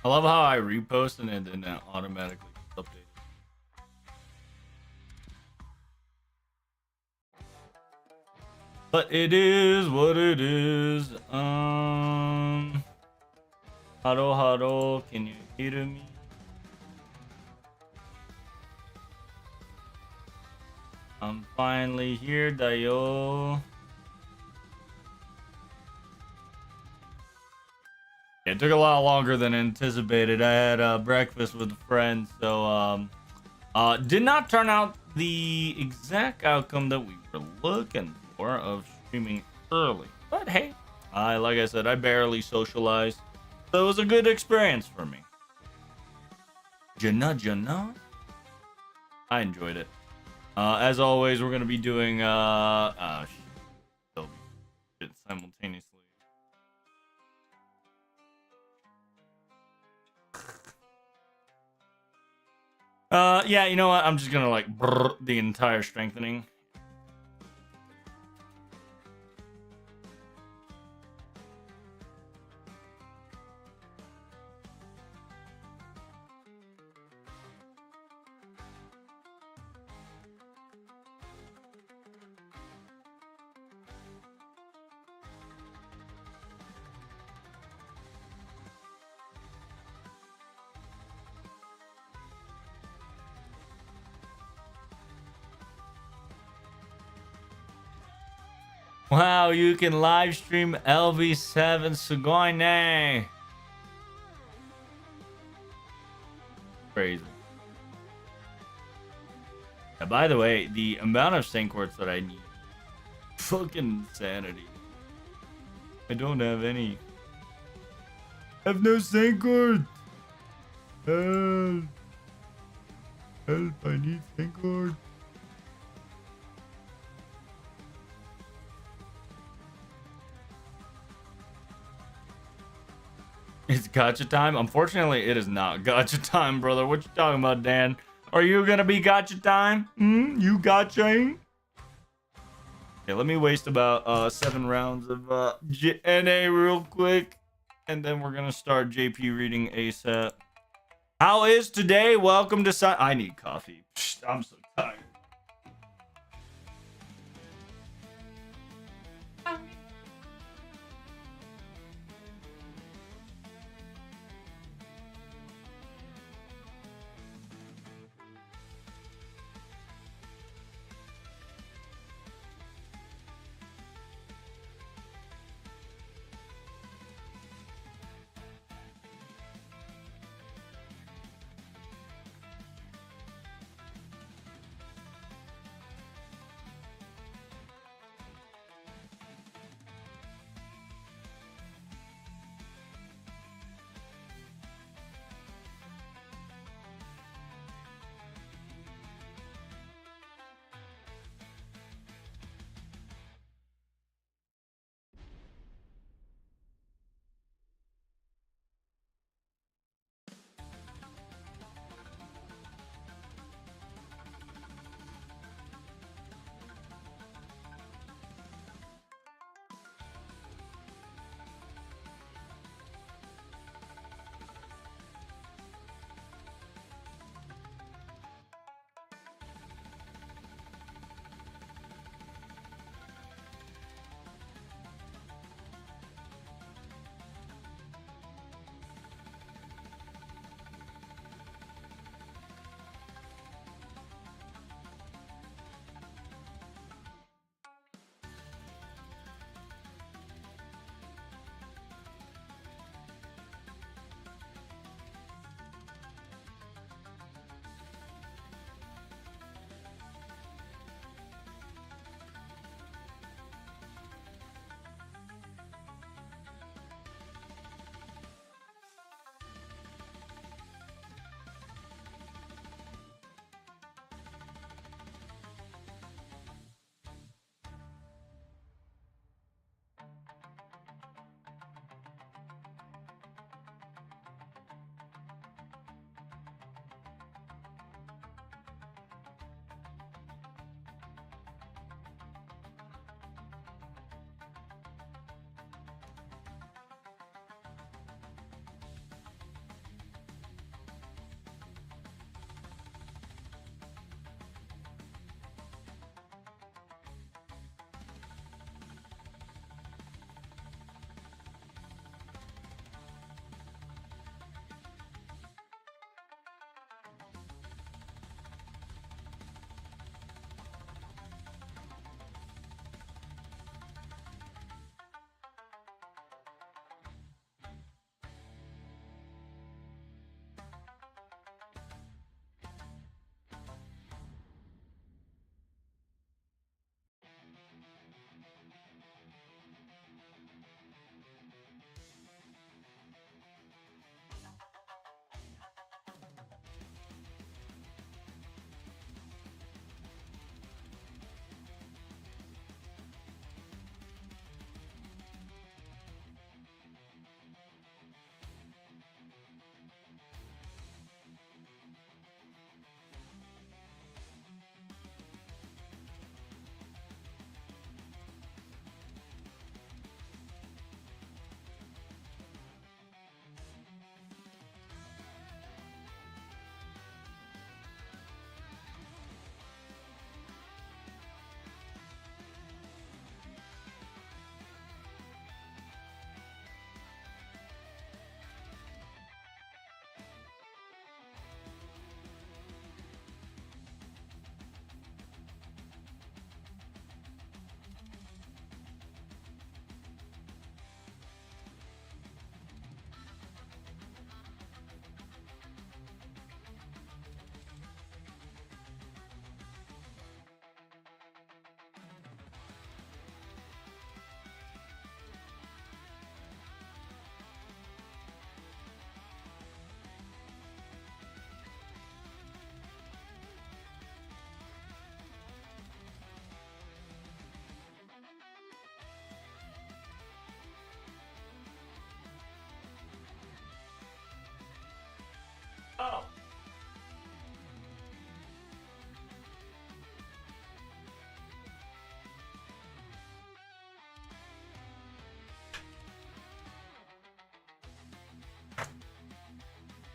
I love how I repost and then it automatically updates. But it is what it is. Haro, can you hear me? I'm finally here, Dayo. It took a lot longer than anticipated. I had breakfast with a friend, so did not turn out the exact outcome that we were looking for of streaming early. But hey, like I said, I barely socialized, so it was a good experience for me. Jana, I enjoyed it. As always, we're gonna be doing simultaneously. Yeah, you know what? I'm just gonna like the entire strengthening. Wow, you can live stream LV7 Sugoine. Crazy. Yeah, by the way, the amount of sync quartz that I need. Fucking insanity. I don't have any. I have no sync quartz. Help. Help, I need sync quartz. It's gacha time? Unfortunately, it is not gacha time, brother. What you talking about, Dan? Are you gonna be gacha time? You gachaing? Okay, let me waste about 7 rounds of NA real quick. And then we're gonna start JP reading ASAP. How is today? Welcome to I need coffee. I'm so tired.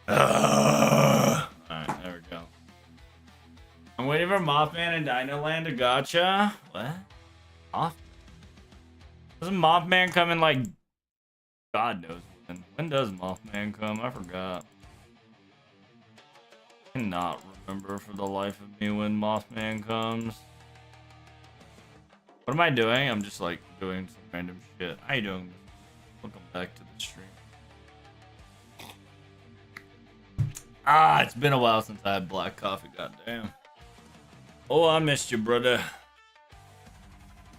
Alright, there we go. I'm waiting for Mothman and Dino Land to gotcha. What? Mothman? Doesn't Mothman come in like... God knows when. When does Mothman come? I forgot. I cannot remember for the life of me when Mothman comes. What am I doing? I'm just like doing some random shit. How you doing? Welcome back to the stream. It's been a while since I had black coffee, goddamn. Oh, I missed you, brother.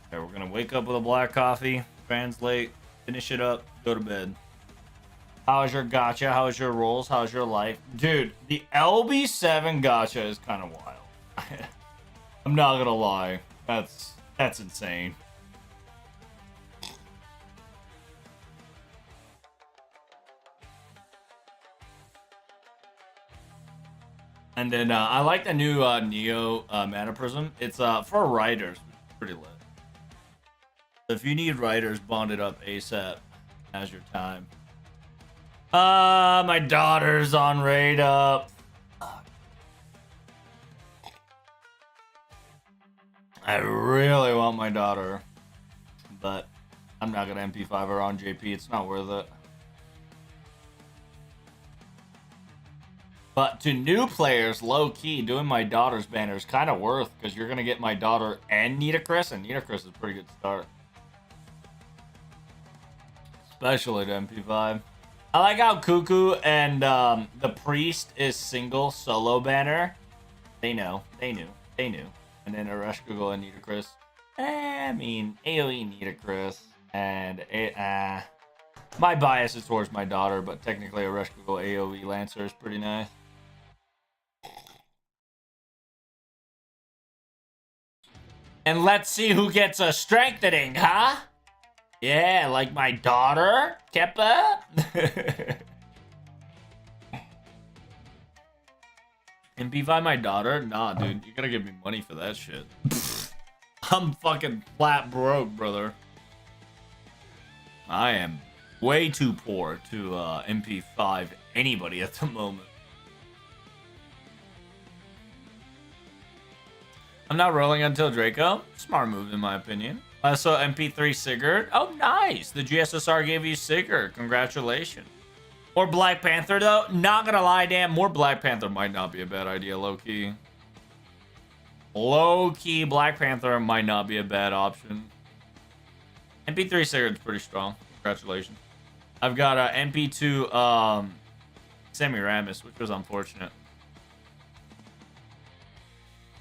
Okay, we're gonna wake up with a black coffee, translate, finish it up, go to bed. How's your gacha? How's your rolls? How's your life? Dude, the LB7 gacha is kind of wild. I'm not gonna lie. That's insane. And then I like the new Neo Mana Prism. It's for writers, pretty lit. If you need writers, bond it up ASAP. Now's your time. My daughter's on raid up. I really want my daughter, but I'm not gonna MP5 her on JP. It's not worth it. But to new players, low-key, doing my daughter's banner is kind of worth, because you're going to get my daughter and Nitacris, and Nitacris is a pretty good start. Especially to MP5. I like how Cuckoo and the Priest is single solo banner. They know. They knew. They knew. And then Ereshkigal and Nitacris. I mean, AoE Nitacris. And my bias is towards my daughter, but technically Ereshkigal AoE Lancer is pretty nice. And let's see who gets a strengthening, huh? Yeah, like my daughter, Keppa. MP5 my daughter? Nah, dude, you gotta give me money for that shit. I'm fucking flat broke, brother. I am way too poor to MP5 anybody at the moment. I'm not rolling until Draco. Smart move, in my opinion. So MP3 Sigurd. Oh, nice. The GSSR gave you Sigurd. Congratulations. Or Black Panther, though. Not gonna lie, damn. More Black Panther might not be a bad idea, low-key. Low-key, Black Panther might not be a bad option. MP3 Sigurd's pretty strong. Congratulations. I've got MP2 Semiramis, which was unfortunate.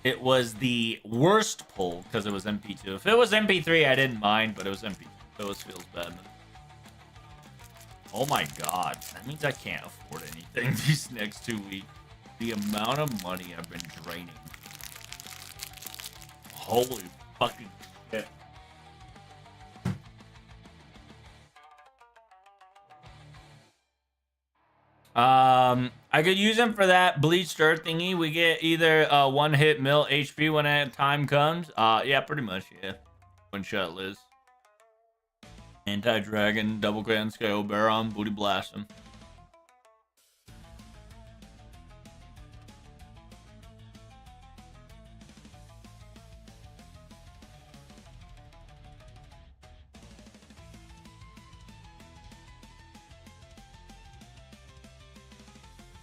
It was the worst pull because it was MP2. If it was MP3, I didn't mind, but it was MP2. So it feels bad. Oh my god. That means I can't afford anything these next 2 weeks. The amount of money I've been draining. Holy fucking shit. I could use him for that bleached earth thingy. We get either one hit mill HP when that time comes. Yeah, pretty much, yeah. One shot Liz. Anti-dragon, double grand scale, Baron, booty blast him.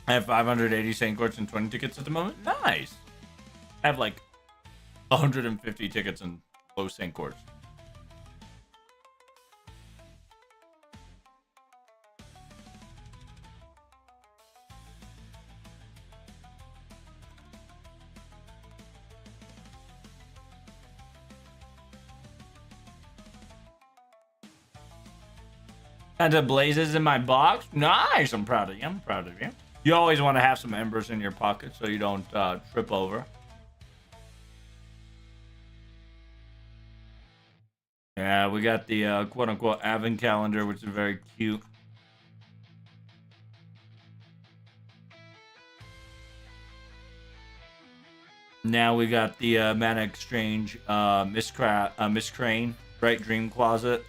I have 580 Saint Courts and 20 tickets at the moment. Nice. I have like 150 tickets in low Saint Courts. And the blazes in my box. Nice. I'm proud of you. I'm proud of you. You always want to have some embers in your pocket so you don't trip over. Yeah, we got the quote-unquote Advent calendar, which is very cute. Now we got the Mana Exchange Miss Crane, Bright Dream Closet.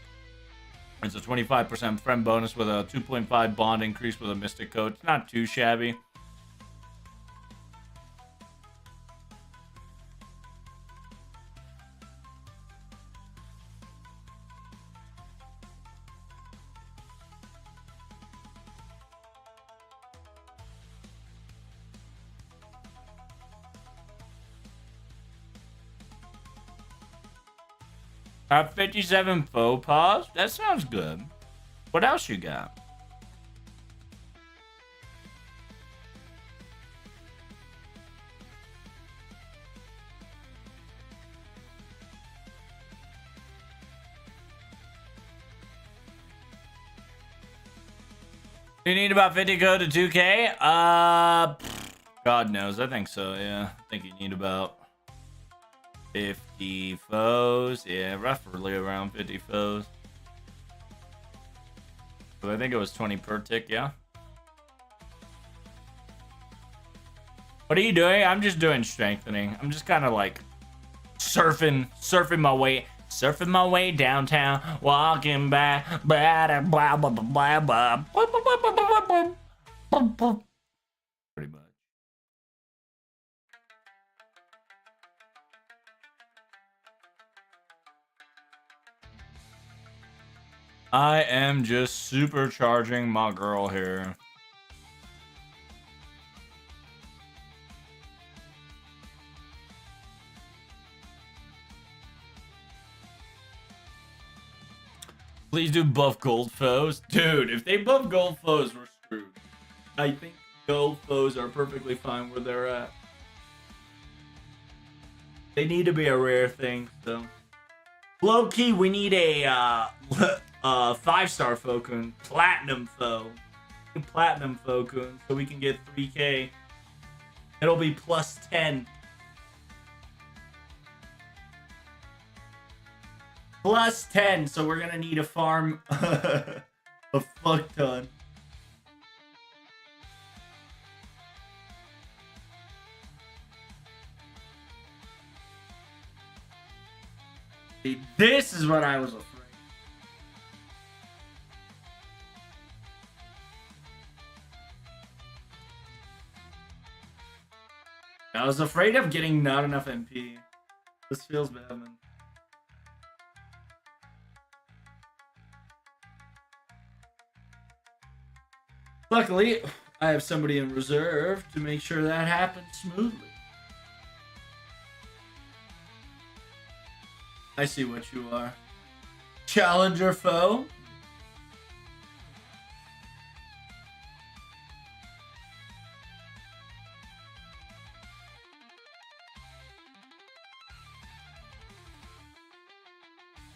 It's a 25% friend bonus with a 2.5 bond increase with a Mystic code. It's not too shabby. Top 57 faux pas? That sounds good. What else you got? You need about 50 code to 2K? God knows. I think so, yeah. I think you need about 50 foes. Yeah, roughly around 50 foes. But I think it was 20 per tick, yeah. What are you doing? I'm just doing strengthening. I'm just kind of like surfing my way downtown, walking back, pretty much. I am just supercharging my girl here. Please do buff gold foes. Dude, if they buff gold foes, we're screwed. I think gold foes are perfectly fine where they're at. They need to be a rare thing, so. Low key, we need a 5-star Fokun, platinum foe. Platinum Fokun, so we can get 3K. It'll be plus 10. Plus 10, so we're gonna need to farm a fuck ton. See, this is what I was afraid. I was afraid of getting not enough MP. This feels bad, man. Luckily, I have somebody in reserve to make sure that happens smoothly. I see what you are. Challenger foe?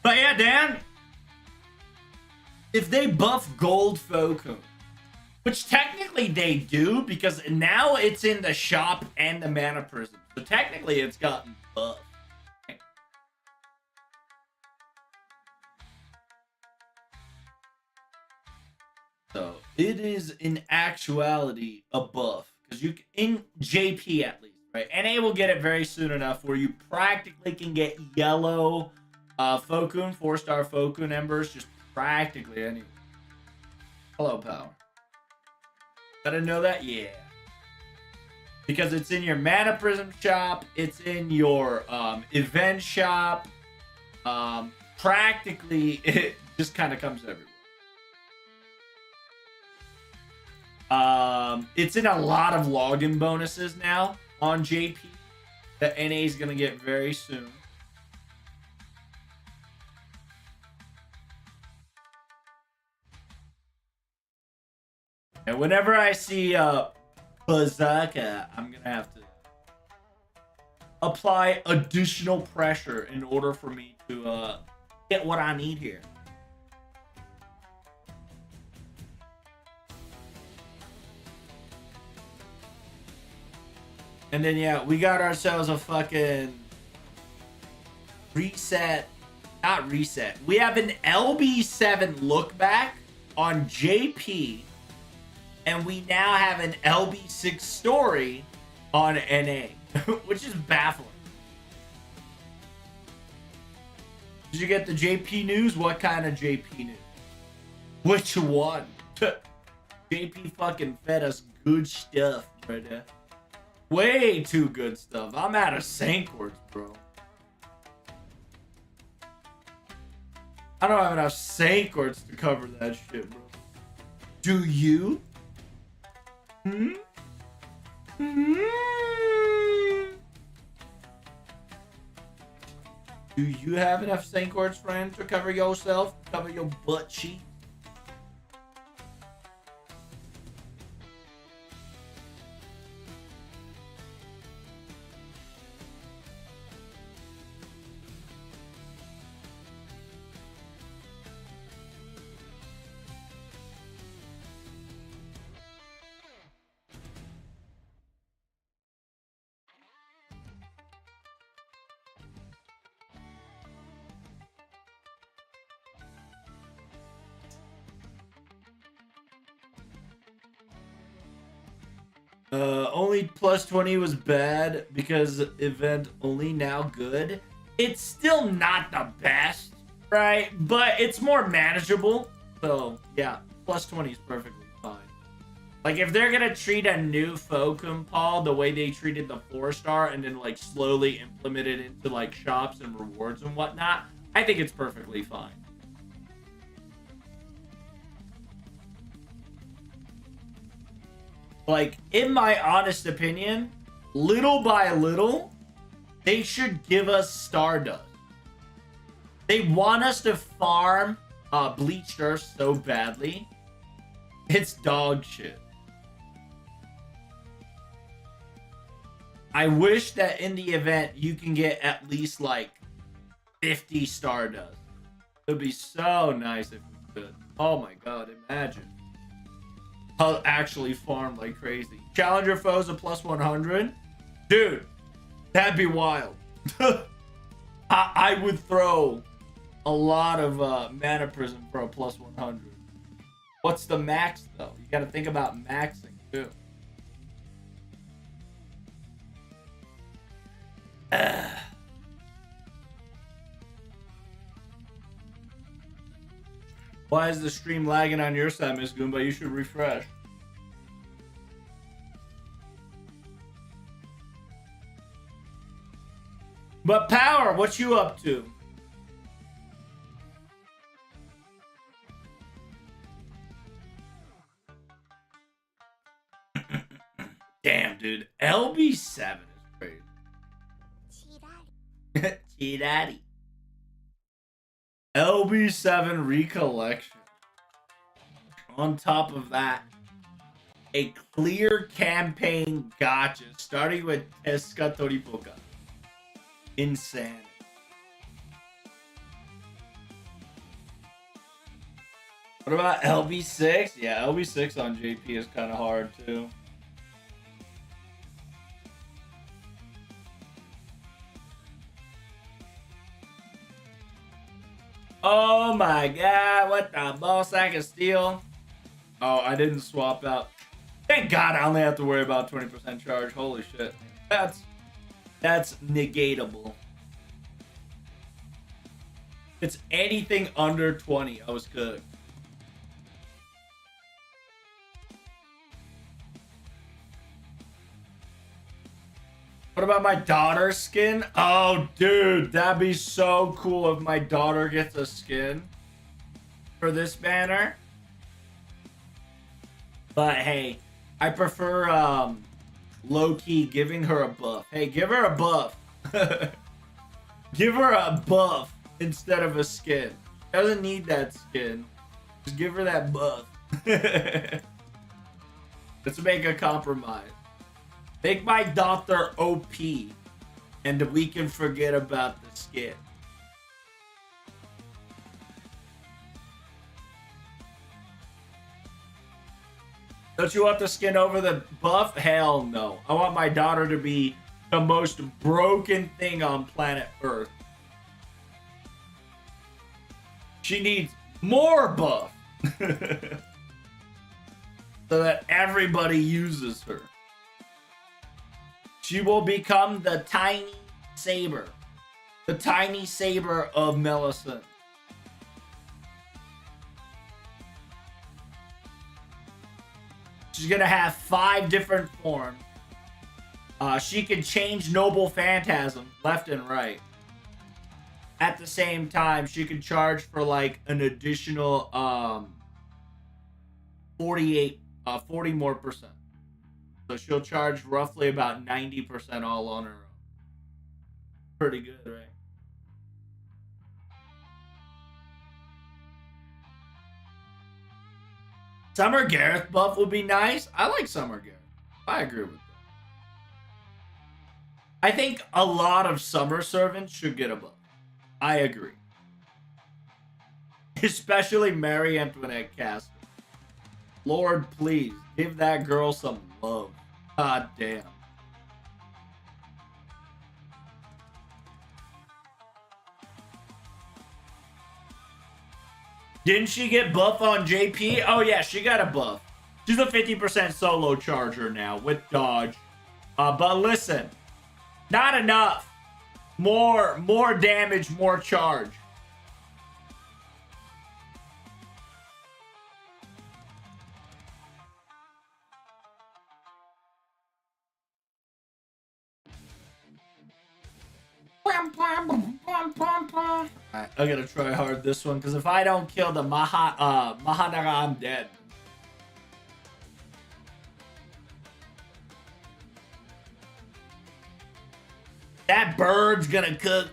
But yeah, Dan, if they buff gold Fokun, which technically they do, because now it's in the shop and the mana prism. So technically it's gotten buffed. So it is in actuality a buff. Because you in JP at least, right? NA will get it very soon enough where you practically can get yellow Fokun, 4-star Fokun embers, just practically anywhere. Hello, Power. Gotta know that? Yeah. Because it's in your Mana Prism shop, it's in your event shop. Practically, it just kind of comes everywhere. It's in a lot of login bonuses now on JP that NA is gonna get very soon. And whenever I see Bazaka, I'm gonna have to apply additional pressure in order for me to get what I need here. And then yeah, we got ourselves a fucking reset. Not reset. We have an LB7 look back on JP. And we now have an LB6 story on NA, which is baffling. Did you get the JP news? What kind of JP news? Which one? JP fucking fed us good stuff, brother. Way too good stuff. I'm out of Sankwords, bro. I don't have enough Sankwords to cover that shit, bro. Do you? Hmm? Hmm? Do you have enough Sankwords, friend, to cover yourself? Cover your butt cheek? Only plus 20 was bad because event only now good. It's still not the best, right? But it's more manageable. So, yeah, plus 20 is perfectly fine. Like, if they're gonna treat a new foe compal the way they treated the 4-star and then, like, slowly implement it into, like, shops and rewards and whatnot, I think it's perfectly fine. Like, in my honest opinion, little by little, they should give us Stardust. They want us to farm Bleached Earth so badly. It's dog shit. I wish that in the event you can get at least like 50 Stardust. It would be so nice if we could. Oh my god, imagine. I'll actually farm like crazy. Challenger foes a plus 100? Dude, that'd be wild. I would throw a lot of mana prism for a plus 100. What's the max though? You gotta think about maxing too. Why is the stream lagging on your side, Miss Goomba? You should refresh. But Power, what you up to? Damn, dude. LB7 is crazy. Chidaddy. LB7 Recollection. On top of that, a clear campaign gotcha starting with Teska Toripoka. Insane. What about LB6? Yeah, LB6 on JP is kind of hard too. Oh my god, what the ball sack of steel? Oh, I didn't swap out. Thank god I only have to worry about 20% charge. Holy shit. That's negatable. It's anything under 20. I was good. What about my daughter's skin? Oh, dude, that'd be so cool if my daughter gets a skin for this banner. But hey, I prefer low-key giving her a buff. Hey, give her a buff. Give her a buff instead of a skin. She doesn't need that skin. Just give her that buff. Let's make a compromise. Make my daughter OP, and we can forget about the skin. Don't you want the skin over the buff? Hell no. I want my daughter to be the most broken thing on planet Earth. She needs more buff. So that everybody uses her. She will become the tiny saber. The tiny saber of Melisande. She's gonna have 5 different forms. She can change Noble Phantasm left and right. At the same time, she can charge for like an additional 40 more percent. So she'll charge roughly about 90% all on her own. Pretty good, right? Summer Gareth buff would be nice. I like Summer Gareth. I agree with that. I think a lot of Summer Servants should get a buff. I agree. Especially Marie Antoinette Castle. Lord, please, give that girl some love. God damn. Didn't she get buff on JP? Oh yeah, she got a buff. She's a 50% solo charger now with dodge. But listen, not enough. More damage, more charge. Alright, I gotta try hard this one, because if I don't kill the Mahanaga, I'm dead. That bird's gonna cook.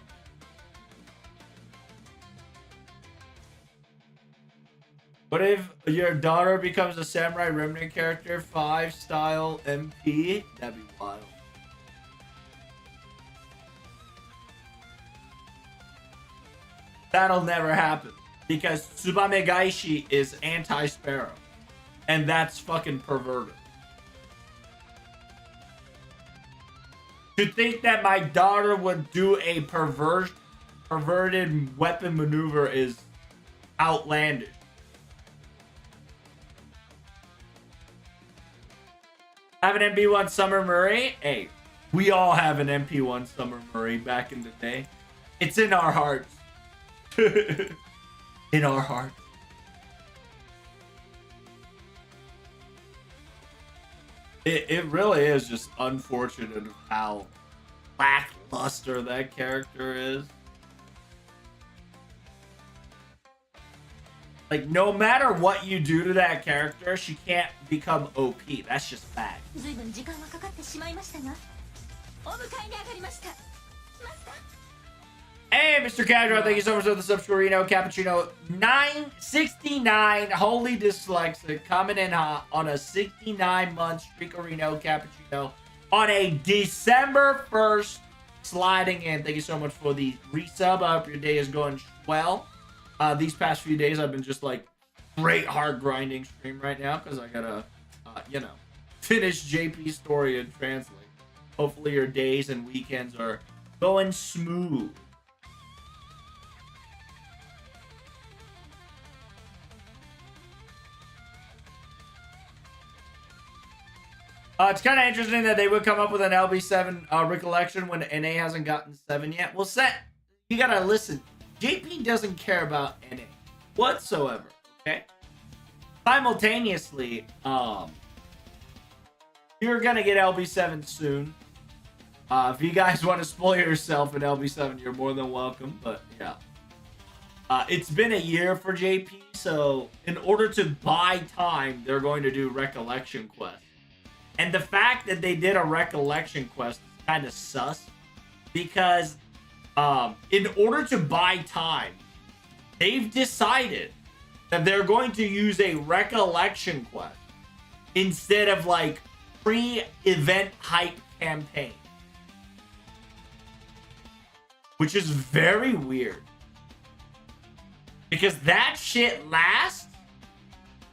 What if your daughter becomes a Samurai Remnant character, 5 style MP? That'd be wild. That'll never happen, because Tsubame Gaishi is anti-Sparrow, and that's fucking perverted. To think that my daughter would do a perverted weapon maneuver is outlandish. Have an MP1 Summer Murray? Hey, we all have an MP1 Summer Murray back in the day. It's in our hearts. In our heart. It really is just unfortunate how lackluster that character is. Like, no matter what you do to that character, she can't become OP. That's just fact. Hey, Mr. Casual, thank you so much for the subscribe. Cappuccino 969, holy dyslexic, coming in hot on a 69-month Streakerino Cappuccino on a December 1st sliding in. Thank you so much for the resub. I hope your day is going well. These past few days, I've been just like great hard grinding stream right now because I gotta, finish JP's story and translate. Hopefully, your days and weekends are going smooth. It's kind of interesting that they would come up with an LB7 recollection when NA hasn't gotten 7 yet. Well, you gotta listen. JP doesn't care about NA whatsoever, okay? Simultaneously, you're gonna get LB7 soon. If you guys want to spoil yourself in LB7, you're more than welcome, but yeah. It's been a year for JP, so in order to buy time, they're going to do recollection quests. And the fact that they did a recollection quest is kind of sus, because in order to buy time, they've decided that they're going to use a recollection quest instead of like pre-event hype campaign, which is very weird, because that shit lasts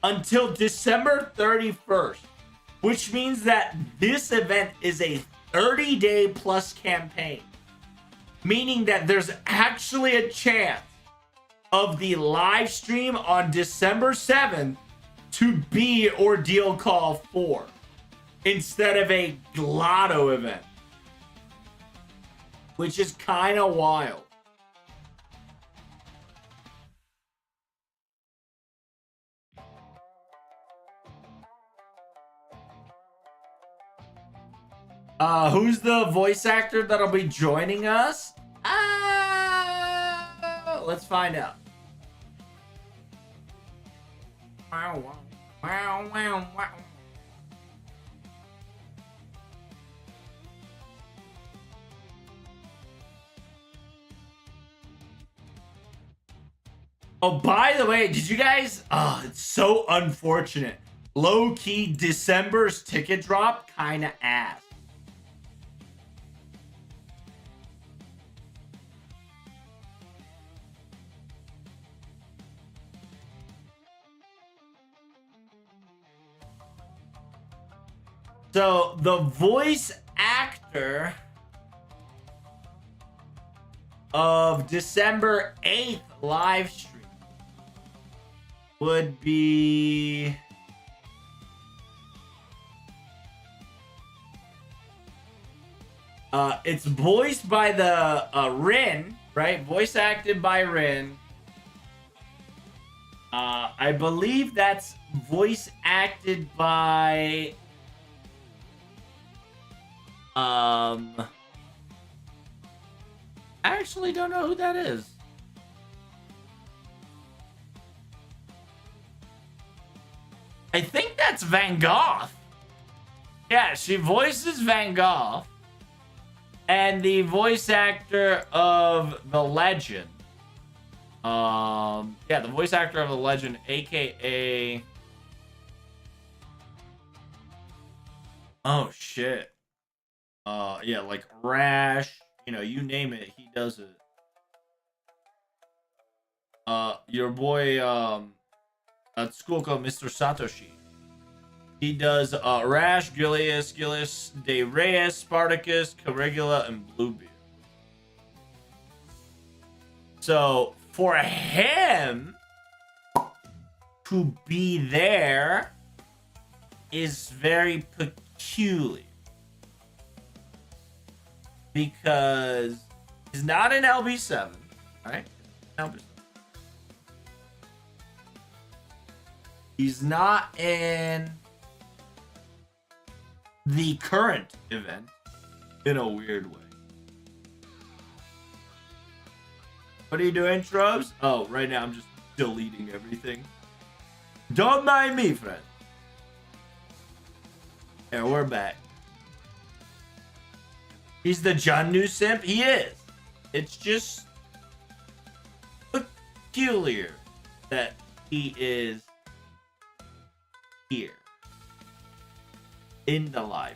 until December 31st. Which means that this event is a 30-day plus campaign. Meaning that there's actually a chance of the live stream on December 7th to be Ordeal Call 4 instead of a Glotto event. Which is kind of wild. Who's the voice actor that'll be joining us? Let's find out. Wow, wow, wow, wow. Oh, by the way, did you guys? Oh, it's so unfortunate. Low key, December's ticket drop kind of ass. So the voice actor of December 8th live stream would be it's voiced by the Rin, right? Voice acted by Rin. I believe that's voice acted by I actually don't know who that is. I think that's Van Gogh. Yeah, she voices Van Gogh. And the voice actor of the legend. Yeah, the voice actor of the legend, aka oh shit. Yeah, like Rash, you know, you name it, he does it. Your boy at school called Mr. Satoshi. He does Rash, Gilius, De Reyes, Spartacus, Caligula, and Bluebeard. So for him to be there is very peculiar because he's not in LB7, right? LB7. He's not in the current event in a weird way. What are you doing, Shrubs? Oh, right now I'm just deleting everything. Don't mind me, friend. Yeah, we're back. He's the John New simp? He is. It's just peculiar that he is here in the life.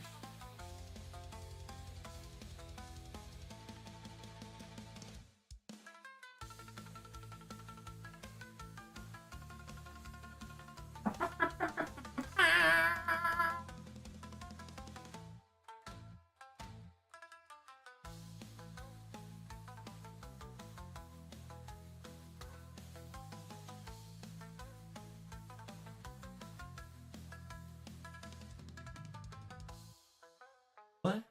What?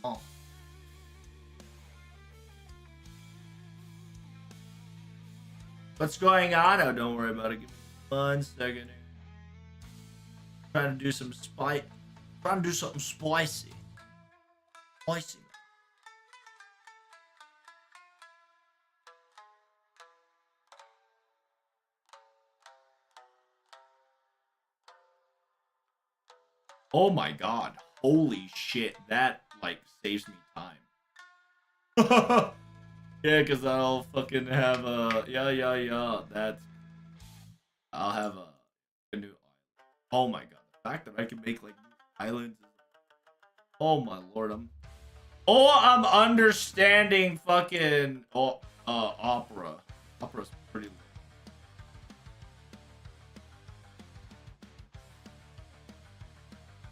Oh. What's going on? Oh, don't worry about it. Give me 1 second here. Trying to do some trying to do something spicy. Spicy. Oh my god. Holy shit. That, like, saves me time. Yeah, because I'll fucking have a... Yeah. That's... I'll have a new... Oh my god. The fact that I can make, like, new islands... Oh my lord. I'm understanding fucking... opera. Opera's pretty...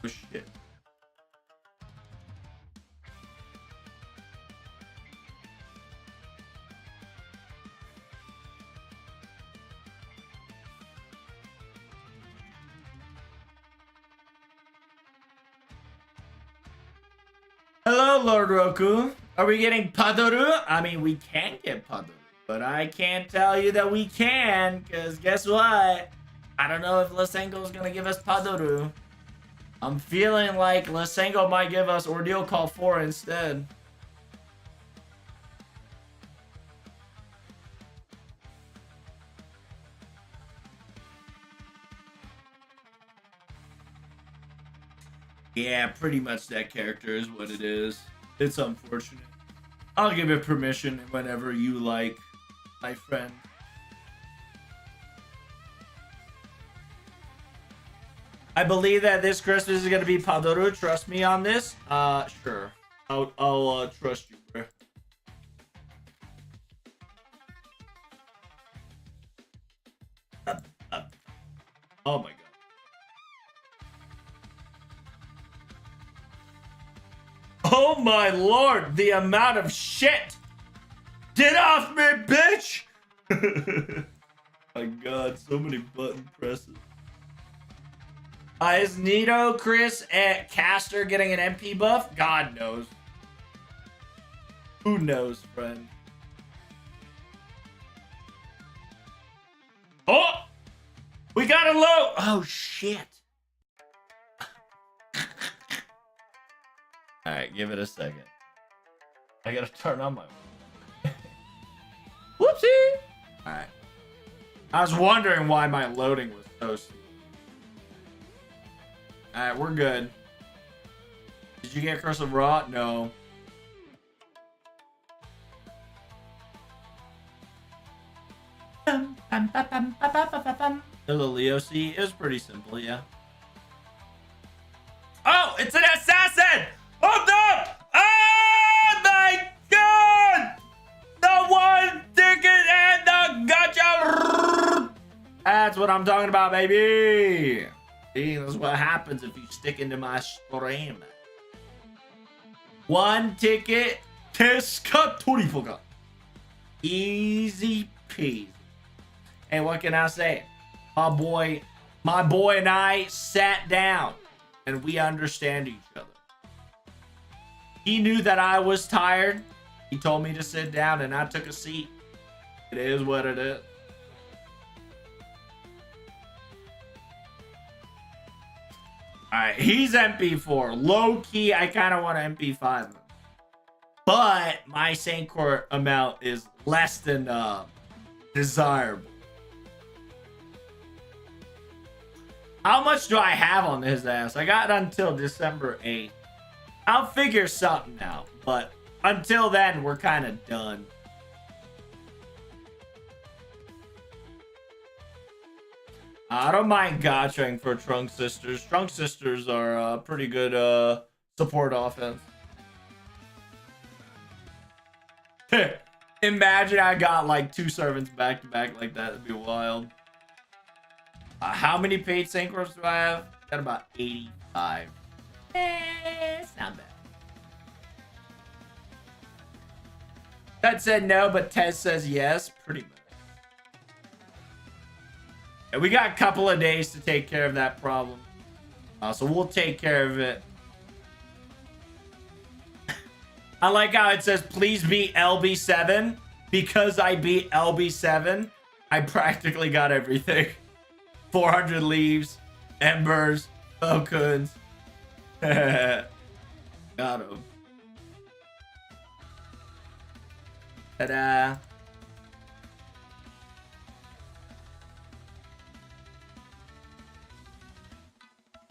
Oh shit. Hello, Lord Roku. Are we getting Padoru? I mean, we can get Padoru, but I can't tell you that we can, because guess what? I don't know if Lysenko is going to give us Padoru. I'm feeling like Lysenko might give us Ordeal Call 4 instead. Yeah, pretty much that character is what it is. It's unfortunate. I'll give it permission whenever you like, my friend. I believe that this Christmas is gonna be Padoru. Trust me on this. Sure. I'll trust you, bro. Oh my god. Oh my lord, the amount of shit! Get off me, bitch! My god, so many button presses. Is Nito, Chris, and Caster getting an MP buff? God knows. Who knows, friend? Oh! We got a low! Oh, shit. Alright, give it a second. I gotta turn on my... Whoopsie! Alright. I was wondering why my loading was so slow. Alright, we're good. Did you get Curse of Rot? No. There's a Leo C. It was pretty simple, yeah. Oh, it's an assassin! Hold up! Oh my god! The one ticket and the gotcha! That's what I'm talking about, baby! See, that's what happens if you stick into my stream. One ticket, Teska Toripoga. Easy peasy. Hey, what can I say? My boy and I sat down and we understand each other. He knew that I was tired. He told me to sit down and I took a seat. It is what it is. Alright, he's MP4. Low key, I kind of want to MP5 him. But my Saint Court amount is less than desirable. How much do I have on his ass? I got until December 8th. I'll figure something out, but until then, we're kind of done. I don't mind gotchaing for Trunk Sisters. Trunk Sisters are pretty good support offense. Imagine I got like 2 servants back to back like that. That'd be wild. How many paid synchros do I have? Got about 85. It's not bad. That said no, but Tez says yes. Pretty much. And we got a couple of days to take care of that problem. So we'll take care of it. I like how it says, please beat LB7. Because I beat LB7, I practically got everything. 400 leaves, embers, Falcons. Got him. Ta-da.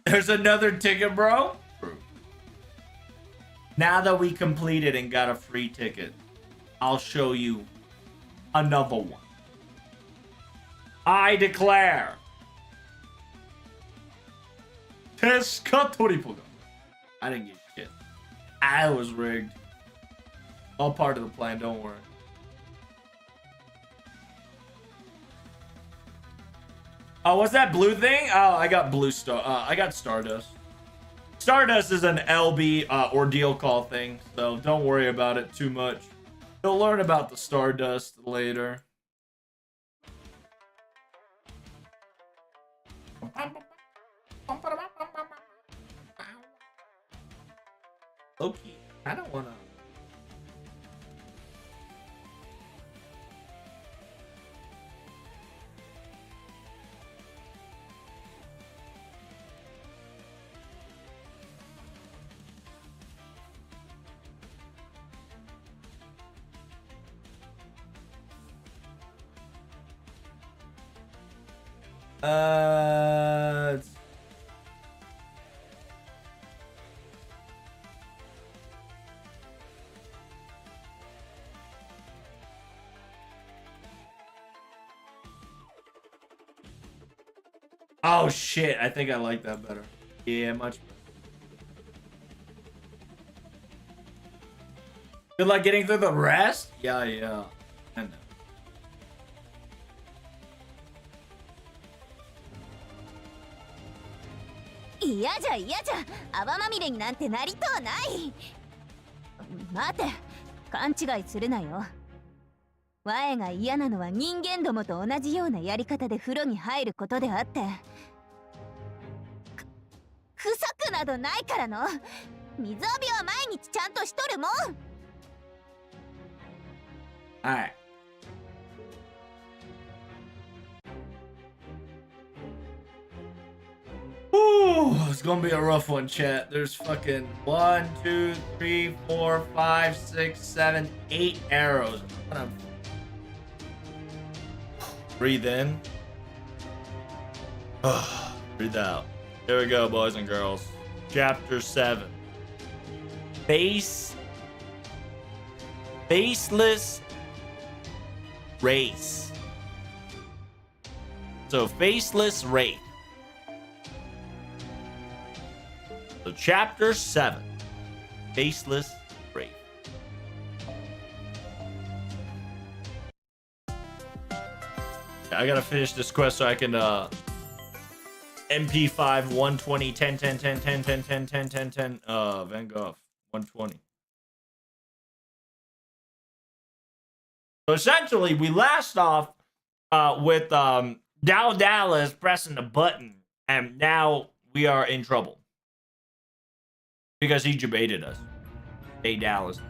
There's another ticket, bro. Now that we completed and got a free ticket, I'll show you another one. I declare. Teska Toripoga. I didn't get shit. I was rigged. All part of the plan, don't worry. Oh, what's that blue thing? Oh, I got blue star. I got Stardust. Stardust is an LB ordeal call thing, so don't worry about it too much. You'll learn about the Stardust later. Okay. I don't wanna. Oh shit, I think I like that better. Yeah, much better. Good luck getting through the rest? Yeah, yeah. I know.嫌じゃ嫌じゃ泡まみれになんてなりとうない。待て、勘違いするなよ。我が嫌なのは人間どもと同じようなやり方で風呂に入ることであって、不足などないからの。水浴びは毎日ちゃんとしとるもん。Alright. Ooh, it's gonna be a rough one, chat. There's fucking 1, 2, 3, 4, 5, 6, 7, 8 arrows. I'm gonna breathe in. Breathe out. Here we go, boys and girls. Chapter 7. Faceless race. So, faceless wraith. So, chapter 7. Faceless wraith. I gotta finish this quest so I can MP5 120 10 10 10 10 10 10 10 10 10 Van Gogh 120. So essentially we last off with Dow Dallas pressing the button, and now we are in trouble because he debated us. Hey Dallas.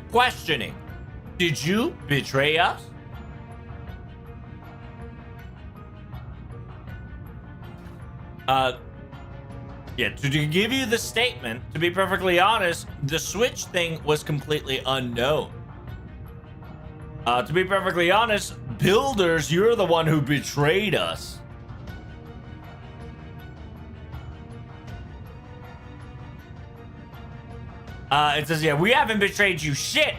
Questioning. Did you betray us? Yeah, to give you the statement, to be perfectly honest, the Switch thing was completely unknown. To be perfectly honest, builders, you're the one who betrayed us. It says, yeah, we haven't betrayed you shit.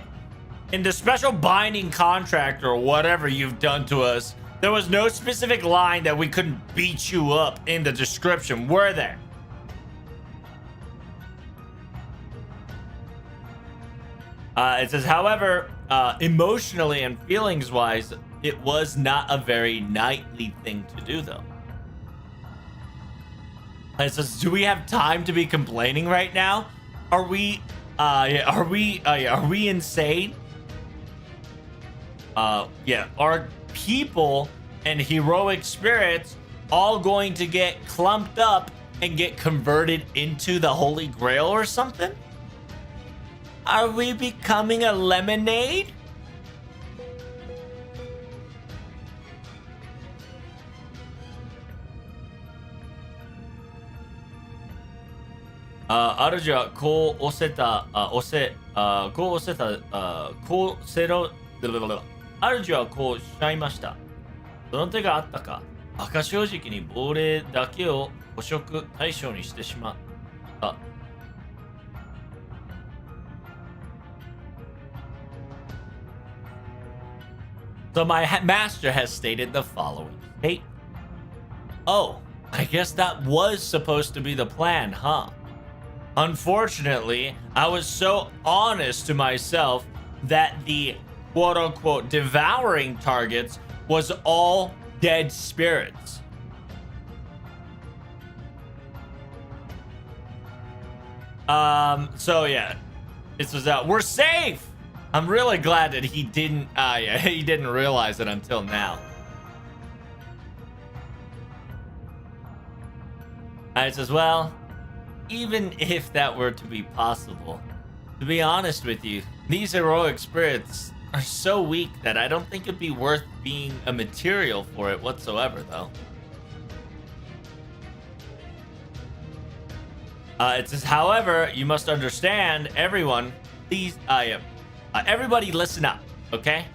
In the special binding contract or whatever you've done to us, there was no specific line that we couldn't beat you up in the description, were there? It says, however, emotionally and feelings-wise, it was not a very knightly thing to do, though. It says, do we have time to be complaining right now? Are we insane? Yeah, are people and heroic spirits all going to get clumped up and get converted into the Holy Grail or something? Are we becoming a lemonade? Arja, こう押せた、こう押せた、こうせろ、主はこうおっしゃいました。その手があったか。馬鹿正直に亡霊だけを捕食対象にしてしまった。So my master has stated the following. Hey. Oh, I guess that was supposed to be the plan, huh? Unfortunately, I was so honest to myself that the quote-unquote devouring targets was all dead spirits. So yeah, this was out. We're safe. I'm really glad that he didn't he didn't realize it until now. It says, well, even if that were to be possible, to be honest with you, these heroic spirits are so weak that I don't think it'd be worth being a material for it whatsoever, though. It says, however, you must understand, everyone, please, everybody listen up, okay?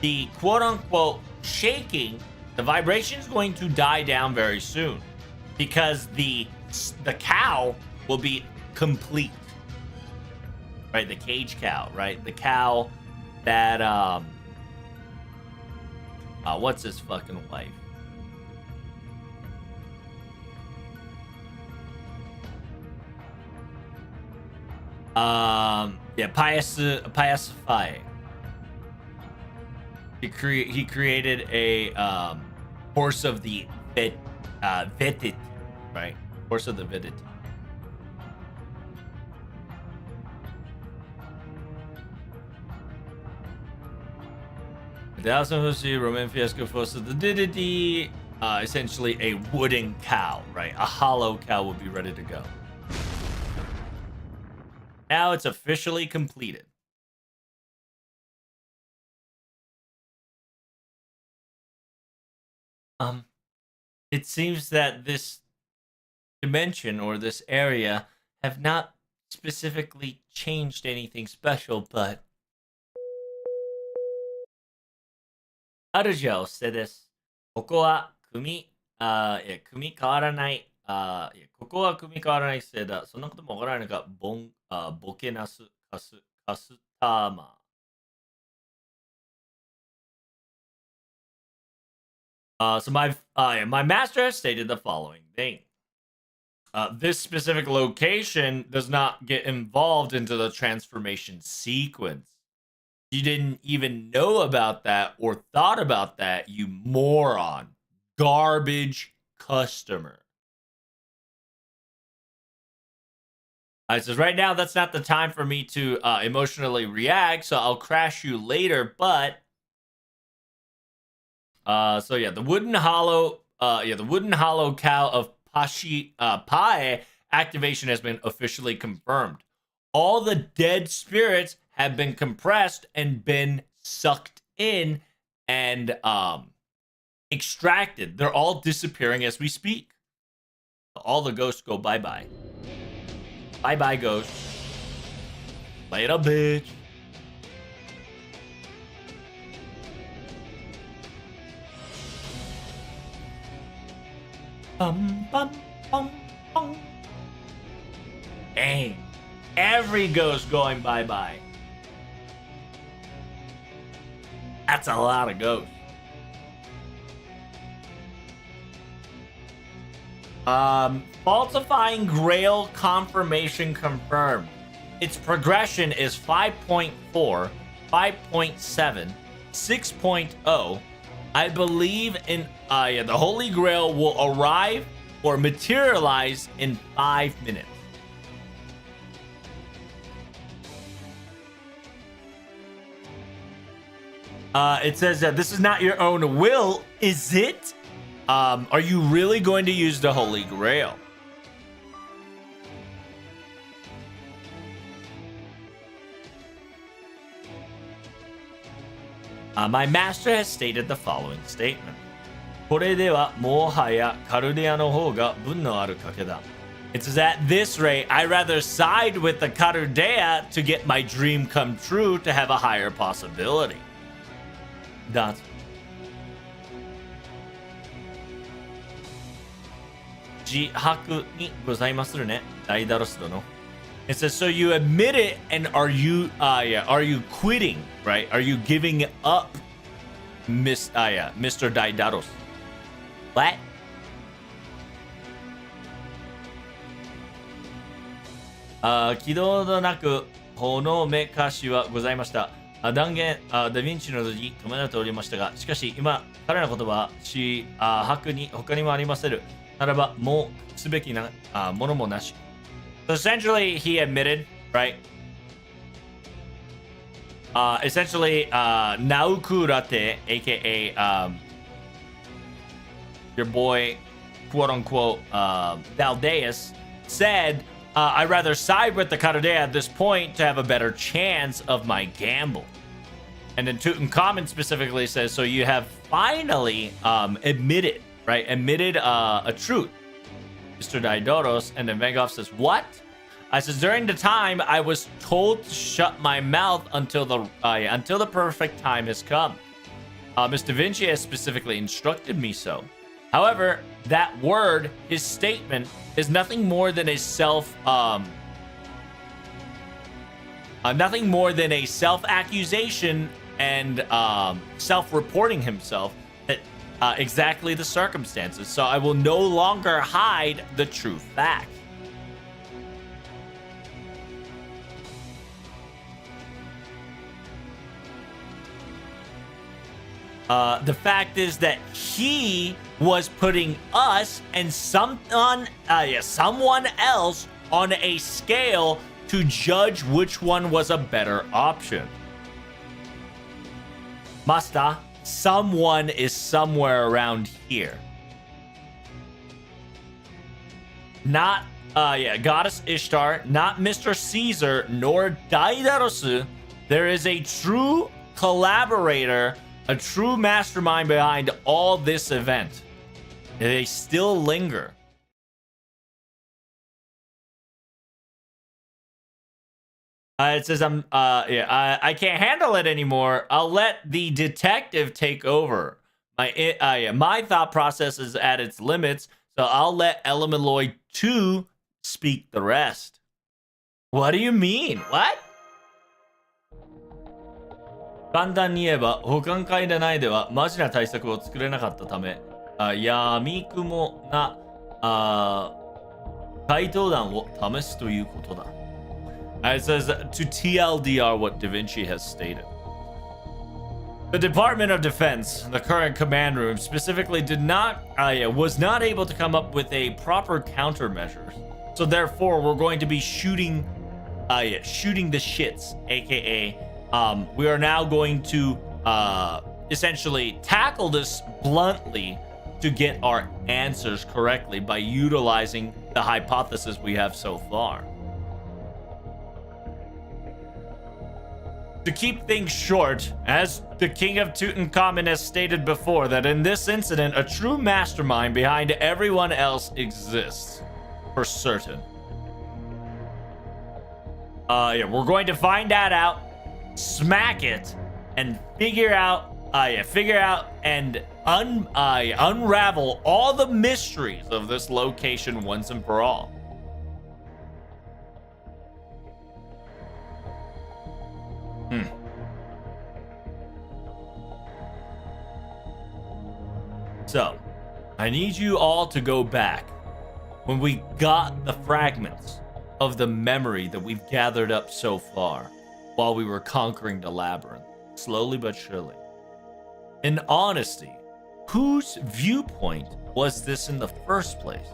The quote-unquote shaking, the vibration is going to die down very soon because the cow will be complete, right? The cage cow, right? The cow that, what's his fucking wife? Yeah, Pacify. He created a horse of the Vedit, right? Horse of the Vedit. Roman fiasco force of the Didity. Essentially a wooden cow, right? A hollow cow will be ready to go. Now it's officially completed. It seems that this dimension or this area have not specifically changed anything special, but あるじゃおせです。ここは組み変わらない。ここは組み変わらないせいだ。そんなこともわからないのか、ボケなす、カスターマー。So my master has stated the following thing. This specific location does not get involved into the transformation sequence. You didn't even know about that or thought about that, you moron. Garbage customer. It says, right now, that's not the time for me to emotionally react, so I'll crash you later, but... So yeah, the wooden hollow cow of Pae activation has been officially confirmed. All the dead spirits have been compressed and been sucked in and extracted. They're all disappearing as we speak. All the ghosts go bye-bye. Bye-bye, ghosts. Later, bitch. Bum, bum, bum, bum. Dang. Every ghost going bye-bye. That's a lot of ghosts. Falsifying Grail confirmation confirmed. Its progression is 5.4, 5.7, 6.0. I believe in the Holy Grail will arrive or materialize in 5 minutes. It says that this is not your own will, is it? Are you really going to use the Holy Grail? My master has stated the following statement. これではもはやカルデアの方が分のある賭けだ. It says at this rate, I rather side with the Carudea to get my dream come true to have a higher possibility. That's Jihaku ni gozaimasu ne, Daidaros dono. It says, so you admit it, and are you quitting, right? Are you giving up, Mr. Daidaros? What? Kido no naku, hono me kashi wa gozaimashita. 断言、ダヴィンチの図に止められておりましたが、しかし今、彼の言葉は、白に他にもありませる。ならば、もうすべきなものもなし。So essentially, he admitted, right? Essentially, Naukurate, aka your boy, quote unquote, Valdeus, said, I'd rather side with the Karude at this point to have a better chance of my gamble. And then Tutankhamun specifically says, so you have finally admitted, right? Admitted a truth, Mr. Daidoros. And then Vengov says, what? I says, during the time I was told to shut my mouth until the perfect time has come. Miss Da Vinci has specifically instructed me so. However, that word, his statement, is nothing more than a self-accusation and self-reporting himself at exactly the circumstances. So I will no longer hide the true fact. The fact is that he was putting us and someone else on a scale to judge which one was a better option. Master, someone is somewhere around here. Not, Goddess Ishtar, not Mr. Caesar, nor Daidaros. There is a true collaborator, a true mastermind behind all this event. They still linger. It says, I can't handle it anymore. I'll let the detective take over. My thought process is at its limits, so I'll let Elemeloid 2 speak the rest. What do you mean? What? 簡単に言えば、保管会でないではマジな対策を作れなかったため、闇雲な回答弾を試すということだ。It says to TLDR what Da Vinci has stated. The Department of Defense, the current command room, specifically was not able to come up with a proper countermeasures. So therefore, we're going to be shooting the shits, aka. We are now going to essentially tackle this bluntly to get our answers correctly by utilizing the hypothesis we have so far. To keep things short, as the King of Tutankhamun has stated before, that in this incident, a true mastermind behind everyone else exists. For certain. We're going to find that out. Smack it and figure out and unravel all the mysteries of this location once and for all. So, I need you all to go back when we got the fragments of the memory that we've gathered up so far. While we were conquering the labyrinth, slowly but surely. In honesty, whose viewpoint was this in the first place?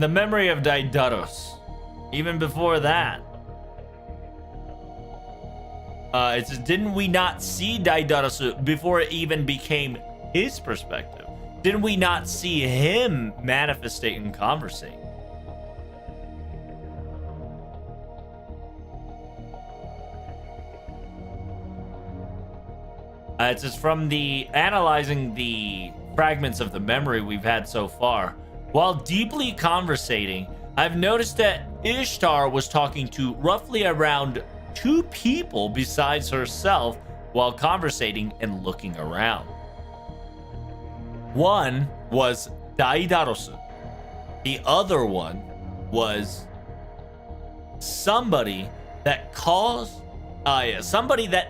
The memory of Daidaros. Even before that. It says, didn't we not see Daidaros before it even became his perspective? Didn't we not see him manifestate and conversate? It's just from analyzing the fragments of the memory we've had so far. While deeply conversating, I've noticed that Ishtar was talking to roughly around 2 people besides herself while conversating and looking around. One was Daidaros. The other one was somebody that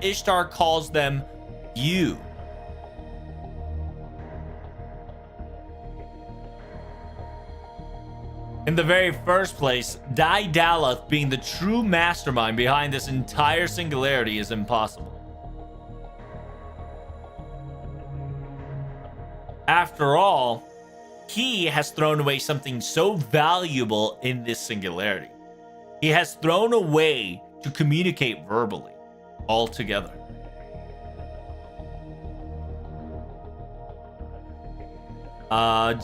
Ishtar calls them you. In the very first place, Daedalus being the true mastermind behind this entire singularity is impossible. After all, he has thrown away something so valuable in this singularity. He has thrown away to communicate verbally all together. Uh,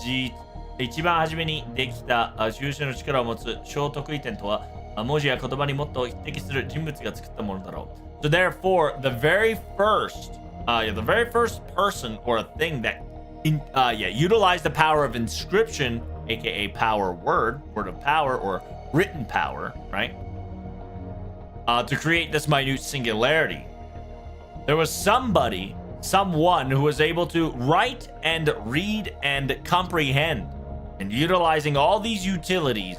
一番初めにできた収集の力を持つ小得意点とは文字や言葉にもっと匹敵する人物が作ったものだろう。So therefore, the very first person or a thing that utilized the power of inscription, aka power word of power or written power, right? To create this minute singularity. There was someone who was able to write and read and comprehend, and utilizing all these utilities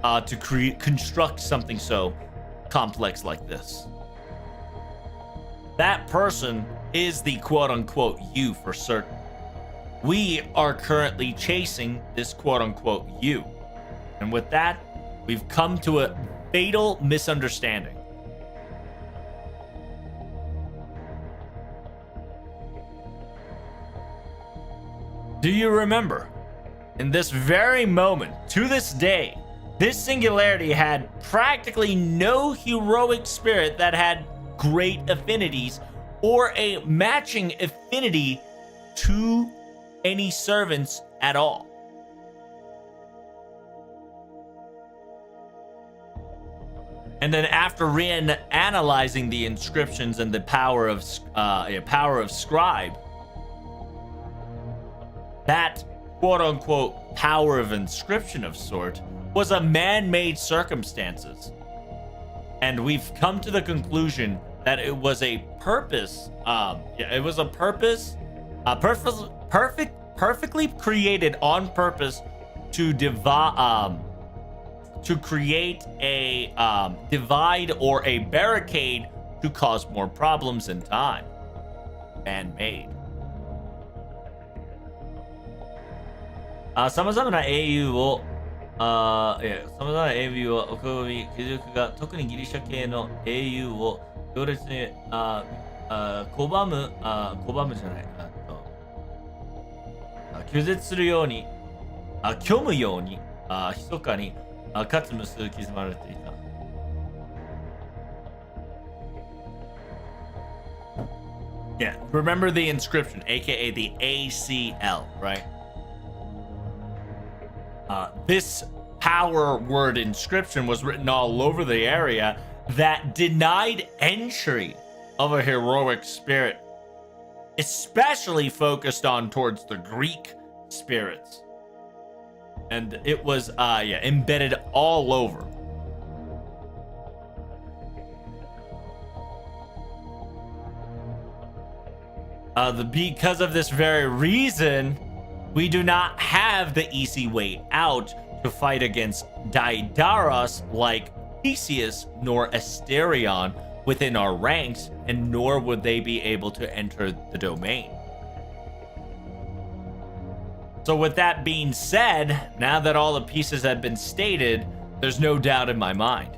to construct something so complex like this. That person is the quote-unquote you for certain. We are currently chasing this quote-unquote you. And with that, we've come to a fatal misunderstanding. Do you remember? In this very moment, to this day, this singularity had practically no heroic spirit that had great affinities or a matching affinity to any servants at all. And then after reanalyzing the inscriptions and the power of scribe, that quote-unquote power of inscription of sort was a man-made circumstances. And we've come to the conclusion that it was a purpose, perfectly created on purpose to create a divide or a barricade to cause more problems in time. Man-made. 様々な英雄を拒み、貴族が特にギリシャ系の英雄を強烈に拒絶するように、虚無ように、密かに、かつ無数刻まれていた。Yeah, remember the inscription, aka the ACL, right? This power word inscription was written all over the area that denied entry of a heroic spirit, especially focused on towards the Greek spirits. And it was embedded all over. Because of this very reason, we do not have the easy way out to fight against Daidaros like Theseus nor Asterion within our ranks, and nor would they be able to enter the domain. So with that being said, now that all the pieces have been stated, there's no doubt in my mind.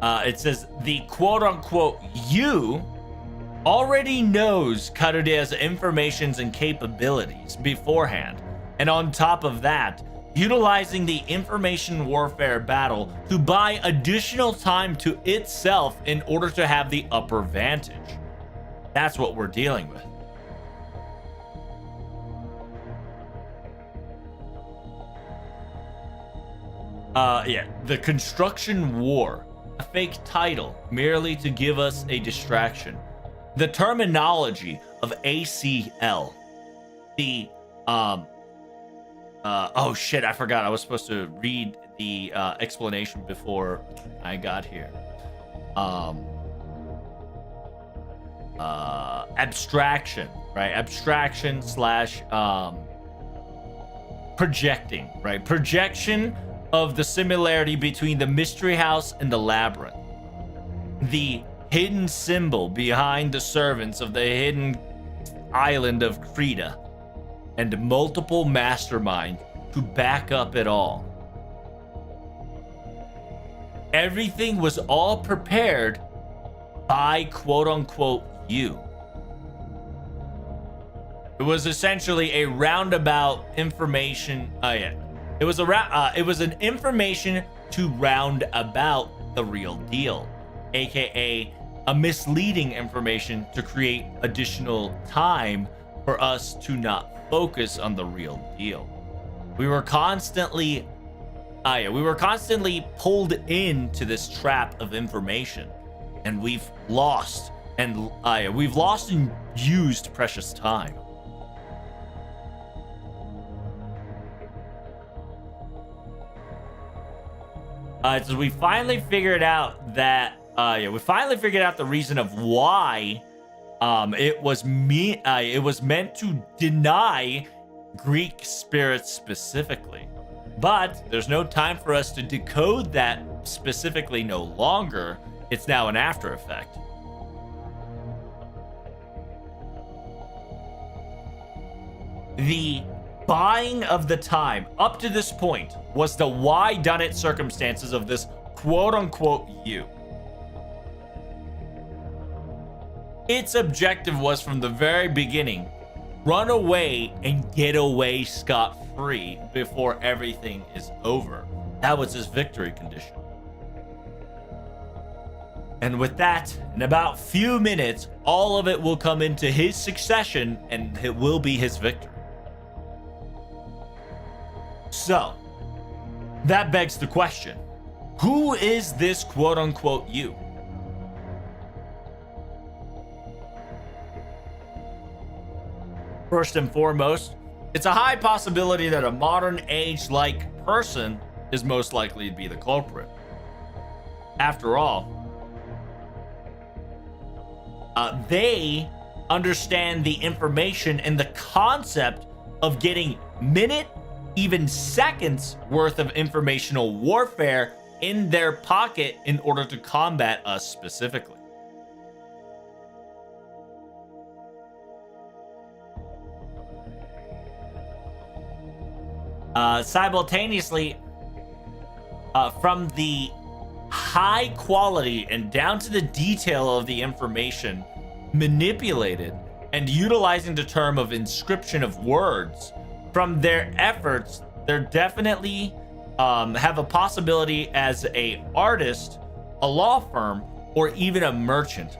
It says the quote-unquote you already knows Karudea's informations and capabilities beforehand, and on top of that, utilizing the information warfare battle to buy additional time to itself in order to have the upper vantage. That's what we're dealing with. The construction war. A fake title merely to give us a distraction. The terminology of ACL. The oh shit, I forgot. I was supposed to read the explanation before I got here. Abstraction, right? Abstraction slash projecting, right? Projection of the similarity between the mystery house and the labyrinth. The hidden symbol behind the servants of the hidden island of Creta, and multiple masterminds to back up it all. Everything was all prepared by quote-unquote you. It was essentially a roundabout information. It was an information to round about the real deal, aka a misleading information to create additional time for us to not focus on the real deal. We were constantly pulled into this trap of information, and we've lost and used precious time. So we finally figured out that the reason of why it was meant to deny Greek spirits specifically. But there's no time for us to decode that specifically no longer. It's now an after effect. The buying of the time up to this point was the why done it circumstances of this quote unquote you. Its objective was from the very beginning, run away and get away scot-free before everything is over. That was his victory condition. And with that, in about few minutes, all of it will come into his succession and it will be his victory. So, that begs the question, who is this quote-unquote you? First and foremost, it's a high possibility that a modern age-like person is most likely to be the culprit. After all, they understand the information and the concept of getting minute, even seconds worth of informational warfare in their pocket in order to combat us specifically. Simultaneously, from the high quality and down to the detail of the information manipulated and utilizing the term of inscription of words, from their efforts, they're definitely have a possibility as a artist, a law firm, or even a merchant.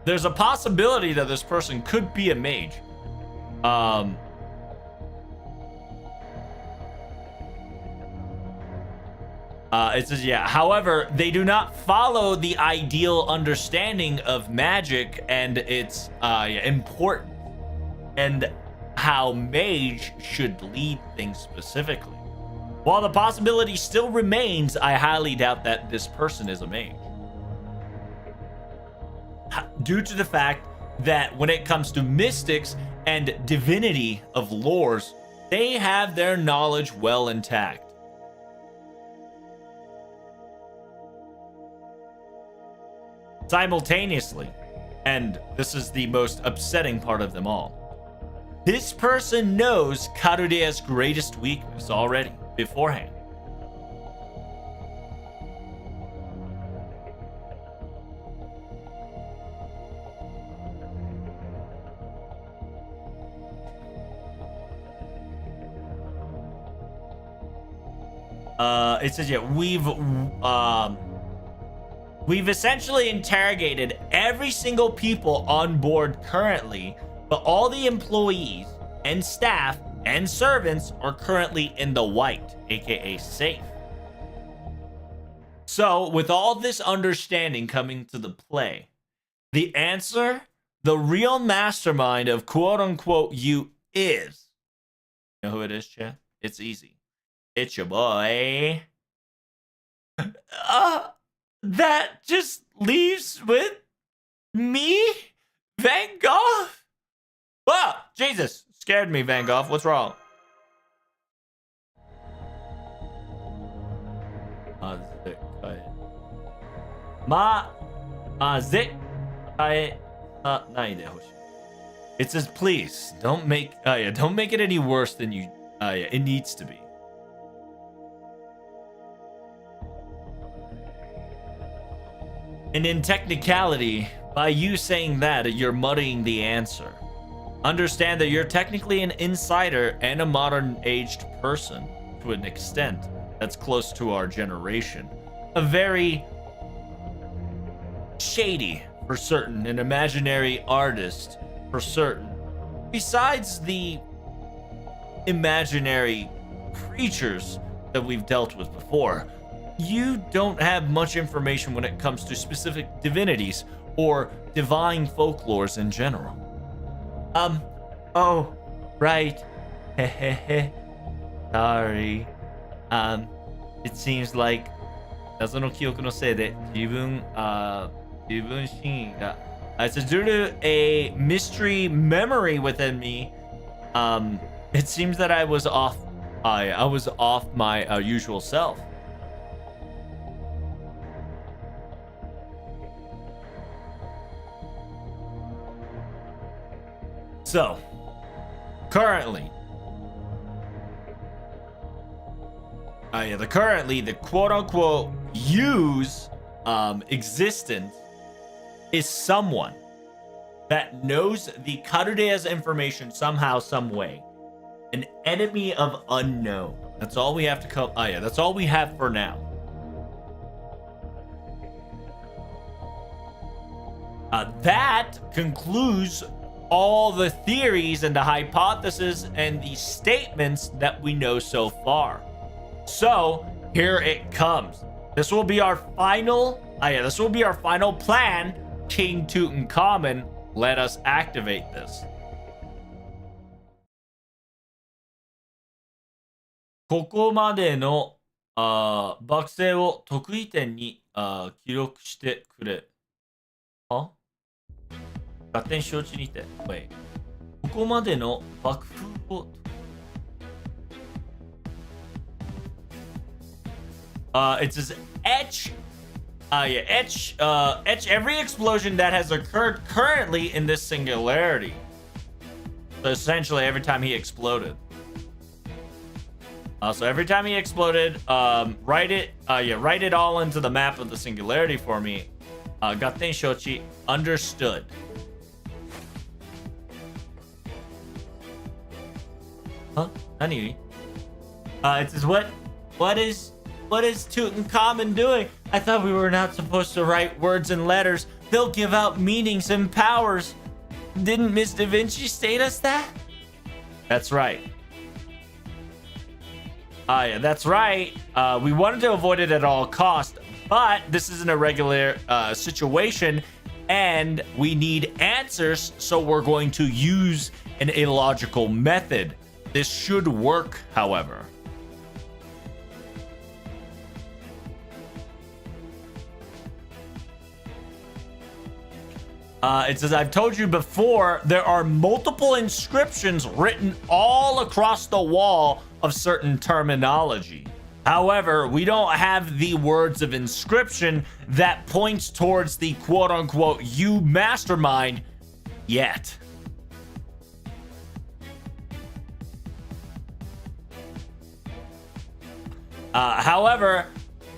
There's a possibility that this person could be a mage. It says, yeah. However, they do not follow the ideal understanding of magic and its importance and how mage should lead things specifically. While the possibility still remains, I highly doubt that this person is a mage, due to the fact that when it comes to mystics and divinity of lores, they have their knowledge well intact. Simultaneously, and this is the most upsetting part of them all, this person knows Karudea's greatest weakness already beforehand. It says, yeah, we've essentially interrogated every single people on board currently, but all the employees and staff and servants are currently in the white, aka safe. So, with all this understanding coming to the play, the answer, the real mastermind of quote-unquote you is... You know who it is, Chad? It's easy. It's your boy. That just leaves with me, Van Gogh. Whoa, Jesus, scared me, Van Gogh. What's wrong? It says, please don't make it any worse than it needs to be. And in technicality, by you saying that, you're muddying the answer. Understand that you're technically an insider and a modern-aged person to an extent that's close to our generation. A very shady, for certain, an imaginary artist, for certain. Besides the imaginary creatures that we've dealt with before, you don't have much information when it comes to specific divinities or divine folklores in general. Oh, right. Hehehe. Sorry. It seems like 謎の記憶のせいで自分心が it's due to a mystery memory within me. It seems that I was off my usual self. So, currently, the quote-unquote Yu's existence is someone that knows the Karudea's information somehow, some way. An enemy of unknown. That's all we have to come. That's all we have for now. That concludes all the theories and the hypotheses and the statements that we know so far. So here it comes. This will be our final. This will be our final plan. King Tutankhamun, let us activate this. ここまでの爆星を得意点に記録してくれ。は？勝手に承知にて。Wait. ここまでの爆風を。It says etch every explosion that has occurred currently in this singularity. So essentially, every time he exploded. So every time he exploded, write it all into the map of the singularity for me. Gatten shochi, understood. Huh? Nani? It says what is Tutankhamun doing? I thought we were not supposed to write words and letters. They'll give out meanings and powers. Didn't Miss Da Vinci state us that? That's right. That's right. We wanted to avoid it at all costs, but this is an irregular situation, and we need answers, so we're going to use an illogical method. This should work, however. It says, I've told you before, there are multiple inscriptions written all across the wall of certain terminology. However, we don't have the words of inscription that points towards the quote-unquote Yu mastermind yet. However,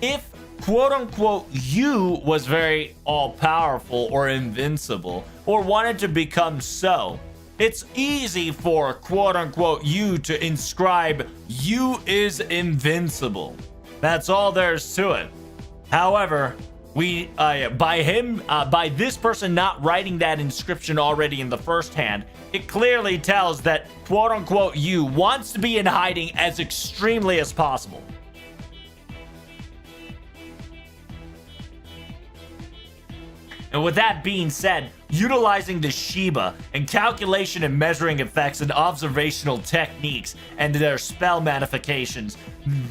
if quote-unquote Yu was very all-powerful or invincible, or wanted to become so, it's easy for quote-unquote Yu to inscribe Yu is invincible. That's all there's to it. However, by this person not writing that inscription already in the first hand, it clearly tells that quote-unquote Yu wants to be in hiding as extremely as possible. And with that being said, utilizing the Shiba and calculation and measuring effects and observational techniques and their spell modifications,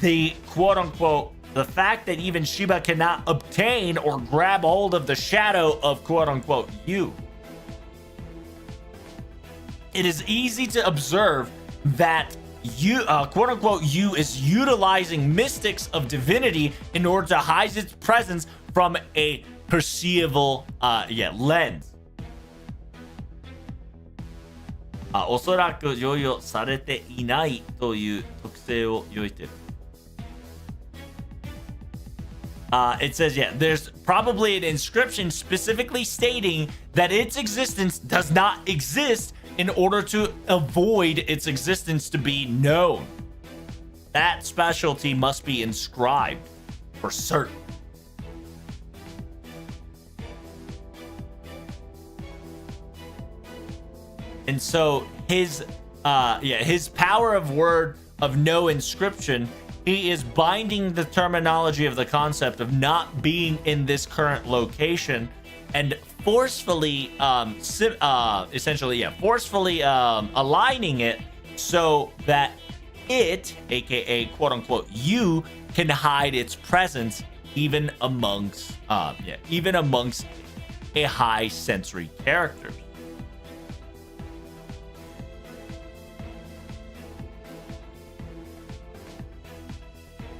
the quote-unquote, the fact that even Shiba cannot obtain or grab hold of the shadow of quote-unquote Yu. It is easy to observe that quote-unquote Yu is utilizing mystics of divinity in order to hide its presence from a perceivable lens. おそらく常用されていないという特性を用意している。It says, yeah, there's probably an inscription specifically stating that its existence does not exist in order to avoid its existence to be known. That specialty must be inscribed for certain. And so his power of word of no inscription, he is binding the terminology of the concept of not being in this current location and forcefully forcefully aligning it so that it, aka quote unquote you, can hide its presence even amongst a high sensory character.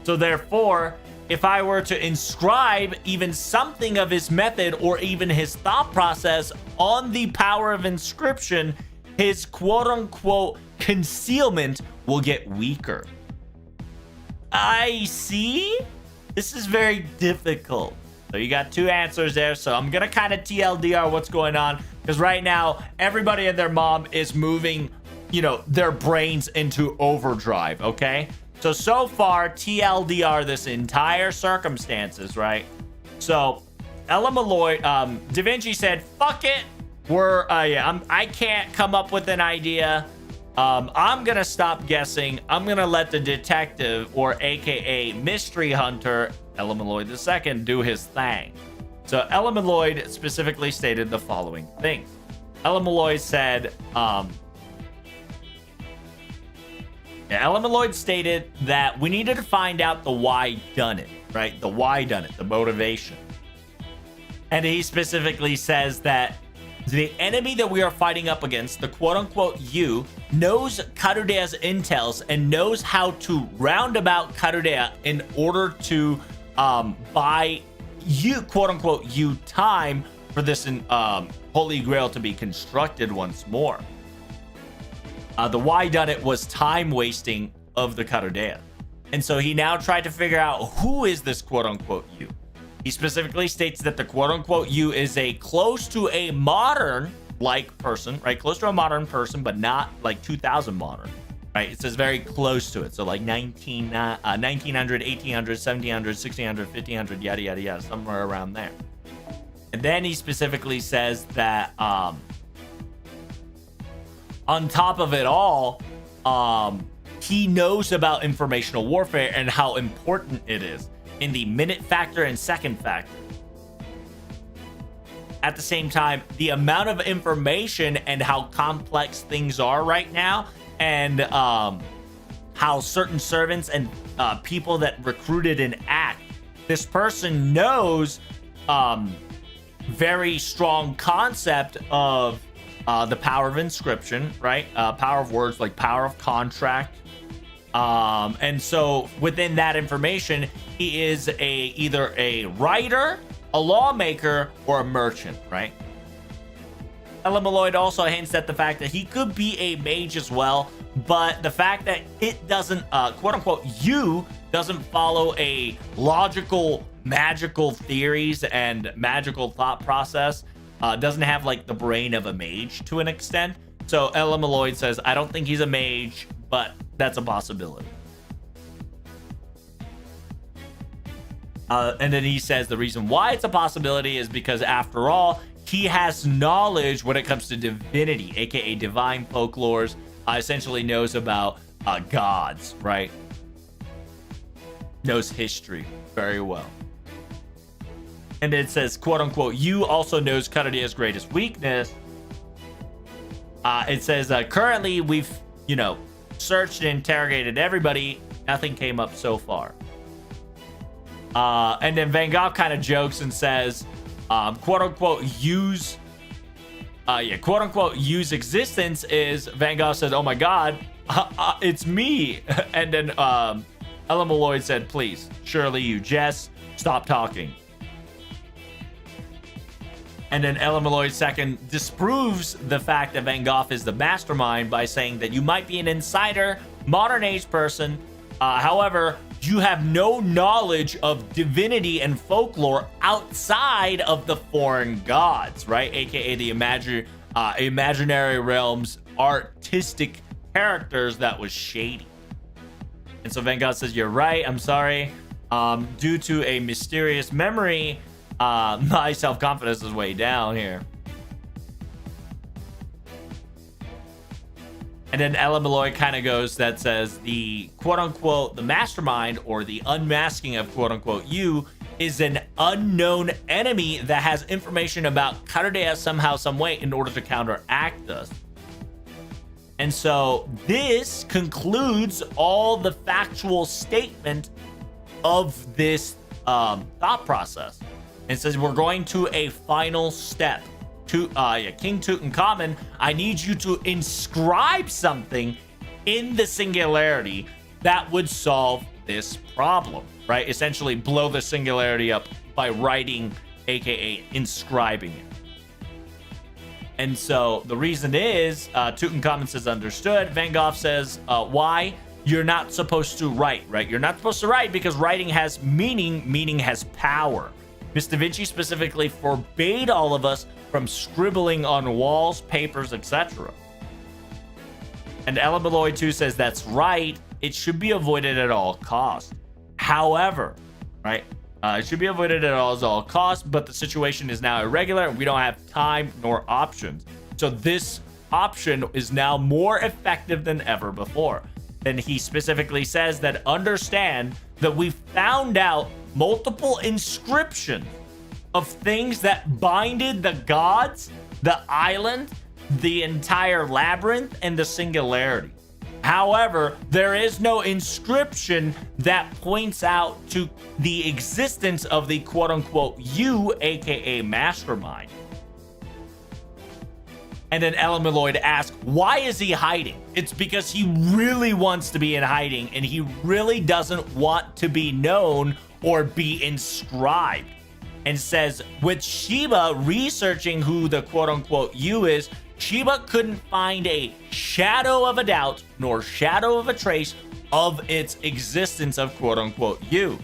So therefore, if I were to inscribe even something of his method or even his thought process on the power of inscription, his quote-unquote concealment will get weaker. I see. This is very difficult. So you got two answers there. So I'm going to kind of TLDR what's going on, because right now everybody and their mom is moving, their brains into overdrive, okay? So far, TLDR this entire circumstances, right? So, Ella Malloy, Da Vinci said, fuck it. I can't come up with an idea. I'm going to stop guessing. I'm going to let the detective, or AKA Mystery Hunter, Ella Malloy II, do his thing. So, Ella Malloy specifically stated the following things. Ella Malloy said, Ella Malloy stated that we needed to find out the why done it, right? The why done it, the motivation. And he specifically says that the enemy that we are fighting up against, the quote-unquote you, knows Karudea's intels and knows how to roundabout Karudea in order to buy you, quote-unquote you, time for this Holy Grail to be constructed once more. The why done it was time wasting of the Karudea. And so he now tried to figure out who is this quote-unquote you. He specifically states that the quote-unquote you is a close to a modern-like person, right? Close to a modern person, but not like 2000 modern, right? It says very close to it. So like 1900, 1800, 1700, 1600, 1500, yada, yada, yada, somewhere around there. And then he specifically says that, on top of it all, he knows about informational warfare and how important it is in the minute factor and second factor. At the same time, the amount of information and how complex things are right now, and how certain servants and people that recruited and act, this person knows very strong concept of the power of inscription, right? Power of words, like power of contract. And so within that information, he is either a writer, a lawmaker, or a merchant, right? Ella Malloy also hints at the fact that he could be a mage as well, but the fact that it doesn't, quote unquote, you doesn't follow a logical, magical theories and magical thought process, doesn't have like the brain of a mage to an extent. So Ella Malloy says, I don't think he's a mage, but that's a possibility. And then he says the reason why it's a possibility is because, after all, he has knowledge when it comes to divinity, aka divine folklores, essentially knows about gods, right? Knows history very well. And it says, quote unquote, you also knows Karudea's greatest weakness. It says, currently we've, searched and interrogated everybody. Nothing came up so far. And then Van Gogh kind of jokes and says, quote unquote, use existence is, Van Gogh says, oh my God, it's me. And then Ella Malloy said, please, surely you jest, stop talking. And then Elamaloid II disproves the fact that Van Gogh is the mastermind by saying that you might be an insider, modern age person. However, you have no knowledge of divinity and folklore outside of the foreign gods, right? AKA the imaginary realms, artistic characters that was shady. And so Van Gogh says, you're right, I'm sorry. Due to a mysterious memory, my self-confidence is way down here. And then Elamaloid kind of goes that says the quote-unquote the mastermind or the unmasking of quote-unquote you is an unknown enemy that has information about Karudeya somehow, some way in order to counteract us. And so this concludes all the factual statement of this thought process. And says we're going to a final step. King Tutankhamun, I need you to inscribe something in the singularity that would solve this problem, right? Essentially blow the singularity up by writing, aka inscribing it. And so the reason is Tutankhamun says understood. Van Gogh says why? You're not supposed to write, right? You're not supposed to write because writing has meaning. Meaning has power. Miss Da Vinci specifically forbade all of us from scribbling on walls, papers, etc. And Elamaloid 2 says that's right. It should be avoided at all costs. However, right? It should be avoided at all costs, but the situation is now irregular and we don't have time nor options. So this option is now more effective than ever before. Then he specifically says that understand that we found out multiple inscriptions of things that binded the gods, the island, the entire labyrinth, and the singularity. However, there is no inscription that points out to the existence of the quote-unquote you, aka mastermind. And then Elamaloid asks, why is he hiding? It's because he really wants to be in hiding and he really doesn't want to be known or be inscribed. And says, with Sheba researching who the quote-unquote you is, Sheba couldn't find a shadow of a doubt nor shadow of a trace of its existence of quote-unquote you.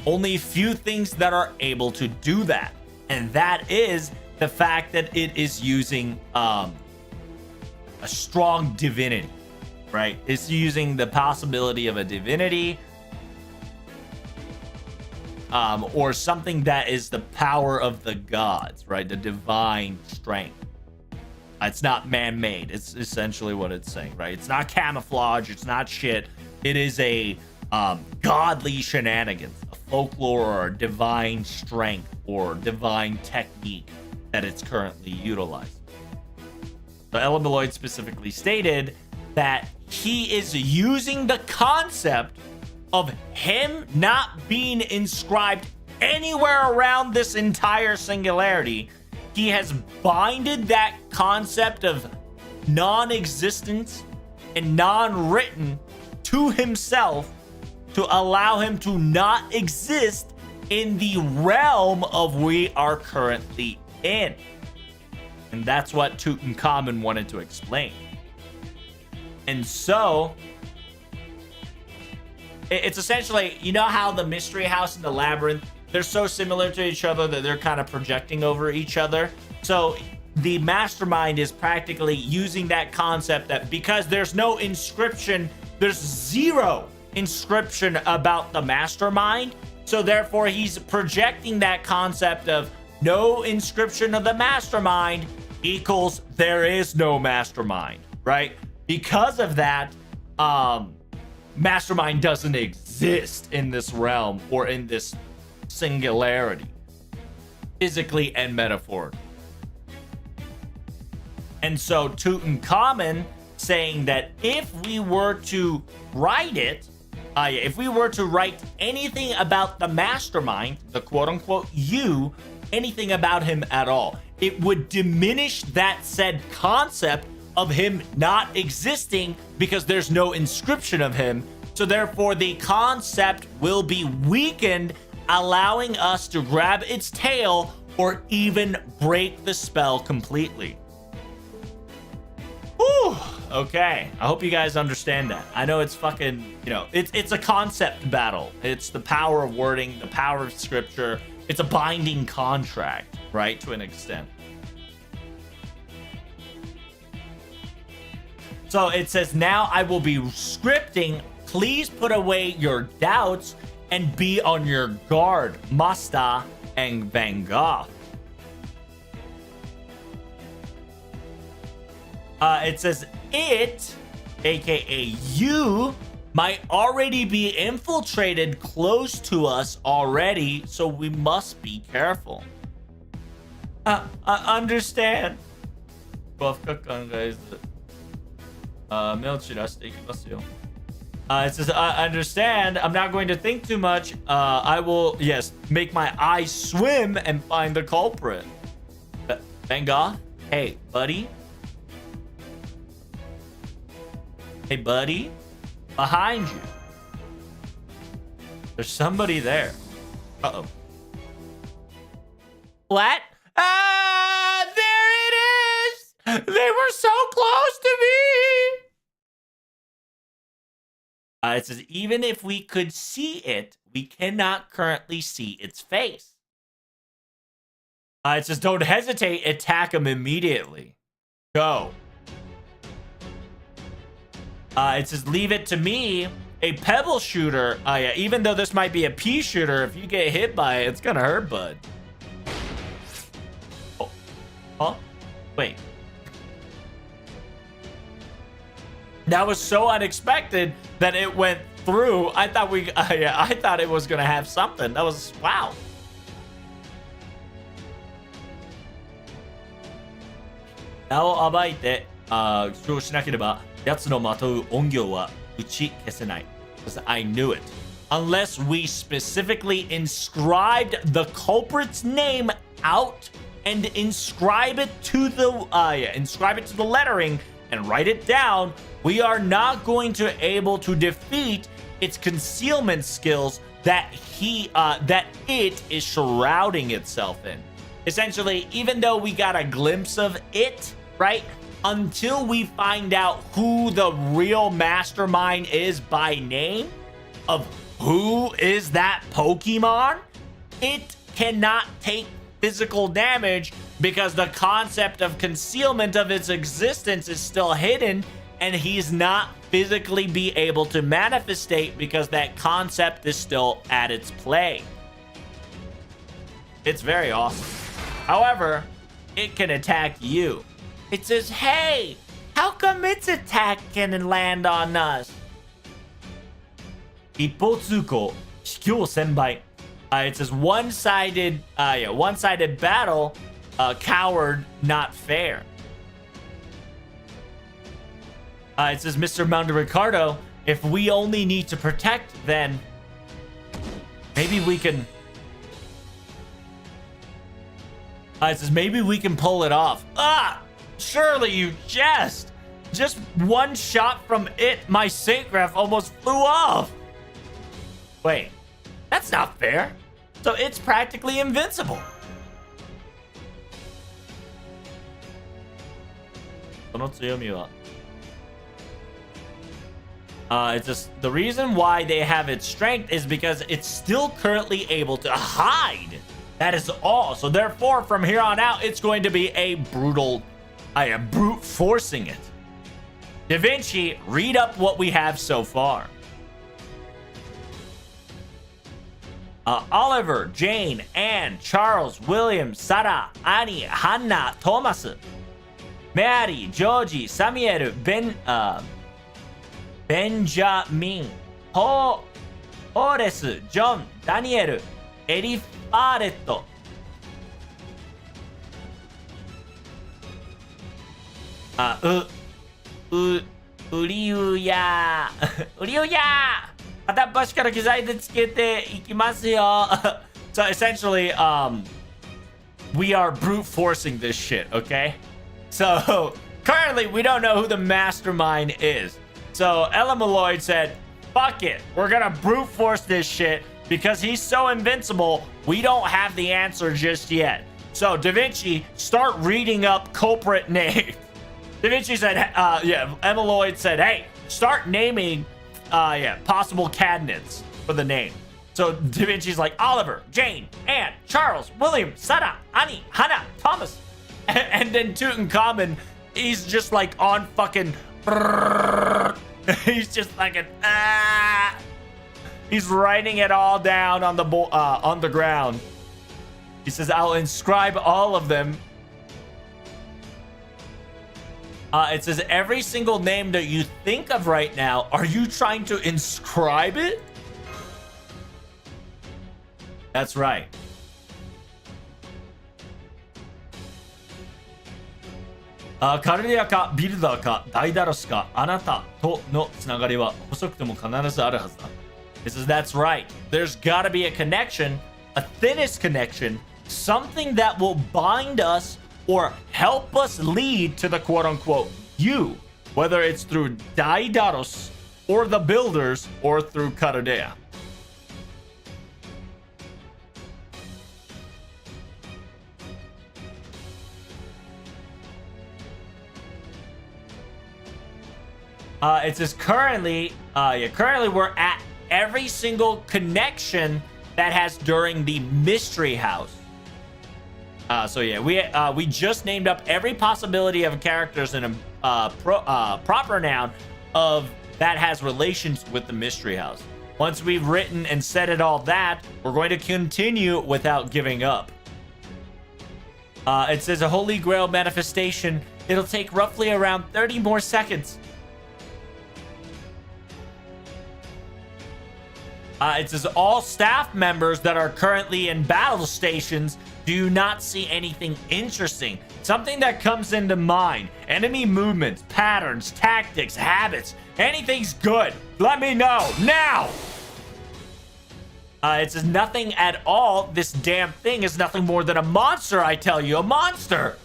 Only few things that are able to do that. And that is the fact that it is using a strong divinity, right? It's using the possibility of a divinity or something that is the power of the gods, right? The divine strength. It's not man-made. It's essentially what it's saying, right? It's not camouflage. It's not shit. It is a godly shenanigans, a folklore or a divine strength or divine technique that it's currently utilizing. So Elamaloid specifically stated that he is using the concept of him not being inscribed anywhere around this entire singularity. He has binded that concept of non-existence and non-written to himself to allow him to not exist in the realm of we are currently in. And that's what Tutankhamun wanted to explain. And so it's essentially, you know how the mystery house and the labyrinth, they're so similar to each other that they're kind of projecting over each other. So the mastermind is practically using that concept that because there's no inscription, there's zero inscription about the mastermind. So therefore he's projecting that concept of no inscription of the mastermind equals there is no mastermind, right? Because of that, mastermind doesn't exist in this realm or in this singularity, physically and metaphorically. And so Tutankhamun saying that if we were to write it, if we were to write anything about the mastermind, the quote-unquote you, anything about him at all, it would diminish that said concept of him not existing because there's no inscription of him. So therefore the concept will be weakened, allowing us to grab its tail, or even break the spell completely. Whew. Okay, I hope you guys understand that. I know it's fucking, you know, it's a concept battle. It's the power of wording, the power of scripture. It's a binding contract, right, to an extent. So it says, now I will be scripting. Please put away your doubts and be on your guard, Master and Van Gogh. It says it, aka you, might already be infiltrated close to us already, so we must be careful. I understand. 5日間が目を散らしていきますよ。It says, I understand. I'm not going to think too much. I will, yes, make my eyes swim and find the culprit. Van Gogh? Hey, buddy. Hey, buddy. Behind you. There's somebody there. Uh-oh. What? Ah, there it is! They were so close to me! It says, even if we could see it, we cannot currently see its face. It says, don't hesitate, attack him immediately. Go. It says, leave it to me, a pebble shooter. Yeah, even though this might be a pea shooter, if you get hit by it, it's gonna hurt, bud. Oh. Huh? Wait. That was so unexpected that it went through. I thought I thought it was gonna have something. That was, wow. Now を暴いて、主張しなければ、奴のまとう音行は打ち消せない。Because I knew it. Unless we specifically inscribed the culprit's name out and inscribe it to the lettering and write it down, we are not going to able to defeat its concealment skills that it is shrouding itself in. Essentially, even though we got a glimpse of it, right? Until we find out who the real mastermind is by name, of who is that Pokemon, it cannot take physical damage because the concept of concealment of its existence is still hidden, and he's not physically be able to manifestate because that concept is still at its play. It's very awesome. However, it can attack you. It says, hey, how come its attack can land on us? 一方通行、卑怯千倍. It says one-sided battle, coward, not fair. It says, Mr. Monte Ricardo, if we only need to protect, then maybe we can. It says, maybe we can pull it off. Ah, surely you jest. Just one shot from it, my Saint Graph almost flew off. Wait, that's not fair. So it's practically invincible. It's just the reason why they have its strength is because it's still currently able to hide. That is all. So therefore, from here on out, it's going to be a brute forcing it. Da Vinci, read up what we have so far. Oliver, Jane, Anne, Charles, William, Sarah, Annie, Hannah, Thomas, Mary, Georgie, Samuel, Benjamin, Horace, John, Daniel, Elifaretto. Uriuya. Uriuya. 片っ端から機材でつけていきますよ. So essentially, we are brute forcing this shit, okay? So currently, we don't know who the mastermind is. So Ella Malloy said, fuck it. We're gonna brute force this shit because he's so invincible. We don't have the answer just yet. So Da Vinci, start reading up culprit names. Da Vinci said, Emma Lloyd said, hey, start naming, possible candidates for the name. So Da Vinci's like, Oliver, Jane, Anne, Charles, William, Sarah, Annie, Hannah, Thomas. And then Tutankhamun, he's just like on fucking, he's just fucking, he's writing it all down on the ground. He says, I'll inscribe all of them. It says, every single name that you think of right now, are you trying to inscribe it? That's right. Uh, カルデアかビルダーかダイダロスかあなたとのつながりは細くても必ずあるはずだ。It says, that's right. There's gotta be a connection, a thinnest connection, something that will bind us or help us lead to the quote-unquote you, whether it's through Daidaros or the builders or through Karadea. It says currently we're at every single connection that has during the mystery house. So yeah, we just named up every possibility of characters in a proper noun of that has relations with the mystery house. Once we've written and said it all that, we're going to continue without giving up. It says a Holy Grail manifestation. It'll take roughly around 30 more seconds. It says all staff members that are currently in battle stations do not see anything interesting. Something that comes into mind. Enemy movements, patterns, tactics, habits. Anything's good. Let me know now. It says nothing at all. This damn thing is nothing more than a monster, I tell you. A monster.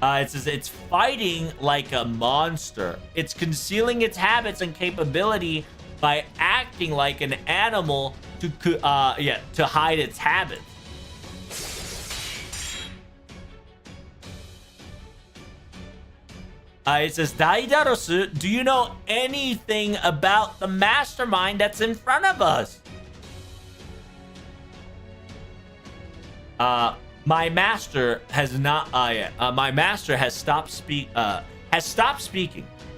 It says it's fighting like a monster. It's concealing its habits and capability by acting like an animal to hide its habits. It says, Daidarosu, do you know anything about the mastermind that's in front of us? My master has not. My master has stopped speaking,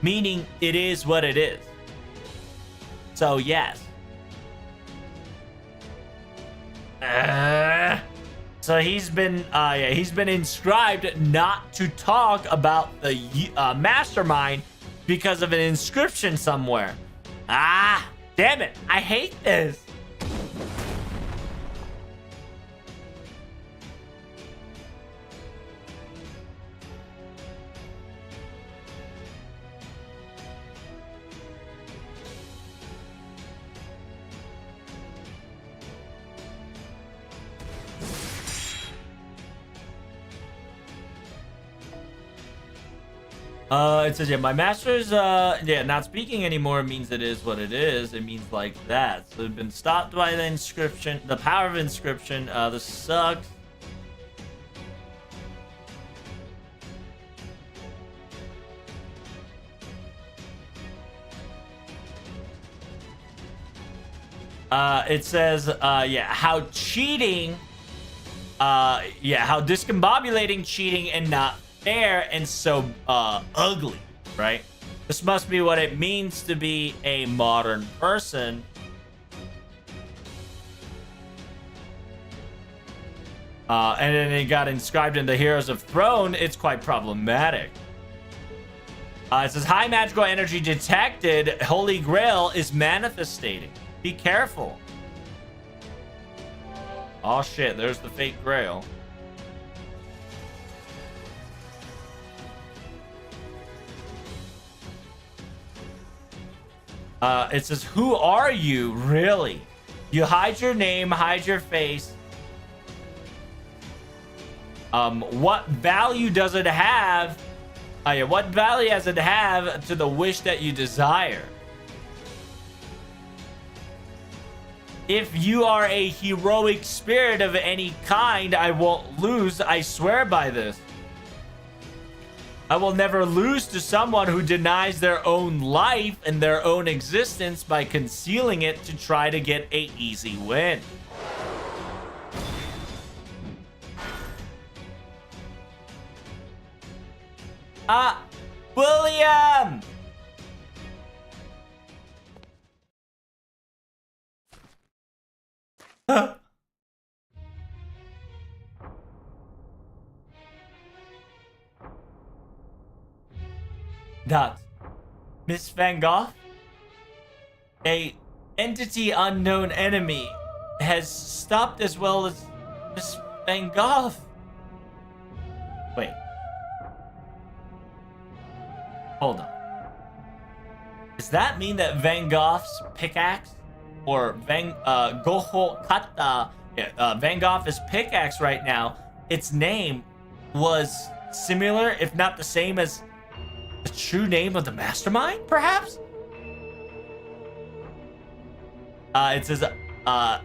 meaning it is what it is. So yes. So he's been inscribed not to talk about the mastermind because of an inscription somewhere. Ah, damn it! I hate this. It says, yeah, my master's, not speaking anymore means it is what it is. It means like that. So they've been stopped by the inscription, the power of inscription. This sucks. It says, how cheating, how discombobulating cheating and not fair and so ugly, right? This must be what it means to be a modern person. And then it got inscribed in the Heroes of Throne. It's quite problematic. It says high magical energy detected. Holy Grail is manifestating. Be careful. Oh shit, there's the fake Grail. It says, who are you, really? You hide your name, hide your face. What value does it have? What value does it have to the wish that you desire? If you are a heroic spirit of any kind, I won't lose. I swear by this. I will never lose to someone who denies their own life and their own existence by concealing it to try to get an easy win. William! That Miss Van Gogh, a entity unknown enemy, has stopped as well as Miss Van Gogh. Wait. Hold on. Does that mean that Van Gogh's pickaxe, or Van Gogh's pickaxe right now, its name was similar, if not the same as the true name of the mastermind, perhaps? It says, that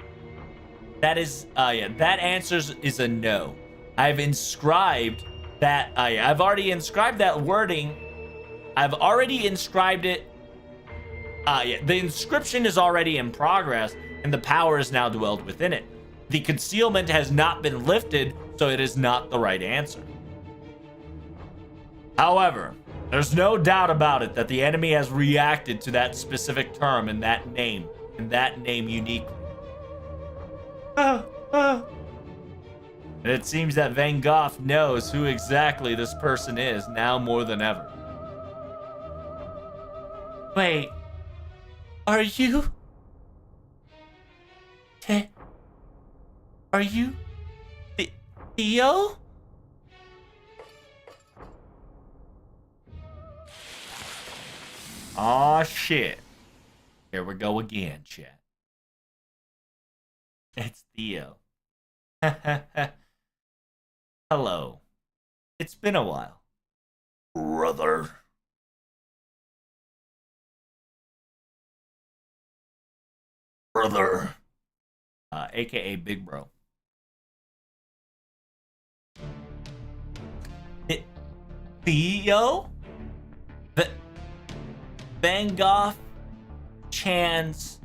answers is a no. I've inscribed that, I've already inscribed that wording. I've already inscribed it. The inscription is already in progress, and the power is now dwelled within it. The concealment has not been lifted, so it is not the right answer. However, there's no doubt about it that the enemy has reacted to that specific term and that name uniquely. And it seems that Van Gogh knows who exactly this person is now more than ever. Wait, are you? Are you Theo? Aw, shit. Here we go again, chat. It's Theo. Hello. It's been a while. Brother. AKA Big Bro. Theo? Van Gogh Chan's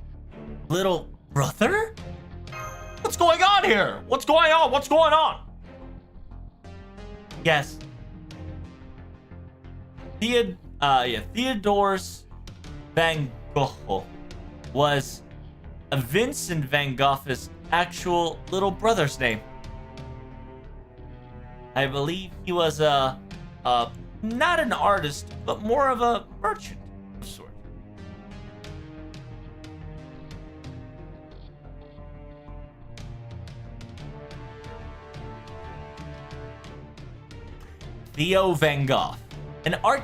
little brother? What's going on here? What's going on? Yes. Theodore's Van Gogh was Vincent Van Gogh's actual little brother's name. I believe he was not an artist, but more of a merchant of sort. Theo Van Gogh, an art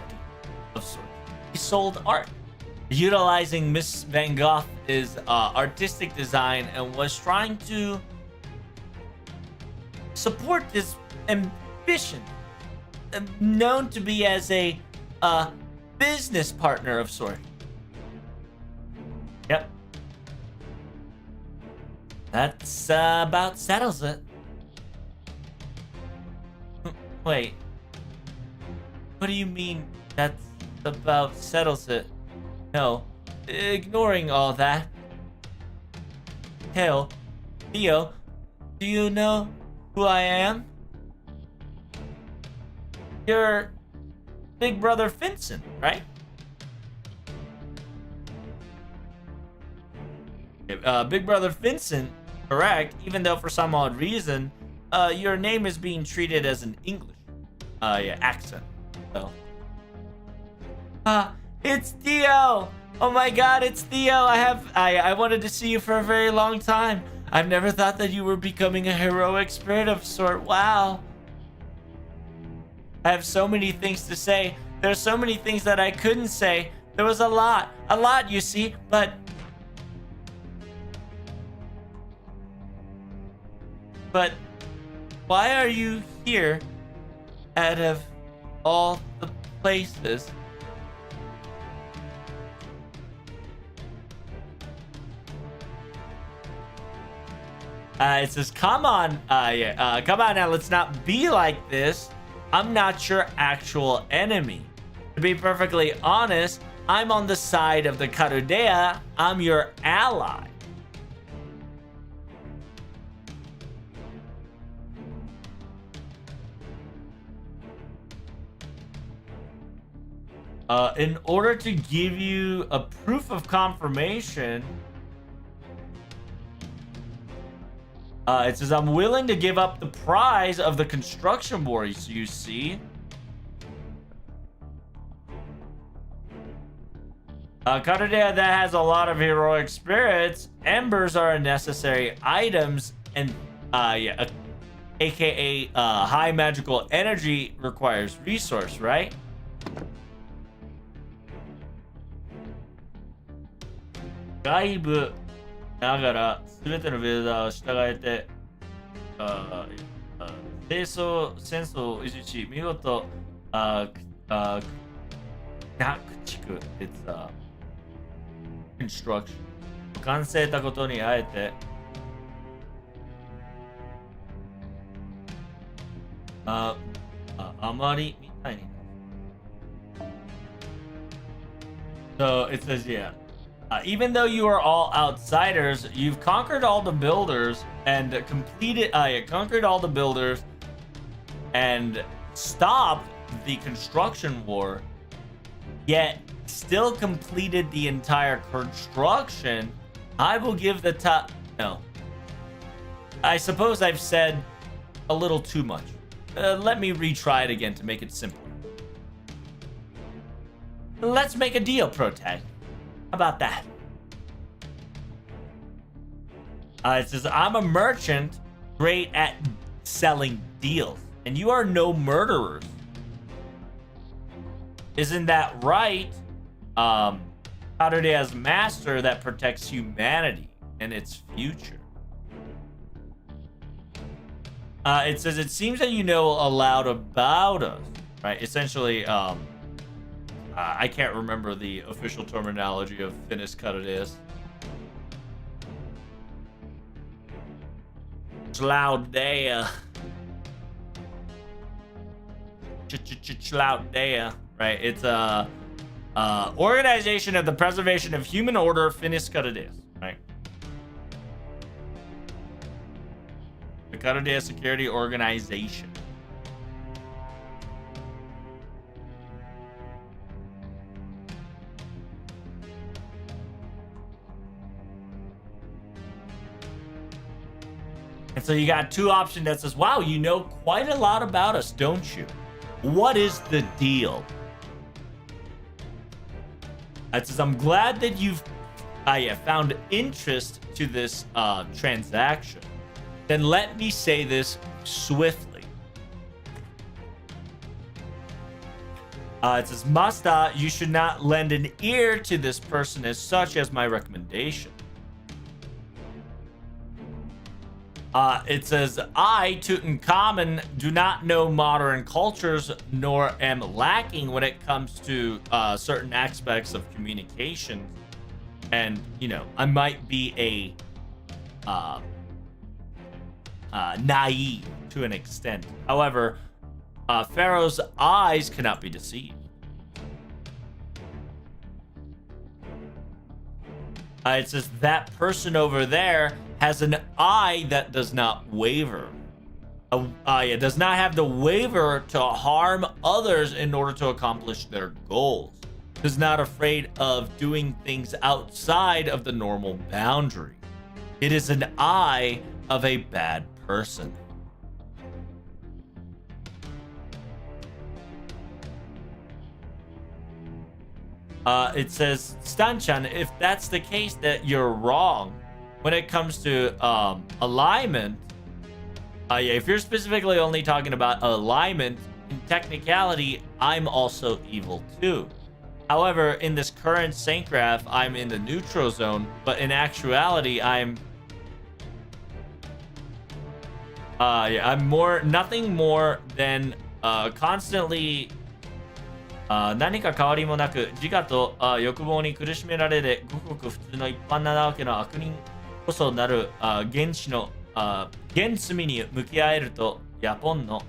of sort. He sold art, utilizing Miss Van Gogh's artistic design, and was trying to support this ambition, known to be as a business partner of sort. Yep. That's about settles it. Wait. What do you mean that's about settles it? No. Ignoring all that. Hell, Theo, do you know who I am? You're Big Brother Vincent, right? Big Brother Vincent, correct, even though for some odd reason, your name is being treated as an English accent. So. It's Theo! Oh my god, it's Theo! I wanted to see you for a very long time. I've never thought that you were becoming a heroic spirit of sort. Wow. I have so many things to say. There's so many things that I couldn't say. There was a lot, you see, but why are you here out of all the places? It says, come on, come on now, let's not be like this. I'm not your actual enemy. To be perfectly honest, I'm on the side of the Karudea. I'm your ally. In order to give you a proof of confirmation, it says, I'm willing to give up the prize of the construction war, you see. Karudea that has a lot of heroic spirits. Embers are a necessary items, and aka high magical energy requires resource, right? Gaibu ながら全てのベルダーを従えて戦争を維持し見事駆逐 It's construction 完成したことにあえてあまりみたいに So it says yeah even though you are all outsiders, you've conquered all the builders and conquered all the builders and stopped the construction war, yet still completed the entire construction. I will give the top. No. I suppose I've said a little too much. Let me retry it again to make it simpler. Let's make a deal, Protag. How about that? It says, I'm a merchant great at selling deals, and you are no murderers. Isn't that right? Karudea's master that protects humanity and its future. It says, it seems that you know a lot about us, right? Essentially, I can't remember the official terminology of Finnish Karudeas. Chlaudea. Chlaudea, right? It's a organization of the preservation of human order, Finnish Karudeas, right? The Karudea Security Organization. And so you got two options that says, wow, you know quite a lot about us, don't you? What is the deal? It says, I'm glad that you've found interest to this transaction. Then let me say this swiftly. It says, Masta, you should not lend an ear to this person as such as my recommendation. It says, I, Tutankhamun, do not know modern cultures, nor am lacking when it comes to certain aspects of communication. And, you know, I might be a naive to an extent. However, Pharaoh's eyes cannot be deceived. It says, that person over there has an eye that does not waver. It does not have the waver to harm others in order to accomplish their goals. Is not afraid of doing things outside of the normal boundary. It is an eye of a bad person. It says, Stanchan, if that's the case, that you're wrong. When it comes to alignment, if you're specifically only talking about alignment, in technicality, I'm also evil too. However, in this current Saintgraph, I'm in the neutral zone, but in actuality, I'm nothing more than constantly 何か変わりもなく自我と欲望に苦しめられてごくごく普通の一般なわけの悪人こそなる原始の現罪に向き合えるとヤポンの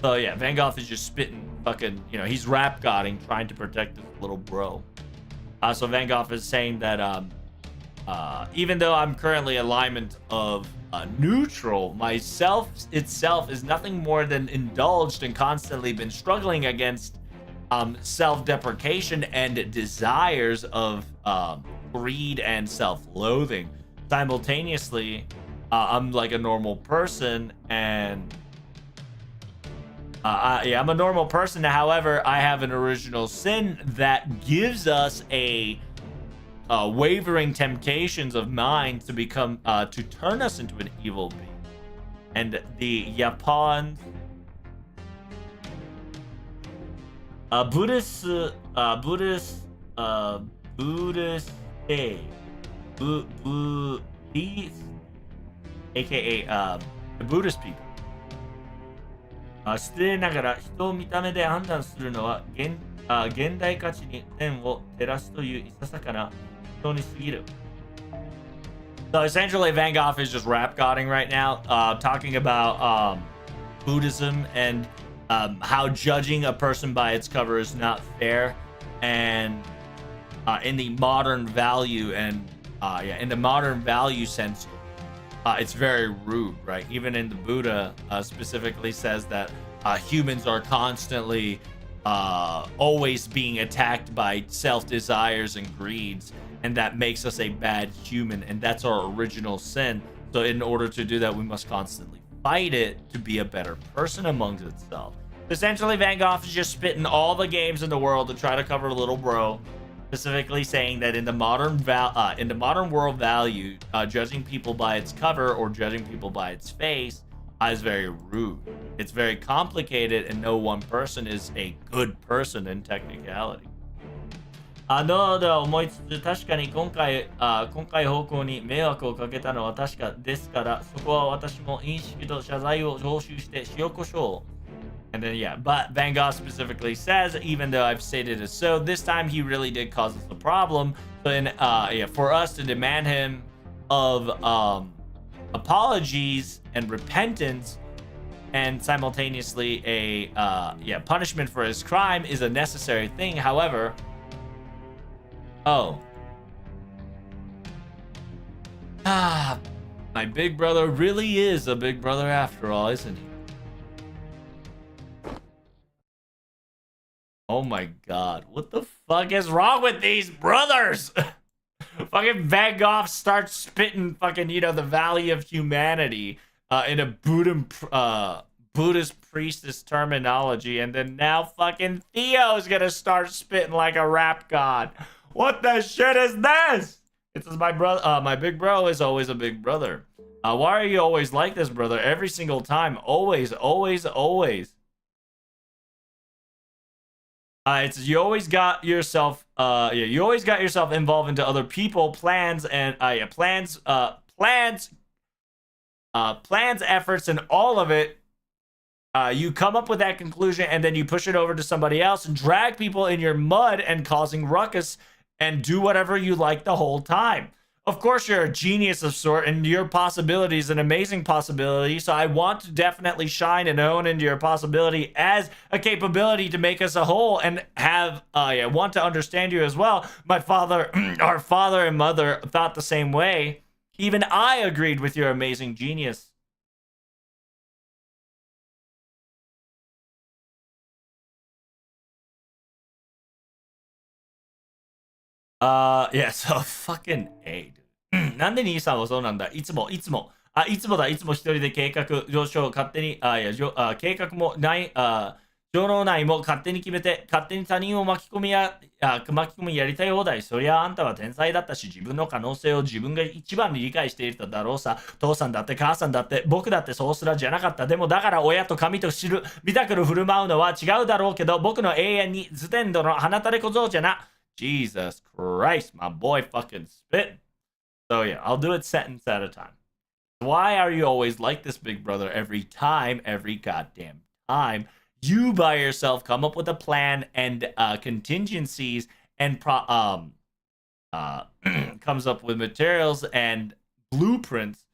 So yeah, Van Gogh is just spitting fucking, you know, he's rap godding, trying to protect his little bro. So Van Gogh is saying that even though I'm currently alignment of neutral, myself itself is nothing more than indulged and constantly been struggling against self-deprecation and desires of greed and self-loathing. Simultaneously, I'm like a normal person, and yeah, I'm a normal person. However, I have an original sin that gives us a wavering temptations of mind to become to turn us into an evil being. And the Japans Buddhist aka the Buddhist people. 失礼ながら人を見た目で判断するのは現代価値に点を照らすといういささかな人に過ぎる。So essentially, Van Gogh is just rap godding right now, talking about Buddhism and how judging a person by its cover is not fair, and in the modern value and in the modern value sense, it's very rude, right? Even in the Buddha specifically says that humans are constantly always being attacked by self-desires and greeds, and that makes us a bad human, and that's our original sin. So in order to do that, we must constantly fight it to be a better person amongst itself. Essentially, Van Gogh is just spitting all the games in the world to try to cover little bro, specifically saying that in the modern world value, judging people by its cover or judging people by its face is very rude. It's very complicated, and no one person is a good person in technicality. のでは思いつつ、確かに今回方向に迷惑をかけたのは確かですから、そこは私も認識と謝罪を徴収して塩コショウ。And then, yeah, but Van Gogh specifically says, even though I've stated it so, this time he really did cause us a problem. So then, yeah, for us to demand him of apologies and repentance, and simultaneously a punishment for his crime is a necessary thing. However, my big brother really is a big brother after all, isn't he? Oh my god, what the fuck is wrong with these brothers? Fucking Van Gogh starts spitting fucking, you know, the Valley of Humanity in a Buddhist priestess terminology, and then now fucking Theo's gonna start spitting like a rap god. What the shit is this? It says my brother, my big bro is always a big brother. Why are you always like this, brother? Every single time, always, always, always. It's you always got yourself you always got yourself involved into other people, plans, and plans, efforts, and all of it. You come up with that conclusion, and then you push it over to somebody else and drag people in your mud and causing ruckus and do whatever you like the whole time. Of course, you're a genius of sort, and your possibility is an amazing possibility. So I want to definitely shine and hone into your possibility as a capability to make us a whole, and have want to understand you as well. My father, our father and mother thought the same way. Even I agreed with your amazing genius. Yeah, so fucking A, dude. なんで兄さんはそうなんだ。いつも一人で計画、上昇を勝手に、計画もない、上脳内も勝手に決めて、勝手に他人を巻き込みやりたい放題。そりゃあんたは天才だったし、自分の可能性を自分が一番に理解しているだろうさ。父さんだって母さんだって、僕だってそうすらじゃなかった。でもだから親と神と知る、見たくる振る舞うのは違うだろうけど、僕の永遠にステンドの放たれ小僧じゃな。Jesus Christ, my boy fucking spit. So yeah, I'll do it sentence at a time. Why are you always like this, big brother? Every goddamn time, you by yourself come up with a plan and contingencies and comes up with materials and blueprints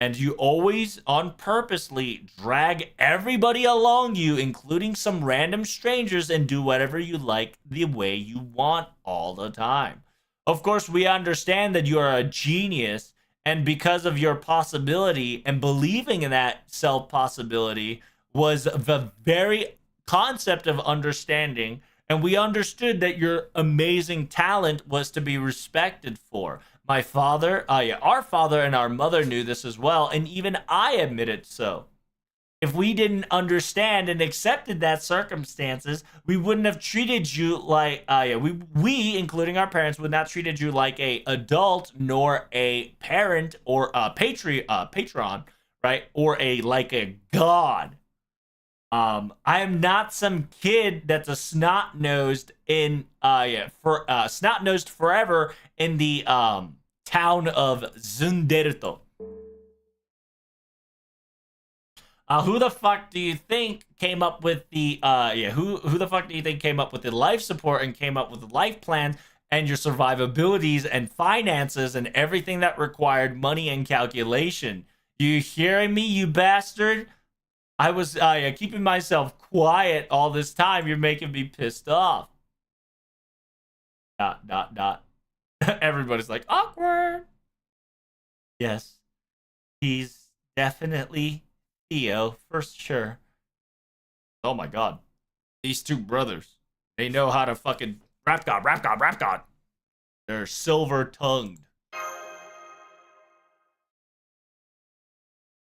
And you always on purposely drag everybody along you, including some random strangers, and do whatever you like the way you want all the time. Of course, we understand that you are a genius, and because of your possibility and believing in that self possibility was the very concept of understanding. And we understood that your amazing talent was to be respected for. My father, our father and our mother knew this as well, and even I admitted so. If we didn't understand and accepted that circumstances, we wouldn't have treated you like, we, including our parents, would not treated you like a adult, nor a parent or a patron, right? Or like a god. I am not some kid that's a snot-nosed snot-nosed forever in the town of Zunderto. Who the fuck do you think came up with the who the fuck do you think came up with the life support and came up with the life plans and your survivabilities and finances and everything that required money and calculation? You hearing me, you bastard? I was keeping myself quiet all this time. You're making me pissed off. ... Everybody's like, awkward. Yes, he's definitely Theo for sure. Oh my god. These two brothers, they know how to fucking rap god. They're silver tongued.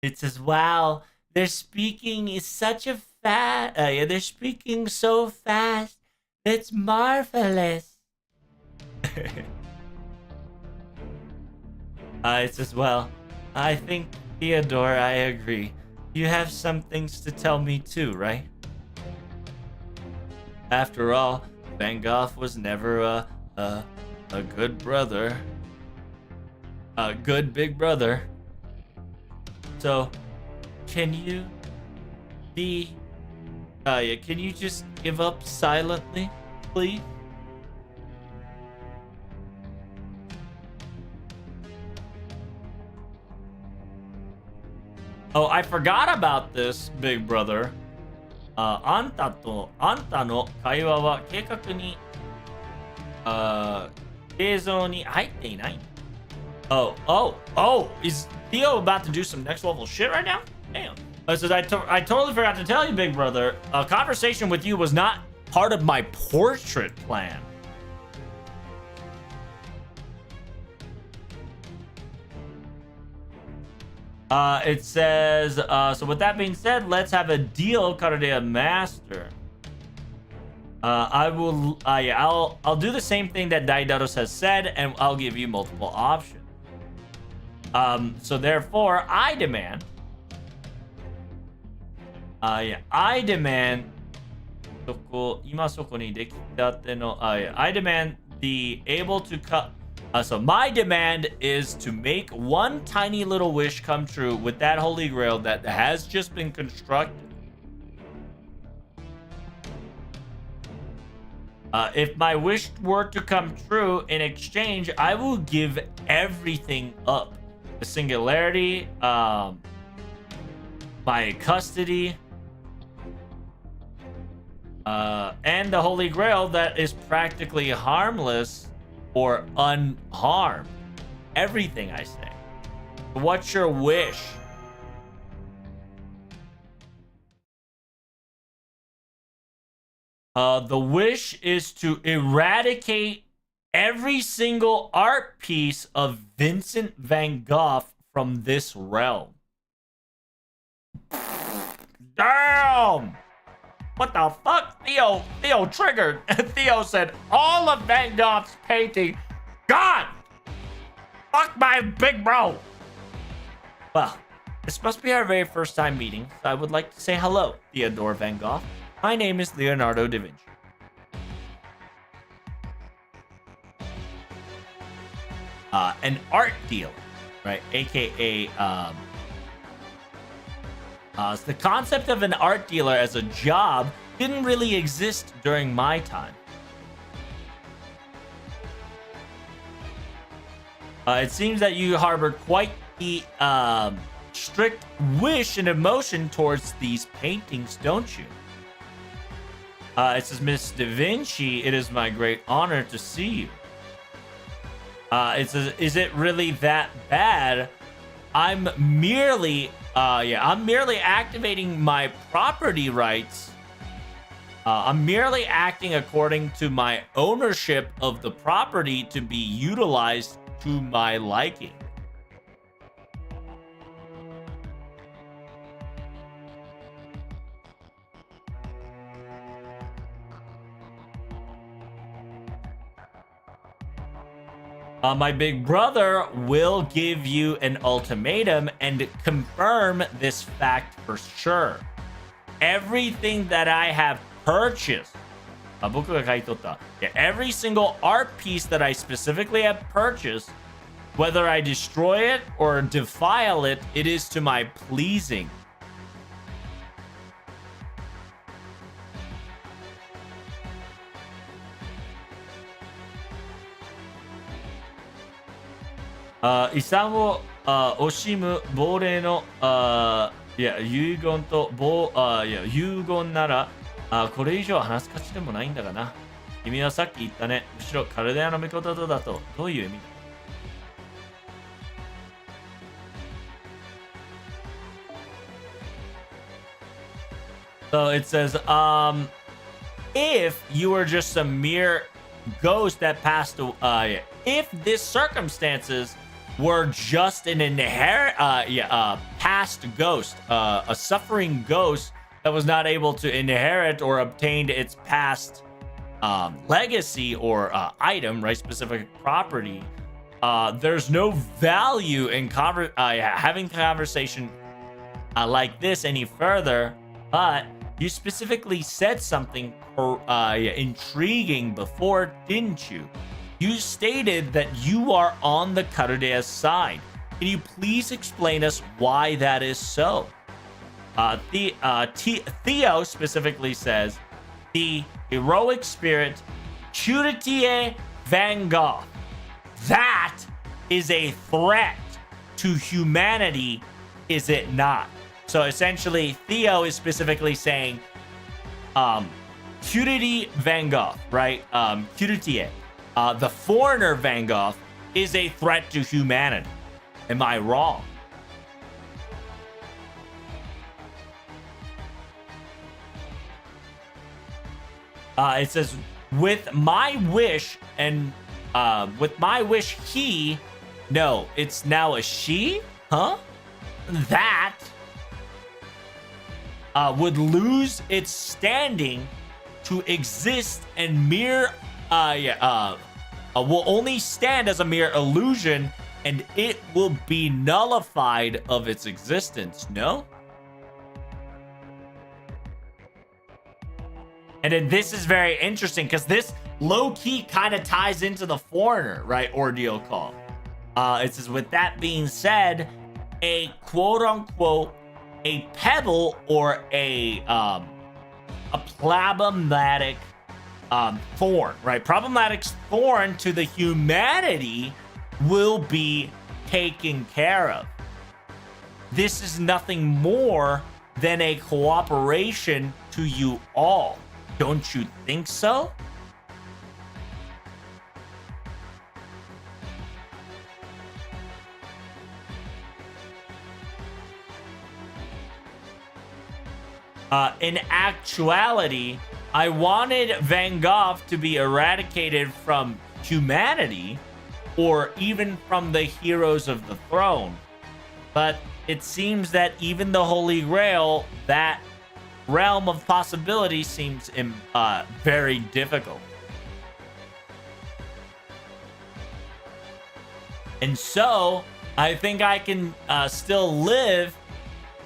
It says, wow. Their speaking is such a they're speaking so fast. It's marvelous. It says, well, I think, Theodore, I agree. You have some things to tell me too, right? After all, Van Gogh was never a good brother. A good big brother. So, can you can you just give up silently, please? Oh, I forgot about this, big brother. あんたの会話は計画に、映像に入っていない。Oh, is Theo about to do some next level shit right now? Damn. I says, I totally forgot to tell you, big brother. A conversation with you was not part of my portrait plan. It says, so with that being said, let's have a deal, Karadea Master. I'll do the same thing that Daidaros has said, and I'll give you multiple options. So therefore, I demand. I demand. I demand the able to cut. So my demand is to make one tiny little wish come true with that holy grail that has just been constructed. If my wish were to come true, in exchange, I will give everything up. The singularity, my custody, and the holy grail that is practically harmless or unharmed. Everything I say. What's your wish? The wish is to eradicate every single art piece of Vincent van Gogh from this realm. Damn! What the fuck? Theo triggered. Theo said, all of Van Gogh's painting gone! Fuck my big bro! Well, this must be our very first time meeting, so I would like to say hello, Theodore Van Gogh. My name is Leonardo da Vinci. An art dealer, right? AKA, so the concept of an art dealer as a job didn't really exist during my time. It seems that you harbor quite the strict wish and emotion towards these paintings, don't you? It says, Miss Da Vinci, it is my great honor to see you. It says, is it really that bad? I'm merely activating my property rights. I'm merely acting according to my ownership of the property to be utilized to my liking. My big brother will give you an ultimatum and confirm this fact for sure. Everything that I have purchased, 僕が買い取った. Yeah, every single art piece that I specifically have purchased, whether I destroy it or defile it, it is to my pleasing. "遺産を惜しむ亡霊の遺言と遺言ならこれ以上話す価値でもないんだがな。君はさっき言ったね。むしろカルデアの御事だとどういう意味?" So it says, if you were just a mere ghost that passed away, if this circumstances were just an past ghost, a suffering ghost that was not able to inherit or obtained its past legacy or item, right, specific property, there's no value in having conversation like this any further. But you specifically said something intriguing before, didn't you? You stated that you are on the Karudea's side. Can you please explain us why that is so? Theo specifically says, the heroic spirit Curitie Van Gogh. That is a threat to humanity, is it not? So essentially, Theo is specifically saying, Curitie Van Gogh, right? Curitie, the foreigner Van Gogh, is a threat to humanity. Am I wrong? It says, with my wish he, no, it's now a she, huh? That would lose its standing to exist and will only stand as a mere illusion, and it will be nullified of its existence, no? And then this is very interesting because this low-key kind of ties into the foreigner, right, ordeal call. It says, with that being said, a quote-unquote a pebble or a problematic thorn, right? Problematic thorn to the humanity will be taken care of. This is nothing more than a cooperation to you all. Don't you think so? In actuality, I wanted Van Gogh to be eradicated from humanity or even from the heroes of the throne. But it seems that even the Holy Grail, that realm of possibility, seems very difficult. And so, I think I can still live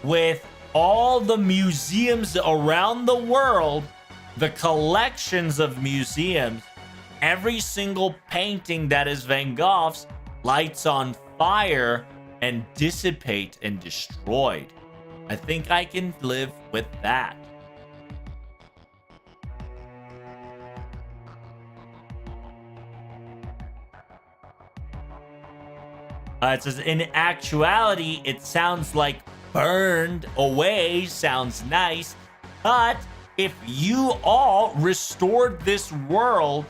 with all the museums around the world, the collections of museums, every single painting that is Van Gogh's lights on fire and dissipate and destroyed. I think I can live with that. It says, in actuality, it sounds like burned away sounds nice, but if you all restored this world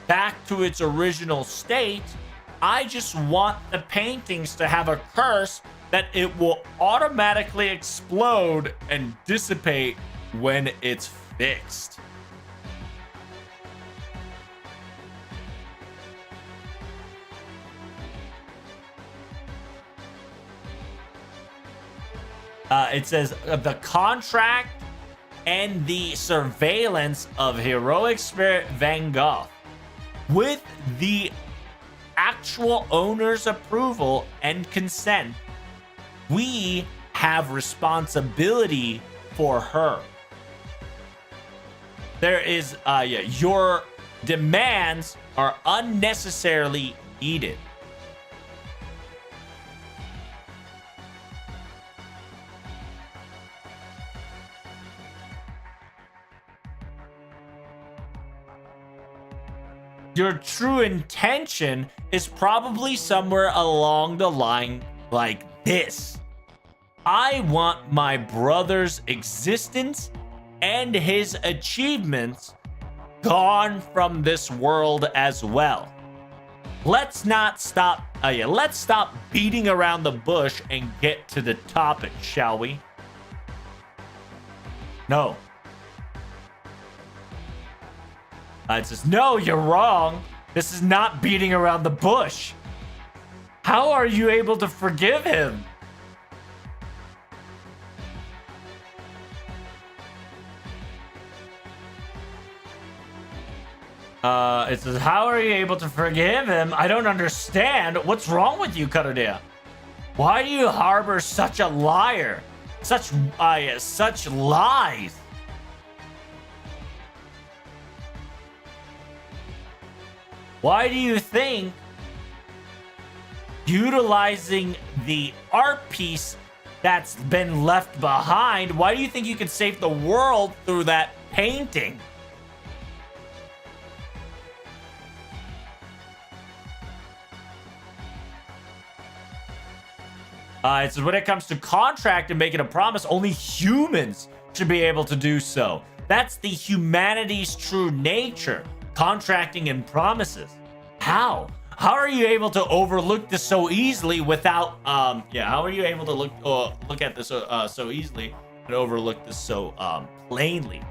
back to its original state, I just want the paintings to have a curse that it will automatically explode and dissipate when it's fixed. It says the contract and the surveillance of Heroic Spirit Van Gogh with the actual owner's approval and consent. We have responsibility for her. There is, your demands are unnecessarily needed. Your true intention is probably somewhere along the line like this. I want my brother's existence and his achievements gone from this world as well. Let's stop beating around the bush and get to the topic, shall we? No. It says, no, you're wrong. This is not beating around the bush. How are you able to forgive him? It says, how are you able to forgive him? I don't understand. What's wrong with you, Karudia? Why do you harbor such a liar? Such lies. Why do you think utilizing the art piece that's been left behind, why do you think you can save the world through that painting? It says, when it comes to contract and making a promise, only humans should be able to do so. That's the humanity's true nature. Contracting and promises. How are you able to overlook this so easily without how are you able to look at this so easily and overlook this so plainly?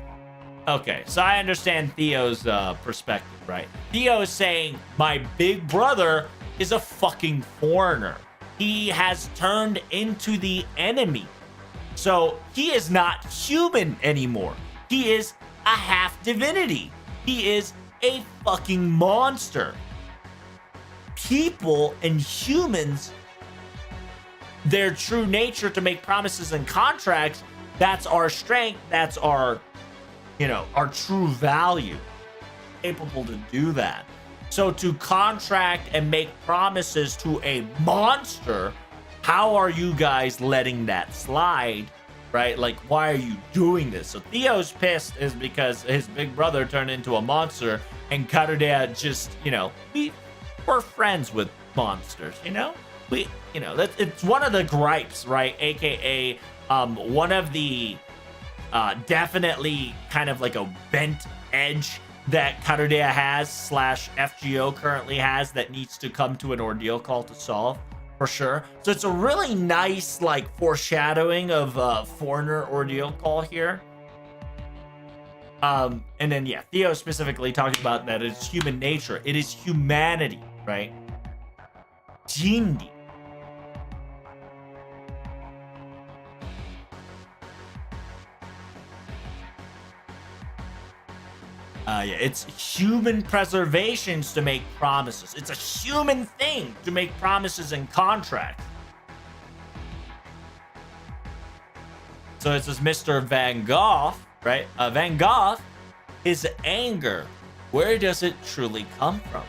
Okay, so I understand Theo's perspective, right? Theo is saying my big brother is a fucking foreigner. He has turned into the enemy. So he is not human anymore. He is a half divinity. He is a fucking monster. People and humans, their true nature to make promises and contracts, that's our strength, that's our true value. Capable to do that. So to contract and make promises to a monster, how are you guys letting that slide? Right? Like, why are you doing this? So Theo's pissed is because his big brother turned into a monster, and Karudia just, we're friends with monsters, it's one of the gripes, right? AKA, one of the, definitely kind of like a bent edge that Karudia has / FGO currently has that needs to come to an ordeal call to solve. For sure. So it's a really nice, foreshadowing of foreigner ordeal call here. And then, Theo specifically talking about that it's human nature. It is humanity, right? Jindy. It's human preservations to make promises. It's a human thing to make promises and contracts. So it says Mr. Van Gogh, right? Van Gogh, his anger, where does it truly come from?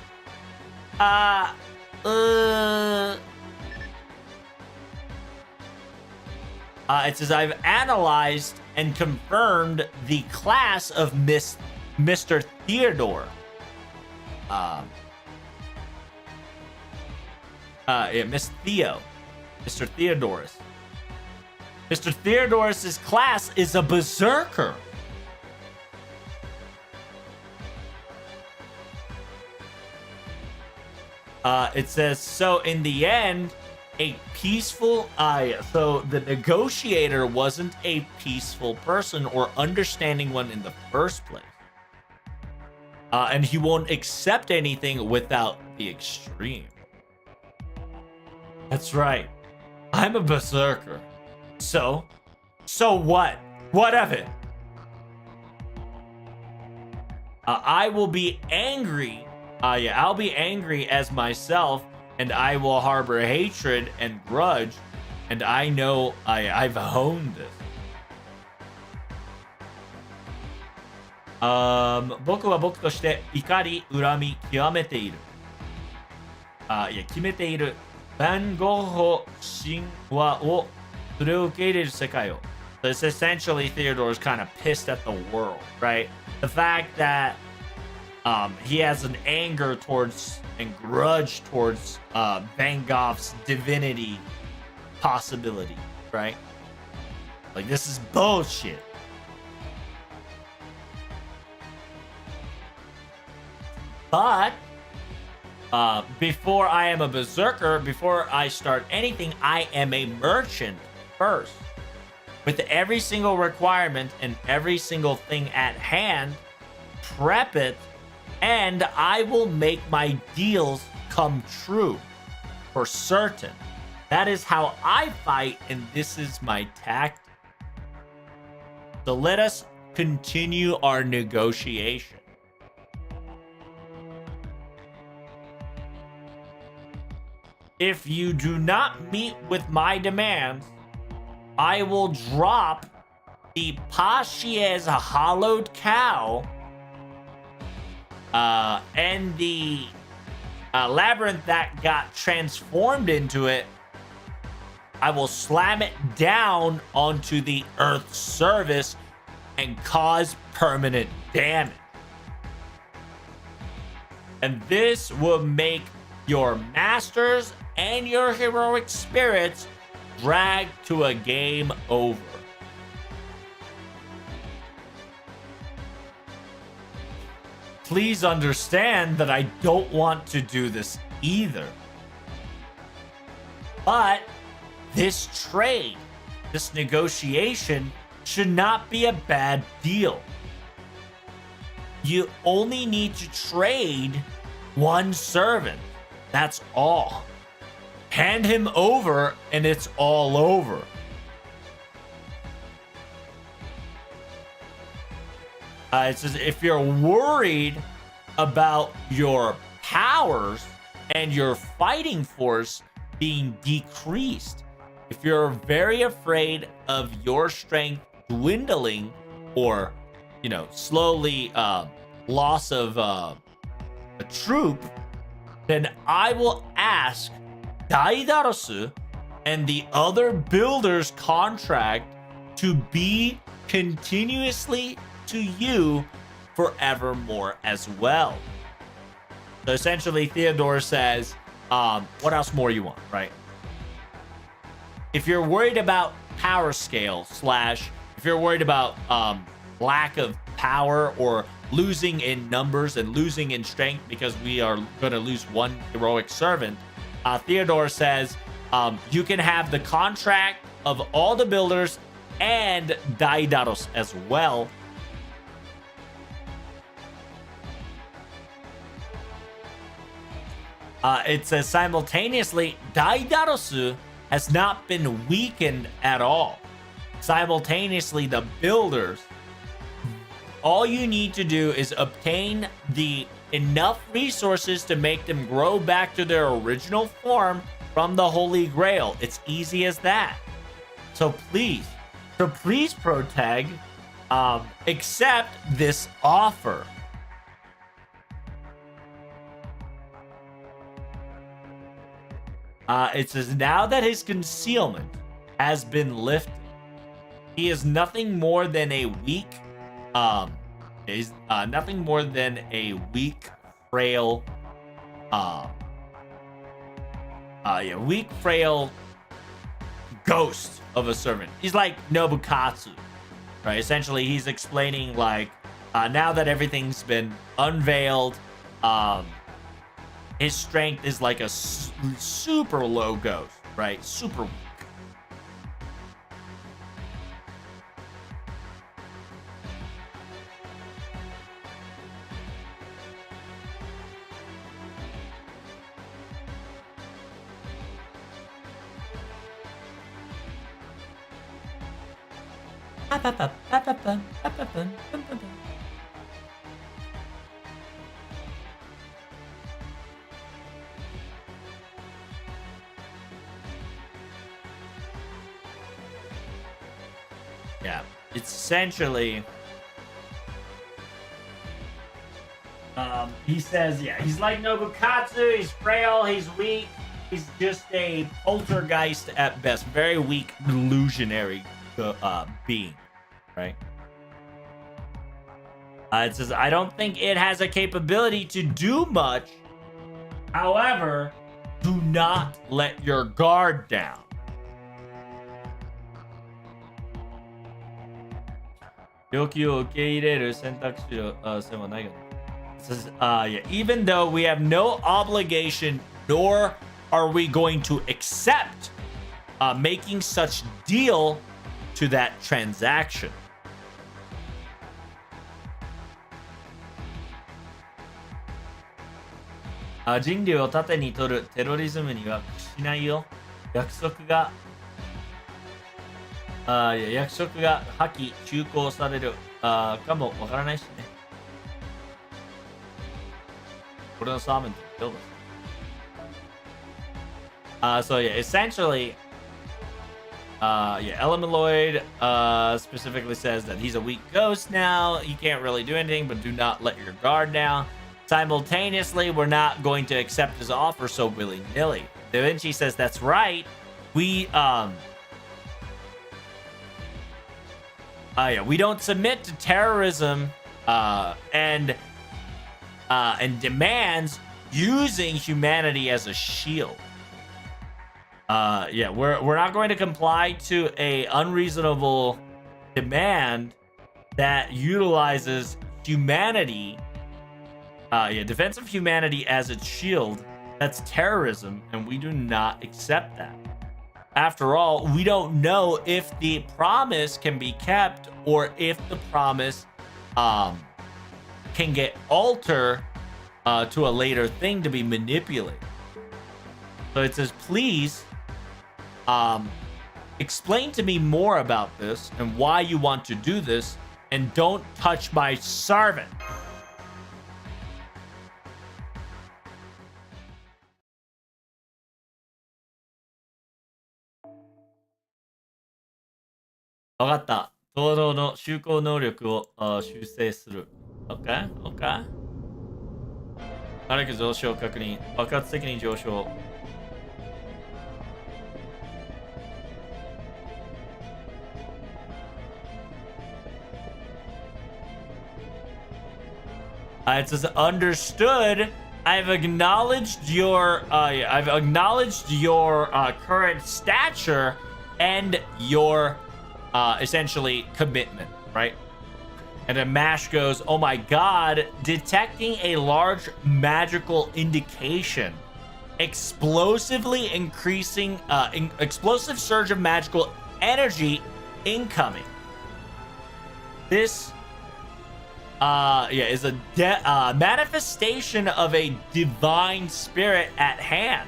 It says, I've analyzed and confirmed the class of Mr. Theodore. Miss Theo, Mr. Theodorus. Mr. Theodorus's class is a berserker. It says, so in the end, a peaceful so the negotiator wasn't a peaceful person or understanding one in the first place. And he won't accept anything without the extreme. That's right. I'm a berserker. So what? What of it? I will be angry. I'll be angry as myself, and I will harbor hatred and grudge, and I know I've honed this. 僕は僕として怒り、恨み、極めている。決めている。万合法神話をそれを受け入れる世界を。So it's essentially Theodore's kind of pissed at the world, right? The fact that he has an anger towards and grudge towards Van Gogh's divinity possibility, right? Like, this is bullshit. But before I am a berserker, before I start anything, I am a merchant first. With every single requirement and every single thing at hand, prep it, and I will make my deals come true for certain. That is how I fight, and this is my tactic. So let us continue our negotiation. If you do not meet with my demands, I will drop the Pashiez hollowed cow and the labyrinth that got transformed into it. I will slam it down onto the Earth's surface and cause permanent damage. And this will make your masters and your heroic spirits drag to a game over. Please understand that I don't want to do this either. But this trade, this negotiation, should not be a bad deal. You only need to trade one servant. That's all. Hand him over and it's all over. It says if you're worried about your powers and your fighting force being decreased, if you're very afraid of your strength dwindling or, slowly loss of a troop, then I will ask Daidaros and the other builders' contract to be continuously to you forevermore as well. So essentially, Theodore says, what else more you want, right? If you're worried about power scale / if you're worried about lack of power or losing in numbers and losing in strength because we are going to lose one heroic servant, Theodore says you can have the contract of all the builders and Daidaros as well. It says simultaneously, Daidaros has not been weakened at all. Simultaneously, the builders, all you need to do is obtain the enough resources to make them grow back to their original form from the Holy Grail. It's easy as that. So please, Protag, accept this offer. It says now that his concealment has been lifted, he is nothing more than a weak, frail, yeah, weak, frail ghost of a servant. He's like Nobukatsu, right? Essentially, he's explaining like now that everything's been unveiled, his strength is like a super low ghost, right? Super weak. Yeah, it's essentially he says, yeah, he's like Nobukatsu, he's frail, he's weak, he's just a poltergeist at best, very weak, illusionary being, right? It says, I don't think it has a capability to do much. However, do not let your guard down. It says, yeah, even though we have no obligation, nor are we going to accept making such deal to that transaction. Uh, 人類を盾に取るテロリズムには屈しないよ。約束が破棄中行されるかもわからないしね。俺のサーメントキルus. So yeah, essentially, yeah, Elemeloid specifically says that he's a weak ghost now. He can't really do anything, but do not let your guard down. Simultaneously, we're not going to accept his offer so willy-nilly. Da Vinci says that's right. We yeah, we don't submit to terrorism and demands using humanity as a shield. Yeah, we're not going to comply to a unreasonable demand that utilizes humanity, yeah, defense of humanity as its shield. That's terrorism, and we do not accept that. After all, we don't know if the promise can be kept or if the promise can get altered to a later thing to be manipulated. So it says, please explain to me more about this and why you want to do this, and don't touch my servant. Okay, 灯籠の就航能力を修正する。Okay? Okay? 火力上昇確認。爆発的に上昇。It says understood. I've acknowledged your current stature and your essentially commitment, right? And then Mash goes, oh my god, detecting a large magical indication, explosively increasing explosive surge of magical energy incoming. This yeah, is a manifestation of a divine spirit at hand.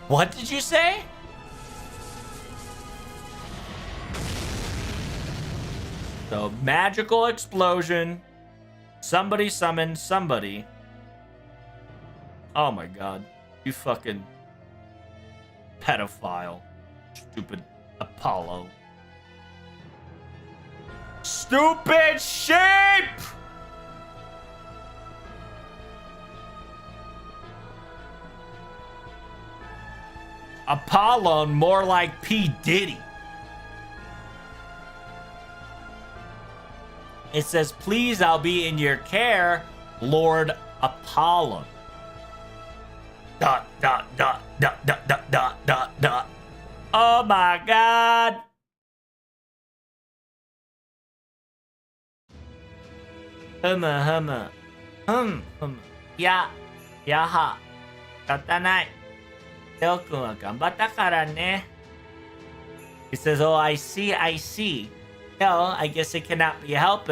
What did you say? So, magical explosion. Somebody summoned somebody. Oh my god. You fucking pedophile. Stupid Apollo. Stupid sheep! Apollon, more like P. Diddy. It says, please, I'll be in your care, Lord Apollon. Dot, dot, dot, dot, dot, dot, dot, dot, dot. Oh my god. Hum. Yeah. Yaha. Katanai. Teo-kun wa ganbatta kara ne. He says, oh, I see. Well, I guess it cannot be helped.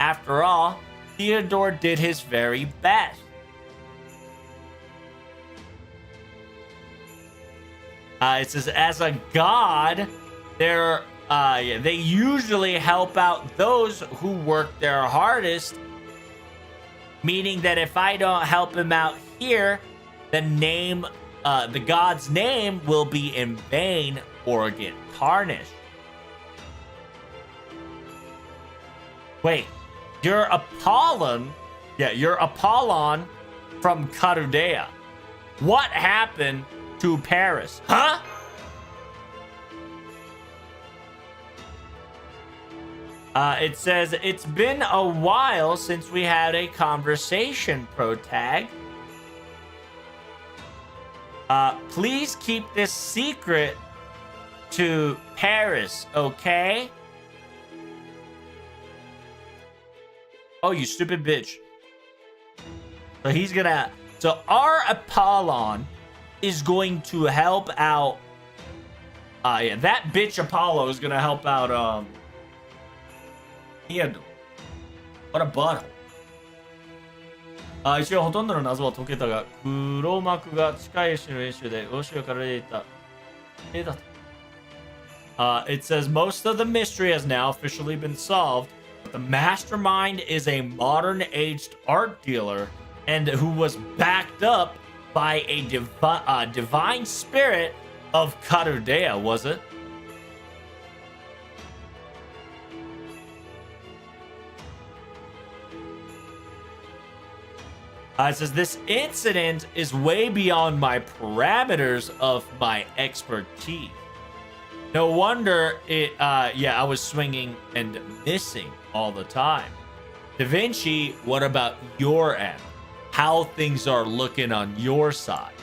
After all, Theodore did his very best. It says, as a god, they usually help out those who work their hardest. Meaning that if I don't help him out here, the god's name will be in vain or get tarnished. Wait, you're Apollon? Yeah, you're Apollon from Carudea. What happened to Paris? Huh? It says, it's been a while since we had a conversation, Protag. Please keep this secret to Paris, okay? Oh, you stupid bitch. So our Apollon is going to help out. Yeah, that bitch Apollo is gonna help out, Theodore. What a butthole. 一応ほとんどの謎は解けたが、黒幕が近い石の練習で欧州から出ていた。だと。It says most of the mystery has now officially been solved. But the mastermind is a modern-aged art dealer and who was backed up by a divine spirit of Carudea, was it? It says, this incident is way beyond my parameters of my expertise. No wonder I was swinging and missing all the time. Da Vinci, what about your end? How things are looking on your side?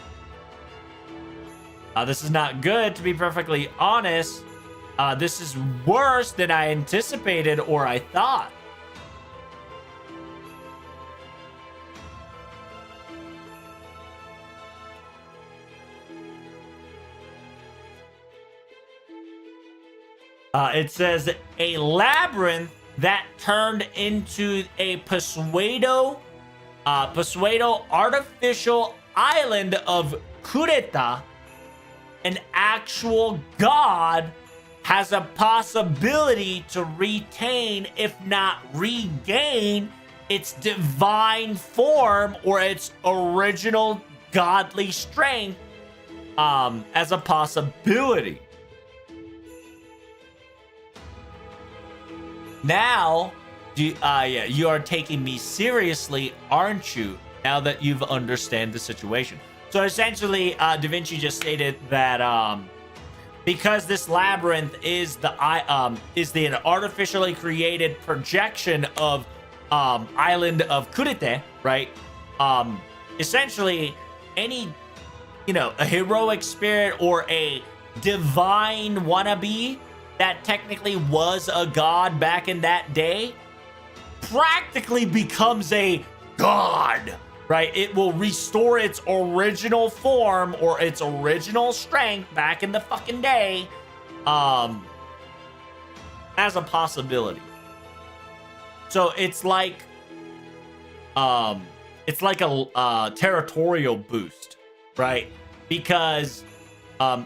This is not good, to be perfectly honest. This is worse than I anticipated or I thought. It says a labyrinth that turned into a Pseudo artificial island of Kureta, an actual god, has a possibility to retain, if not regain, its divine form or its original godly strength as a possibility. Now, you are taking me seriously, aren't you? Now that you've understand the situation. So essentially, Da Vinci just stated that because this labyrinth is the artificially created projection of island of Kurete, right? Essentially, any a heroic spirit or a divine wannabe that technically was a god back in that day practically becomes a god, right? It will restore its original form or its original strength back in the fucking day as a possibility. So it's like a territorial boost, right? Because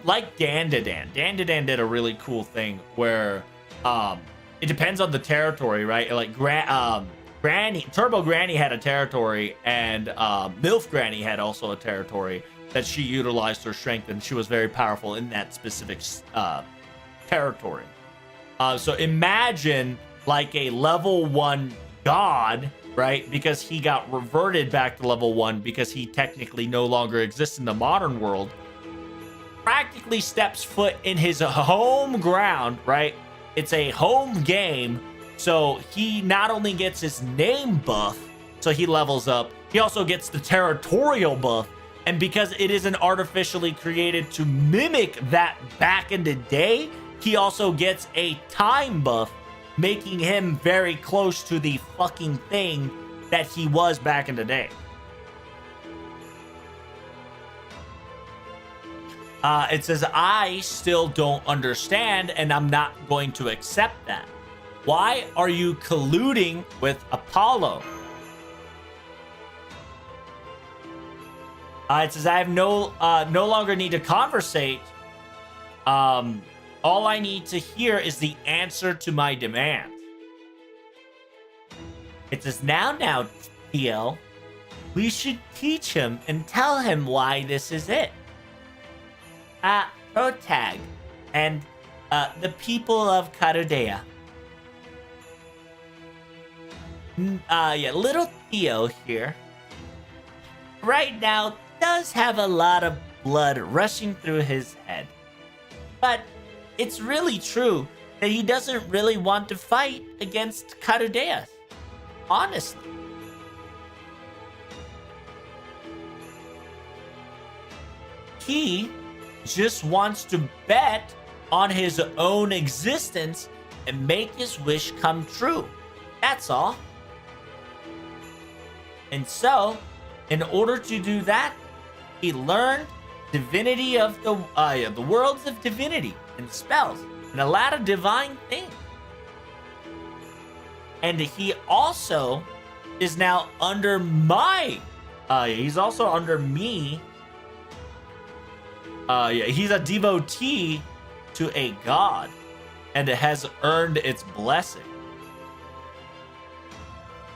like Dandadan did a really cool thing where it depends on the territory, right? Like Granny, Turbo Granny had a territory, and MILF Granny had also a territory that she utilized her strength, and she was very powerful in that specific territory. So imagine like a level 1 god, right? Because he got reverted back to level 1 because he technically no longer exists in the modern world. Practically steps foot in his home ground, right? It's a home game, so he not only gets his name buff, so he levels up, he also gets the territorial buff, And because it isn't artificially created to mimic that back in the day, he also gets a time buff, making him very close to the fucking thing that he was back in the day. It says, I still don't understand, and I'm not going to accept that. Why are you colluding with Apollo? It says, I have no longer need to conversate. All I need to hear is the answer to my demand. It says, now, TL, we should teach him and tell him why this is it. Protag and the people of Karudea. Little Theo here right now does have a lot of blood rushing through his head. But it's really true that he doesn't really want to fight against Karudea. Honestly. He just wants to bet on his own existence and make his wish come true. That's all. And so, in order to do that, he learned divinity of the worlds of divinity and spells and a lot of divine things. And he also is now under my he's also under me. He's a devotee to a god, and it has earned its blessing.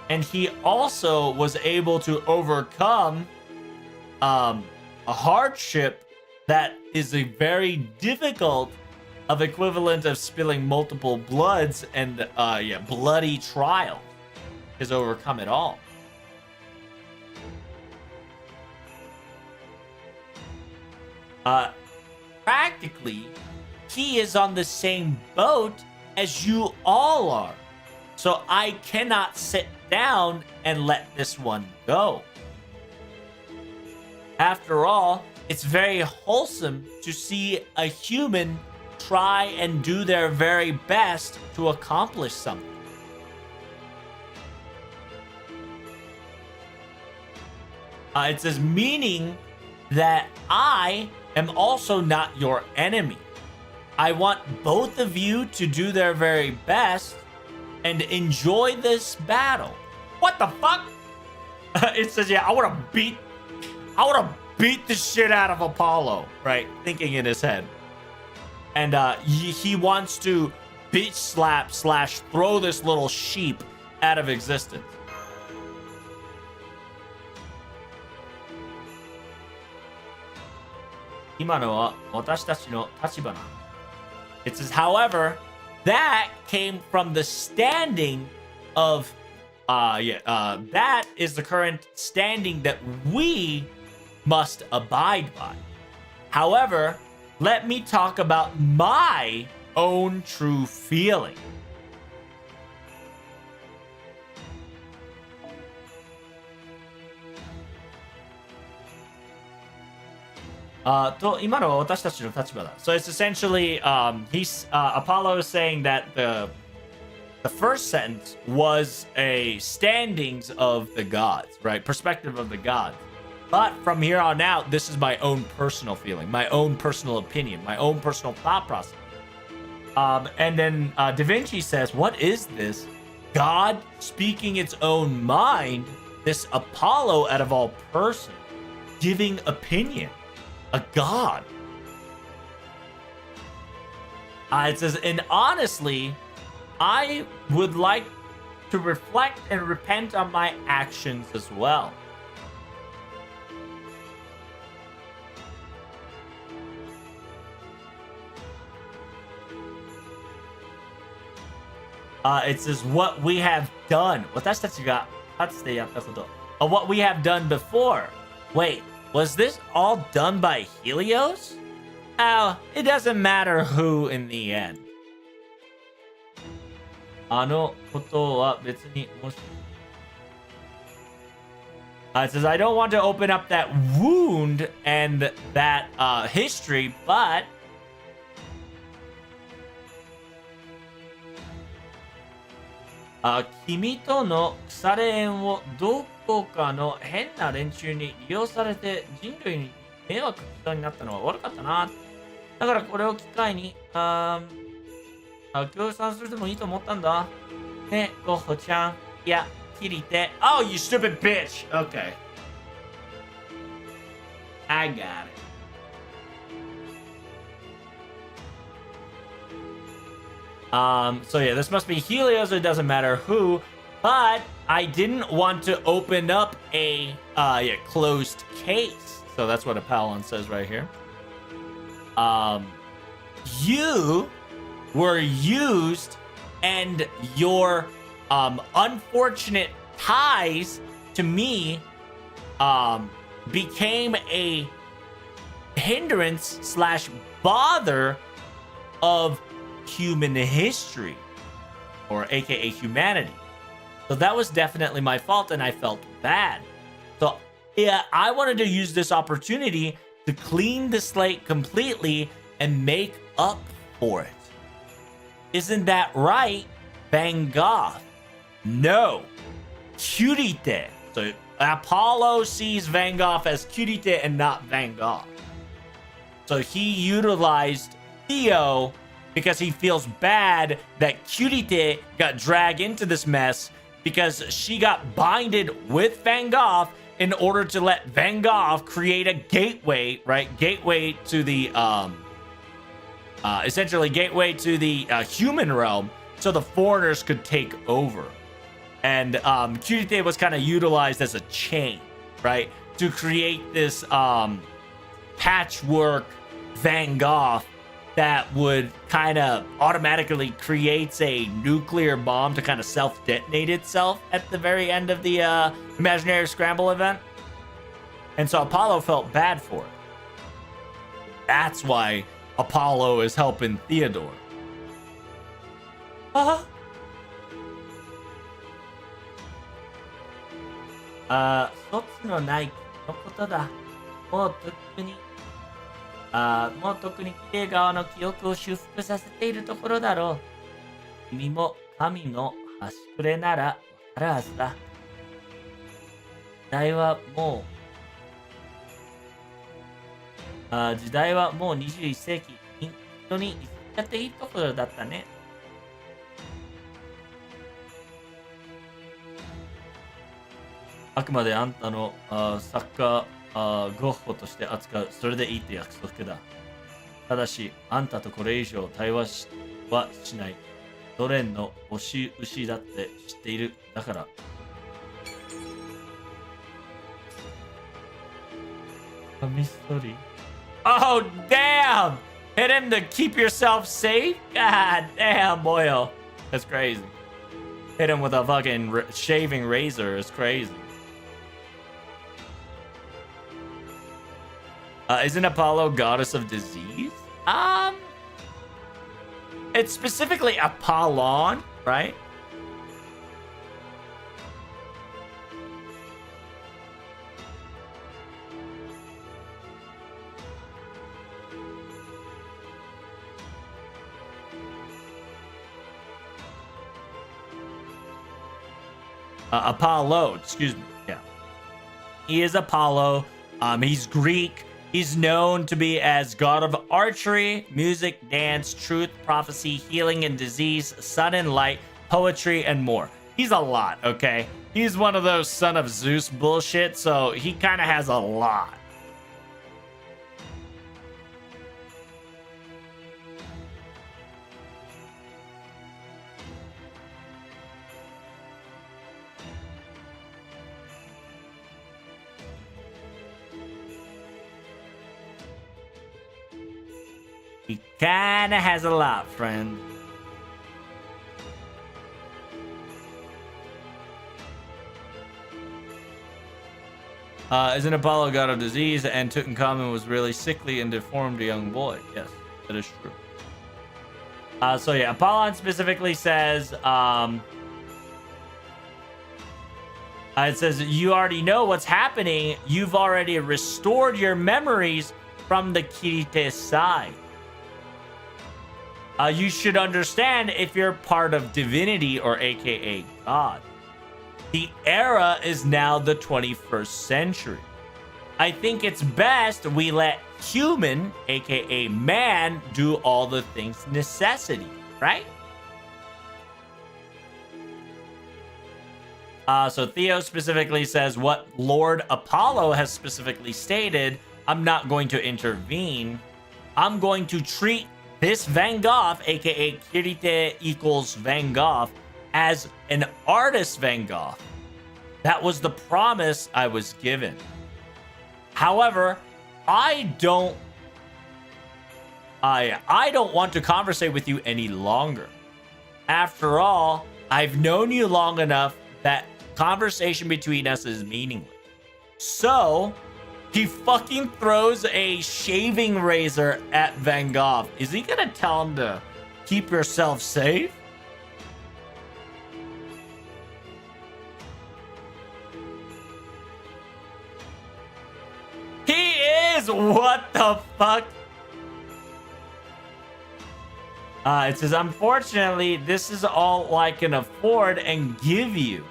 And he also was able to overcome a hardship that is a very difficult of equivalent of spilling multiple bloods and bloody trial has overcome it all. Practically, he is on the same boat as you all are. So I cannot sit down and let this one go. After all, it's very wholesome to see a human try and do their very best to accomplish something. It says, meaning that I am also not your enemy. I want both of you to do their very best and enjoy this battle. What the fuck? It says, yeah, I want to beat the shit out of Apollo, right? Thinking in his head. And he wants to bitch slap / throw this little sheep out of existence. It says, however, that came from the standing of, that is the current standing that we must abide by. However, let me talk about my own true feeling. So it's essentially Apollo is saying that the first sentence was a standings of the gods, right? Perspective of the gods. But from here on out, this is my own personal feeling, my own personal opinion, my own personal thought process. And then Da Vinci says, what is this? God speaking its own mind, this Apollo out of all persons, giving opinion. A god. It says, and honestly, I would like to reflect and repent on my actions as well. It says, what we have done. 私たちがかつてやったこと。What we have done before. Wait. Was this all done by Helios? Oh, it doesn't matter who in the end. あのことは別にもし It says, I don't want to open up that wound and that history, but君との腐れ縁をどこかの変な連中に利用されて人類に迷惑しそうになったのは悪かったな。だからこれを機会に、協賛するでもいいと思ったんだ。ね、ゴッホちゃん。いや、キリテ。Oh, you stupid bitch! Okay. I got it. So yeah, this must be Helios, it doesn't matter who, but I didn't want to open up a closed case. So that's what Apollon says right here. You were used and your unfortunate ties to me became a hindrance slash bother of human history, or aka humanity. So that was definitely my fault and I felt bad. So yeah, I wanted to use this opportunity to clean the slate completely and make up for it. Isn't that right, Van Gogh? No, Curite. So Apollo sees Van Gogh as Curite and not Van Gogh. So he utilized Theo because he feels bad that Curite got dragged into this mess because she got binded with Van Gogh in order to let Van Gogh create a gateway, right? Gateway to the, essentially gateway to the human realm so the foreigners could take over. And Curite was kind of utilized as a chain, right? To create this patchwork Van Gogh that would kind of automatically creates a nuclear bomb to kind of self-detonate itself at the very end of the Imaginary Scramble event. And so Apollo felt bad for it. That's why Apollo is helping Theodore. Soもう特にキレイ側の記憶を修復させているところだろう。君も神の端くれならわかるはずだ。時代はもう21世紀。人にやっていいところだったね。あくまであんたの作家ゴッホとして扱う。それでいいって約束だ。ただし、あんたとこれ以上対話はしない。ソ連の押し牛だって知っている。だから。ミステリー。Oh, damn! Hit him to keep yourself safe? God damn, Boyle. That's crazy. Hit him with a fucking shaving razor. It's crazy. Isn't Apollo goddess of disease? It's specifically Apollon, right? Apollo, excuse me. Yeah. He is Apollo. He's Greek. He's known to be as god of archery, music, dance, truth, prophecy, healing and disease, sun and light, poetry, and more. He's a lot, okay? He's one of those son of Zeus bullshit, so he kind of has a lot. He kinda has a lot, friend. Isn't Apollo god of disease, and Tutankhamun was really sickly and deformed young boy? Yes, that is true. So yeah, Apollon specifically says, It says, you already know what's happening. You've already restored your memories from the Kirite side. You should understand if you're part of divinity or aka God. The era is now the 21st century. I think it's best we let human, aka man, do all the things necessity, right? So Theo specifically says what Lord Apollo has specifically stated. I'm not going to intervene. I'm going to treat this Van Gogh, aka Kirite equals Van Gogh, as an artist Van Gogh. That was the promise I was given. However, I don't want to conversate with you any longer. After all, I've known you long enough that conversation between us is meaningless. So, he fucking throws a shaving razor at Van Gogh. Is he gonna tell him to keep yourself safe? He is! What the fuck? It says, unfortunately, this is all I can afford and give you.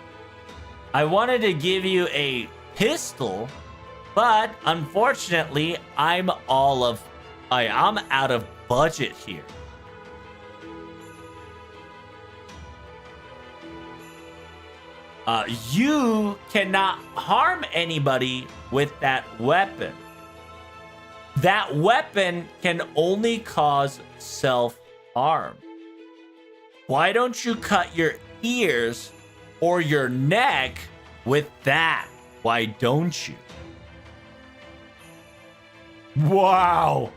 I wanted to give you a pistol, but unfortunately, I'm out of budget here. You cannot harm anybody with that weapon. That weapon can only cause self-harm. Why don't you cut your ears or your neck with that? Why don't you? Wow.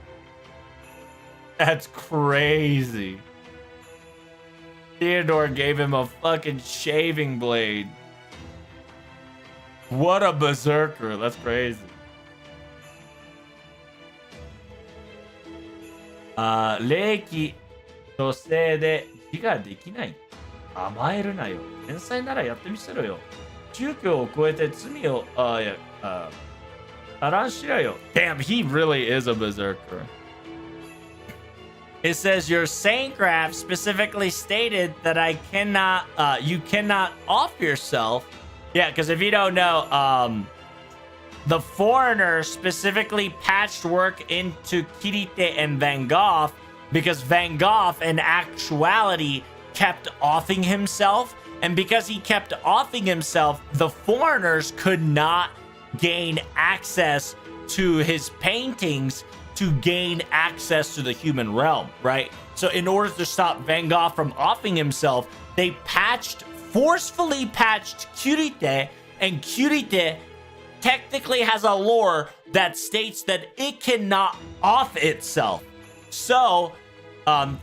That's crazy. Theodore gave him a fucking shaving blade. What a berserker. That's crazy. 霊気のせいで字ができない。甘えるなよ。天才ならやってみせろよ。宗教を超えて罪を、荒らしろよ。Damn, he really is a berserker. It says your saintcraft specifically stated that you cannot off yourself. Yeah, because if you don't know, the foreigner specifically patched work into Kirite and Van Gogh because Van Gogh in actuality kept offing himself. And because he kept offing himself, the foreigners could not gain access to his paintings to gain access to the human realm, right? So in order to stop Van Gogh from offing himself, they forcefully patched Kirite, and Kirite technically has a lore that states that it cannot off itself. So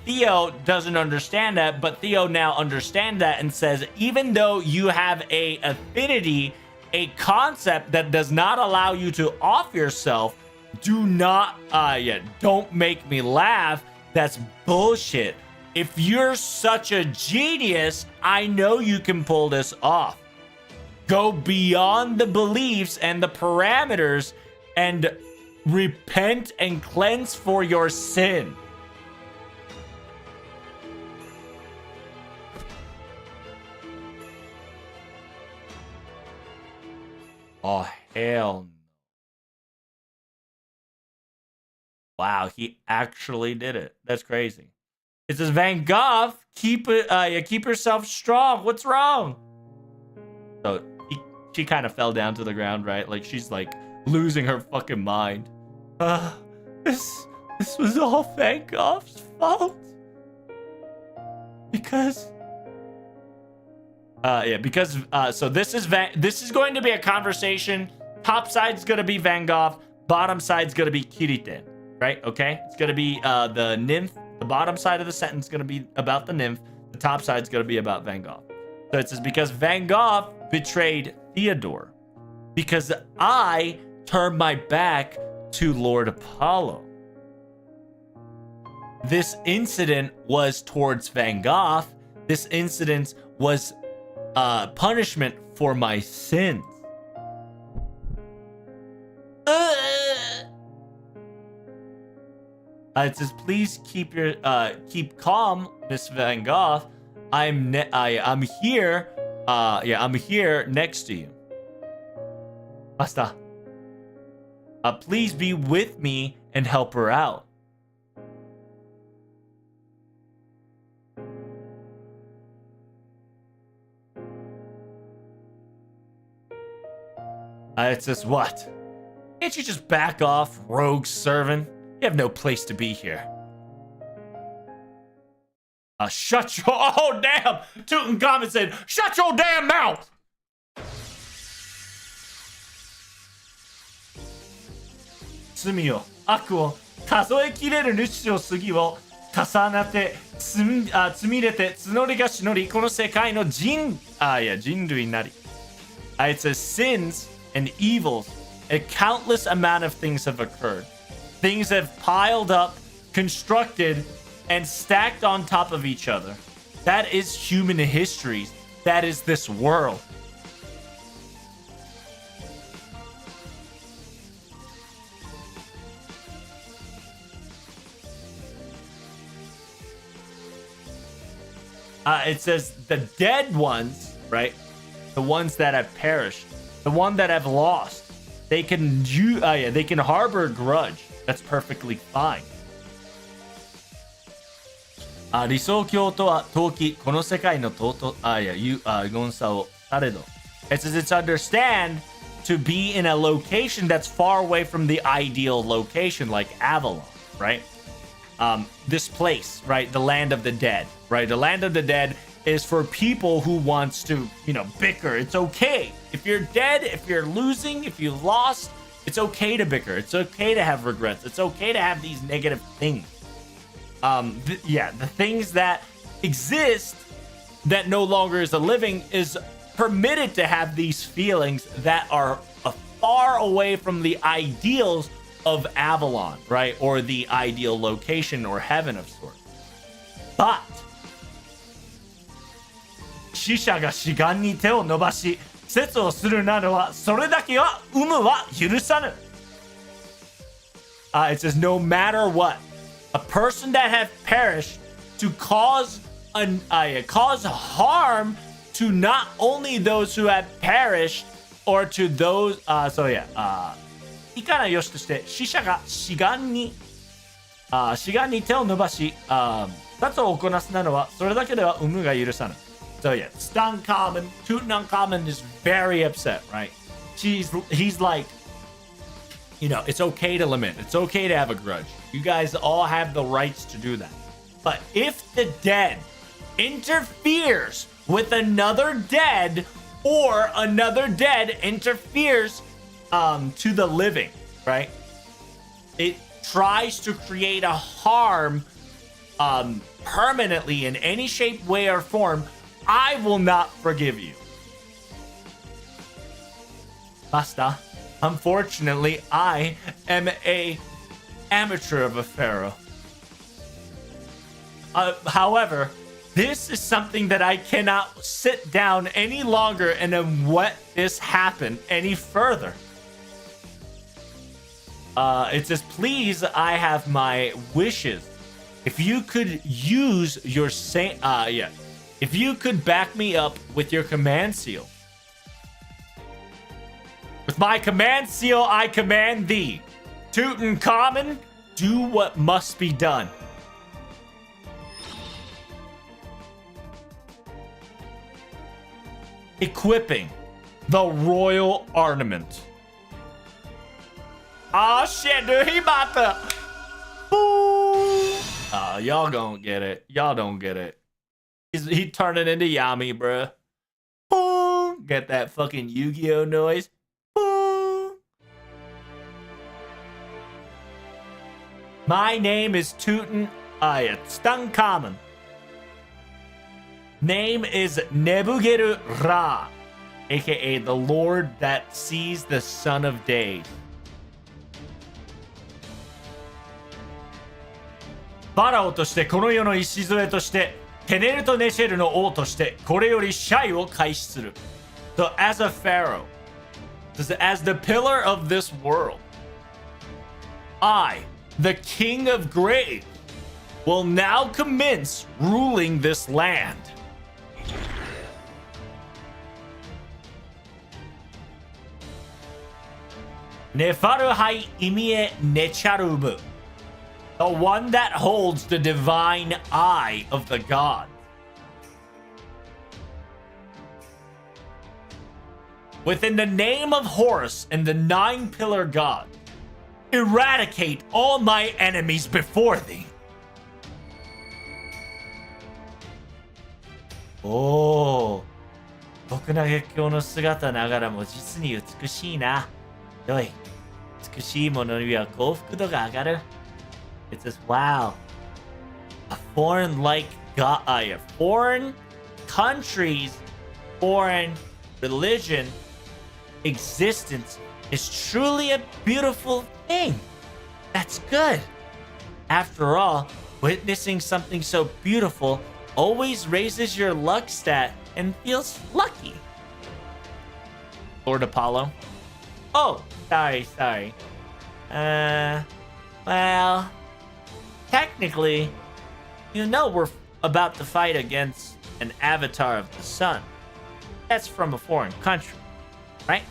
Theo doesn't understand that, but Theo now understands that and says, even though you have a affinity, a concept that does not allow you to off yourself, don't make me laugh. That's bullshit. If you're such a genius, I know you can pull this off. Go beyond the beliefs and the parameters and repent and cleanse for your sin. Oh, hell no. Wow, he actually did it. That's crazy. It says, Van Gogh, keep yourself strong. What's wrong? So she kind of fell down to the ground, right? Like she's like losing her fucking mind. This was all Van Gogh's fault. Because so this is going to be a conversation. Top side's gonna be Van Gogh, bottom side's gonna be Kirite, right? Okay, it's gonna be the nymph. The bottom side of the sentence is gonna be about the nymph. The top side's gonna be about Van Gogh. So it says, because Van Gogh betrayed Theodore, because I turned my back to Lord Apollo. This incident was towards Van Gogh. This incident was punishment for my sins. It says, please keep calm, Miss Van Gogh. I'm here. I'm here next to you. Basta. Please be with me and help her out. It says, what? Can't you just back off, rogue servant? You have no place to be here. Shut your... Oh, damn! Tutankhamun said, shut your damn mouth! Tsumi yo, aku wo kazoe kireru nushi o sugi wo kasanate tsumire tsunori ga shinori kono sekai no jinrui nari. It says sins and evils, a countless amount of things have occurred. Things have piled up, constructed, and stacked on top of each other. That is human history. That is this world. It says the dead ones, right? The ones that have perished, the one that have lost, they can harbor a grudge. That's perfectly fine. 理想郷とは遠きこの世界の尊さをされど。It says it's understand to be in a location that's far away from the ideal location, like Avalon, right? This place, right? The land of the dead, right? The land of the dead is for people who wants to, bicker. It's okay. If you're dead, if you're losing, if you lost, it's okay to bicker. It's okay to have regrets. It's okay to have these negative things. The things that exist that no longer is a living is permitted to have these feelings that are far away from the ideals of Avalon, right? Or the ideal location or heaven of sorts. But 死者が死眼に手を伸ばし説をするなどはそれだけは有無は許さぬ。It says no matter what, a person that have perished to cause harm to not only those who have perished or to those いかなよしとして死者が死眼に手を伸ばし殺を行すなのはそれだけでは有無が許さぬ。So yeah, Tutankhamun is very upset, right? He's like, it's okay to lament. It's okay to have a grudge. You guys all have the rights to do that. But if the dead interferes with another dead or another dead interferes to the living, right? It tries to create a harm permanently in any shape, way, or form. I will not forgive you. Basta. Unfortunately, I am a amateur of a pharaoh. However, this is something that I cannot sit down any longer and then let this happen any further. It says, please, I have my wishes. If you could use your if you could back me up with your command seal. With my command seal, I command thee. Tutankhamun, do what must be done. Equipping the royal ornament. Oh shit, dude, he about to... y'all don't get it. Y'all don't get it. He turning into Yami, bruh. Boom. Get that fucking Yu-Gi-Oh noise. Boom. My name is Tutankhamun. Name is Nebugeru Ra, aka the Lord that sees the Son of Days. ファラオとしてこの世の礎としてテネルとネシェルの王としてこれよりシャイを開始する。So as a pharaoh, as the pillar of this world, I, the king of graves, will now commence ruling this land. Nefaruhai imie necharubu, the one that holds the divine eye of the god. Within the name of Horus and the nine-pillar god, eradicate all my enemies before thee. Oh, 僕の月光の姿ながらも実に美しいな。よい、美しいものには幸福度が上がる。It says, wow, a foreign foreign countries, foreign religion, existence is truly a beautiful thing. That's good. After all, witnessing something so beautiful always raises your luck stat and feels lucky. Lord Apollo. Oh, sorry. Well, technically, you know we're about to fight against an avatar of the sun. That's from a foreign country, right?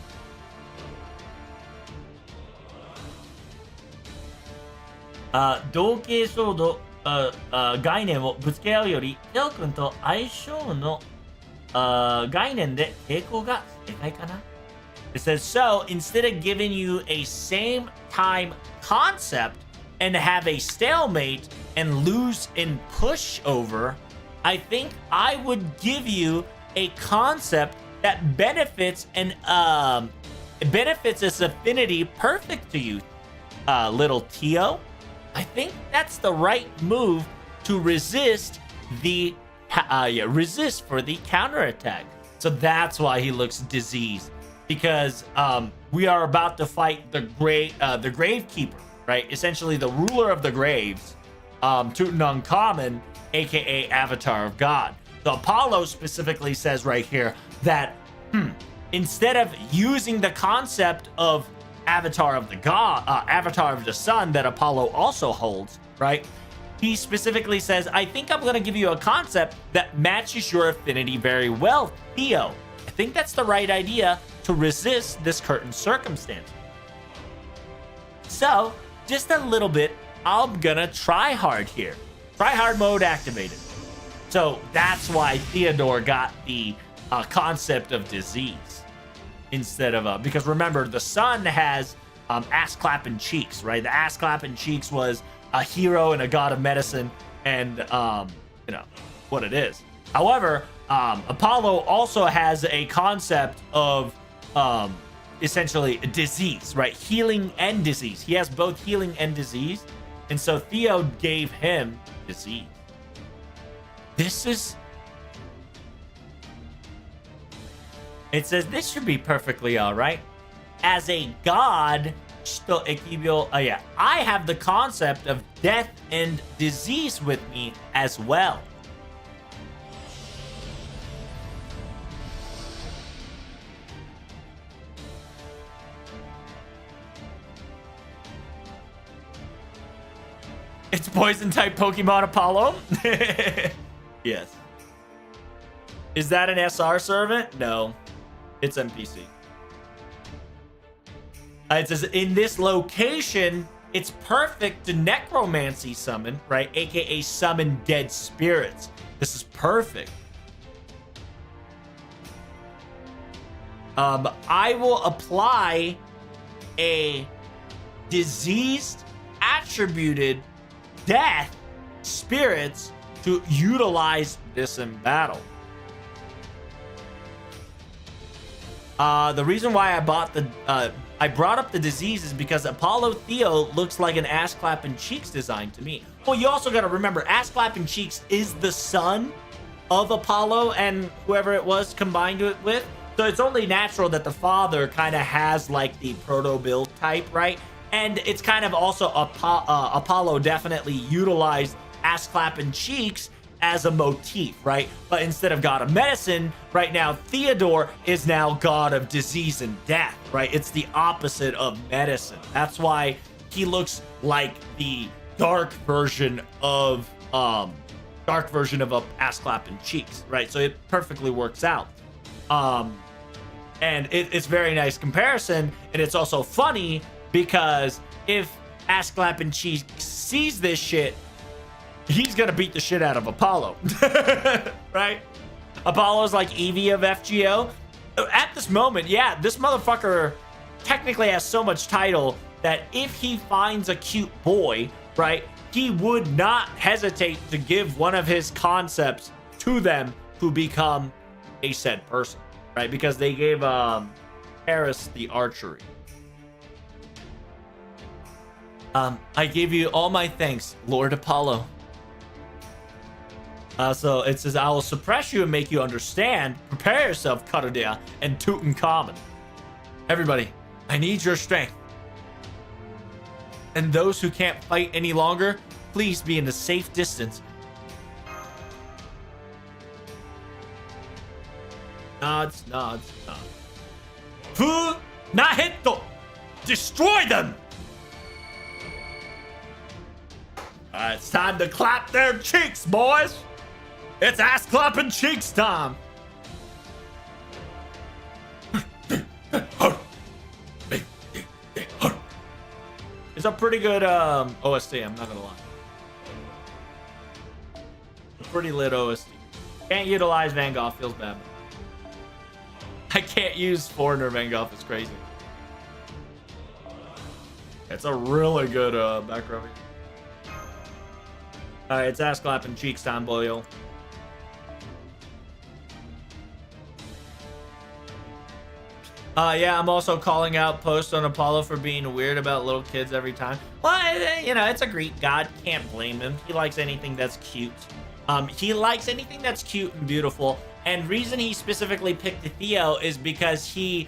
Uh, 同型衝動、概念をぶつけ合うより、テオ君と相性の、概念で抵抗がでかいかな。It says, so instead of giving you a same time concept and have a stalemate and lose in pushover, I think I would give you a concept that benefits and benefits its affinity perfect to you, little Tio. I think that's the right move to resist the resist for the counterattack. So that's why he looks diseased. Because we are about to fight the Gravekeeper, right? Essentially the ruler of the graves, Tutankhamun, aka Avatar of God. So Apollo specifically says right here that instead of using the concept of Avatar of the God, Avatar of the Sun that Apollo also holds, right? He specifically says, I think I'm going to give you a concept that matches your affinity very well, Theo. I think that's the right idea to resist this current circumstance. So, just a little bit, I'm gonna try hard here. Try hard mode activated. So that's why Theodore got the concept of disease instead of because remember the sun has ass clapping cheeks, right? The ass clapping cheeks was a hero and a god of medicine, and you know what it is. However, Apollo also has a concept of essentially disease, right? Healing and disease. He has both healing and disease, and so Theo gave him disease. It says this should be perfectly all right. As a god, I have the concept of death and disease with me as well. It's poison type Pokemon Apollo? Yes. Is that an SR servant? No. It's NPC. It says, in this location, it's perfect to necromancy summon, right? AKA summon dead spirits. This is perfect. I will apply a diseased attributed death spirits to utilize this in battle. The reason why I brought up the disease is because Apollo Theo looks like an ass clapping cheeks design to me. Well, you also got to remember, ass clapping cheeks is the son of Apollo and whoever it was combined it with. So it's only natural that the father kind of has like the proto build type, right? And it's kind of also Apollo definitely utilized ass clapping cheeks as a motif, right? But instead of god of medicine, right now, Theodore is now god of disease and death, right? It's the opposite of medicine. That's why he looks like the dark version of a ass clapping cheeks, right? So it perfectly works out. And it's very nice comparison, and it's also funny because if ass clapping cheeks sees this shit, he's gonna beat the shit out of Apollo, right? Apollo's like Eevee of FGO. At this moment, yeah, this motherfucker technically has so much title that if he finds a cute boy, right, he would not hesitate to give one of his concepts to them to become a said person, right? Because they gave Paris the archery. I give you all my thanks, Lord Apollo. So it says, I will suppress you and make you understand. Prepare yourself, Karadea and Tutankhamun. Everybody, I need your strength. And those who can't fight any longer, please be in a safe distance. Nods, nods, nods. Fu Nahito! Destroy them! Alright, it's time to clap their cheeks, boys! It's ass clapping cheeks time! It's a pretty good OST, I'm not gonna lie. A pretty lit OST. Can't utilize Van Gogh, feels bad. I can't use Foreigner Van Gogh, it's crazy. It's a really good background. Alright, it's ass clapping cheeks time, boyo. Yeah, I'm also calling out Post on Apollo for being weird about little kids every time. Well, you know, it's a Greek god. Can't blame him. He likes anything that's cute. He likes anything that's cute and beautiful. And reason he specifically picked Theo is because he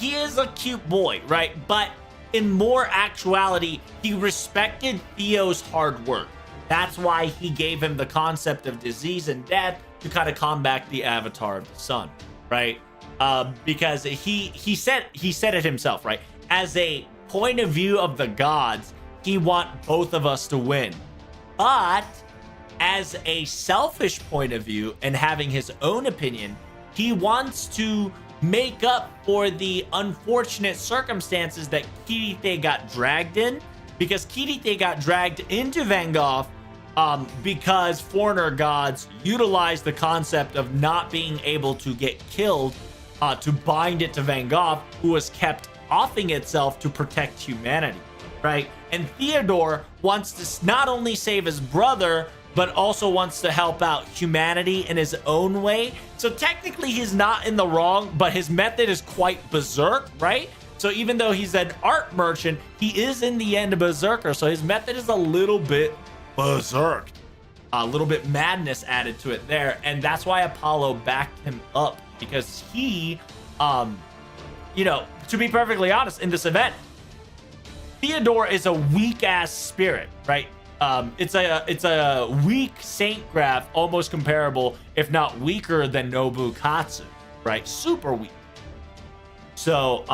is a cute boy, right? But in more actuality, he respected Theo's hard work. That's why he gave him the concept of disease and death to kind of combat the avatar of the sun, right? Because he said it himself, right? As a point of view of the gods, he want both of us to win. But as a selfish point of view and having his own opinion, he wants to make up for the unfortunate circumstances that Kirite got dragged in, because Kirite got dragged into Van Gogh because foreigner gods utilized the concept of not being able to get killed to bind it to Van Gogh, who was kept offing itself to protect humanity, right? And Theodore wants to not only save his brother, but also wants to help out humanity in his own way. So technically he's not in the wrong, but his method is quite berserk, right? So even though he's an art merchant, he is in the end a berserker. So his method is a little bit berserk, a little bit madness added to it there. And that's why Apollo backed him up, because he, you know, to be perfectly honest, in this event, Theodore is a weak ass spirit, right? It's a weak saint graph, almost comparable, if not weaker than Nobukatsu, right? Super weak. So,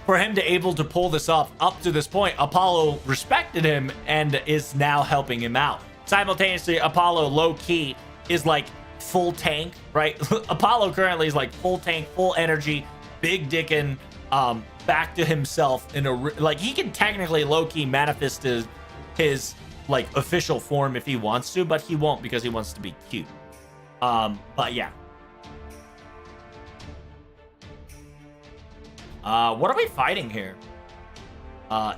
for him to able to pull this off up to this point, Apollo respected him and is now helping him out. Simultaneously, Apollo low-key is like full tank, right? Apollo currently is like full tank, full energy, big dickin', back to himself in a like he can technically low-key manifest his like official form if he wants to, but he won't because he wants to be cute. But yeah. What are we fighting here?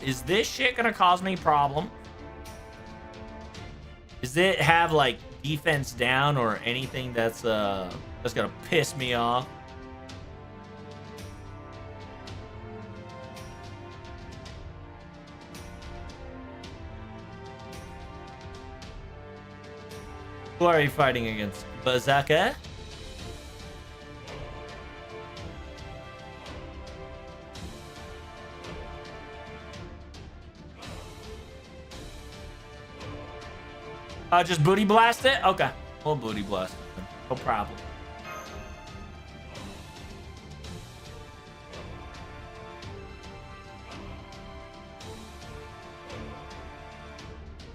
Is this shit gonna cause me problem? Does it have like defense down or anything that's gonna piss me off? Who are you fighting against? Berserker? Just booty blast it? Okay. We'll booty blast it then. No problem.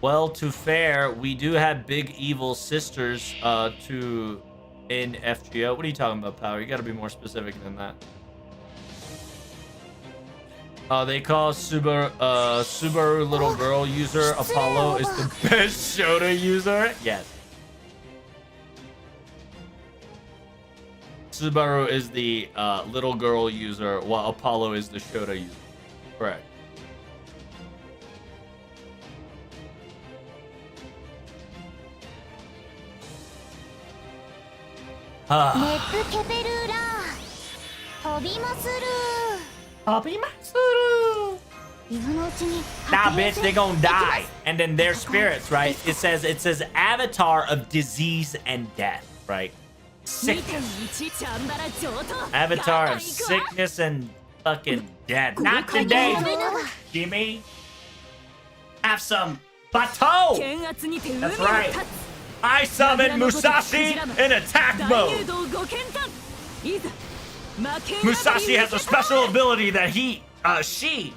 Well, to fair, we do have big evil sisters in FGO. What are you talking about, Power? You gotta be more specific than that. They call Subaru little girl user Apollo is the best Shota user. Yes. Subaru is the little girl user, while Apollo is the Shota user. Correct. Nah, bitch, they gonna die. And then their spirits, right? It says avatar of disease and death, right? Sickness. Avatar of sickness and fucking death. Not today, Jimmy. Have some bateau. That's right. I summon Musashi in attack mode. Musashi has a special ability that she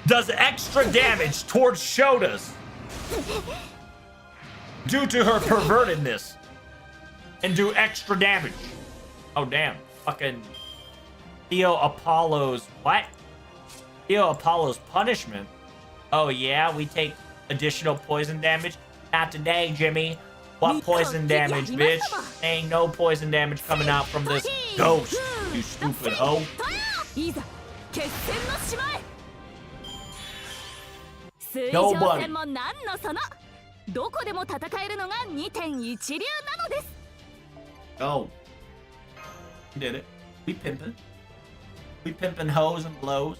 does extra damage towards Shotas due to her pervertedness and do extra damage. Oh, damn. Fucking Theo Apollo's what? Theo Apollo's punishment. Oh, yeah, we take additional poison damage? Not today, Jimmy. What poison damage, bitch? Ain't no poison damage coming out from this ghost, you stupid hoe. Nobody. Oh. Did it. We pimpin'. We pimpin' hoes and blows.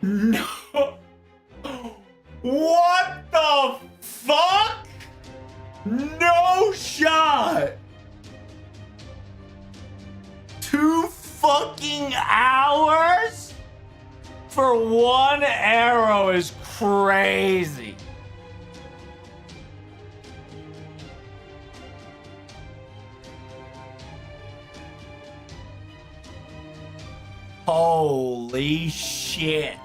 No. What the fuck? No shot. 2 fucking hours for 1 arrow is crazy. Holy shit.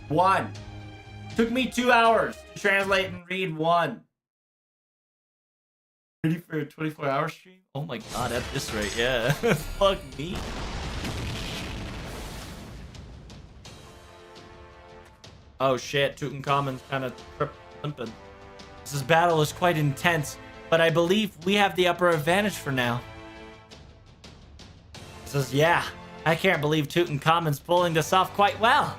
One. Took me 2 hours to translate and read 1. Ready for a 24-hour stream? Oh my god, at this rate, yeah. Fuck me. Oh shit, Tutankhamun's kind of limping. This battle is quite intense, but I believe we have the upper advantage for now. It says, yeah, I can't believe Tutankhamun's pulling this off quite well.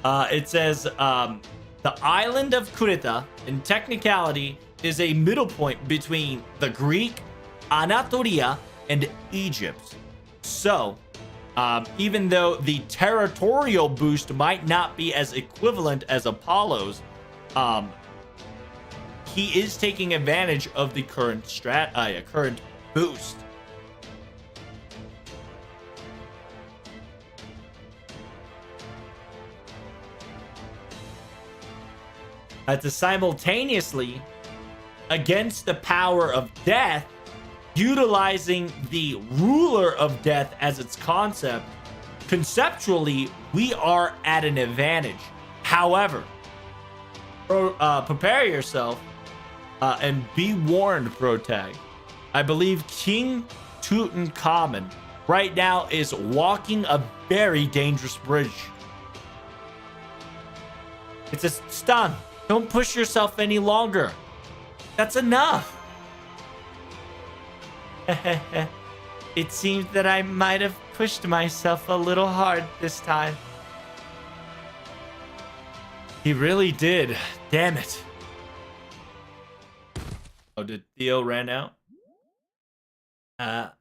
It says, the island of Creta, in technicality, is a middle point between the Greek, Anatolia, and Egypt. So, even though the territorial boost might not be as equivalent as Apollo's, he is taking advantage of the current current boost. To simultaneously, against the power of death, utilizing the ruler of death as its concept, conceptually, we are at an advantage. However, prepare yourself and be warned, Protag. I believe King Tutankhamun right now is walking a very dangerous bridge. It's a stun. Don't push yourself any longer. That's enough. It seems that I might have pushed myself a little hard this time. He really did. Damn it. Oh, did Theo ran out? Nante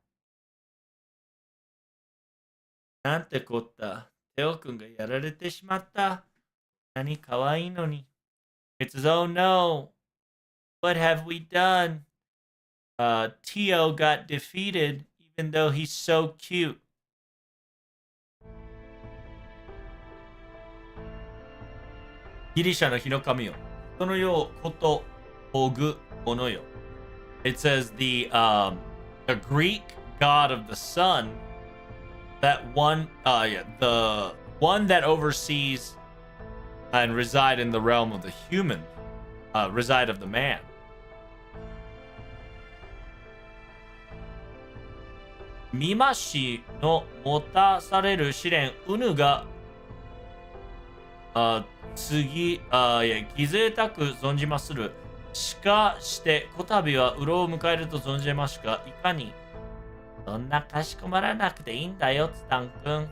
kotta. Theo kun ga yararete shimatta. Nani kawaii no ni. It says, oh no, what have we done? Tio got defeated, even though he's so cute. Girisha no hinokami yo. Kono yo koto ogu mono yo. It says the Greek god of the sun, the one that oversees and reside in the realm of the human, reside of the man. Mimashi no motasareru shiren unu ga次、気ぜたく存じまする。しかして、こたびはうろを迎えると存じますが、いかに。そんなかしこまらなくていいんだよ、ツタン君。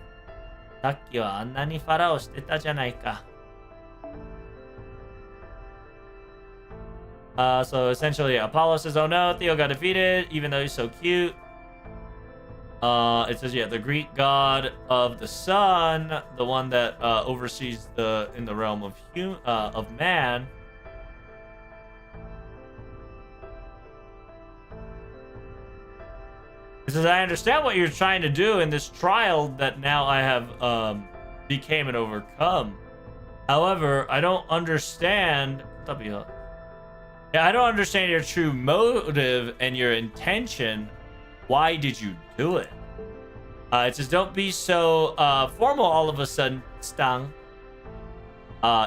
さっきはあんなにファラをしてたじゃないか。So essentially, Apollo says, oh no, Theo got defeated, even though he's so cute. It says, yeah, the Greek god of the sun, the one that oversees in the realm of man. It says, I understand what you're trying to do in this trial that now I have became and overcome. However, I don't understand. Yeah, I don't understand your true motive and your intention. Why did you do it? It says, don't be so formal all of a sudden, Stang.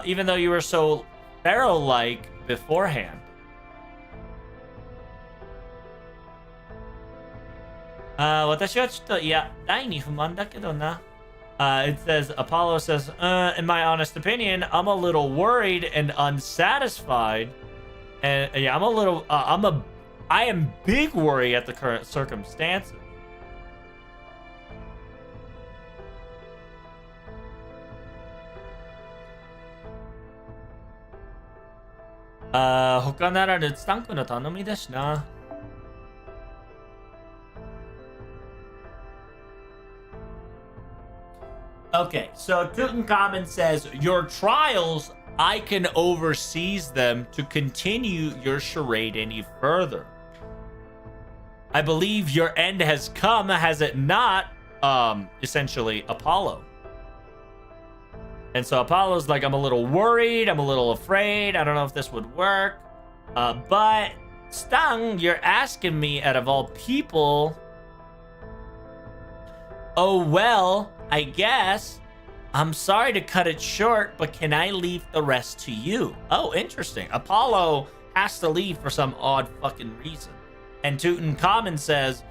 Even though you were so pharaoh-like beforehand. It says, Apollo says, in my honest opinion, I'm a little worried and unsatisfied. And yeah, I am big worry at the current circumstances. Okay, so Tutankhamun says, your trials, I can overseas them to continue your charade any further. I believe your end has come, has it not? Essentially, Apollo. And so Apollo's like, I'm a little worried, I'm a little afraid, I don't know if this would work. But, Stang, you're asking me out of all people. Oh, well, I guess. I'm sorry to cut it short, but can I leave the rest to you? Oh, interesting. Apollo has to leave for some odd fucking reason. And Tutankhamun says,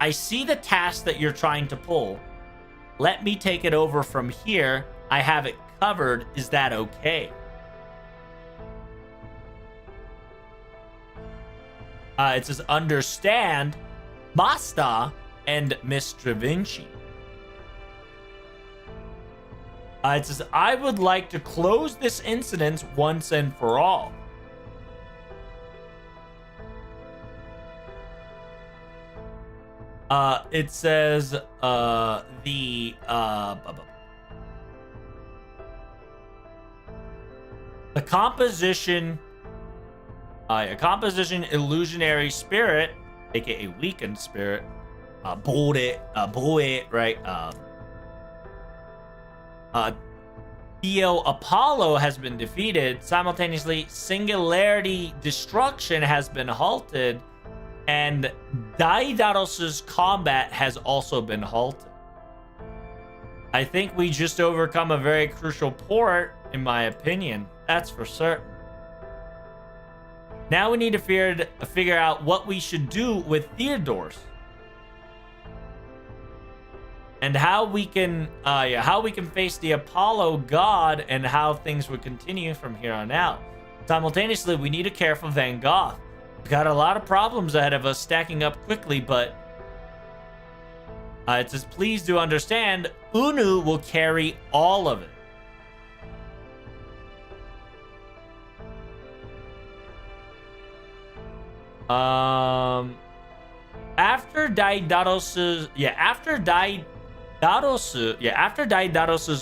I see the task that you're trying to pull. Let me take it over from here. I have it covered. Is that okay? It says, understand, Master and Miss Da Vinci. It says, I would like to close this incident once and for all. It says, the composition, illusionary spirit, aka weakened spirit, right? Theo Apollo has been defeated. Simultaneously, singularity destruction has been halted, and Daidalos's combat has also been halted. I think we just overcome a very crucial port, in my opinion. That's for certain. Now we need to figure out what we should do with Theodorus. And how we can face the Apollo god and how things would continue from here on out. Simultaneously, we need to care for Van Gogh. We've got a lot of problems ahead of us stacking up quickly, but it says, please do understand, Unu will carry all of it. After Daidalos's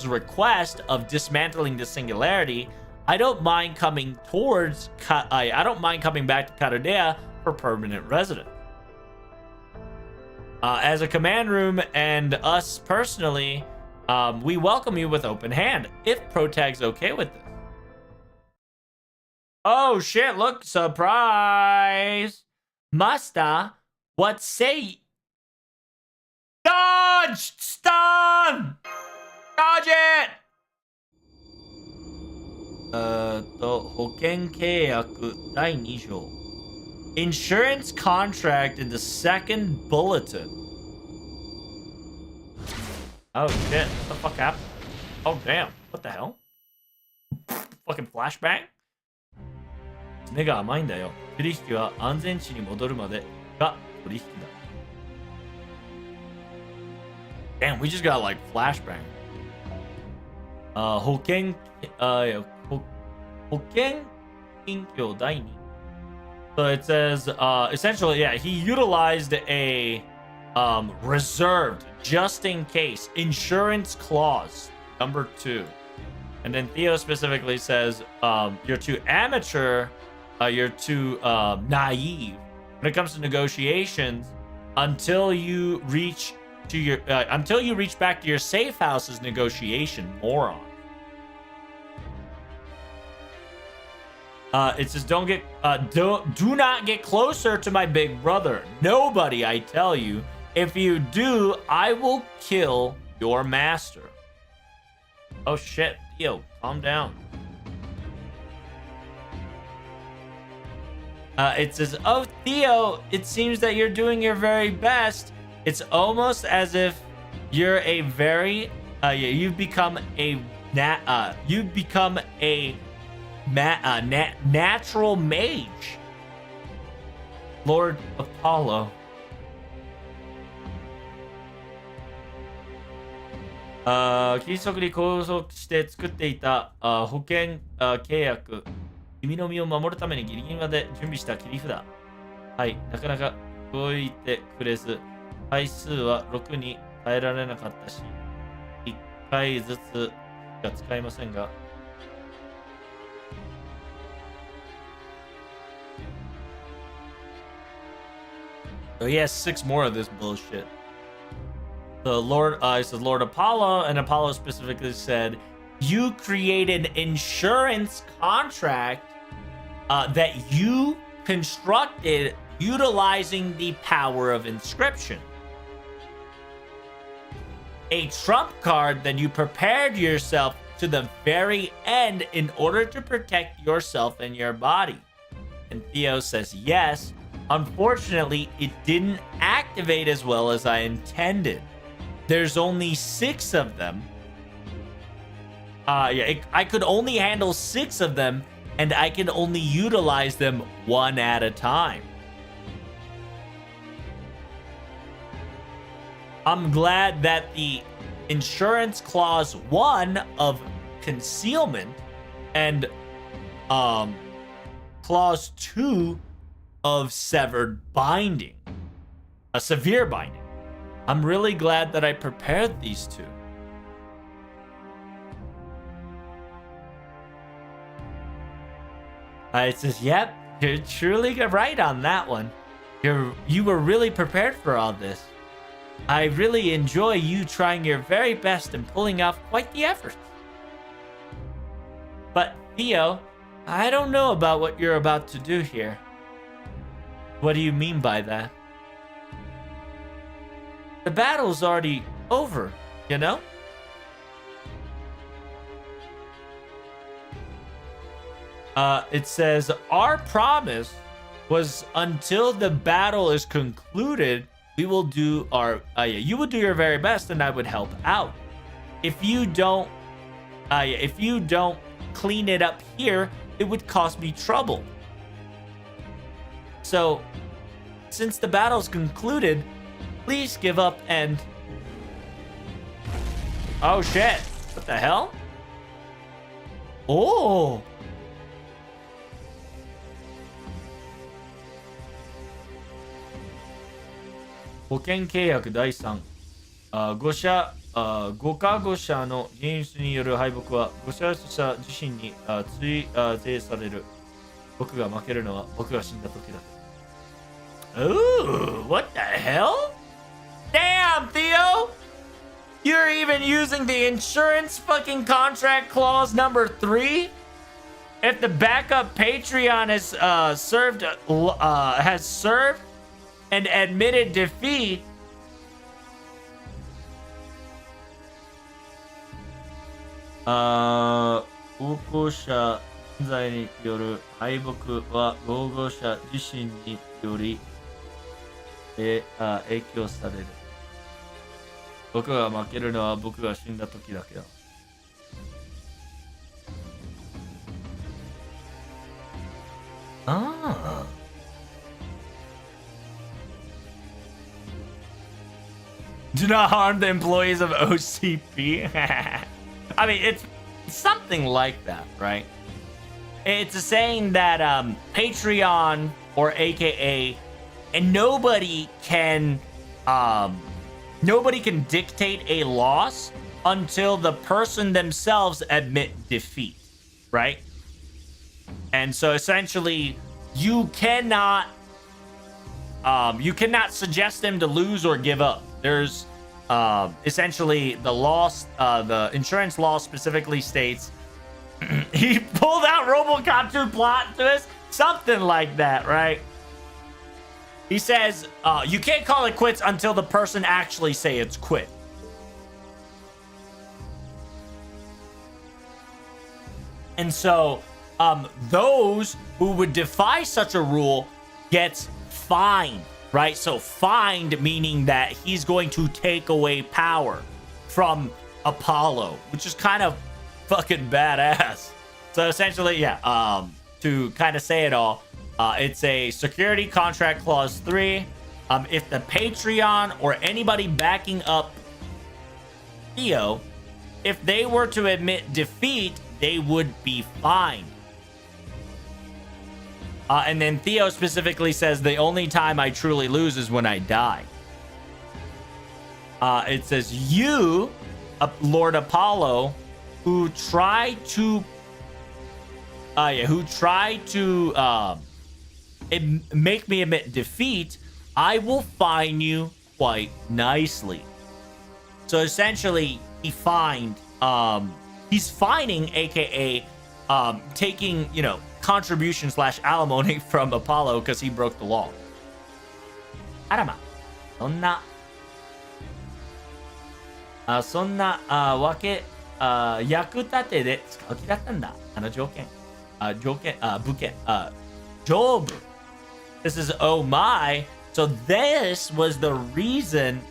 request of dismantling the singularity, I don't mind coming towards I don't mind coming back to Karadea for permanent residence. As a command room and us personally, we welcome you with open hand if Protag's okay with this. Oh shit, look, surprise! Master, what say? Dodge! Stun! Dodge it! 保険契約第2条 Insurance contract in the second bulletin. Oh shit, what the fuck happened? Oh damn, what the hell? Fucking flashbang? 目が甘いんだよ。取引は安全地に戻るまでが取引だ。Damn, we just got like flashbang. 保険金協第2 So it says, essentially, yeah, he utilized a reserved, just in case, insurance clause, number 2. And then Theo specifically says, you're too amateur, you're too naive when it comes to negotiations until you reach back to your safe house's negotiation, moron. It says, do not get closer to my big brother. Nobody, I tell you. If you do, I will kill your master. Oh shit, Theo, calm down. It says, oh Theo, it seems that you're doing your very best. It's almost as if you're a very, you've become a natural mage. Lord Apollo. Uh, キリストに拘束して作っていた保険契約。君の身を守るためにギリギリまで準備した切り札。はい、なかなか動いてくれず、回数は6に変えられなかったし、1回ずつしか使えませんが。So he has 6 more of this bullshit. The Lord, it says Lord Apollo, and Apollo specifically said, you created an insurance contract that you constructed utilizing the power of inscription. A trump card that you prepared yourself to the very end in order to protect yourself and your body. And Theo says, yes. Unfortunately, it didn't activate as well as I intended. There's only 6 of them. I could only handle 6 of them, and I can only utilize them 1 at a time. I'm glad that the insurance clause 1 of concealment and clause 2 of severed binding, a severe binding. I'm really glad that I prepared these 2. It says, yep, you're truly right on that one. You were really prepared for all this. I really enjoy you trying your very best and pulling off quite the effort. But, Theo, I don't know about what you're about to do here. What do you mean by that? The battle's already over, you know? It says, our promise was until the battle is concluded, we will do our, you will do your very best and I would help out. If you don't clean it up here, it would cost me trouble. So, since the battle's concluded, please give up and... Oh shit, what the hell? Oh! Hoken 契約第3。5社誤化誤射の現実による敗北は誤射者自身に追税される。僕が負けるのは僕が死んだ時だ。Ooh, what the hell? Damn, Theo! You're even using the insurance fucking contract clause number 3? If the backup Patreon has served and admitted defeat,合法者罪による敗北は合法者自身により影響される。僕が負けるのは僕が死んだ時だけだ。ああ。Do not harm the employees of OCP. I mean, it's something like that, right? It's a saying that Patreon or AKA, and nobody can dictate a loss until the person themselves admit defeat, right? And so essentially, you cannot suggest them to lose or give up. There's essentially the insurance law specifically states he pulled out RoboCop 2 plot twist, something like that, right? He says you can't call it quits until the person actually say it's quit. And so those who would defy such a rule gets fined, right? So fined meaning that he's going to take away power from Apollo, which is kind of fucking badass. So essentially, yeah, to kind of say it all, it's a security contract clause 3. If the Patreon or anybody backing up Theo, if they were to admit defeat, they would be fined. And then Theo specifically says the only time I truly lose is when I die. It says you, Lord Apollo, who tried to make me admit defeat, I will fine you quite nicely. So essentially, he's fining, aka taking, contribution / alimony from Apollo because he broke the law. あらま、そんなわけ、役立てで使う気だったんだ。条件、物件、成分。This is oh my. So this was the reason,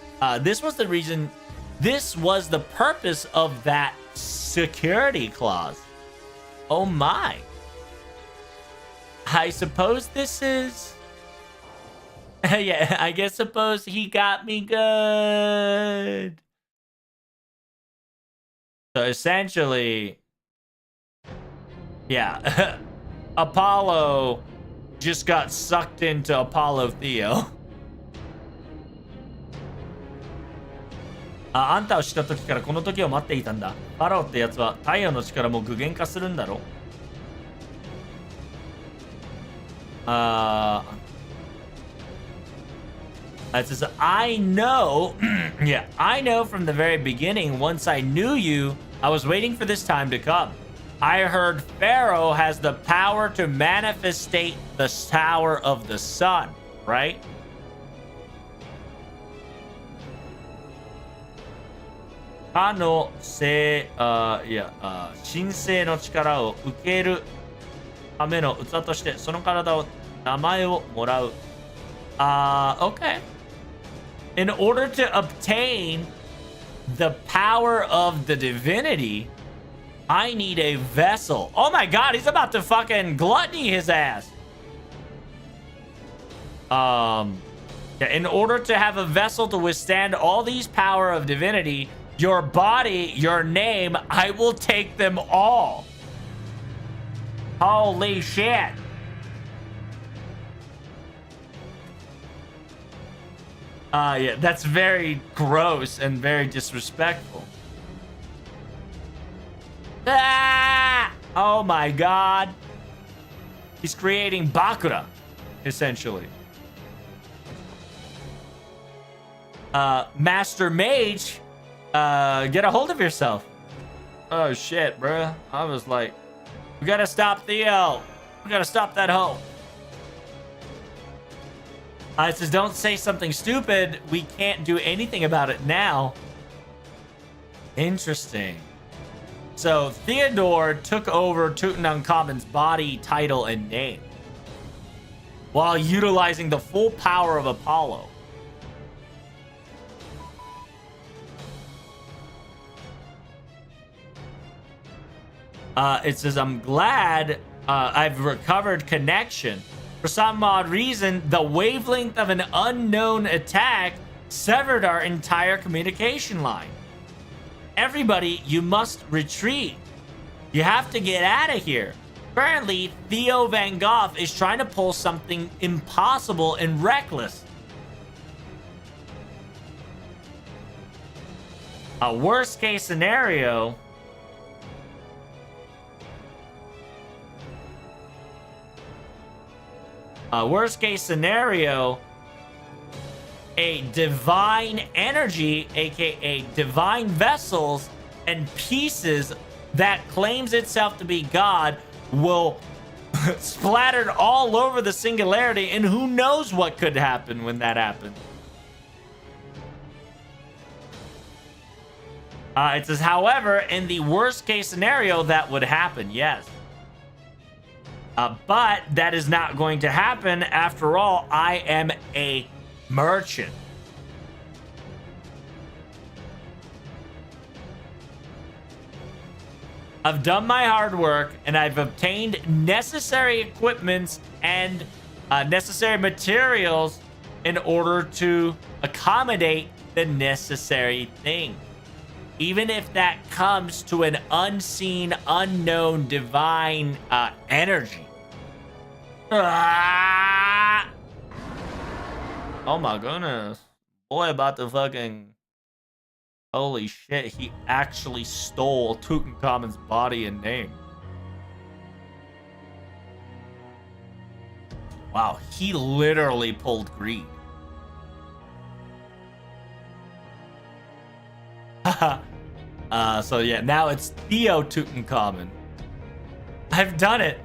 this was the purpose of that security clause. Oh my. I suppose this is... yeah, I guess suppose he got me good. So essentially... yeah. Apollo just got sucked into Apollo Theo. あんたを知った時からこの時を待っていたんだ。ファローってやつは太陽の力も具現化するんだろ。It says, I know, yeah, I know from the very beginning, once I knew you, I was waiting for this time to come. I heard Pharaoh has the power to manifestate the Tower of the Sun, right? Yeah, 神聖の力を受けるための器としてその体を名前をもらう。Okay. In order to obtain the power of the divinity, I need a vessel. Oh my god, he's about to fucking gluttony his ass. Yeah, in order to have a vessel to withstand all these power of divinity, your body, your name, I will take them all. Holy shit. Yeah, that's very gross and very disrespectful. Ah! Oh my god. He's creating Bakura, essentially. Master Mage, get a hold of yourself. Oh shit, bruh. I was like, we gotta stop Theo. We gotta stop that hoe. It says, don't say something stupid. We can't do anything about it now. Interesting. So Theodore took over Tutankhamun's body, title, and name while utilizing the full power of Apollo. It says, I'm glad I've recovered connection. For some odd reason, the wavelength of an unknown attack severed our entire communication line. Everybody, you must retreat. You have to get out of here. Currently, Theo Van Gogh is trying to pull something impossible and reckless. A worst case scenario. Worst case scenario, a divine energy, aka divine vessels and pieces that claims itself to be God will splattered all over the singularity, and who knows what could happen when that happens. It says, however, in the worst case scenario, that would happen, yes. But that is not going to happen. After all, I am a merchant. I've done my hard work and I've obtained necessary equipments and necessary materials in order to accommodate the necessary thing. Even if that comes to an unseen, unknown, divine energy. Ah! Oh my goodness. Boy, about to fucking... Holy shit, he actually stole Tutankhamun's body and name. Wow, he literally pulled greed. So yeah, now it's Theo Tutankhamun. I've done it.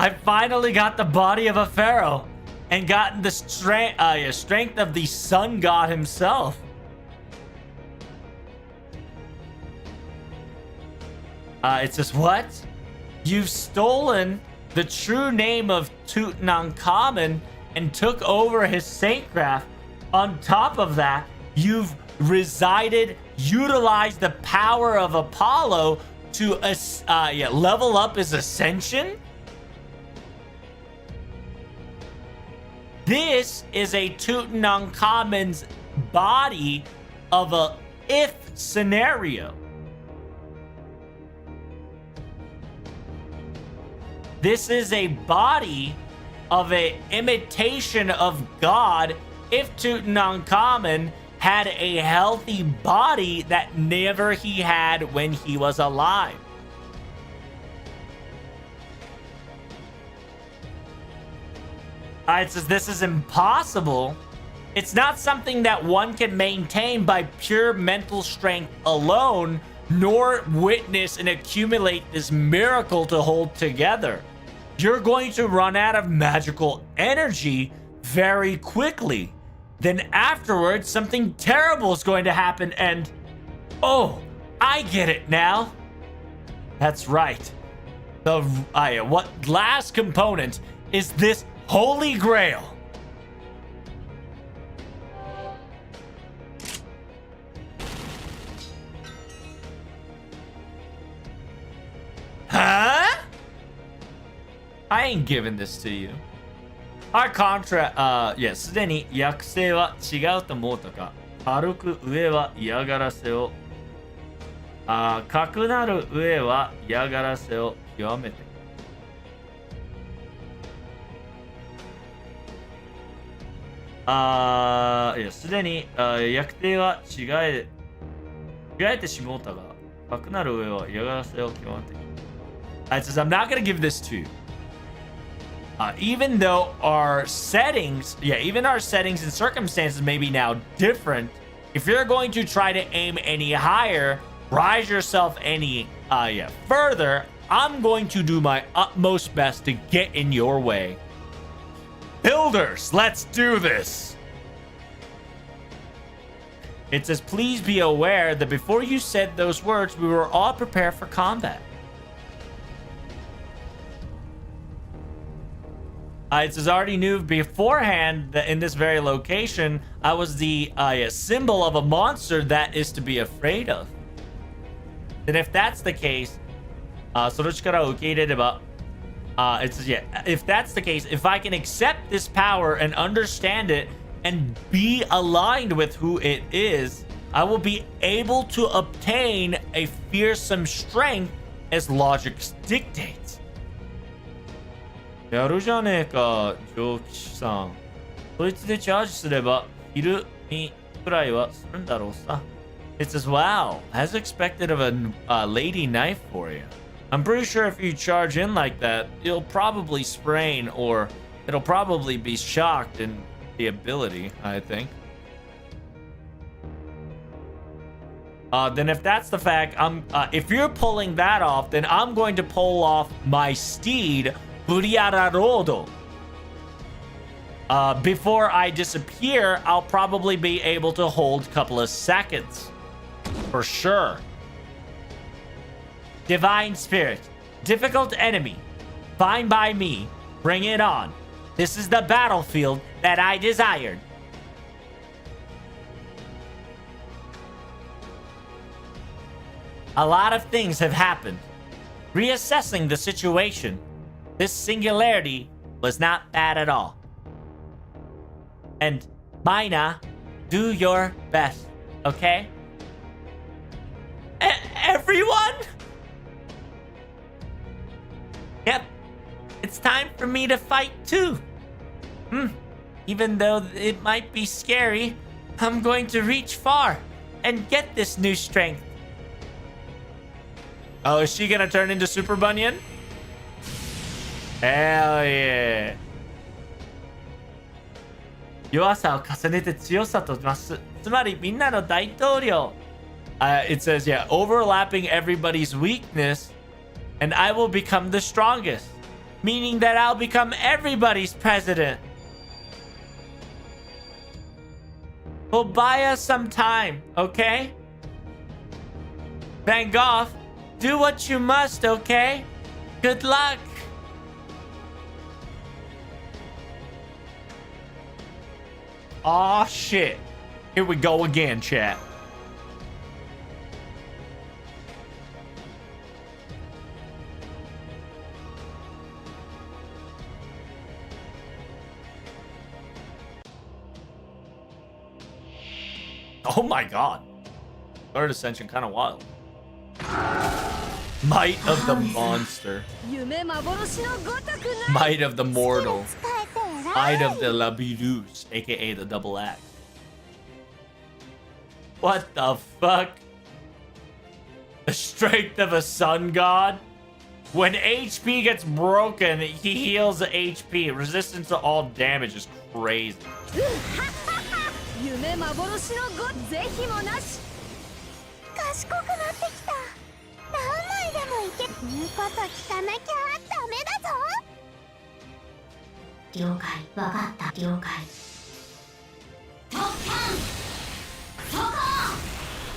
I finally got the body of a pharaoh and gotten the strength of the sun god himself. It says, what? You've stolen the true name of Tutankhamun and took over his saintcraft. On top of that, you've utilized the power of Apollo to level up his ascension? This is a Tutankhamun's body of a if scenario. This is a body of an imitation of God if Tutankhamun had a healthy body that never he had when he was alive. It says this is impossible. It's not something that one can maintain by pure mental strength alone, nor witness and accumulate this miracle to hold together. You're going to run out of magical energy very quickly. Then afterwards, something terrible is going to happen and... Oh, I get it now. That's right. What last component is this Holy Grail? Huh? I ain't giving this to you. Our contract, すでに約制は違うと思うとか、軽く上は嫌がらせを、かくなる上は嫌がらせを極めて。いや、すでに、役定は違えてしもうたが、かくなる上は嫌がらせを極めている。It says, I'm not going to give this to you. Even though our settings, even our settings and circumstances may be now different, if you're going to try to aim any higher, rise yourself any further, I'm going to do my utmost best to get in your way. Builders, let's do this! It says, please be aware that before you said those words, we were all prepared for combat. It says, I already knew beforehand that in this very location, I was the symbol of a monster that is to be afraid of. And if that's the case, it says, if that's the case, if I can accept this power and understand it and be aligned with who it is, I will be able to obtain a fearsome strength as logic dictates. やるじゃねえか、蒸気士さん。そいつでチャージすれば、昼にくらいはするんだろうさ。It says, wow, as expected of a lady knife for you. I'm pretty sure if you charge in like that, you'll probably sprain or it'll probably be shocked in the ability, I think. Then if that's the fact, if you're pulling that off, then I'm going to pull off my steed, Buriararodo. Before I disappear, I'll probably be able to hold a couple of seconds. For sure. Divine Spirit. Difficult enemy. Fine by me. Bring it on. This is the battlefield that I desired. A lot of things have happened. Reassessing the situation, this singularity was not bad at all. And Mina, do your best, okay? Everyone? Yep, it's time for me to fight too. Even though it might be scary, I'm going to reach far and get this new strength. Oh, is she gonna turn into Super Bunyan? Hell yeah. 弱さを重ねて強さと増す。つまりみんなの大統領。It says, yeah, overlapping everybody's weakness, and I will become the strongest. Meaning that I'll become everybody's president. Well, buy us some time, okay? Van Gogh, do what you must, okay? Good luck. Aw, shit. Here we go again, chat. Oh my god. Third Ascension, kind of wild. Might of the monster. Might of the mortal. Might of the Labirus, aka the double axe. What the fuck? The strength of a sun god? When HP gets broken, he heals the HP. Resistance to all damage is crazy.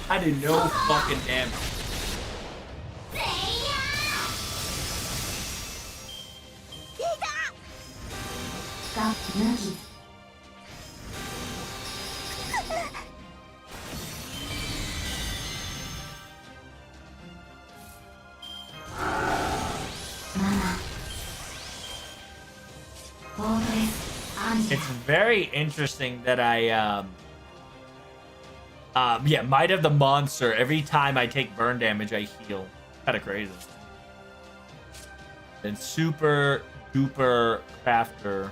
I did no fucking damage. It's very interesting that I Might of the Monster. Every time I take burn damage, I heal. Kind of crazy. Then Super Duper Crafter.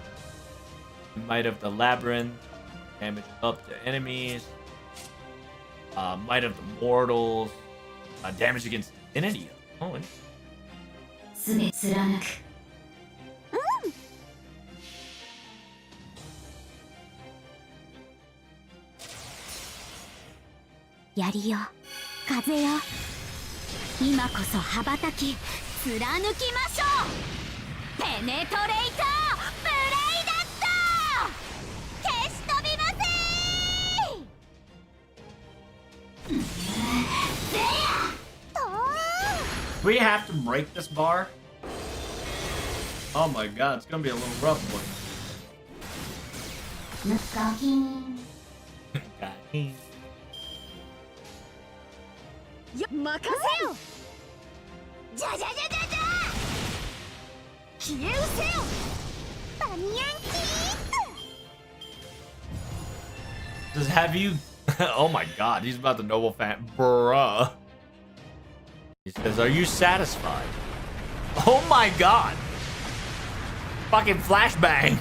Might of the Labyrinth. Damage up to enemies. Might of the mortals. Damage against divinity. Oh, interesting. 槍よ風よ今こそ羽ばたき貫きましょうペネトレーターブレイダット消し飛びませー We have to break this bar? Oh my god, it's gonna be a little rough one. ムカキン God. よ任せよじゃじゃじゃじゃじゃ消え失せよバニヤンキー Does have you Oh my god, he's about to noble fan bruh. He says, are you satisfied? Oh my god. Fucking flashbang.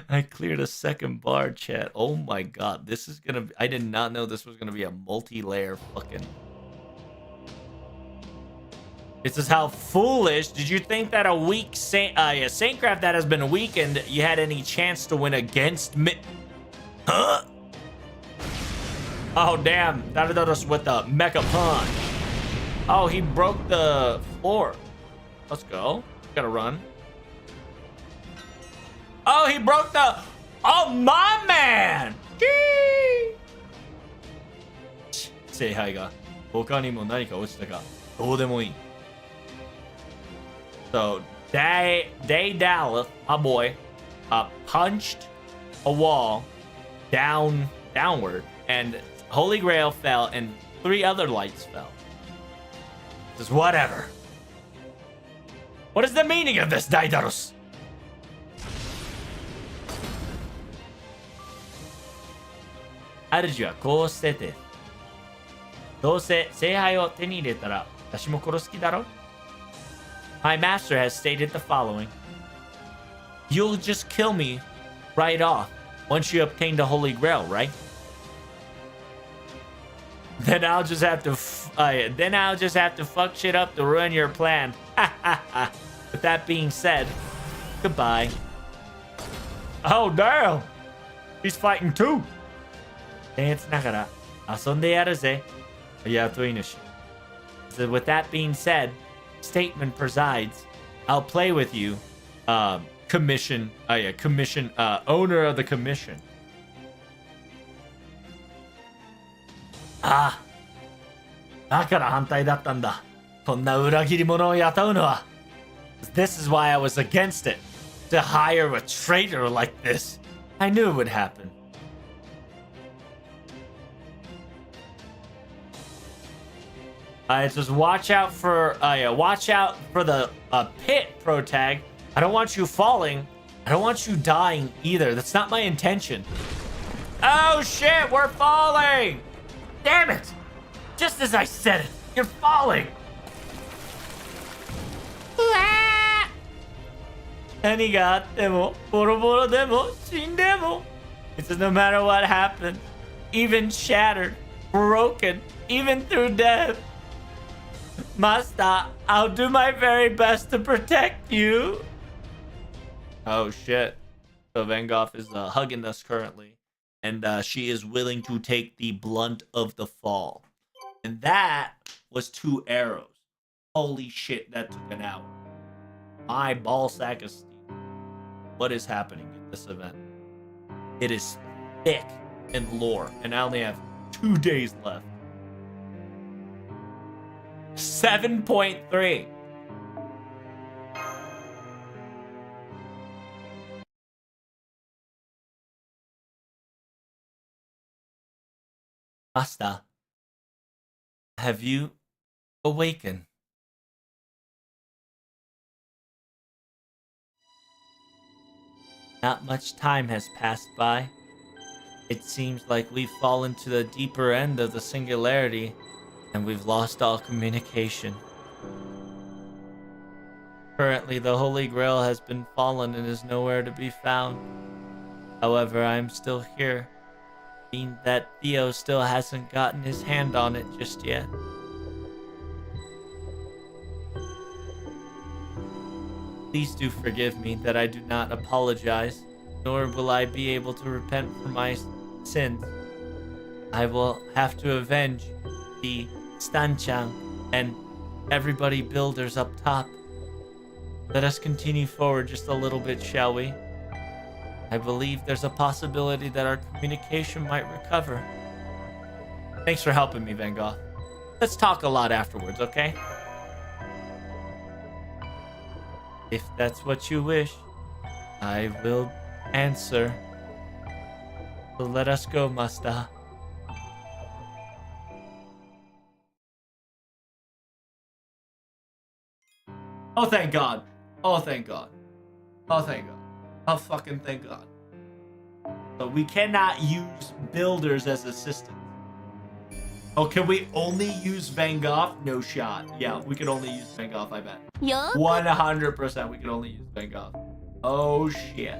I cleared a second bar, chat. Oh my god, this is gonna be, I did not know this was gonna be a multi-layer fucking. This is how foolish. Did you think that a weak Saintcraft that has been weakened, you had any chance to win against me? Huh? Oh damn, Tolovetrouble with the mecha punch. Oh, he broke the floor. Let's go. Gotta run. Oh, he broke the... Oh, my man! Say hi ga. Hoka ni mo nanika ochita ka. Doudemo ii. So, Daleth, my boy, punched a wall downward, and Holy Grail fell, and 3 other lights fell. Just whatever. What is the meaning of this, Daidarus? Arju wa kou shite. Douse seihai o te ni iretara, watashi mo korosu ki daro? My master has stated the following. You'll just kill me right off once you obtain the Holy Grail, right? Then I'll just have to fuck shit up to ruin your plan. With that being said, goodbye. Oh damn! He's fighting too. Dance nagara asonde yaru ze. Yato inushi. So with that being said, statement presides. I'll play with you. Commission. Commission. Owner of the commission. Ah. だから反対だったんだ。こんな裏切り者を雇うのは。This is why I was against it. To hire a traitor like this. I knew it would happen. Just watch out for the pit, pro tag. I don't want you falling. I don't want you dying either. That's not my intention. Oh shit, we're falling! Damn it! Just as I said it, you're falling. It says no matter what happened, even shattered, broken, even through death. Master, I'll do my very best to protect you. Oh shit. So Vengoff is hugging us currently. And she is willing to take the blunt of the fall. And that was 2 arrows. Holy shit, that took an hour. My ball sack of steel. What is happening at this event? It is thick in lore. And I only have 2 days left. 7.3. Master, have you awakened? Not much time has passed by. It seems like we've fallen to the deeper end of the singularity, and we've lost all communication. Currently, the Holy Grail has been fallen and is nowhere to be found. However, I am still here, being that Theo still hasn't gotten his hand on it just yet. Please do forgive me that I do not apologize, nor will I be able to repent for my sins. I will have to avenge the Stanchang and everybody builders up top. Let us continue forward just a little bit, shall we? I believe there's a possibility that our communication might recover. Thanks for helping me, Van Gogh. Let's talk a lot afterwards, okay? If that's what you wish, I will answer. So let us go, Master. Oh, thank God. Oh, thank God. Oh, thank God. Oh, fucking thank God. But we cannot use builders as assistants. Oh, can we only use Van Gogh? No shot. Yeah, we can only use Van Gogh, I bet. 100% we can only use Van Gogh. Oh, shit.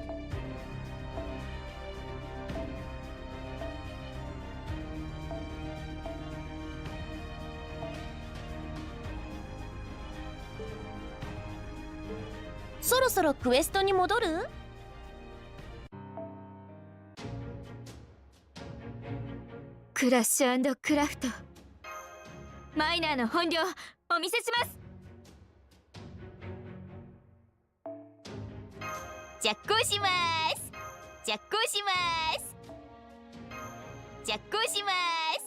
そろそろクエストに戻る？クラッシュ&クラフト。マイナーの本領お見せします。着工します。着工します。着工します。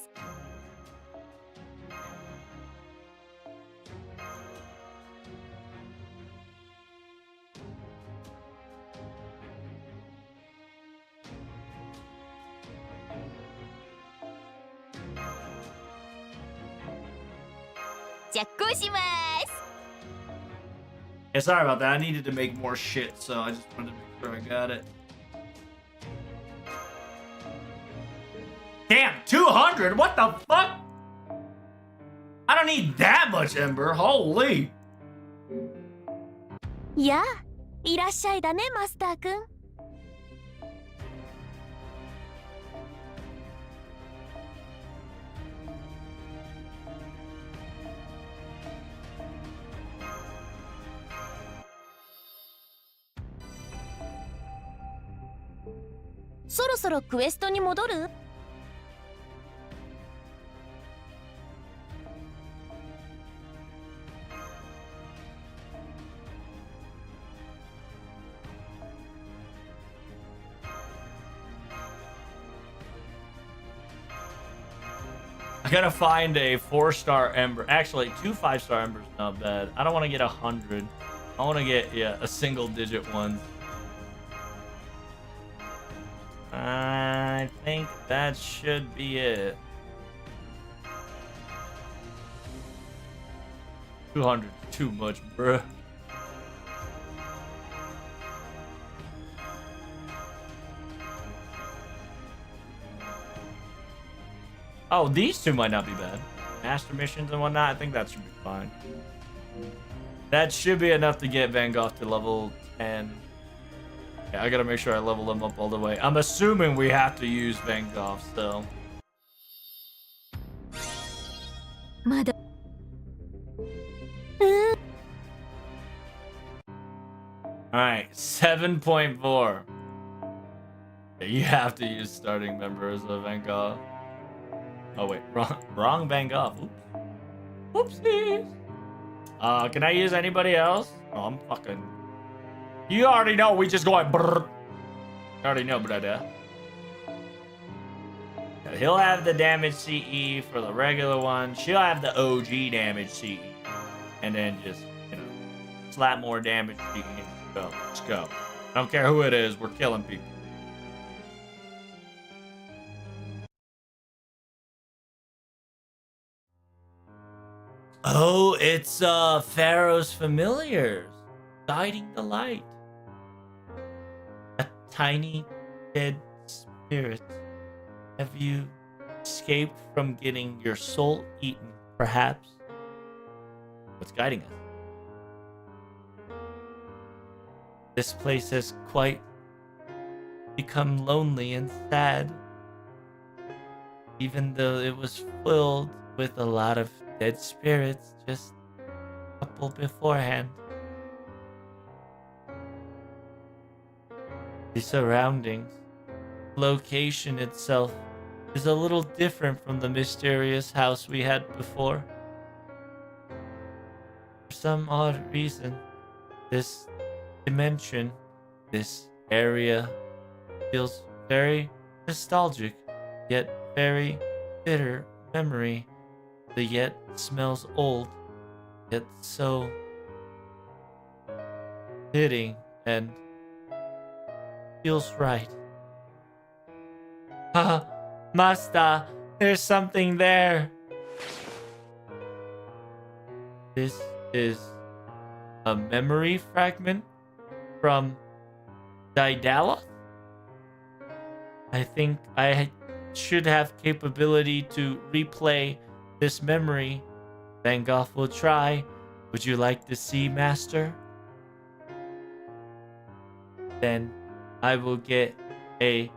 着工します。 Yeah, sorry about that. I needed to make more shit, so I just wanted to make sure I got it. Damn, 200? What the fuck? I don't need that much Ember. Holy. やあ、いらっしゃいだね、マスターくん。そろそろクエストに戻る？I gotta find a 4-star Ember. Actually, 2 5-star Embers not bad. I don't want to get 100. I want to get, yeah, a single-digit one. I think that should be it. 200 is too much, bruh. Oh, these two might not be bad. Master missions and whatnot, I think that should be fine. That should be enough to get Van Gogh to level 10. Yeah, I gotta make sure I level him up all the way. I'm assuming we have to use Van Gogh still. Alright, 7.4. Yeah, you have to use starting members of Van Gogh. Oh wait, wrong Van Gogh. Oops. Whoopsies. Can I use anybody else? Oh, I'm fucking... You already know we just going brrr. You already know, brother. He'll have the damage CE for the regular one. She'll have the OG damage CE. And then just, you know, slap more damage CE. Go. Let's go. I don't care who it is. We're killing people. Oh, it's Pharaoh's familiars. Guiding the light. A tiny dead spirit. Have you escaped from getting your soul eaten, perhaps? What's guiding us? This place has quite become lonely and sad, even though it was filled with a lot of dead spirits just a couple beforehand. The surroundings, location itself, is a little different from the mysterious house we had before. For some odd reason, this dimension, this area, feels very nostalgic, yet very bitter memory, that yet smells old, yet so fitting and feels right. Master, there's something there. This is a memory fragment from Daedalus. I think I should have capability to replay this memory. Van Gogh will try. Would you like to see, Master? Then I will get a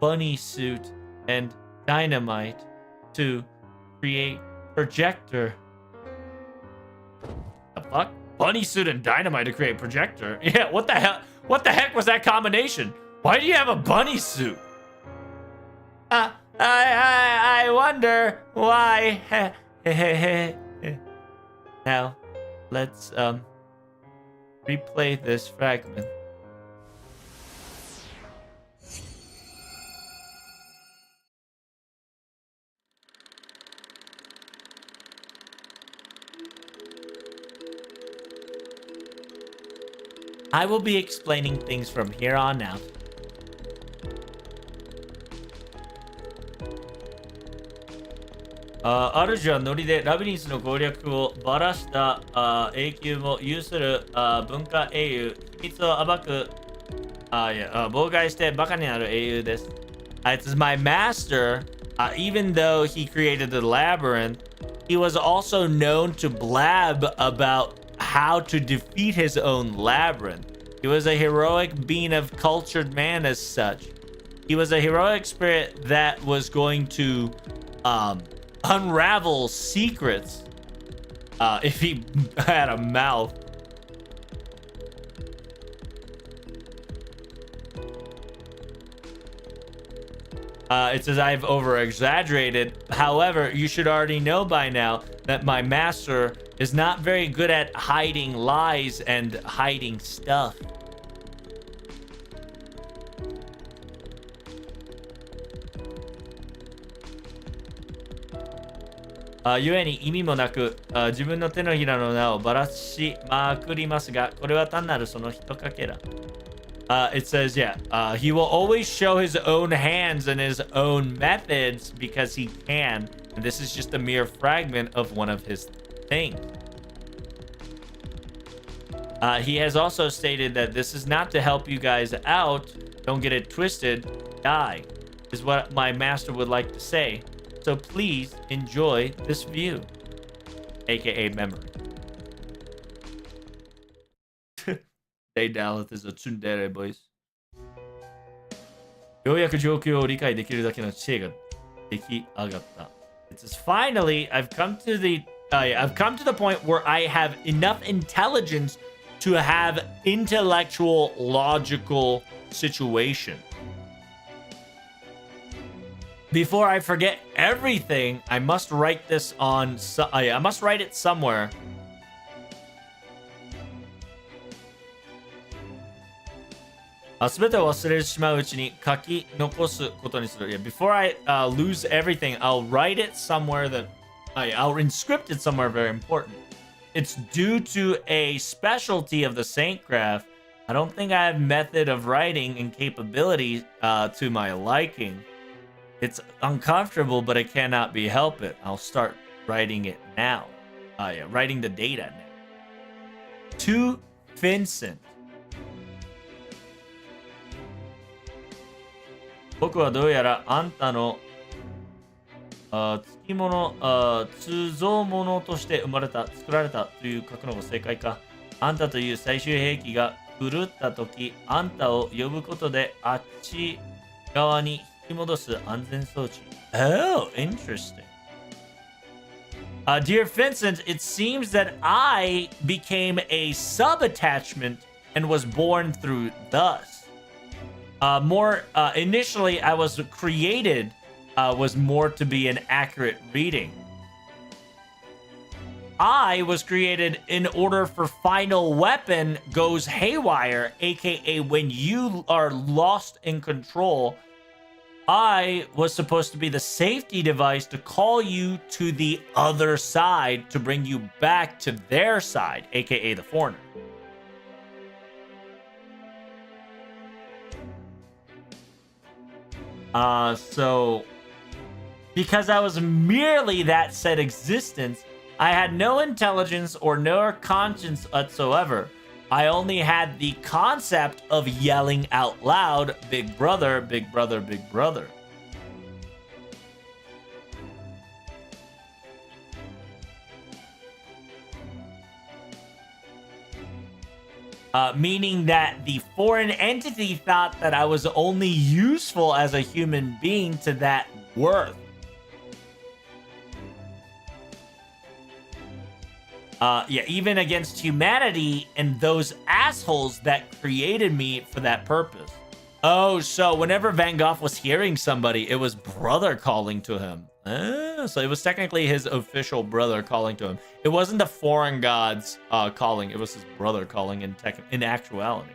bunny suit and dynamite to create projector. The fuck? Bunny suit and dynamite to create projector? Yeah, what the hell? What the heck was that combination? Why do you have a bunny suit? I wonder why. Now, let's replay this fragment. I will be explaining things from here on out. Arjはノリでラビリンスの攻略をばらした永久も有する文化英雄、秘密を暴く妨害してバカになる英雄です。It is my master, even though he created the labyrinth, he was also known to blab about how to defeat his own labyrinth. He was a heroic being of cultured man as such. He was a heroic spirit that was going to unravel secrets if he had a mouth. It says I've over-exaggerated. However, you should already know by now that my master is not very good at hiding lies and hiding stuff. Yu に意味もなく自分の手のひらの名をばらしまくりますが、これは単なるそのひとかけら。It says, he will always show his own hands and his own methods because he can. And this is just a mere fragment of one of his things. He has also stated that this is not to help you guys out. Don't get it twisted. Die, is what my master would like to say. So please enjoy this view, aka memory. Daedalus is a tsundere, boys. ようやく状況を理解できるだけの知恵が出来上がった。It says, finally, I've come to the point where I have enough intelligence to have intellectual, logical situation. Before I forget everything, I must write this on. I must write it somewhere. Before I lose everything, I'll write it somewhere that I'll inscript it somewhere very important. It's due to a specialty of the Saintcraft. I don't think I have method of writing and capability to my liking. It's uncomfortable, but it cannot be helped. I'll start writing it now. Writing the data now. To Vincent. 僕はどうやらあんたの付き物、通造物として作られたという書くのが正解か。あんたという最終兵器が狂った時、あんたを呼ぶことであっち側に引き戻す安全装置。Oh, interesting. Dear Vincent, it seems that I became a sub-attachment and was born through thus. Initially, I was created was more to be an accurate reading. I was created in order for final weapon goes haywire, aka when you are lost in control. I was supposed to be the safety device to call you to the other side to bring you back to their side, aka the foreigner. So because I was merely that said existence, I had no intelligence or no conscience whatsoever. I only had the concept of yelling out loud, "Big brother, big brother, big brother." Meaning that the foreign entity thought that I was only useful as a human being to that worth. Yeah, even against humanity and those assholes that created me for that purpose. Oh, so whenever Van Gogh was hearing somebody, it was brother calling to him. So it was technically his official brother calling to him. It wasn't the foreign gods calling. It was his brother calling in actuality.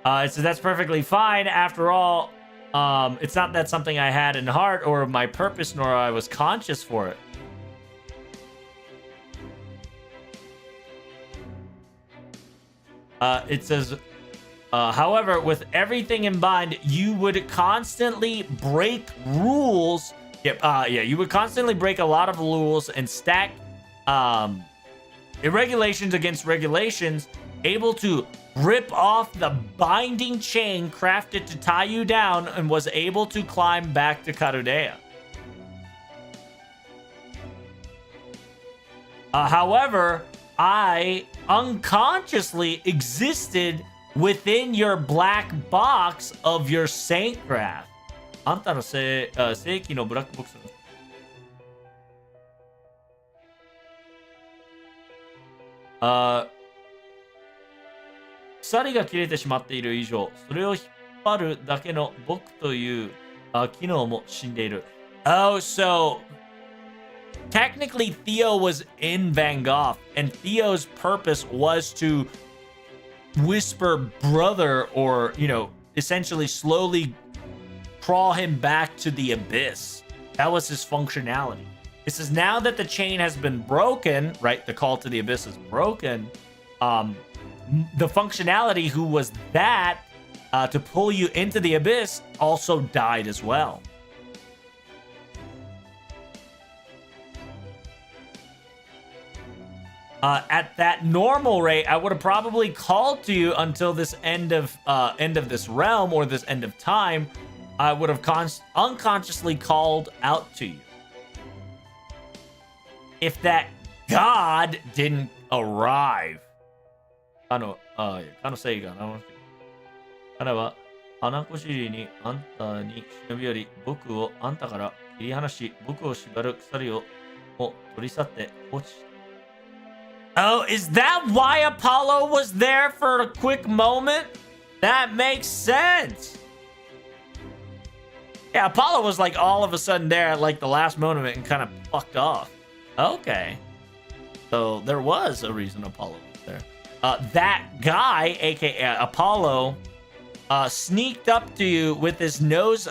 So that's perfectly fine. After all, it's not that something I had in heart or my purpose, nor I was conscious for it. It says, however, with everything in mind, you would constantly break rules. You would constantly break a lot of rules and stack irregulations against regulations, able to rip off the binding chain crafted to tie you down, and was able to climb back to Karudea. However, I unconsciously existed within your black box of your saintcraft. あんたの正規のブラックボックス。鎖が切れてしまっている以上、それを引っ張るだけの僕という機能も死んでいる。Oh, so technically Theo was in Van Gogh, and Theo's purpose was to whisper brother, or, you know, essentially slowly crawl him back to the abyss. That was his functionality. It says now that the chain has been broken, right? The call to the abyss is broken. The functionality who was that to pull you into the abyss also died as well. At that normal rate, I would have probably called to you until this end of this realm, or this end of time. I would have unconsciously called out to you. If that God didn't arrive. かのせいがな。彼は花子尻にあんたに忍び寄り、僕をあんたから切り離し、僕を縛る鎖を取り去って落ち。Oh, is that why Apollo was there for a quick moment? That makes sense. Yeah, Apollo was like all of a sudden there at like the last moment and kind of fucked off. Okay. So there was a reason Apollo was there. That guy, aka Apollo, sneaked up to you with his nose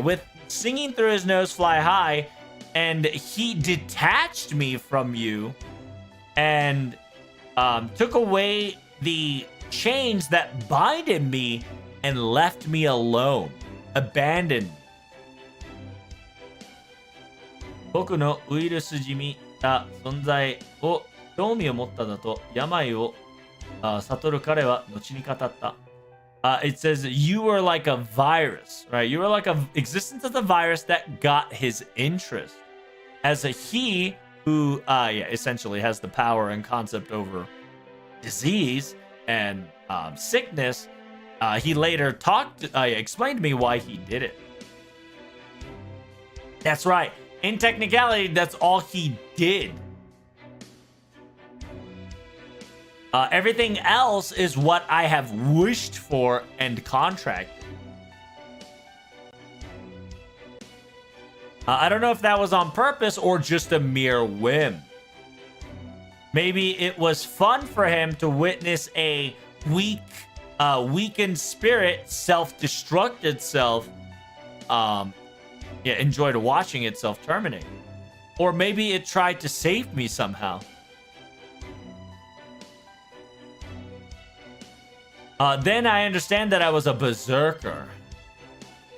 with singing through his nose fly high, and he detached me from you and took away the chains that binded me and left me alone, abandoned. 僕のウイルスじみた存在を興味を持っただと病を悟る彼は後に語った。It says you were like a virus, right? You were like a existence of the virus that got his interest. As a he who essentially has the power and concept over disease and sickness, he later explained to me why he did it. That's right. In technicality, that's all he did. Everything else is what I have wished for and contracted. I don't know if that was on purpose or just a mere whim. Maybe it was fun for him to witness a weakened spirit self-destruct itself. Enjoyed watching itself terminate. Or maybe it tried to save me somehow. Then I understand that I was a berserker.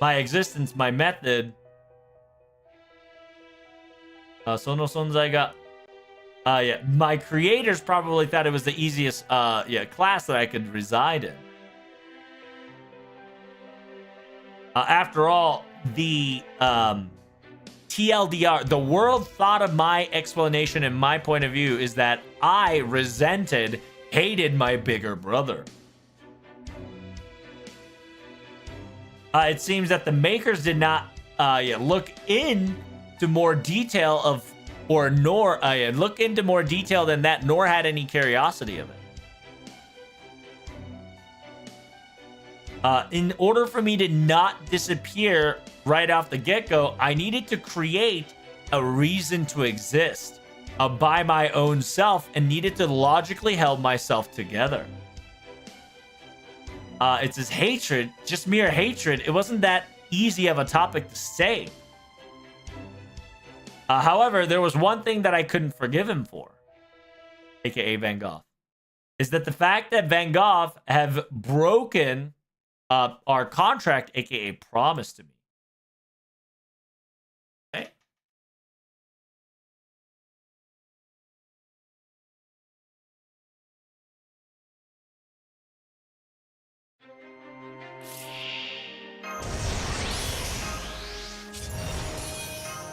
My existence, my method. Sono sonzai ga. My creators probably thought it was the easiest class that I could reside in. After all, the TLDR, the world thought of my explanation and my point of view is that I hated my bigger brother. It seems that the makers did not look into more detail look into more detail than that, nor had any curiosity of it. In order for me to not disappear right off the get-go, I needed to create a reason to exist by my own self and needed to logically hold myself together. It's his hatred, just mere hatred. It wasn't that easy of a topic to say. However, there was one thing that I couldn't forgive him for, aka Van Gogh, is that the fact that Van Gogh have broken our contract, aka promise to me. Okay.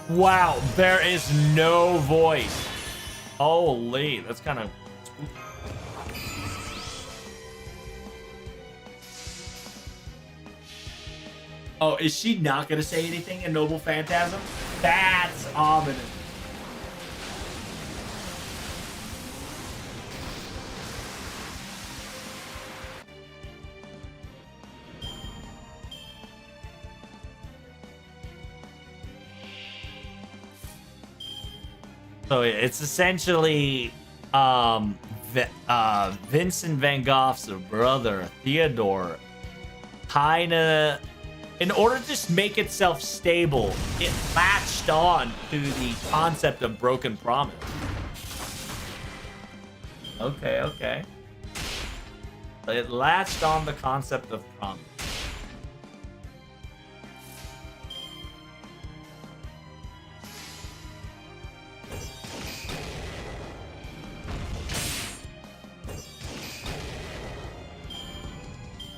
Wow, there is no voice. Holy, that's kind of... Oh, is she not going to say anything in Noble Phantasm? That's ominous. So it's essentially Vincent van Gogh's brother, Theodore, kinda, in order to just make itself stable, it latched on to the concept of broken promise. Okay. It latched on the concept of promise.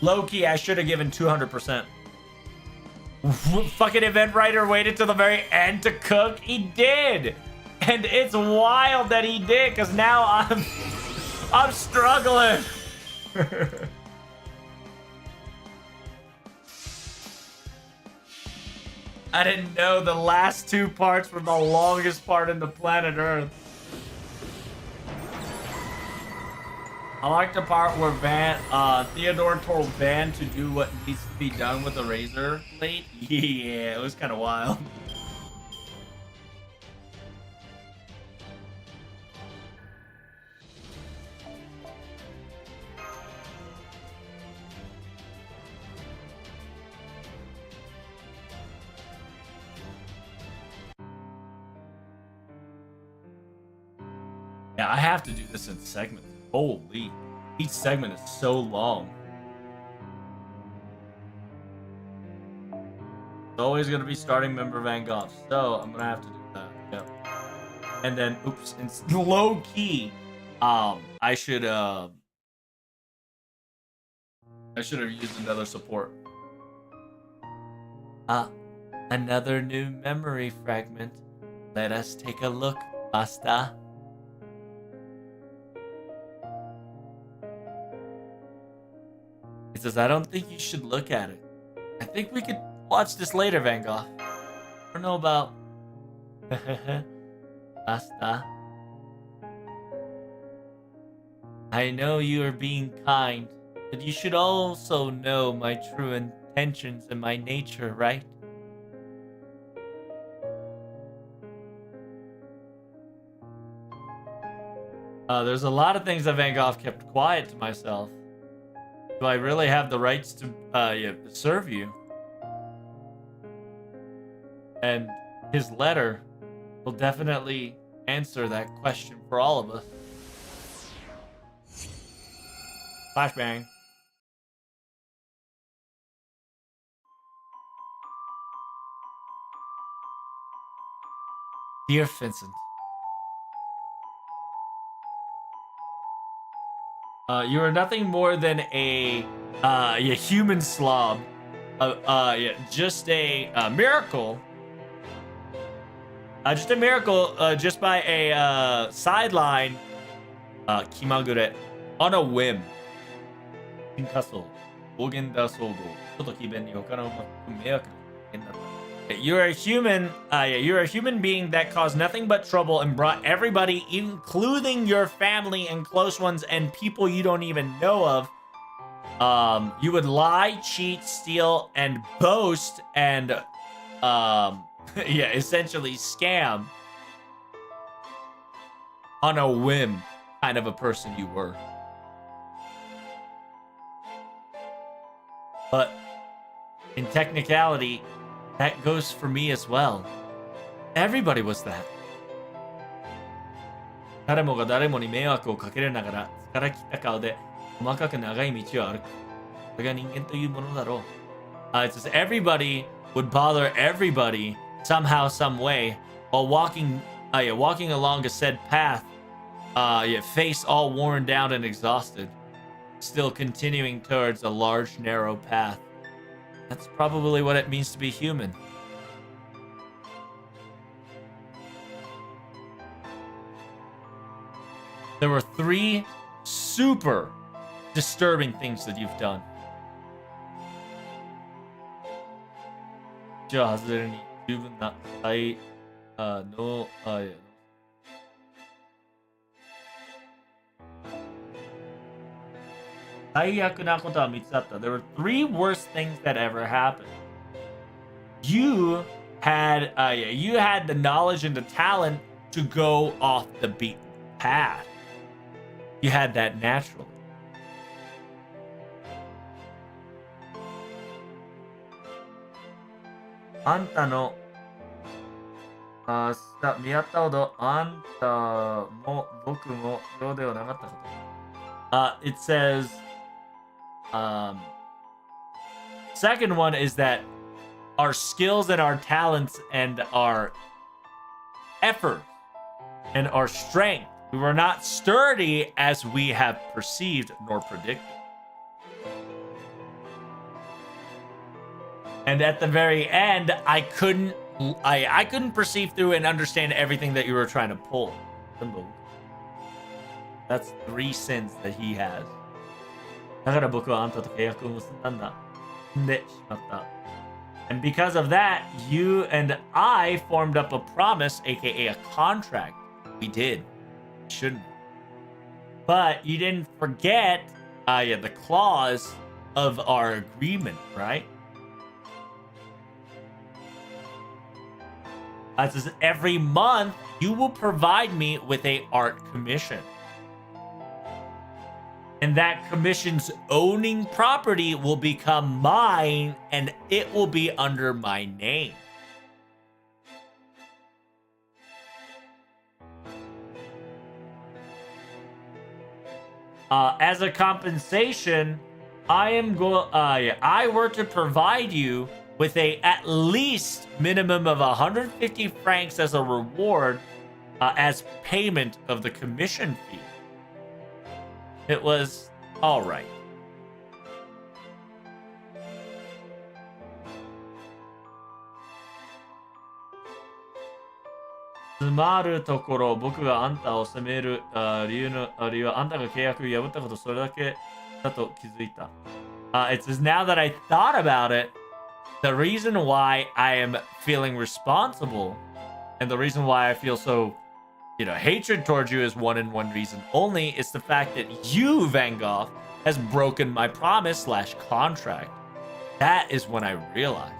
Low-key, I should have given 200%. Fucking event writer waited till the very end to cook. He did, and it's wild that he did, because now I'm struggling. I didn't know the last two parts were the longest part in the planet Earth. I like the part where Theodore told Van to do what needs to be done with the razor blade. Yeah, it was kind of wild. Yeah, I have to do this in segments. Holy, each segment is so long. It's always gonna be starting member Van Gogh, so I'm gonna have to do that. Yep. And then, oops, it's low key. I should have used another support. Another new memory fragment. Let us take a look, Basta. It says, I don't think you should look at it. I think we could watch this later, Van Gogh. I don't know about... Asta. I know you are being kind, but you should also know my true intentions and my nature, right? There's a lot of things that Van Gogh kept quiet to myself. Do I really have the rights to serve you? And his letter will definitely answer that question for all of us. Flashbang. Dear Vincent, you are nothing more than a human slob. Just a miracle. Just a miracle. Just by a sideline. Kimagure on a whim. You're a human. You're a human being that caused nothing but trouble and brought everybody, including your family and close ones and people you don't even know of. You would lie, cheat, steal, and boast, and essentially scam on a whim, kind of a person you were. But in technicality, that goes for me as well. Everybody was that. 誰もが誰もに迷惑をかけながら疲れ切った顔で細かく長い道を歩く。それが人間というものだろう。It says everybody would bother everybody somehow, some way, while walking along a said path, face all worn down and exhausted, still continuing towards a large, narrow path. That's probably what it means to be human. There were 3 super disturbing things that you've done. じゃあ、外れに十分な最悪なことは3つあった。There were 3 worst things that ever happened. You had the knowledge and the talent to go off the beaten path. You had that naturally. It says, second one is that our skills and our talents and our effort and our strength, we were not sturdy as we have perceived nor predicted. And at the very end, I couldn't perceive through and understand everything that you were trying to pull. That's 3 sins that he has. だから僕はあんたと契約を結んだんだ。でしまった。And because of that, you and I formed up a promise, aka a contract. We did. Shouldn't. But you didn't forget the clause of our agreement, right? It says every month you will provide me with a art commission. And that commission's owning property will become mine, and it will be under my name. As a compensation, I were to provide you with at least minimum of 150 francs as a reward, as payment of the commission fee. It was all right. To つまるところ、僕があんたを責める理由はあんたが契約を破ったことそれだけだと気づいた。It says, now that I thought about it, the reason why I am feeling responsible and the reason why I feel so, hatred towards you is one and one reason only. It's the fact that you, Van Gogh, has broken my promise / contract. That is when I realized.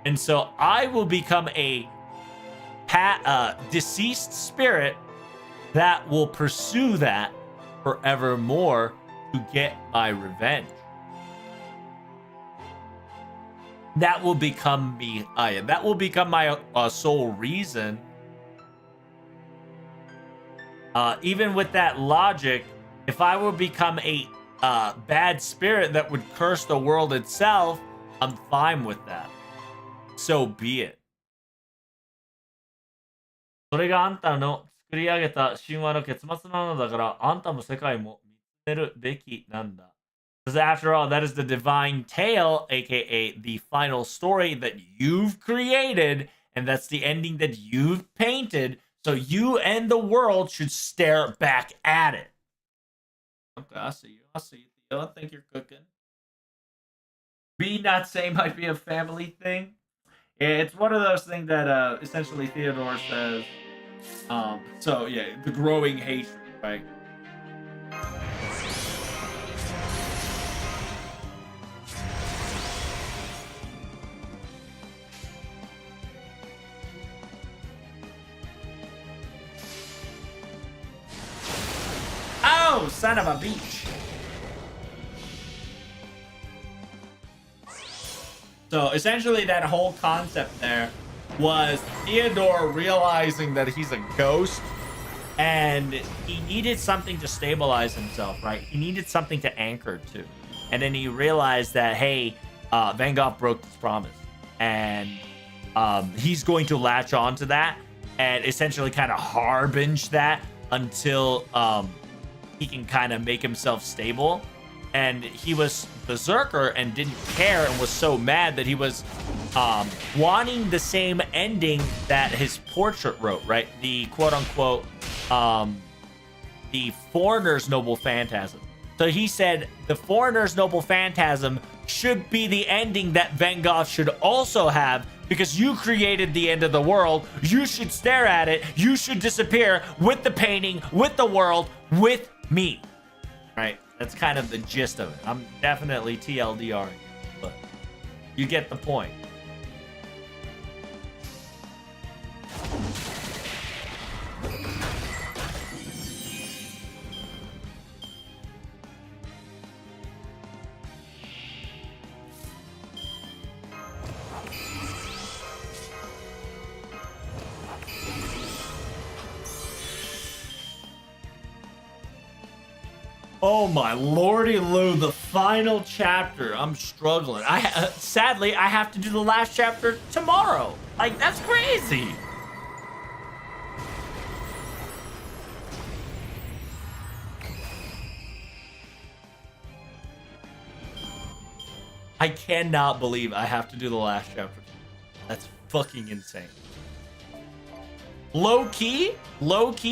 And so I will become a deceased spirit that will pursue that forevermore to get my revenge. That will become me. That will become my sole reason. Even with that logic, if I would become a bad spirit that would curse the world itself, I'm fine with that. So be it. それがあんたの作り上げた神話の結末なのだから、あんたも世界も見つめるべきなんだ。Because after all, that is the divine tale, aka the final story that you've created, and that's the ending that you've painted. So you and the world should stare back at it. Okay, I see you. I see you, Theo. I think you're cooking. B not saying might be a family thing. It's one of those things that essentially Theodore says. So yeah, the growing hatred, right? Oh, son of a beach. So essentially that whole concept there was Theodore realizing that he's a ghost and he needed something to stabilize himself, right? He needed something to anchor to. And then he realized that, hey, Van Gogh broke his promise. And he's going to latch on to that and essentially kind of harbinge that until he can kind of make himself stable. And he was berserker and didn't care and was so mad that he was wanting the same ending that his portrait wrote, right? The quote-unquote, the foreigner's noble phantasm. So he said the foreigner's noble phantasm should be the ending that Van Gogh should also have because you created the end of the world. You should stare at it. You should disappear with the painting, with the world, with me, right? That's kind of the gist of it. I'm definitely TLDRing, but you get the point. Oh my lordy Lou, the final chapter. I'm struggling. Sadly, I have to do the last chapter tomorrow. Like, that's crazy. I cannot believe I have to do the last chapter. That's fucking insane. Low key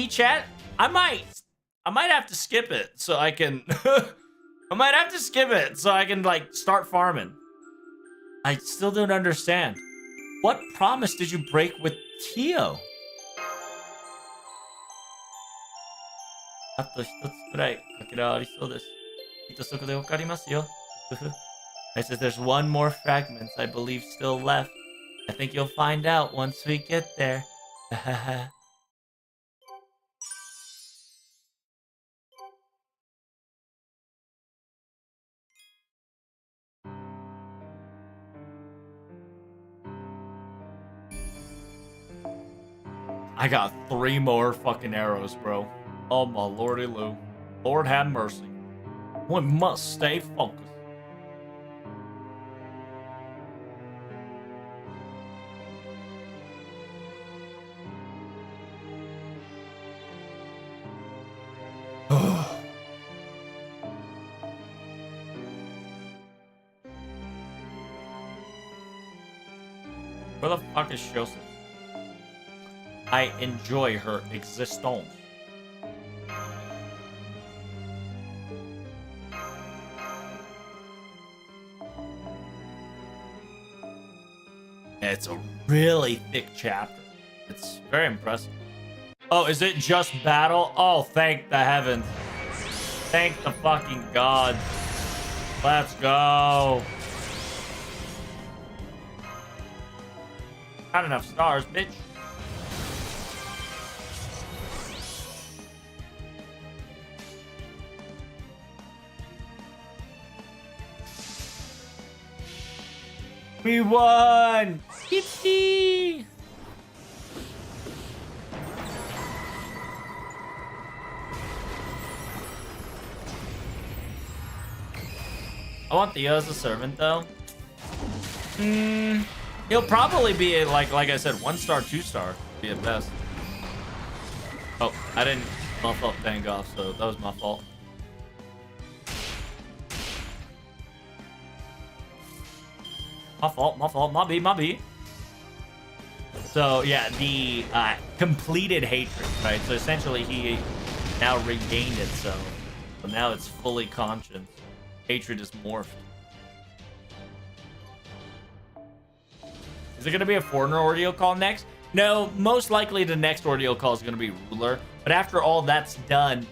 chat. I might have to skip it so I can I might have to skip it so I can like start farming. I still don't understand. What promise did you break with Tio? あと一つくらいかけらありそうです。きっとそこでわかりますよ。I said there's one more fragment I believe still left. I think you'll find out once we get there. I got 3 more fucking arrows, bro. Oh my lordy Lou. Lord have mercy. One must stay focused. Where the fuck is Joseph? I enjoy her existence. it's a really thick chapter. It's very impressive. Oh, is it just battle? Oh, thank the heavens. Thank the fucking gods. Let's go. Not enough stars, bitch. We won! Yippee! I want Theo as a servant, though. He'll probably be like I said, 1-star, 2-star. Be at best. Oh, I didn't buff up Bang off, so that was my fault. My fault, my B. So yeah, the completed hatred, right? So essentially he now regained it, so now it's fully conscious. Hatred is morphed. Is it gonna be a foreigner ordeal call next? No, most likely the next ordeal call is gonna be ruler. But after all that's done,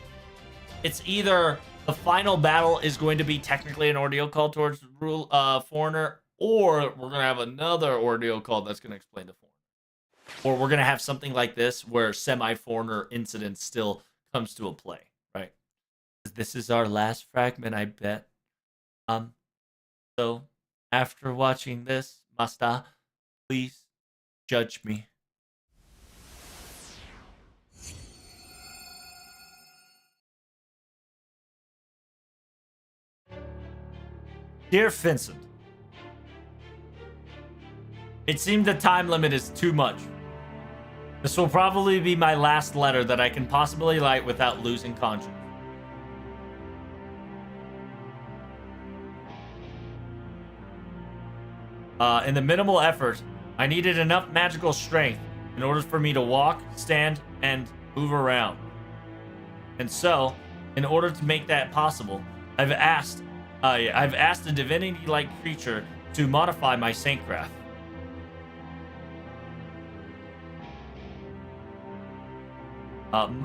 it's either the final battle is going to be technically an ordeal call towards foreigner, or we're gonna have another ordeal call that's gonna explain the foreigner. Or we're gonna have something like this where semi-foreigner incident still comes to a play, right? This is our last fragment, I bet. So after watching this, Master, please judge me. Dear Vincent, it seemed the time limit is too much. This will probably be my last letter that I can possibly write without losing conscience. In the minimal effort, I needed enough magical strength in order for me to walk, stand, and move around. And so, in order to make that possible, I've asked a divinity-like creature to modify my saintcraft.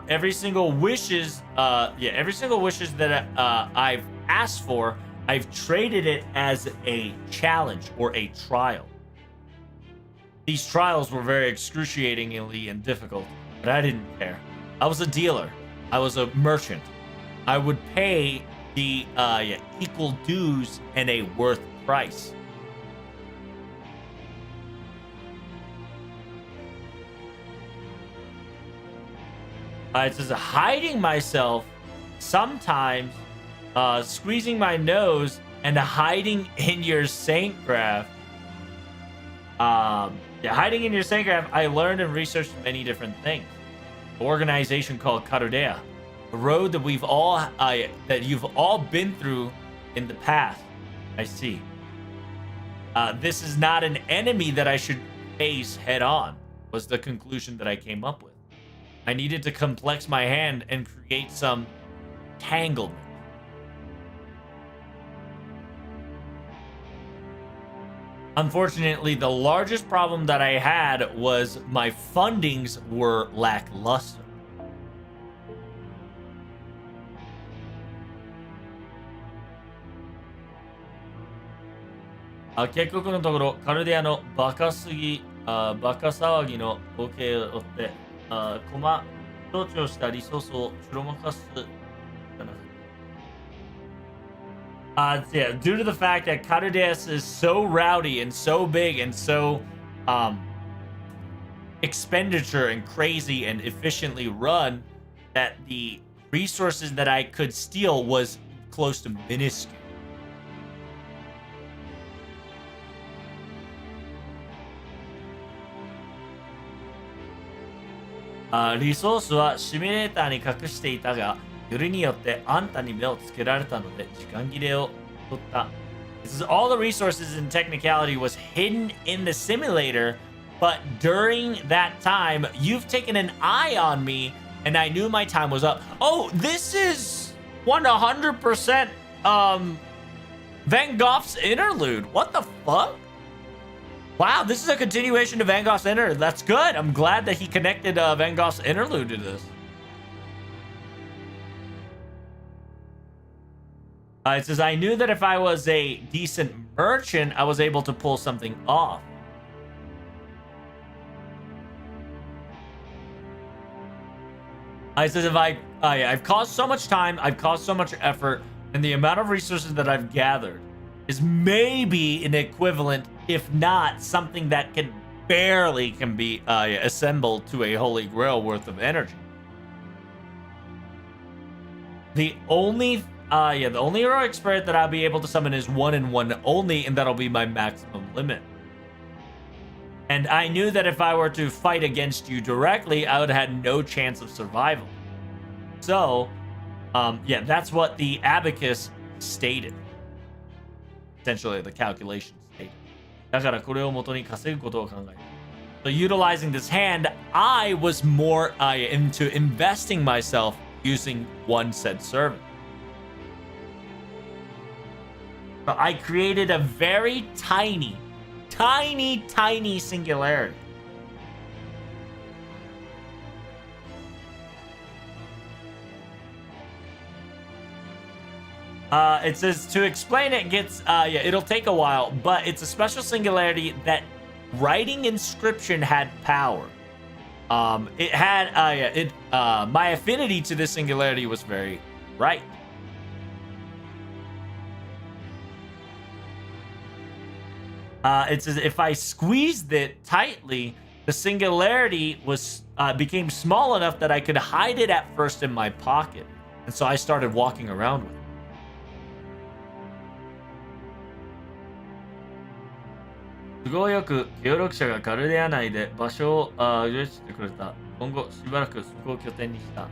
Every single wishes that I've asked for, I've traded it as a challenge or a trial. These trials were very excruciatingly and difficult, but I didn't care. I was a dealer. I was a merchant. I would pay the equal dues and a worth price. It says hiding myself, sometimes squeezing my nose, and hiding in your saintcraft. Hiding in your saintcraft, I learned and researched many different things. An organization called Carudea, a road that you've all been through in the past. I see. This is not an enemy that I should face head on, was the conclusion that I came up with. I needed to complex my hand and create some tanglement. Unfortunately, the largest problem that I had was my fundings were lackluster. Back yeah, due to the fact that Carudea is so rowdy and so big and so expenditure and crazy and efficiently run, that the resources that I could steal was close to minuscule. Resource はシミュレーターに隠していたが、よりによってあんたに目をつけられたので時間切れを取った。This is all the resources and technicality was hidden in the simulator, but during that time, you've taken an eye on me, and I knew my time was up. Oh, this is 100% Van Gogh's interlude. What the fuck? Wow, this is a continuation of Van Gogh's Interlude. That's good. I'm glad that he connected Van Gogh's Interlude to this. It says, I knew that if I was a decent merchant, I was able to pull something off. It says, if I've caused so much time, I've caused so much effort, and the amount of resources that I've gathered is maybe an equivalent, if not something that can barely be assembled to a holy grail worth of energy. The only heroic spirit that I'll be able to summon is 1 and 1 only, and that'll be my maximum limit. And I knew that if I were to fight against you directly, I would have had no chance of survival. So, yeah, that's what the abacus stated. Essentially, the calculation stated. だからこれを元に稼ぐことを考える. So, utilizing this hand, I was more into investing myself using one said servant. So I created a very tiny singularity. It says to explain it gets it'll take a while, but it's a special singularity that writing inscription had power. It had my affinity to this singularity was very right. It says if I squeezed it tightly, the singularity became small enough that I could hide it at first in my pocket, and so I started walking around with it. 都合よく協力者がカルデア内で場所を許してくれた。今後しばらくそこを拠点にした。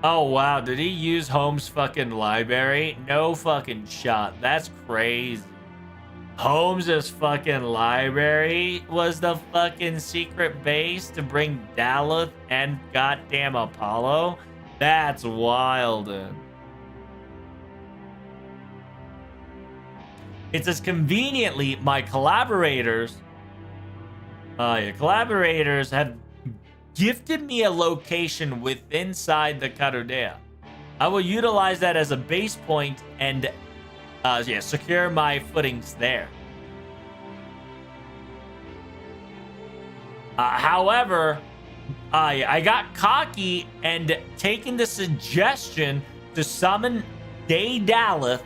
Oh wow, did he use Holmes' fucking library? No fucking shot. That's crazy. Holmes' fucking library was the fucking secret base to bring Daleth and goddamn Apollo? That's wild. It says conveniently, my collaborators have gifted me a location within inside the Carudea. I will utilize that as a base point and secure my footings there. However, I got cocky and taken the suggestion to summon Daedalus.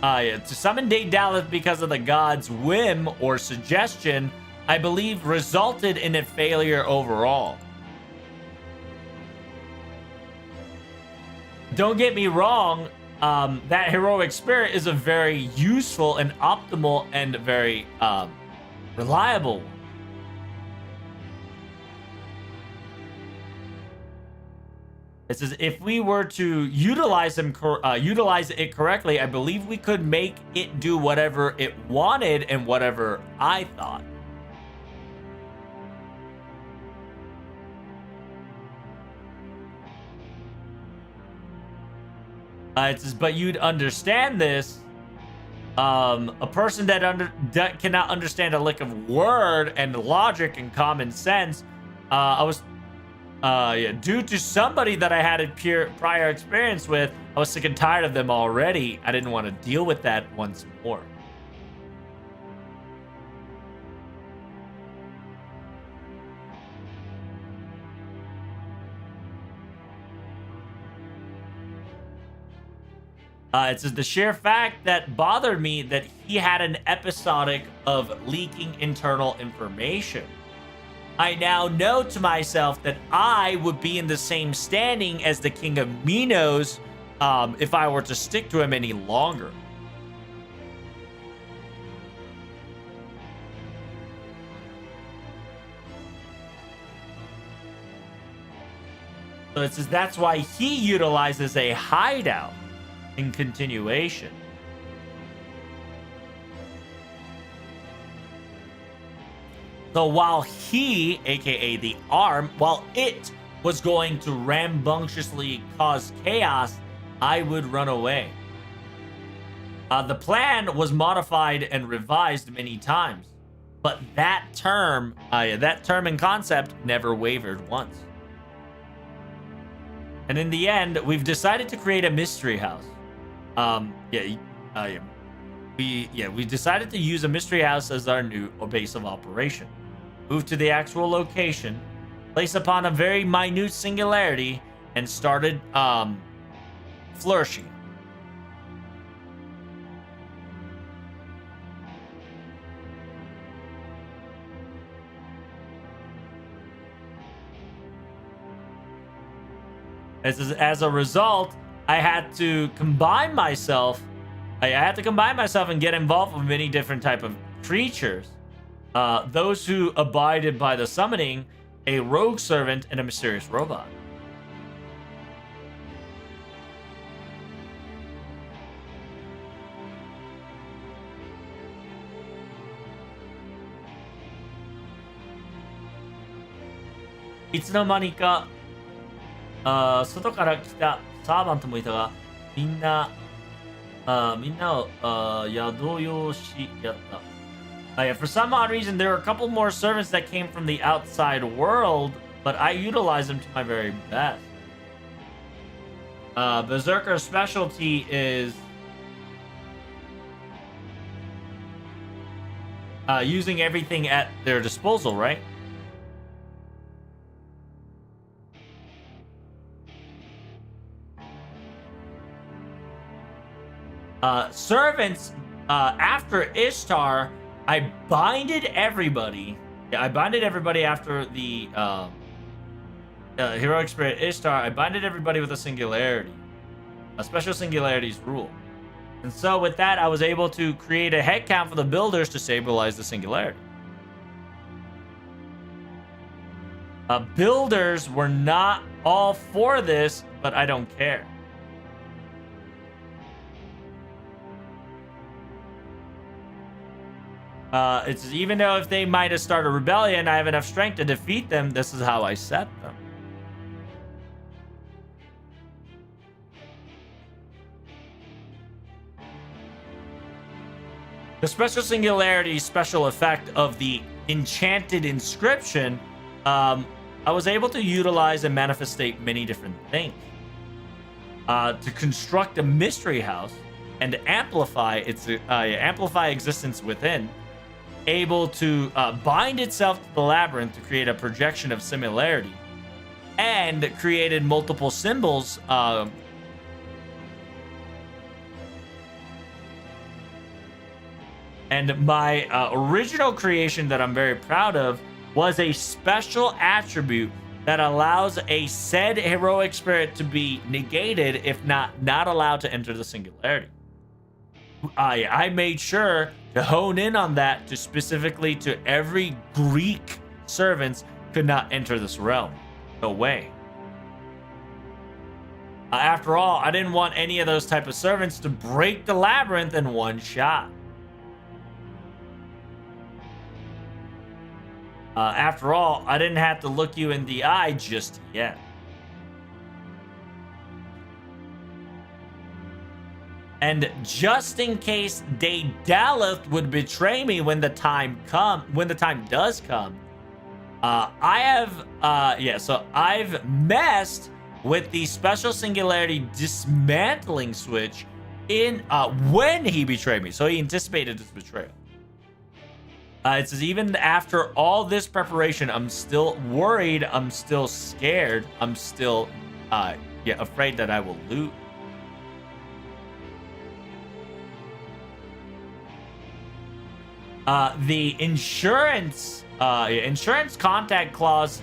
To summon Daedalus because of the god's whim or suggestion, I believe resulted in a failure overall. Don't get me wrong, that heroic spirit is a very useful and optimal and very reliable one. It says if we were to utilize it correctly, I believe we could make it do whatever it wanted and whatever I thought. It says, but you'd understand this. A person that cannot understand a lick of word and logic and common sense. Due to somebody that I had a prior experience with, I was sick and tired of them already. I didn't want to deal with that once more. It says the sheer fact that bothered me that he had an episodic of leaking internal information. I now know to myself that I would be in the same standing as the King of Minos if I were to stick to him any longer. So it says that's why he utilizes a hideout in continuation. So while he, aka the arm, while it was going to rambunctiously cause chaos, I would run away. The plan was modified and revised many times. But that term and concept never wavered once. And in the end, we've decided to create a mystery house. We decided to use a mystery house as our new base of operation. Moved to the actual location, placed upon a very minute singularity, and started flourishing. As a result, I had to combine myself. I had to combine myself and get involved with many different type of creatures. Those who abided by the summoning, a rogue servant, and a mysterious robot. It's 外から来たサーバントもいたが、みんなを宿用しやった。For some odd reason, there were a couple more servants that came from the outside world, but I utilized them to my very best. Berserker's specialty is using everything at their disposal, right? Servants, after Ishtar, I binded everybody. Yeah, I binded everybody after the heroic spirit Ishtar. I binded everybody with a singularity, a special singularities rule. And so with that, I was able to create a head count for the builders to stabilize the singularity. Builders were not all for this, but I don't care. It's even though if they might have started a rebellion, I have enough strength to defeat them. This is how I set them. The special singularity special effect of the enchanted inscription, I was able to utilize and manifestate many different things. To construct a mystery house and amplify its amplify existence within, able to bind itself to the labyrinth to create a projection of similarity, and created multiple symbols. And my original creation that I'm very proud of was a special attribute that allows a said heroic spirit to be negated if not allowed to enter the singularity. I made sure to hone in on that to specifically to every Greek servants could not enter this realm. No way. After all, I didn't want any of those type of servants to break the labyrinth in one shot. After all, I didn't have to look you in the eye just yet. And just in case Daedalus would betray me when the time does come, I've messed with the special singularity dismantling switch in when he betrayed me. So he anticipated his betrayal. It says even after all this preparation, I'm still worried, I'm still scared, I'm still afraid that I will lose. The insurance contact clause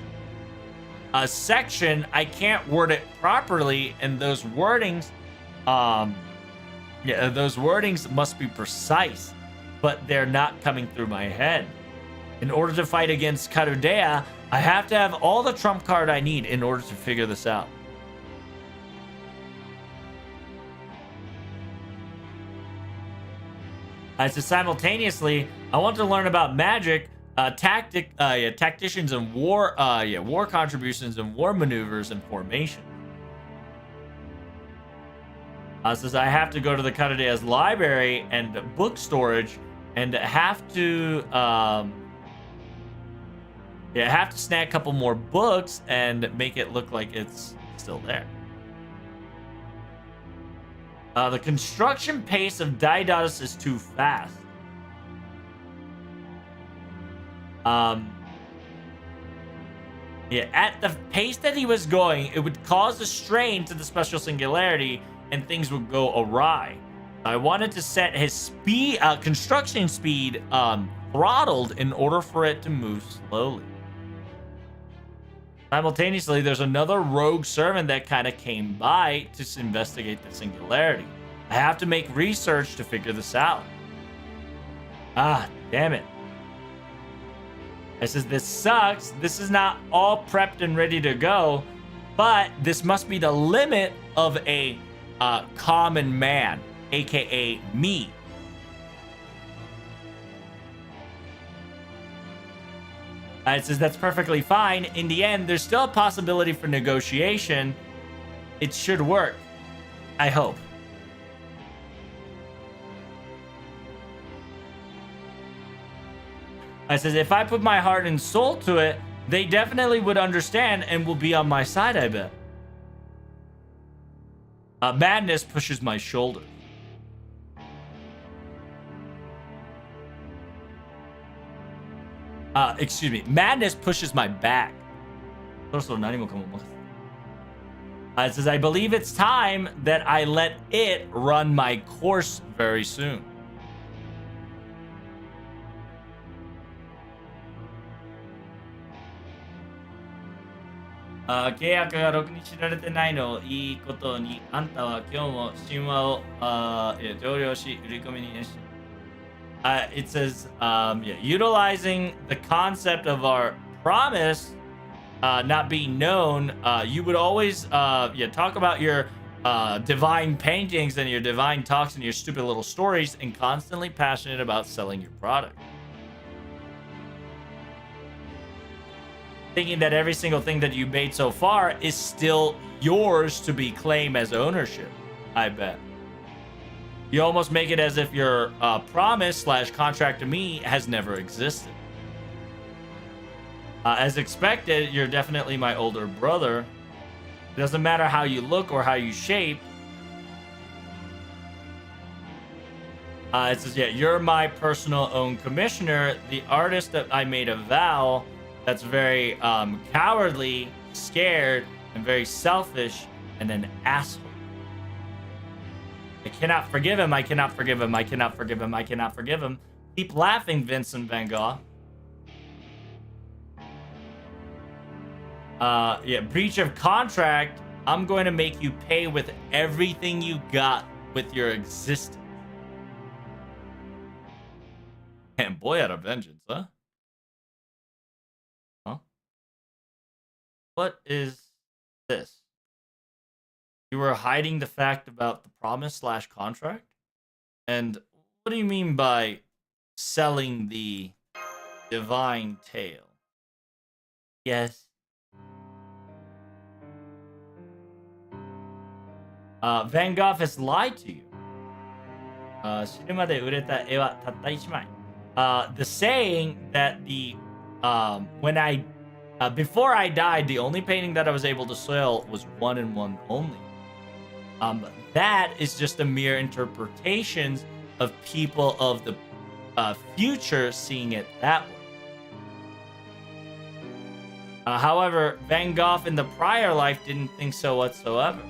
section, I can't word it properly, and those wordings must be precise, but they're not coming through my head. In order to fight against Karudea, I have to have all the trump card I need in order to figure this out. So simultaneously, I want to learn about magic, tacticians and war contributions and war maneuvers and formation. Says I have to go to the Karadea's library and book storage and have to Yeah, I have to snag a couple more books and make it look like it's still there. The construction pace of Daidatus is too fast. Yeah, at the pace that he was going, it would cause a strain to the special singularity and things would go awry. I wanted to set his speed, construction speed, throttled in order for it to move slowly. Simultaneously, there's another rogue servant that kind of came by to investigate the singularity. I have to make research to figure this out. Ah, damn it. I says, this sucks. This is not all prepped and ready to go, but this must be the limit of a common man, aka me. It says that's perfectly fine. In the end, there's still a possibility for negotiation. It should work. I hope. I says if I put my heart and soul to it, they definitely would understand and will be on my side, I bet. Madness pushes my shoulder. Excuse me. Madness pushes my back. It says, I believe it's time that I let it run my course very soon. Uh, 契約がろくに知られてないのをいいことに、あんたは今日も神話を上領し、売り込みに熱心。It says, yeah, utilizing the concept of our promise not being known, you would always talk about your divine paintings and your divine talks and your stupid little stories and constantly passionate about selling your product. Thinking that every single thing that you made so far is still yours to be claimed as ownership, I bet. You almost make it as if your promise / contract to me has never existed. As expected, you're definitely my older brother. It doesn't matter how you look or how you shape. It says, yeah, you're my personal own commissioner, the artist that I made a vow that's very cowardly, scared, and very selfish, and an asshole. I cannot forgive him, I cannot forgive him, I cannot forgive him, I cannot forgive him. Keep laughing, Vincent Van Gogh. Yeah, breach of contract. I'm going to make you pay with everything you got with your existence. And boy, out of vengeance, huh? Huh? What is this? You were hiding the fact about the promise / contract? And what do you mean by selling the divine tale? Yes. Van Gogh has lied to you. 死ぬまで売れた絵はたった一枚. The saying that the when I before I died, the only painting that I was able to sell was one and one only. That is just a mere interpretations of people of the future seeing it that way. However, Van Gogh in the prior life didn't think so whatsoever.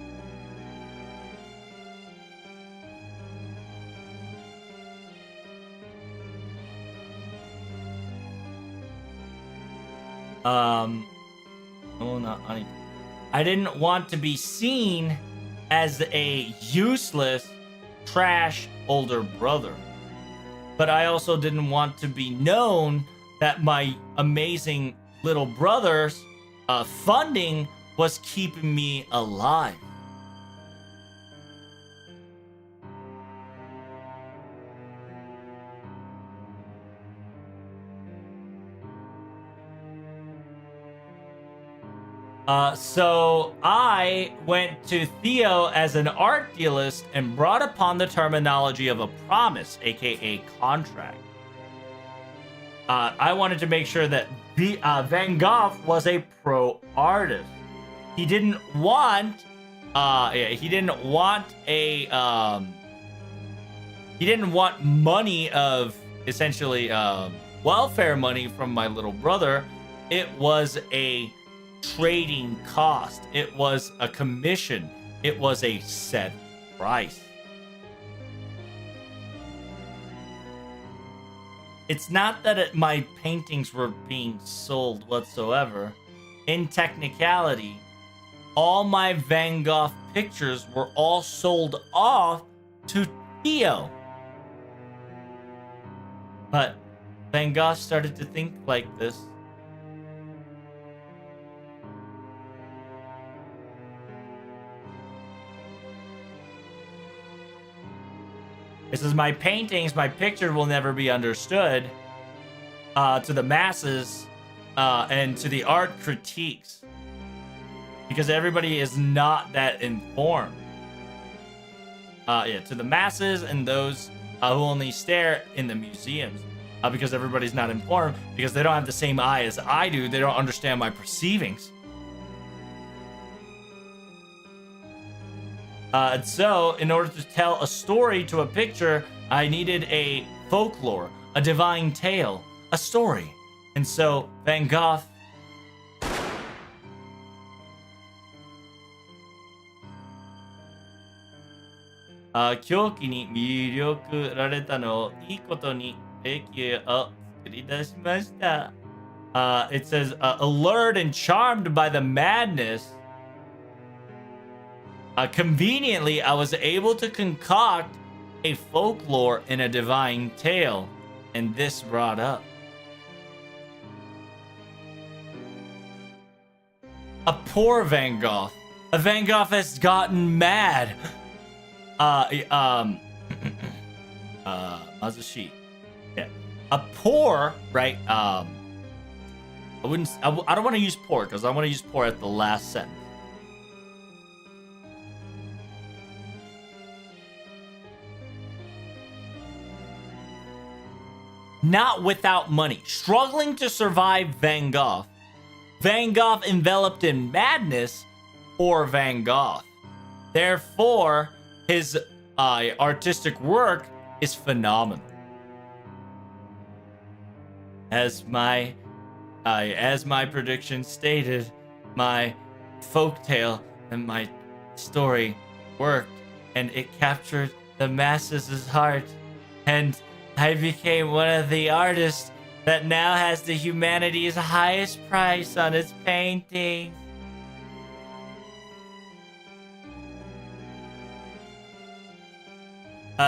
I didn't want to be seen as a useless, trash older brother. But I also didn't want to be known that my amazing little brother's funding was keeping me alive. So I went to Theo as an art dealist and brought upon the terminology of a promise, aka contract. I wanted to make sure that Van Gogh was a pro artist. He didn't want he didn't want money of essentially welfare money from my little brother. It was a trading cost. It was a commission. It was a set price. It's not that my paintings were being sold whatsoever. In technicality, all my Van Gogh pictures were all sold off to Theo. But Van Gogh started to think like this. It says, my paintings, my picture will never be understood to the masses and to the art critiques because everybody is not that informed. To the masses and those who only stare in the museums because everybody's not informed because they don't have the same eye as I do. They don't understand my perceivings. And so, in order to tell a story to a picture, I needed a folklore, a divine tale, a story. And so, Van Gogh狂気に魅力られたのをいいことに駅を作り出しました。It says, allured and charmed by the madness, conveniently, I was able to concoct a folklore and a divine tale, and this brought up a poor Van Gogh. A Van Gogh has gotten mad. Mazushi. Yeah. A poor, right? I don't want to use poor because I want to use poor at the last sentence. Not without money, struggling to survive Van Gogh. Van Gogh enveloped in madness for Van Gogh. Therefore, his artistic work is phenomenal. As my prediction stated, my folktale and my story worked, and it captured the masses' heart, and I became one of the artists that now has the humanity's highest price on its paintings.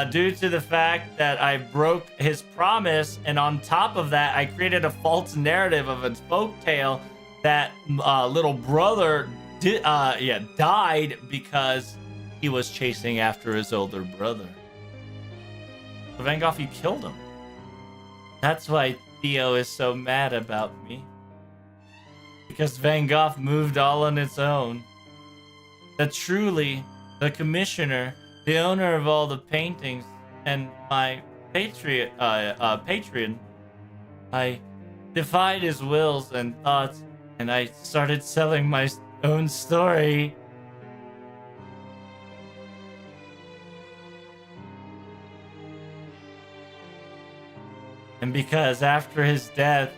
Due to the fact that I broke his promise, and on top of that, I created a false narrative of a folktale that little brother died because he was chasing after his older brother. So Van Gogh, you killed him. That's why Theo is so mad about me. Because Van Gogh moved all on its own. That truly, the commissioner, the owner of all the paintings, and my patron, I defied his wills and thoughts, and I started selling my own story. And because after his death,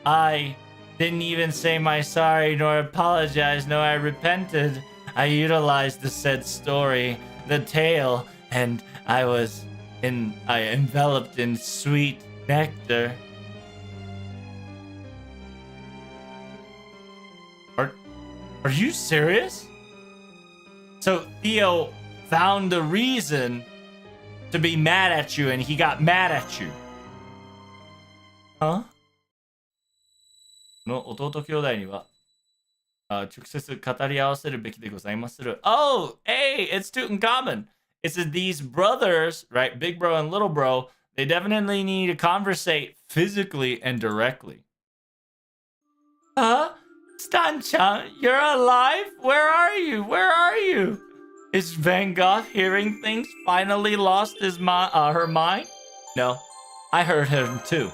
I didn't even say my sorry, nor apologize, nor I repented, I utilized the said story, the tale, and I enveloped in sweet nectar. Are you serious? So Theo found a reason to be mad at you, and he got mad at you. Huh? の弟兄弟には直接語り合わせるべきでございまする。Oh, hey, it's Tutankhamun. It's these brothers, right? Big bro and little bro. They definitely need to conversate physically and directly. Huh? Stan-chan, you're alive? Where are you? Where are you? Is Van Gogh hearing things finally lost her mind? No, I heard him too.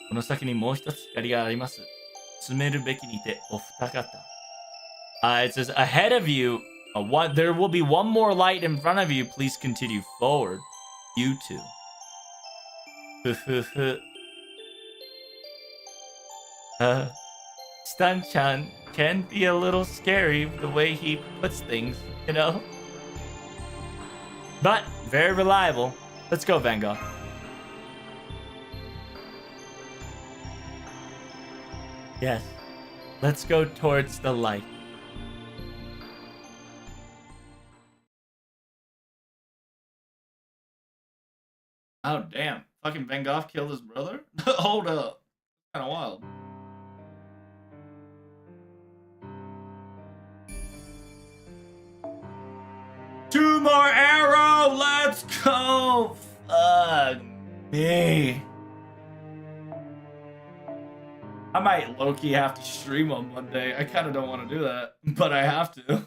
この先にもう一つ光があります。進めるべきにてお二方。It says, ahead of you, there will be one more light in front of you. Please continue forward. You two. Stun-chan can be a little scary the way he puts things, you know? But very reliable. Let's go, Van Gogh. Yes. Let's go towards the light. Oh, damn. Fucking Van Gogh killed his brother? Hold up. Kind of wild. Two more arrow! Let's go! Fuck me. I might low-key have to stream on Monday. I kind of don't want to do that, but I have to.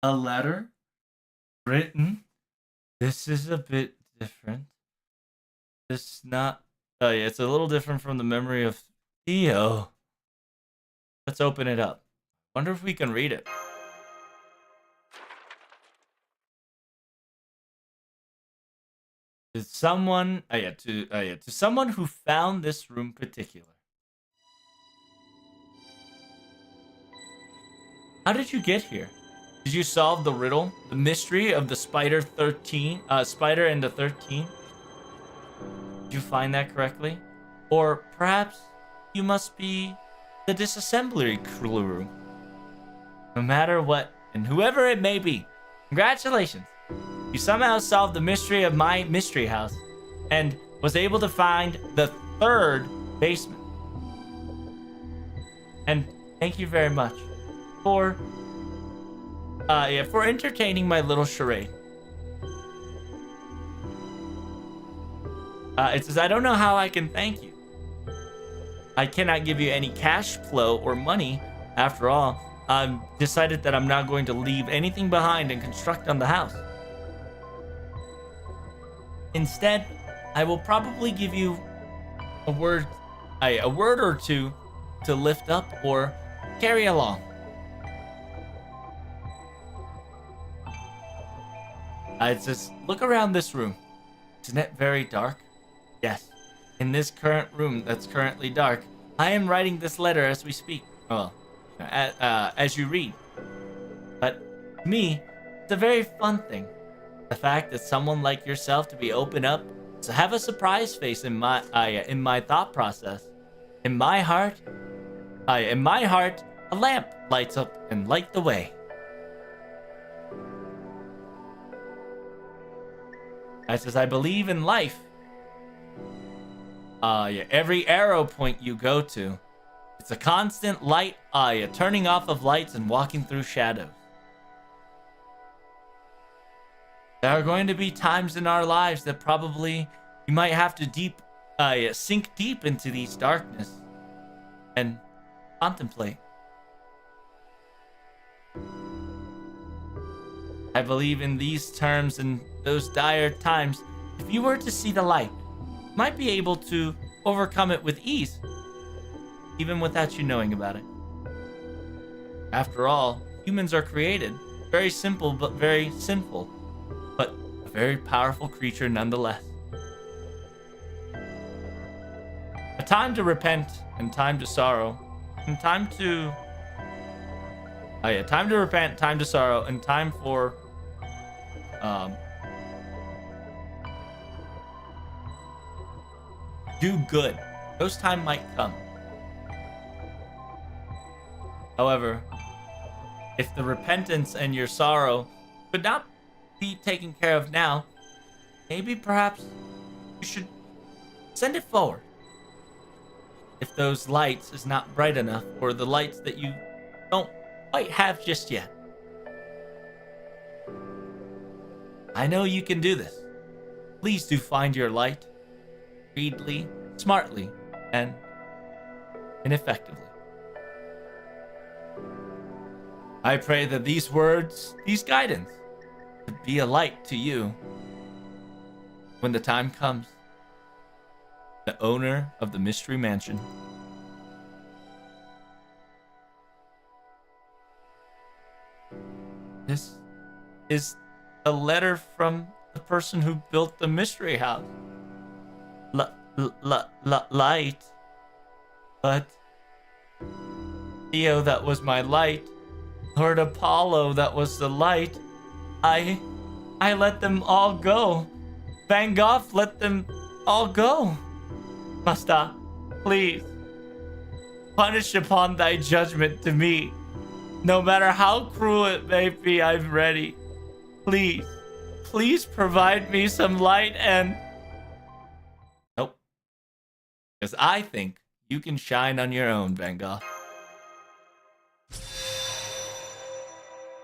A letter? Written? This is a bit different. It's not... Oh yeah, it's a little different from the memory of Theo. Let's open it up. Wonder if we can read it. To someone, to someone who found this room particular. How did you get here? Did you solve the riddle, the mystery of the spider and the 13? Did you find that correctly? Or perhaps you must be the disassembly crew. No matter what, and whoever it may be, congratulations. You somehow solved the mystery of my mystery house and was able to find the 3rd basement. And thank you very much for entertaining my little charade. It says, I don't know how I can thank you. I cannot give you any cash flow or money. After all, I've decided that I'm not going to leave anything behind and construct on the house. Instead, I will probably give you a word or two to lift up or carry along. It says, look around this room. Isn't it very dark? Yes. In this current room that's currently dark, I am writing this letter as we speak. Well, as you read. But to me, it's a very fun thing. The fact that someone like yourself to be open up, to have a surprise face in my thought process. In my heart, a lamp lights up and light the way. I says, I believe in life. Every arrow point you go to, it's a constant light, turning off of lights and walking through shadows. There are going to be times in our lives that probably you might have to sink deep into these darkness and contemplate. I believe in these terms in those dire times. If you were to see the light, you might be able to overcome it with ease, even without you knowing about it. After all, humans are created, very simple but very sinful, but a very powerful creature nonetheless. A time to repent and time to sorrow, and time to repent, time to sorrow, and time for do good. Those time might come. However, if the repentance and your sorrow could not be taken care of now, maybe perhaps you should send it forward. If those lights is not bright enough, or the lights that you don't quite have just yet. I know you can do this. Please do find your light, speedily, smartly, and effectively. I pray that these words, these guidance, would be a light to you when the time comes. The owner of the Mystery Mansion. This is a letter from the person who built the mystery house. Light. But Theo, that was my light. Lord Apollo, that was the light. I let them all go. Van Gogh let them all go. Master, please, punish upon thy judgment to me. No matter how cruel it may be, I'm ready. Please provide me some light and... Nope. Because I think you can shine on your own, Van Gogh.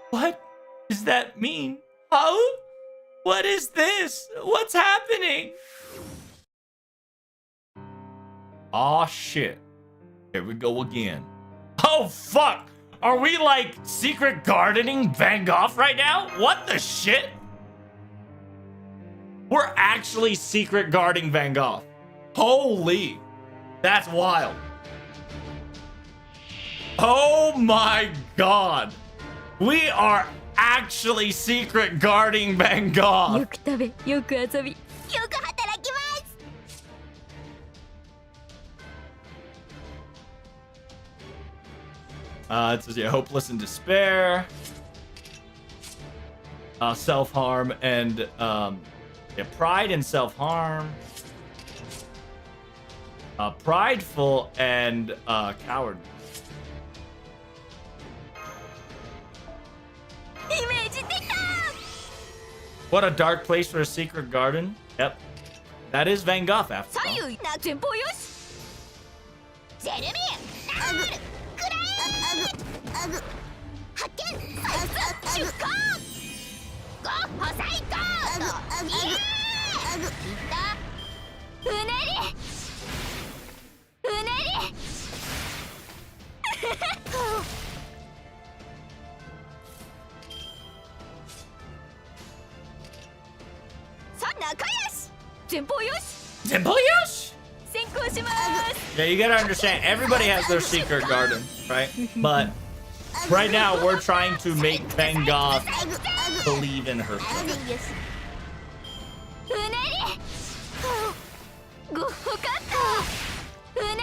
What does that mean? How? What is this? What's happening? Aw, shit. Here we go again. Oh, fuck! Are we, like, secret gardening Van Gogh right now? What the shit? We're actually secret guarding Van Gogh. Holy. That's wild. Oh my god. We are actually secret guarding Van Gogh. よく食べ、よく遊び、よく働きます。It says, yeah, hopeless and despair. Self-harm and, yeah, pride and self-harm. Prideful and, coward. イメージできた。 What a dark place for a secret garden. Yep. That is Van Gogh after 左 all. 右な前方よし。ジェルミー、ナール、くらえ。発見、出荷。ゴッホ最高。イエーイ。いった。うねり。うねり。さあ仲良し。前方よし。 Zempoyos! 先行します。 Yeah, you gotta understand, everybody has their secret garden, right? But right now, we're trying to make Van Gogh believe in her. うねり。ゴッホ勝った。うね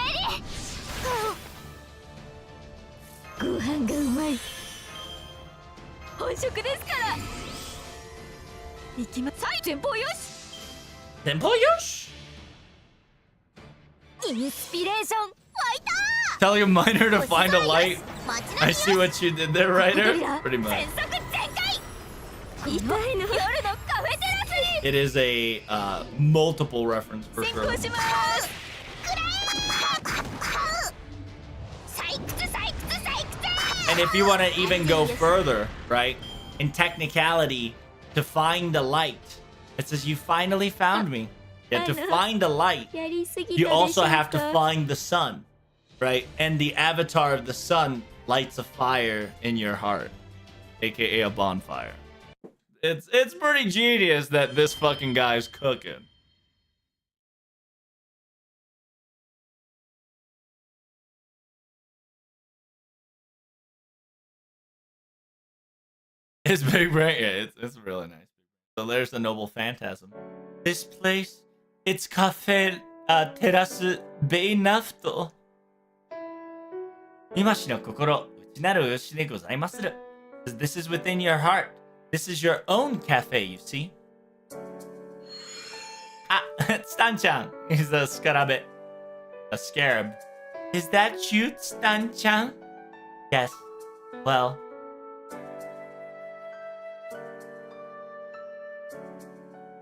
り。ご飯がうまい。本職ですから。行きま。さい前方よし。 Zempoyos? インスピレーション湧いた。 Telling a miner to find a light. I see what you did there, writer. Pretty much. 全速全開。痛いの。夜のカフェテラスに。 It is a multiple reference for 先 sure. 行します。くらえ。採掘採掘採掘。 And if you want to even go further, right? In technicality, to find the light, it says you finally found me. Yeah, to find the light, やりすぎたでしょ you うか。 also have to find the sun, right? And the avatar of the sun lights a fire in your heart, aka a bonfire. It's pretty genius that this fucking guy's cooking. His big brain, yeah, it's really nice. So there's the noble phantasm. This place, it's Cafe Terrace Bay Nafto. 今しの心、内なる牛でございまする。This is within your heart. This is your own cafe, you see. Ah, Stan-chan. He's a scarab. A scarab. Is that you, Stan-chan? Yes. Well.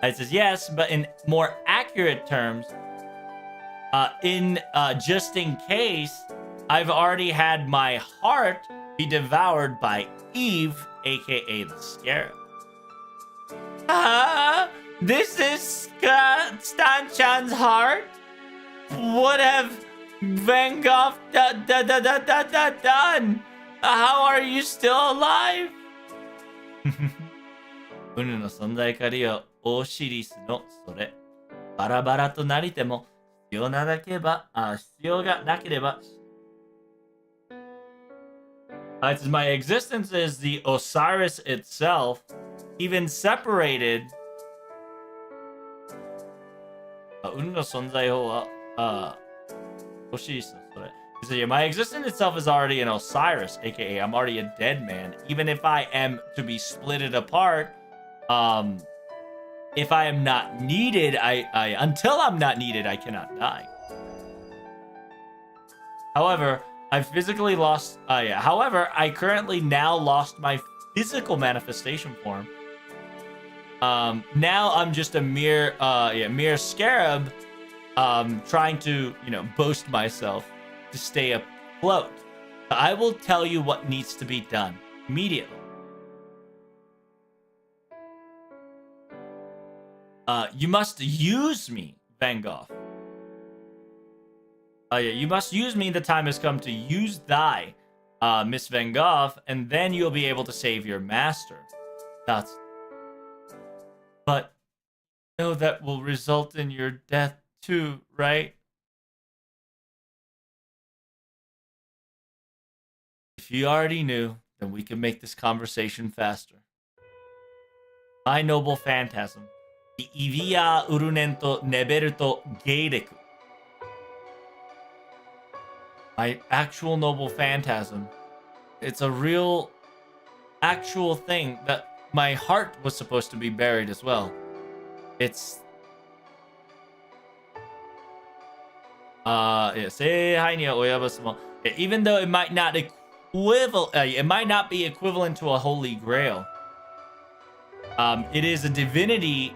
It says yes, but in more accurate terms, just in case, I've already had my heart be devoured by Eve, aka the scarab. This is Stan-chan's heart? What have Van Gogh done? How are you still alive? ウヌの存在借りよオーシリスのそれ。バラバラとなりても必要がなければ it says, my existence is the Osiris itself, even separated. 運の存在法は、オシリスのそれ。He said, yeah, my existence itself is already an Osiris, aka I'm already a dead man. Even if I am to be splitted apart, if I am not needed, until I'm not needed, I cannot die. However, I physically lost. However, I currently now lost my physical manifestation form. Now I'm just a mere scarab, trying to, boast myself to stay afloat. I will tell you what needs to be done immediately. You must use me, Van Gogh. You must use me. The time has come to use thy, Miss Van Gogh, and then you'll be able to save your master. But no, that will result in your death too, right? If you already knew, then we can make this conversation faster. My noble phantasm, the Ivia Urunento Neberto Geideku. My actual noble phantasm. It's a real, actual thing that my heart was supposed to be buried as well. It's... even though it might not be equivalent to a holy grail, it is a divinity,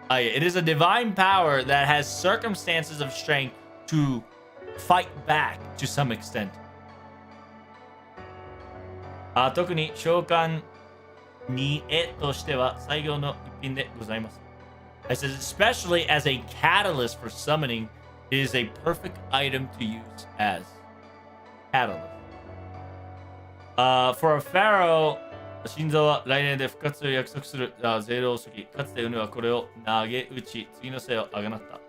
it is a divine power that has circumstances of strength to fight back to some extent. 特に召喚に絵としては最強の一品でございます。I says, especially as a catalyst for summoning, it is a perfect item to use as catalyst. For a pharaoh, 心臓は来年で復活を約束するゼロ遅き。かつてウヌはこれを投げ打ち、次の生をあがなった。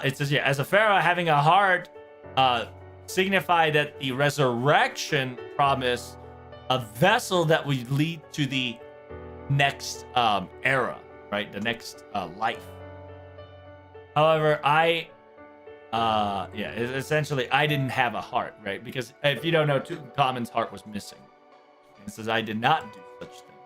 It says, yeah, as a pharaoh, having a heart signify that the resurrection promise a vessel that would lead to the next era, right? The next life. However, essentially, I didn't have a heart, right? Because if you don't know, Tutankhamun's heart was missing. It says, I did not do such thing.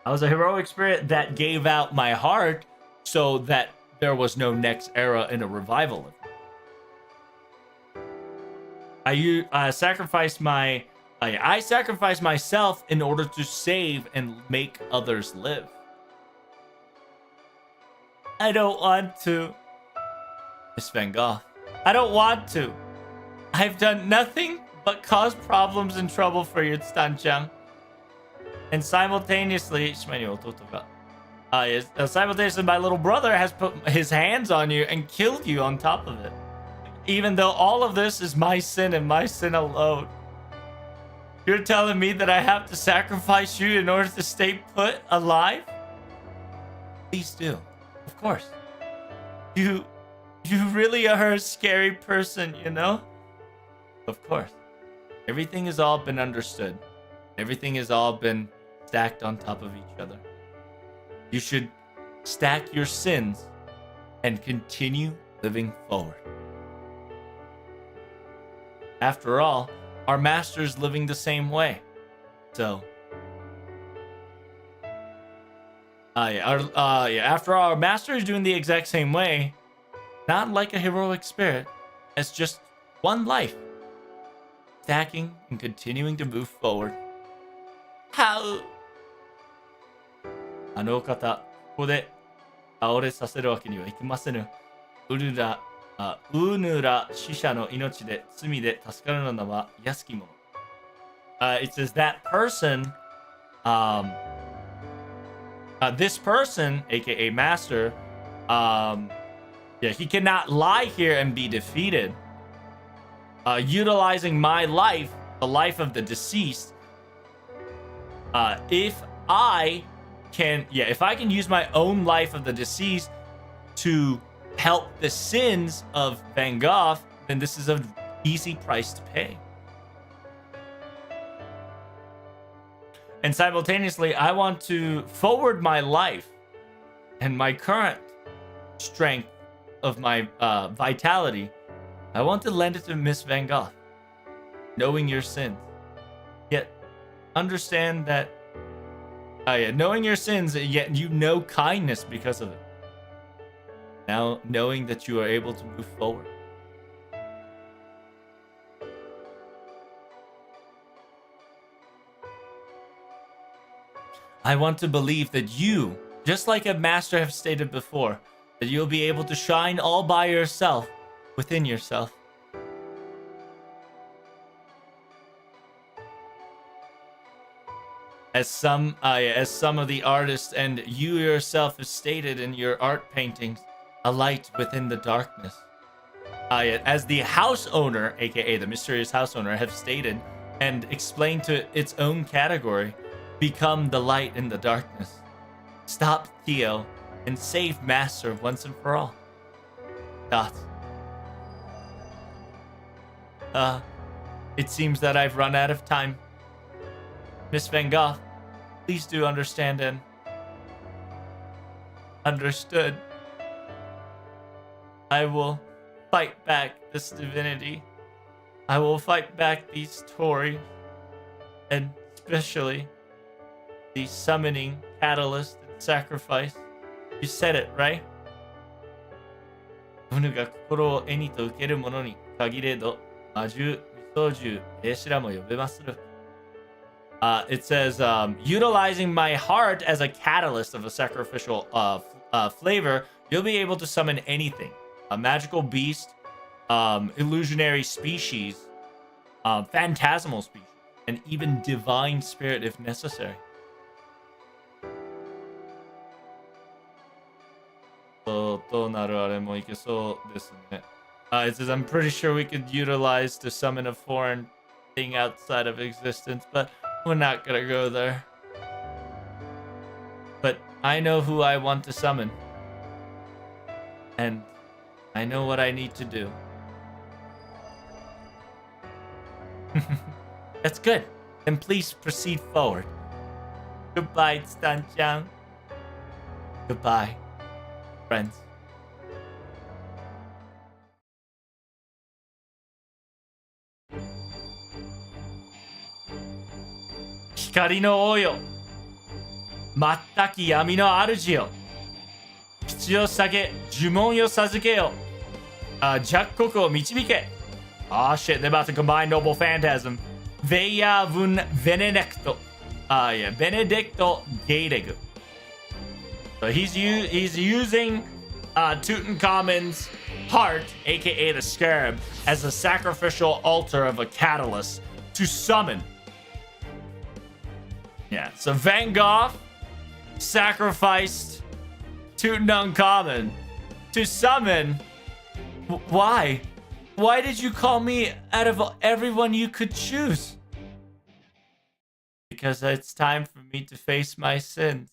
I was a heroic spirit that gave out my heart so that there was no next era in a revival of it. I sacrificed myself in order to save and make others live. I don't want to. Miss Van Gogh. I don't want to. I've done nothing but cause problems and trouble for you, Stan-chan. And simultaneously, my little brother has put his hands on you and killed you on top of it. Even though all of this is my sin and my sin alone. You're telling me that I have to sacrifice you in order to stay put alive? Please do. Of course. You really are a scary person, you know? Of course. Everything has all been understood. Everything has all been stacked on top of each other. You should stack your sins and continue living forward. After all, our master's living the same way. So, after all, our master is doing the exact same way. Not like a heroic spirit. It's just one life. Stacking and continuing to move forward. How? あの方、ここで倒れさせるわけにはいきませぬ。ウヌラ死者の命で罪で助かるのは安きもの。It says that person, this person, aka Master, he cannot lie here and be defeated. Utilizing my life the life of the deceased, if I can use my own life of the deceased to help the sins of Van Gogh, then this is an easy price to pay. And simultaneously, I want to forward my life and my current strength of my vitality. I want to lend it to Miss Van Gogh, knowing your sins. Yet, understand that, knowing your sins, yet you know kindness because of it. Now, knowing that you are able to move forward. I want to believe that you, just like a master have stated before, that you'll be able to shine all by yourself, within yourself. As some of the artists and you yourself have stated in your art paintings, a light within the darkness. As the house owner, aka the mysterious house owner, have stated and explained to its own category, become the light in the darkness. Stop Theo and save Master once and for all. Dot. It seems that I've run out of time. Miss Van Gogh, please do understand and understood. I will fight back this divinity. I will fight back these Tories, and especially the summoning, catalyst, and sacrifice. You said it, right? 己が心を絵にと受けるものに限れど、魔獣、理想獣、兵士らも呼べまする。It says, utilizing my heart as a catalyst of a sacrificial flavor, you'll be able to summon anything. A magical beast, illusionary species, phantasmal species, and even divine spirit if necessary. So, it says, I'm pretty sure we could utilize to summon a foreign thing outside of existence, but we're not gonna go there. But I know who I want to summon. And I know what I need to do. That's good. Then please proceed forward. Goodbye, Stan-chan. Goodbye, friends. Hikari no王よ。全き闇の主よ。口を下げ、呪文よ授けよ。弱国を導け。Ah, shit, they're about to combine Noble Phantasm. Veya vun Benedicto. Benedicto Gadegu. So he's using Tutankhamun's heart, aka the scarab, as a sacrificial altar of a catalyst to summon. Yeah, so Van Gogh sacrificed Tutankhamun to summon. Why? Why did you call me out of everyone you could choose? Because it's time for me to face my sins.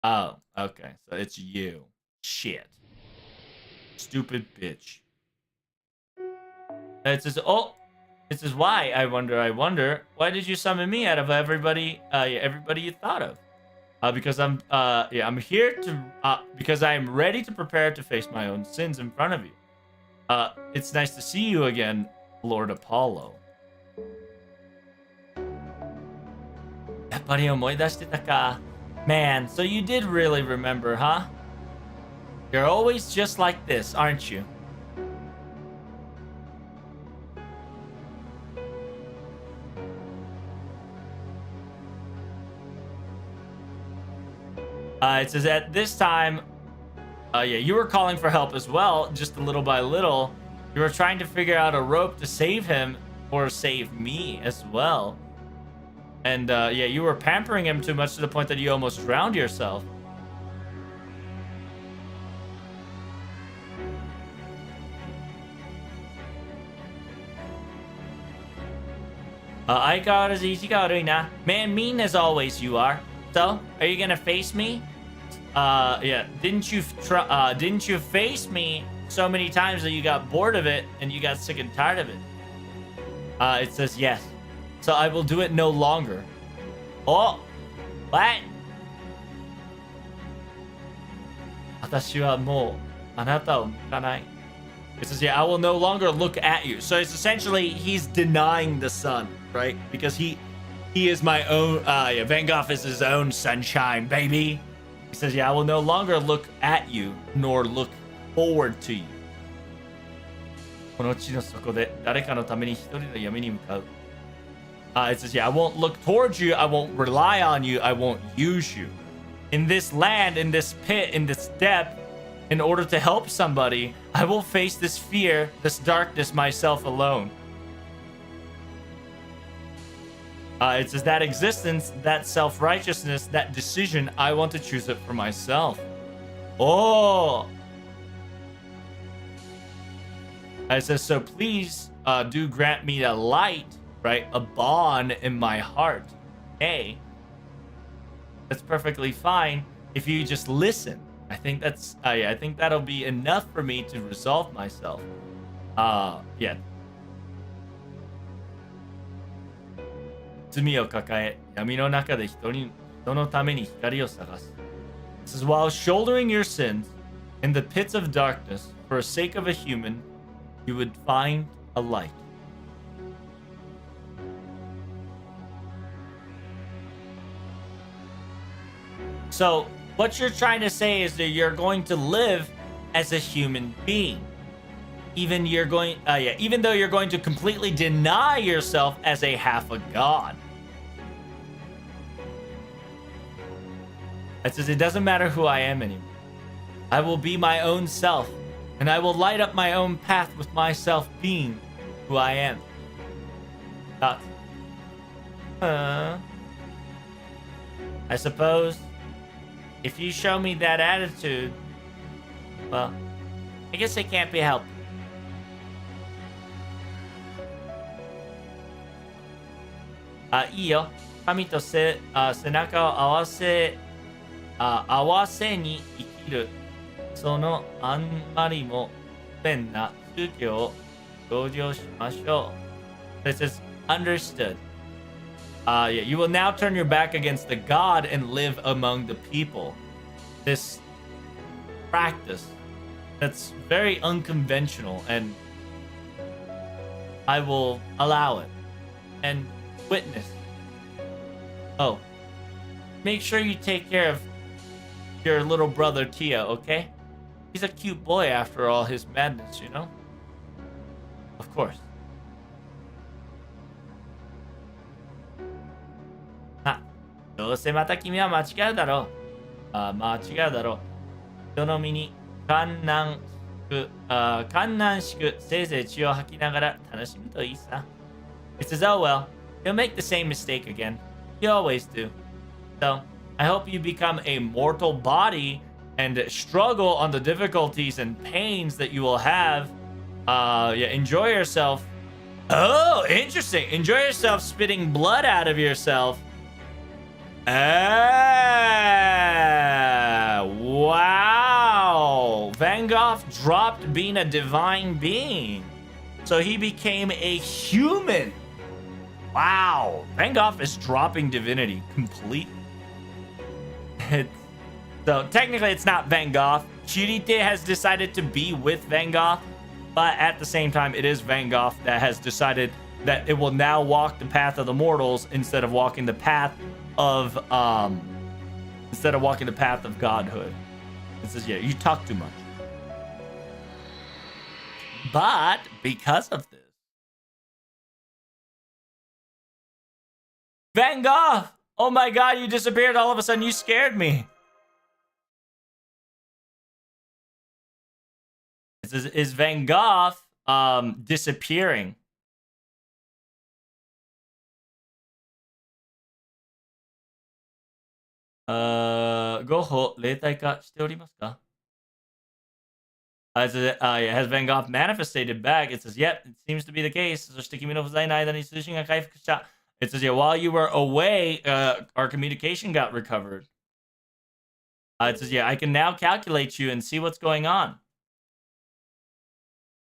Oh, okay. So it's you. Shit. Stupid bitch. It says, it says, why? I wonder. Why did you summon me out of everybody you thought of? Because I'm here to, because I am ready to prepare to face my own sins in front of you. It's nice to see you again, Lord Apollo. やっぱり思い出してたか. Man, so you did really remember, huh? You're always just like this, aren't you? It says at this time, you were calling for help as well, just a little by little. You were trying to figure out a rope to save him or save me as well. And you were pampering him too much to the point that you almost drowned yourself. 相変わらず意地が悪いな。Man, mean as always you are. So, are you gonna face me? Yeah. Didn't you face me so many times that you got bored of it and you got sick and tired of it? It says yes. So I will do it no longer. Oh, what? 私はもうあなたを向かない。It says, yeah, I will no longer look at you. So it's essentially he's denying the sun, right? Because he is my own. Yeah, Van Gogh is his own sunshine, baby. He says, yeah, I will no longer look at you nor look forward to you. この地の底で誰かのために一人の闇に向かう。It says, yeah, I won't look towards you. I won't rely on you. I won't use you. In this land, in this pit, in this depth, in order to help somebody, I will face this fear, this darkness myself alone. It says that existence, that self-righteousness, that decision, I want to choose it for myself. Oh! It says, so please do grant me a light, right? A bond in my heart. Hey, that's perfectly fine if you just listen. I think that's, yeah, I think that'll be enough for me to resolve myself. Yeah. 罪を抱え、闇の中で人のために光を探す。This is while shouldering your sins in the pits of darkness for the sake of a human, you would find a light. So, what you're trying to say is that you're going to live as a human being. Even though you're going to completely deny yourself as a half a god. It says it doesn't matter who I am anymore. I will be my own self, and I will light up my own path with myself being who I am. I suppose if you show me that attitude, well, I guess it can't be helped. Ah, いいよ。神と背中を合わせに生きる。そのあんまりも不便な宗教を同情しましょう。This is understood. Yeah, you will now turn your back against the God and live among the people. This practice that's very unconventional, and I will allow it and witness. Oh, make sure you take care of your little brother Tia, okay? He's a cute boy after all his madness, you know? Of course. どうせまた君は間違うだろう。間違うだろう。人の身に観難しくせいぜい血を吐きながら楽しむといいさ。It says, oh well, you'll make the same mistake again. You always do. So, I hope you become a mortal body and struggle on the difficulties and pains that you will have. Yeah, enjoy yourself. Oh, interesting. Enjoy yourself spitting blood out of yourself. Wow. Van Gogh dropped being a divine being. So he became a human. Wow. Van Gogh is dropping divinity completely. So technically it's not Van Gogh. Chirite has decided to be with Van Gogh, but at the same time it is Van Gogh that has decided that it will now walk the path of the mortals instead of walking the path of godhood. It says, yeah, you talk too much. But because of this, Van Gogh, oh my god, you disappeared all of a sudden. You scared me. It says, is Van Gogh disappearing? Has Van Gogh manifested back? It says, yep, it seems to be the case. そして君の不在の間に通信が回復した。It says, yeah, while you were away, our communication got recovered. It says, yeah, I can now calculate you and see what's going on.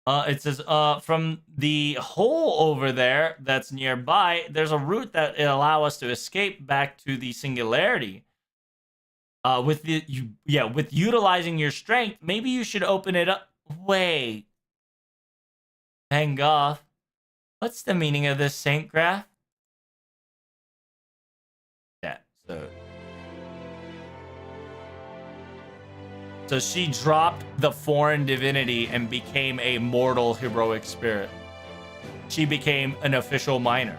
It says, from the hole over there that's nearby, there's a route that will allow us to escape back to the singularity. With utilizing your strength, maybe you should open it up. Wait. Hang off. What's the meaning of this, Saint Graph? Yeah, so she dropped the foreign divinity and became a mortal heroic spirit. She became an official minor.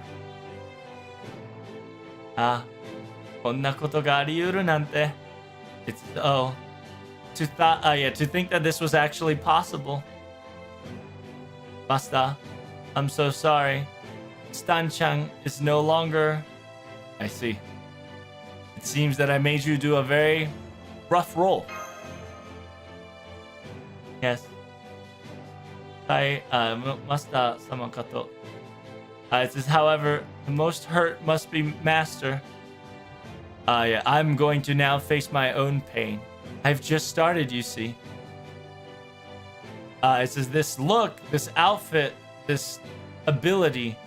Konna koto ga ariuru nante. It's to think that this was actually possible. Master, I'm so sorry. Stan-chan is no longer. I see. It seems that I made you do a very rough role. Yes. Master Samakato. It says, however, the most hurt must be master. Yeah, I'm going to now face my own pain. I've just started, you see. It says, this look, this outfit, this ability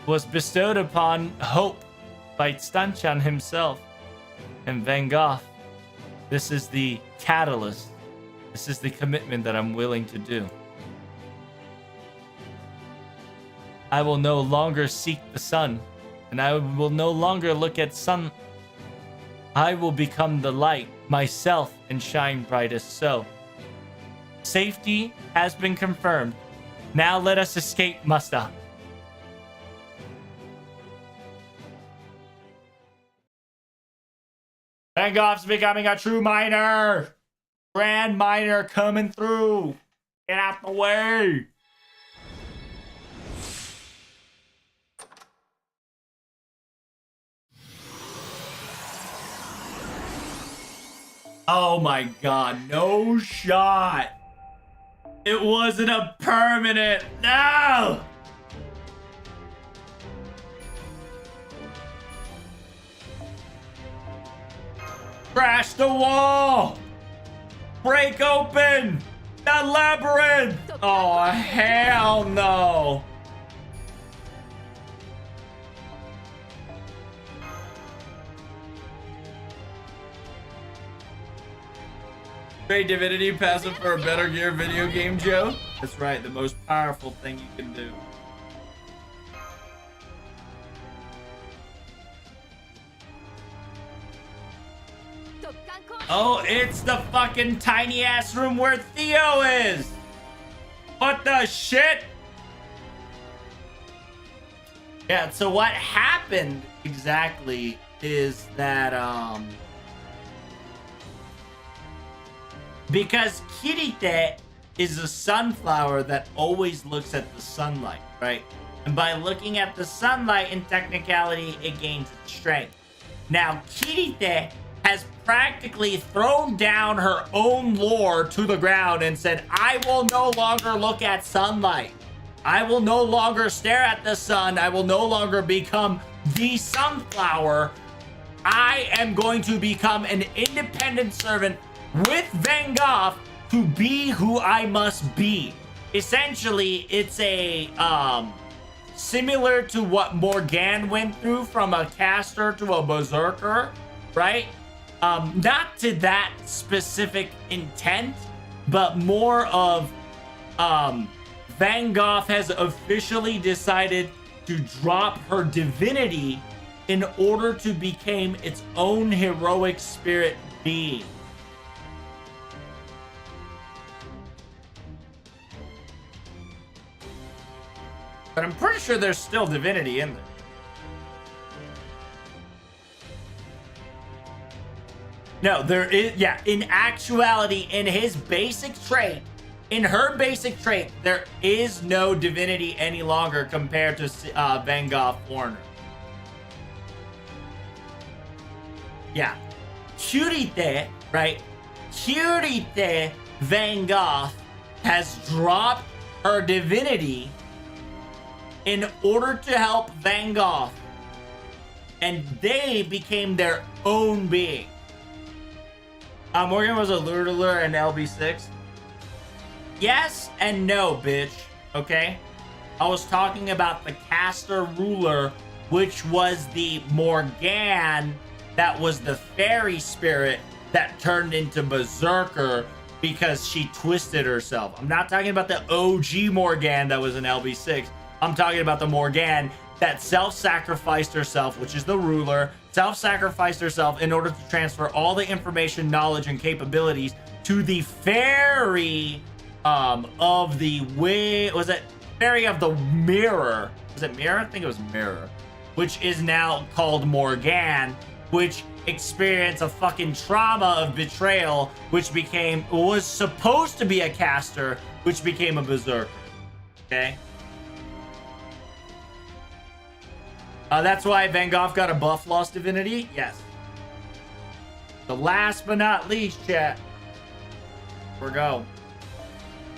was bestowed upon Hope by Stan-chan himself. And Van Gogh, this is the catalyst. This is the commitment that I'm willing to do. I will no longer seek the sun, and I will no longer look at sun. I will become the light myself and shine brightest. So, safety has been confirmed. Now let us escape, Master. Van Gogh's becoming a true miner. Grand miner coming through. Get out the way. Oh my god, no shot. It wasn't a permanent. No! Crash the wall! Break open the labyrinth! Oh, hell no! Great divinity passive for a better gear video game, Joe. That's right, the most powerful thing you can do. Oh, it's the fucking tiny ass room where Theo is. What the shit? Yeah, so what happened exactly is that, because Kirite is a sunflower that always looks at the sunlight, right? And by looking at the sunlight, in technicality, it gains its strength. Now, Kirite has practically thrown down her own lore to the ground and said, I will no longer look at sunlight. I will no longer stare at the sun. I will no longer become the sunflower. I am going to become an independent servant with Van Gogh to be who I must be. Essentially, it's a similar to what Morgan went through from a caster to a berserker, right? Not to that specific intent, but more of Van Gogh has officially decided to drop her divinity in order to become its own heroic spirit being. But I'm pretty sure there's still divinity in there. No, there is, yeah, in actuality, in his basic trait, in her basic trait, there is no divinity any longer compared to Van Gogh Foreigner. Yeah. Kirite, right? Kirite Van Gogh has dropped her divinity in order to help Van Gogh and they became their own being. Morgan was a Lurler and LB6. Yes and no, bitch. Okay? I was talking about the caster ruler, which was the Morgan that was the fairy spirit that turned into Berserker because she twisted herself. I'm not talking about the OG Morgan that was in LB6. I'm talking about the Morgan that self-sacrificed herself, which is the ruler, self-sacrificed herself in order to transfer all the information, knowledge, and capabilities to the fairy of the way. Was it fairy of the mirror? Was it mirror? I think it was mirror, which is now called Morgan, which experienced a fucking trauma of betrayal, which was supposed to be a caster, which became a berserker. Okay. That's why Van Gogh got a buff lost divinity. Yes. The last but not least, chat. Here we go.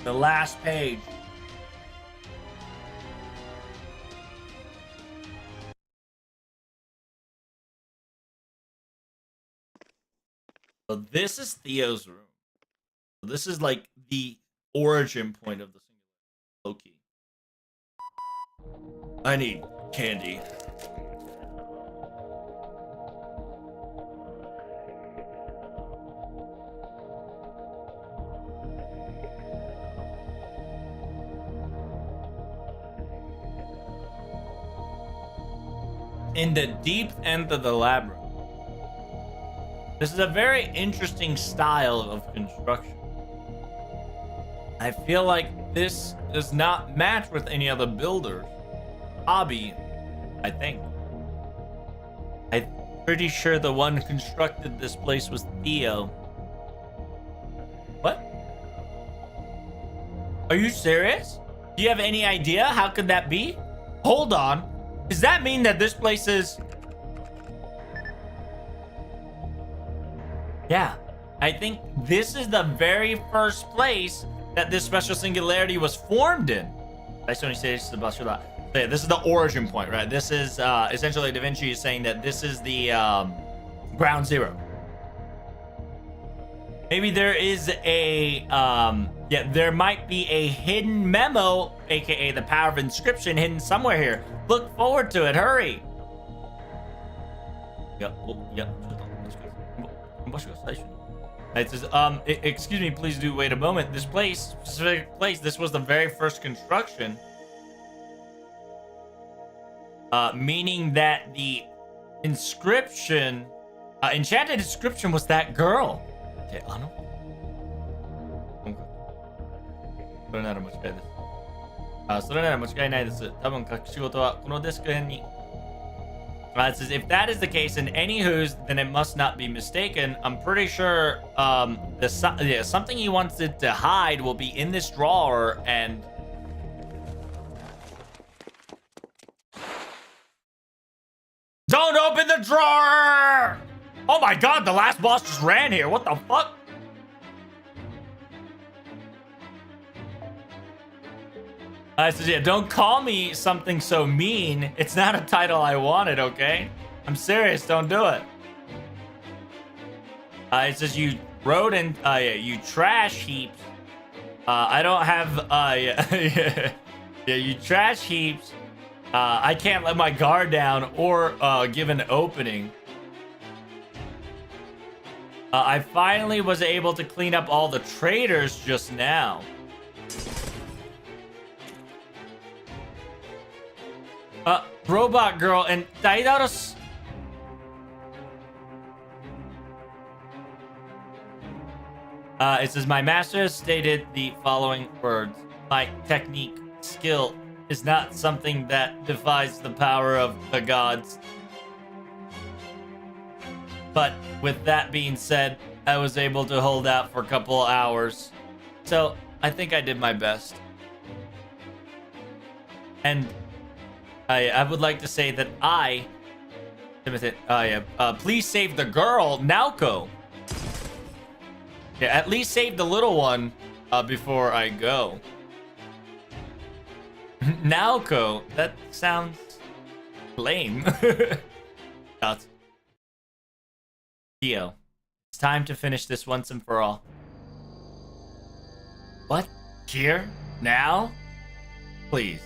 The last page. So this is Theo's room. This is like the origin point of the singular. Loki. I need candy. In the deep end of the labyrinth. This is a very interesting style of construction. I feel like this does not match with any other builder's hobby, I think. I'm pretty sure the one who constructed this place was Theo. What? Are you serious? Do you have any idea? How could that be? Hold on. Does that mean that this place is... Yeah, I think this is the very first place that this special singularity was formed in. This is the origin point, right? This is essentially Da Vinci is saying that this is the ground zero. Maybe there is a there might be a hidden memo, aka the power of inscription, hidden somewhere here. Look forward to it. Hurry. It says, excuse me, please do wait a moment. This place, specific place, this was the very first construction. Meaning that the inscription, enchanted inscription was that girl. Okay, それなら間違いです。それなら間違いないです。多分隠し事はこのデスク辺に。It says, if that is the case, in anywho's, then it must not be mistaken. I'm pretty sure something he wants it to hide will be in this drawer, and... Don't open the drawer! Oh my god, the last boss just ran here. What the fuck? I said, yeah, don't call me something so mean. It's not a title I wanted, okay? I'm serious, don't do it. It says you rodent, you trash heaps. I don't have, yeah, you trash heaps. I can't let my guard down or give an opening. I finally was able to clean up all the traitors just now. Robot girl and Daidaros. It says, my master has stated the following words. My technique, skill, is not something that defies the power of the gods. But with that being said, I was able to hold out for a couple of hours. So I think I did my best. And I would like to say that please save the girl, Naoko. Yeah, at least save the little one before I go. Naoko, that sounds lame. That's Theo. It's time to finish this once and for all. What? Here? Now? Please.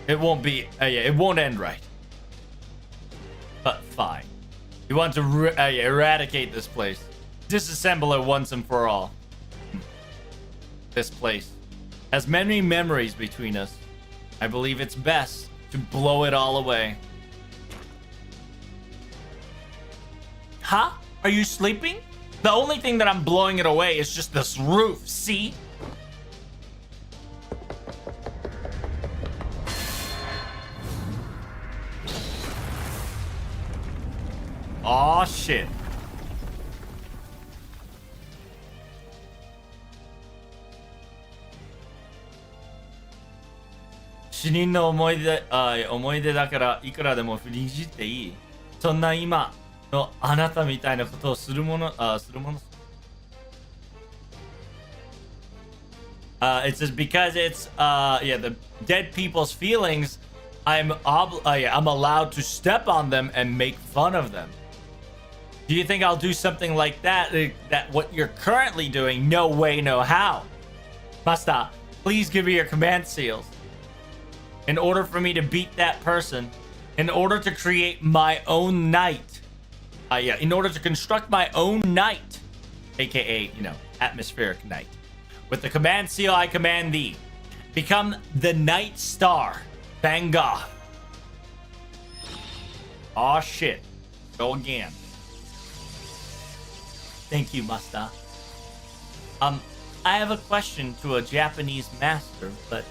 It won't be. It won't end right. But fine. You want to eradicate this place. Disassemble it once and for all. This place has many memories between us. I believe it's best to blow it all away. Huh? Are you sleeping? The only thing that I'm blowing it away is just this roof, see? Aw, shit.死人の思い出だからいくらでも振り切っていい。そんな今のあなたみたいなことをするもの。It says because it's the dead people's feelings, I'm allowed to step on them and make fun of them. Do you think I'll do something like that? That what you're currently doing? No way, no how. Master, please give me your command seals. In order for me to beat that person, in order to create my own knight, in order to construct my own knight, aka, atmospheric knight. With the command seal, I command thee. Become the Night Star, Van Gogh. Aw, shit. Go again. Thank you, Master. I have a question to a Japanese master, but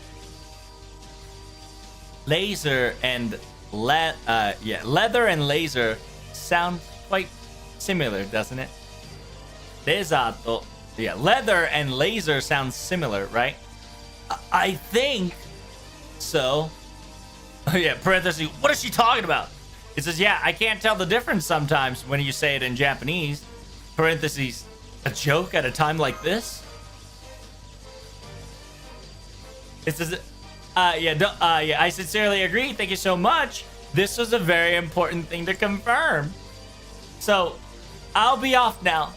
laser and leather and laser sound quite similar, doesn't it? Leather and laser sounds similar, right? I think so. Parentheses, what is she talking about? It says, I can't tell the difference sometimes when you say it in Japanese. Parentheses, a joke at a time like this? It says, I sincerely agree. Thank you so much. This was a very important thing to confirm. So, I'll be off now.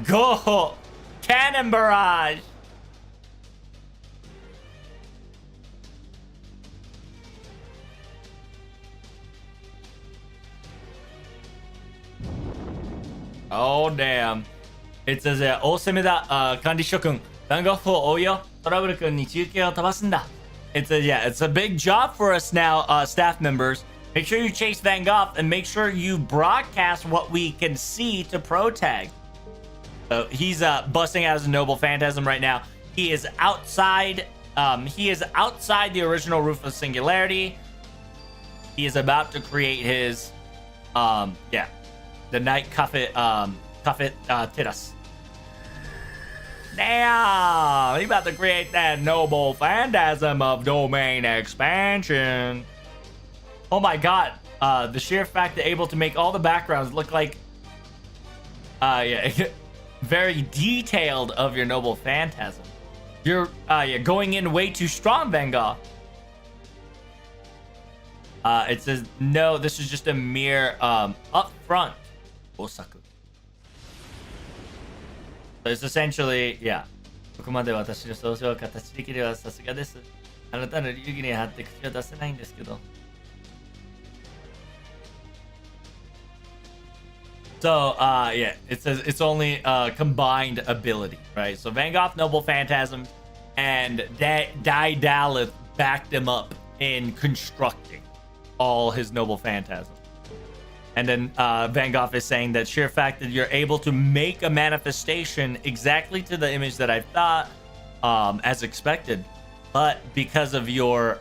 Go! Cannon barrage! Oh, damn. It says, 大攻めだ、管理諸君。番号4を追うよ。トラブル君に中継を飛ばすんだ。It's a big job for us now, staff members. Make sure you chase Van Gogh and make sure you broadcast what we can see to Protag. So he's busting out his noble phantasm right now. He is outside. He is outside the original roof of singularity. He is about to create his, the night cuffet Titus. Damn! He's about to create that noble phantasm of domain expansion. Oh my god. The sheer fact that able to make all the backgrounds look like very detailed of your noble phantasm. You're going in way too strong, Van Gogh. It says no, this is just a mere up front. Osaku. So it's essentially, ここまで私の想像を形できればさすがです。あなたの流儀に貼って口を出せないんですけど。So, it says it's only combined ability, right? So Van Gogh, Noble Phantasm, and Daedalus backed him up in constructing all his Noble Phantasm. And then Van Gogh is saying that sheer fact that you're able to make a manifestation exactly to the image that I thought, as expected, but because of your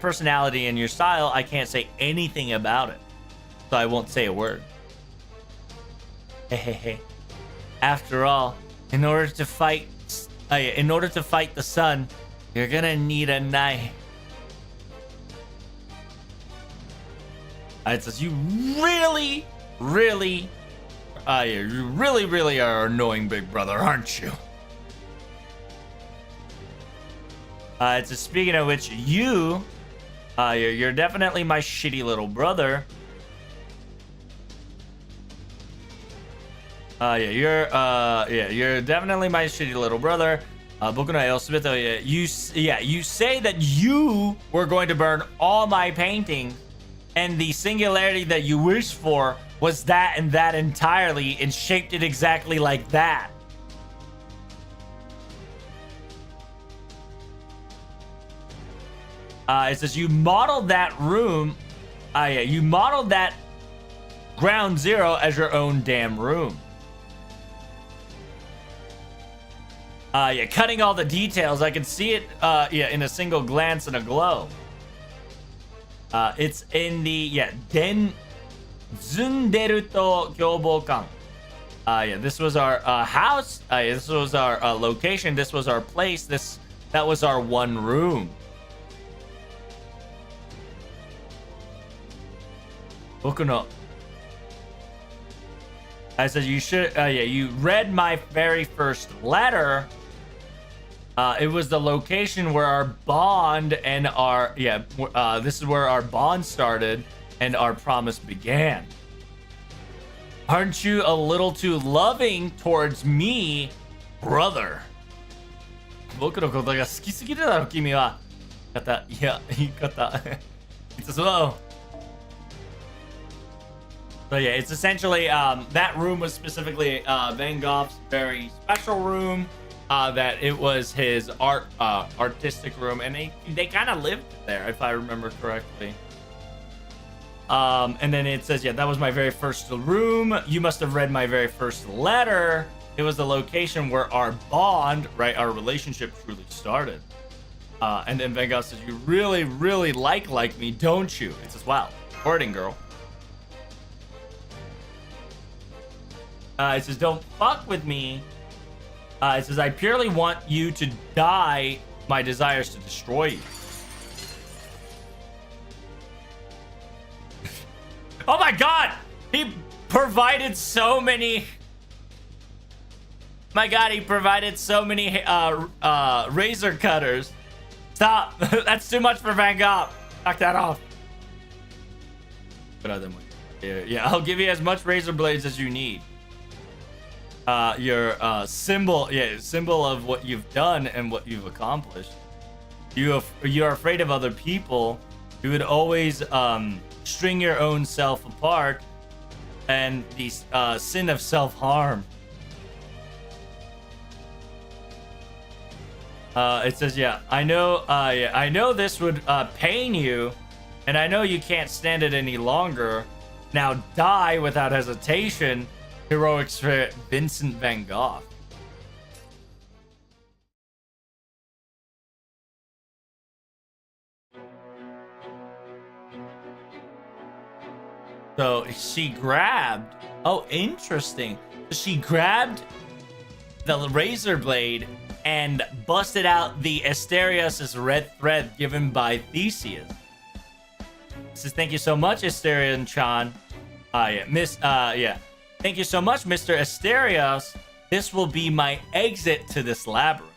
personality and your style, I can't say anything about it. So I won't say a word. Hey. After all, in order to fight the sun, you're gonna need a knife. It says you really are annoying, big brother, aren't you? It says, speaking of which, you You're definitely my shitty little brother. You're definitely my shitty little brother. 僕の絵を全てを you say that you were going to burn all my paintings, and the singularity that you wished for was that and that entirely, and shaped it exactly like that. It says you modeled that room. You modeled that ground zero as your own damn room. Cutting all the details, I can see it, in a single glance and a glow. It's in the, Den Zunderu to Kyobokan. This was our house. This was our location. This was our place. That was our one room. Bokuno. I said you should. You read my very first letter. It was the location where our bond and our this is where our bond started and our promise began. Aren't you a little too loving towards me, brother? 僕のことが好きすぎるだろ君は。言い方。It's slow. So yeah, it's essentially that room was specifically Van Gogh's very special room. That it was his artistic room, and they kind of lived there, if I remember correctly. And then it says, that was my very first room. You must have read my very first letter. It was the location where our bond, right, our relationship truly started. And then Van Gogh says, you really, really like me, don't you? It says, wow, wording, girl. It says, don't fuck with me. It says, I purely want you to die. My desires to destroy you. Oh my god! He provided so many... My god, he provided so many razor cutters. Stop! That's too much for Van Gogh. Knock that off. Yeah, I'll give you as much razor blades as you need. Your symbol of what you've done and what you've accomplished. You're afraid of other people. You would always string your own self apart, and the sin of self-harm. It says, I know this would pain you, and I know you can't stand it any longer. Now die without hesitation. Heroics for Vincent van Gogh. So she grabbed... Oh, interesting. She grabbed the razor blade and busted out the Asterios' red thread given by Theseus. It says, thank you so much, Asterion-chan. Thank you so much, Mr. Asterios. This will be my exit to this labyrinth.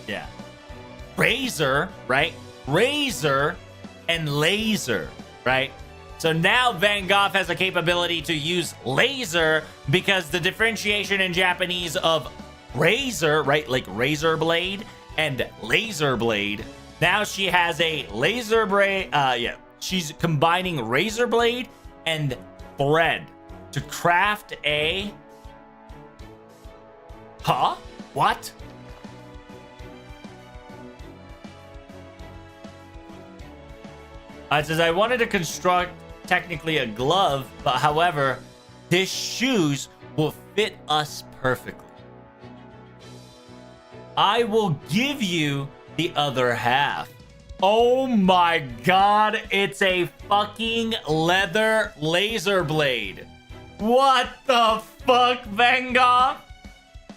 Yeah. Razor, right? Razor and laser, right? So now Van Gogh has a capability to use laser because the differentiation in Japanese of razor, right? Like razor blade and laser blade. Now she has a laser blade. She's combining razor blade and thread to craft a... Huh? What? It says, I wanted to construct technically a glove, but however, this shoes will fit us perfectly. I will give you the other half. Oh my god, it's a fucking leather laser blade. What the fuck, Van Gogh?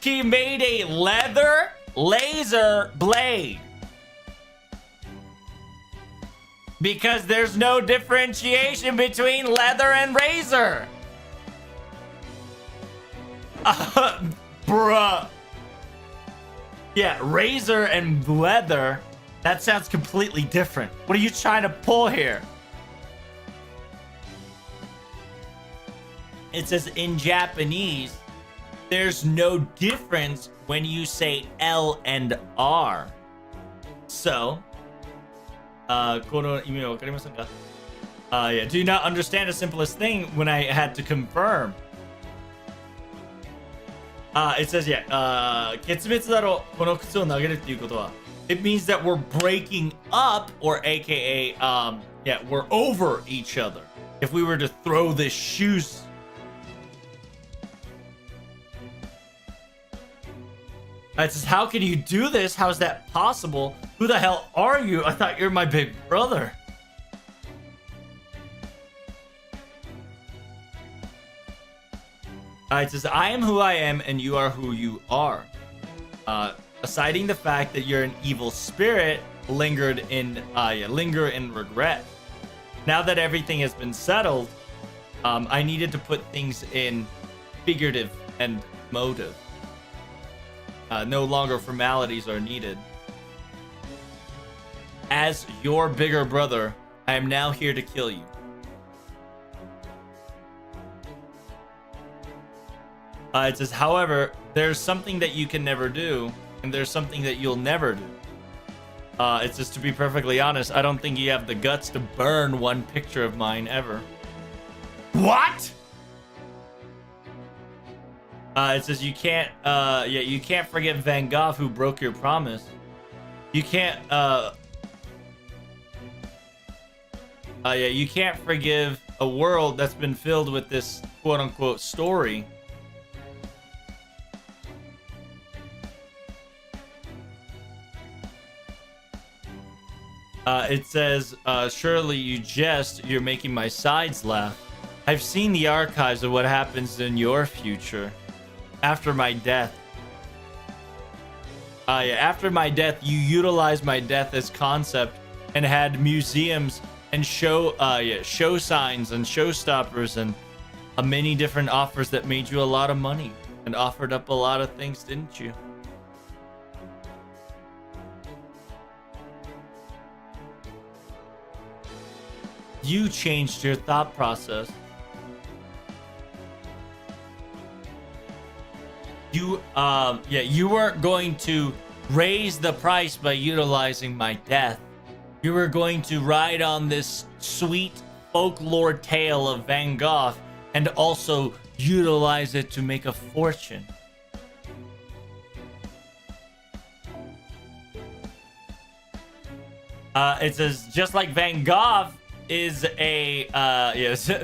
He made a leather laser blade. Because there's no differentiation between leather and razor. Bruh. Yeah, razor and leather That sounds completely different. What are you trying to pull here? It says in Japanese, there's no difference when you say L and R. So, yeah, do you not understand the simplest thing when I had to confirm? It says, yeah, 決別だろこの靴を投げるっていうことは it means that we're breaking up, or aka, yeah, we're over each other. If we were to throw the shoes. It says, how can you do this? How is that possible? Who the hell are you? I thought you're my big brother. It says, I am who I am and you are who you are. Citing the fact that you're an evil spirit, linger in regret. Now that everything has been settled, I needed to put things in figurative and motive. No longer formalities are needed. As your bigger brother, I am now here to kill you. It says, however, there's something that you can never do, and there's something that you'll never do. It says, to be perfectly honest, I don't think you have the guts to burn one picture of mine ever. What? It says you can't, you can't forget Van Gogh who broke your promise. You can't, you can't forgive a world that's been filled with this quote-unquote story. It says, surely you jest, you're making my sides laugh. I've seen the archives of what happens in your future. After my death. After my death, you utilized my death as concept and had museums and show signs and showstoppers and many different offers that made you a lot of money and offered up a lot of things, didn't you? You changed your thought process. You, you weren't going to raise the price by utilizing my death. You were going to ride on this sweet folklore tale of Van Gogh and also utilize it to make a fortune. It says, just like Van Gogh is a,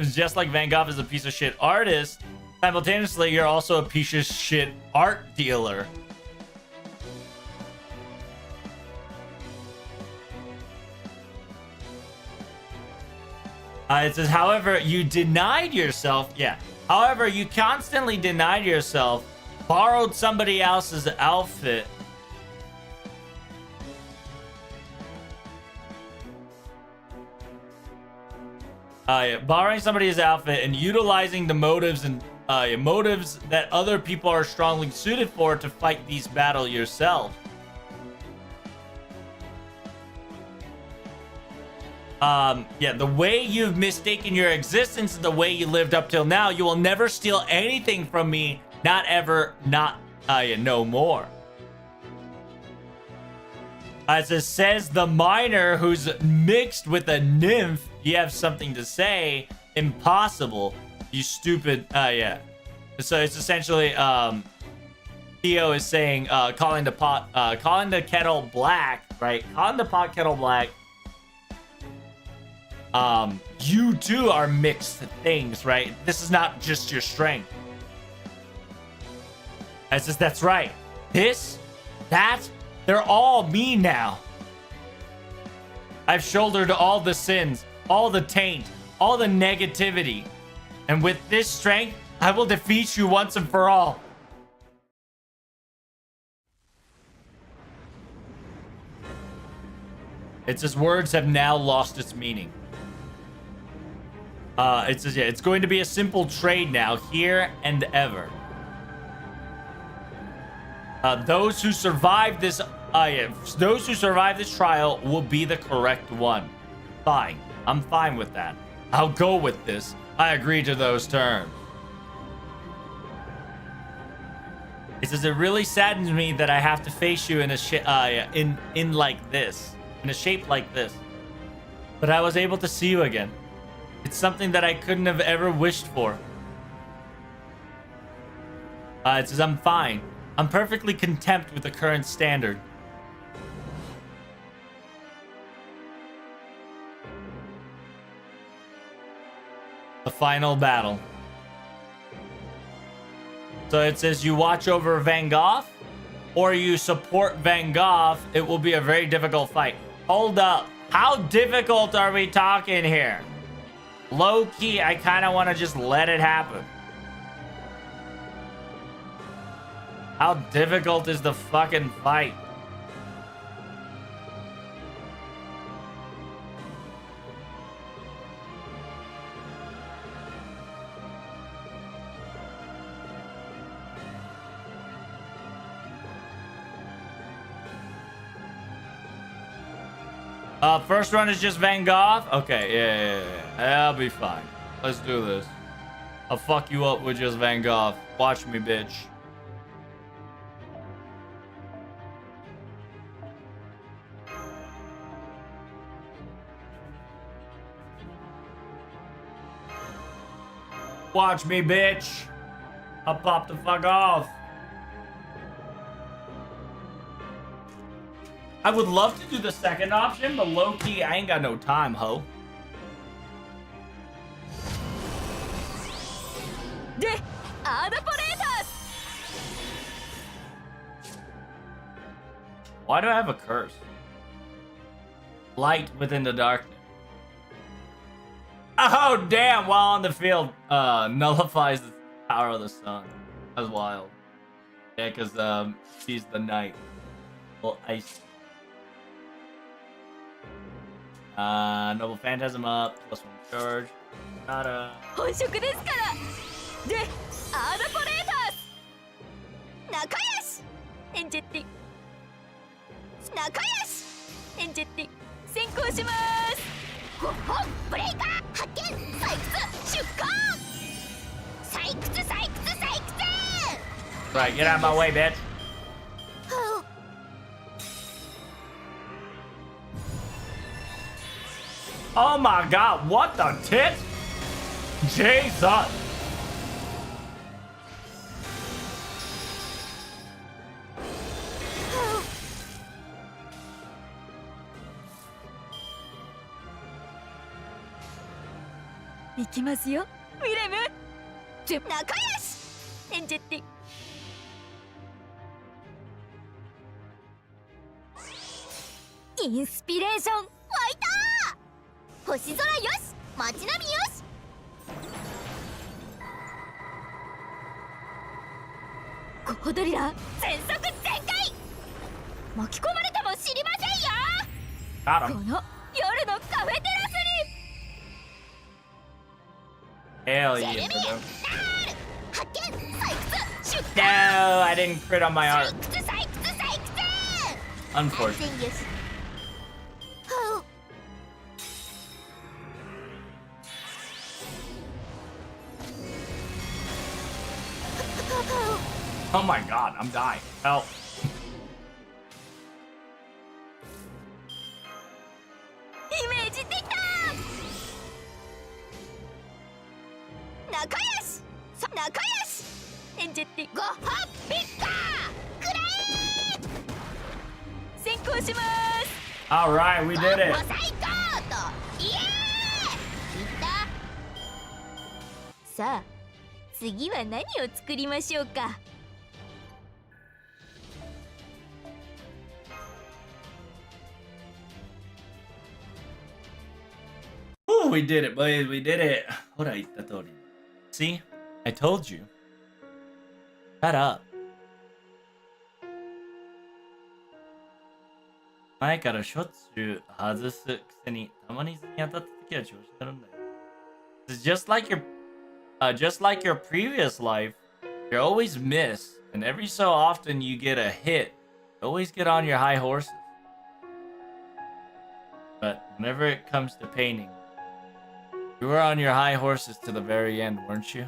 just like Van Gogh is a piece of shit artist, simultaneously, you're also a piece of shit art dealer. It says, however, you denied yourself. Yeah. However, you constantly denied yourself, borrowed somebody else's outfit. Borrowing somebody's outfit and utilizing the motives and motives that other people are strongly suited for to fight these battle yourself. The way you've mistaken your existence and the way you lived up till now, you will never steal anything from me. Not ever, not, no more. As it says, the miner who's mixed with a nymph, you have something to say. Impossible. You stupid, So it's essentially, Theo is saying, calling the kettle black, right? Calling the pot kettle black. You too are mixed things, right? This is not just your strength. I says, that's right. This, that, they're all me now. I've shouldered all the sins, all the taint, all the negativity. And with this strength, I will defeat you once and for all. It says words have now lost its meaning. It says, it's going to be a simple trade now, here and ever. Those who survive this Yeah, those who survive this trial will be the correct one. Fine. I'm fine with that. I'll go with this. I agree to those terms. It says it really saddens me that I have to face you in a in like this, in a shape like this. But I was able to see you again. It's something that I couldn't have ever wished for. It says I'm fine. I'm perfectly content with the current standard. The final battle. So it says you watch over Van Gogh or you support Van Gogh. It will be a very difficult fight. Hold up. How difficult are we talking here? Low key, I kind of want to just let it happen. How difficult is the fucking fight? First run is just Van Gogh? Okay, yeah. That'll be fine. Let's do this. I'll fuck you up with just Van Gogh. Watch me, bitch. Watch me, bitch. I'll pop the fuck off. I would love to do the second option, but low-key, I ain't got no time, ho. Why do I have a curse? Light within the darkness. Oh, damn, while on the field, nullifies the power of the sun. That's wild. Yeah, because, she's the night. Well, ice. Noble Phantasm up, +1 charge. Nada. 本職ですからでアーダポレータース仲良しエンジェッティ仲良しエンジェッティ先行しますほっほブレイカー発見採掘出荷採掘採掘採掘 Right, get out of my way, bitch. Oh my god, what the tit? Jesus. Ikimasu yo, Willem. 仲良しエンジェッティインスピレーション湧いた星空よし街並みよしコードリラ全速全開巻き込まれても知りませんよ Got こ him. の夜のカフェテラ Hell スに yeah, ジェレミ bro. ーナール発見採掘出荷 No, I didn't crit on my 採 art. 掘採掘採掘 Unfortunate. 安全よしはう Oh my god, I'm dying. Help. イメージできた仲良し仲良しエンジェッティゴッホピッカーくらえ先行します Alright, we did ゴッ it. ホ最高とイエーイいったさあ次は何を作りましょうか Ooh, we did it, boys. We did it. What I told you. See? I told you. Shut up. 前からしょっちゅう外すくせにたまに図に当たった時は調子になるんだよ。It's just like your previous life, you always miss, and every so often you get a hit, always get on your high horses. But whenever it comes to painting, you were on your high horses to the very end, weren't you?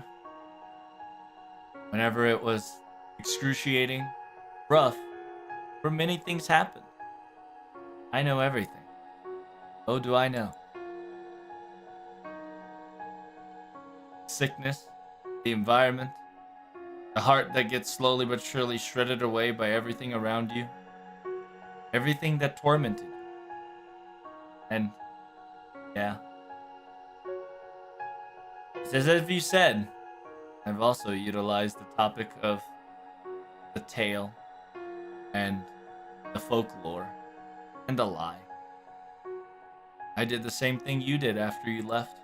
Whenever it was excruciating, rough, where many things happened. I know everything. Oh, do I know? Sickness, the environment, the heart that gets slowly but surely shredded away by everything around you, everything that tormented you. And yeah, it's as if you said, I've also utilized the topic of the tale and the folklore and the lie. I did the same thing you did after you left.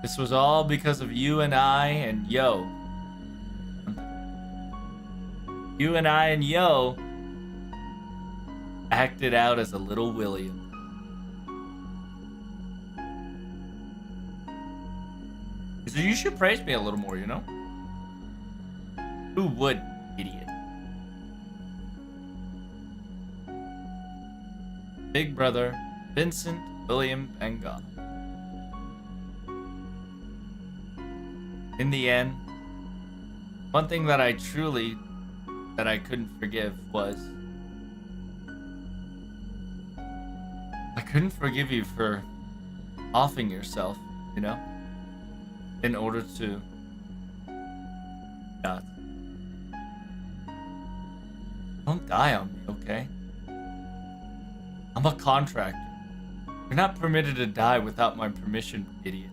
This was all because of you and I and Yo. You and I and Yo acted out as a little William. So you should praise me a little more, you know? Who would, idiot? Big brother, Vincent William Van Gogh. In the end, one thing that I couldn't forgive was I couldn't forgive you for offing yourself, you know, in order to not. Don't die on me, okay? I'm a contractor. You're not permitted to die without my permission, idiot.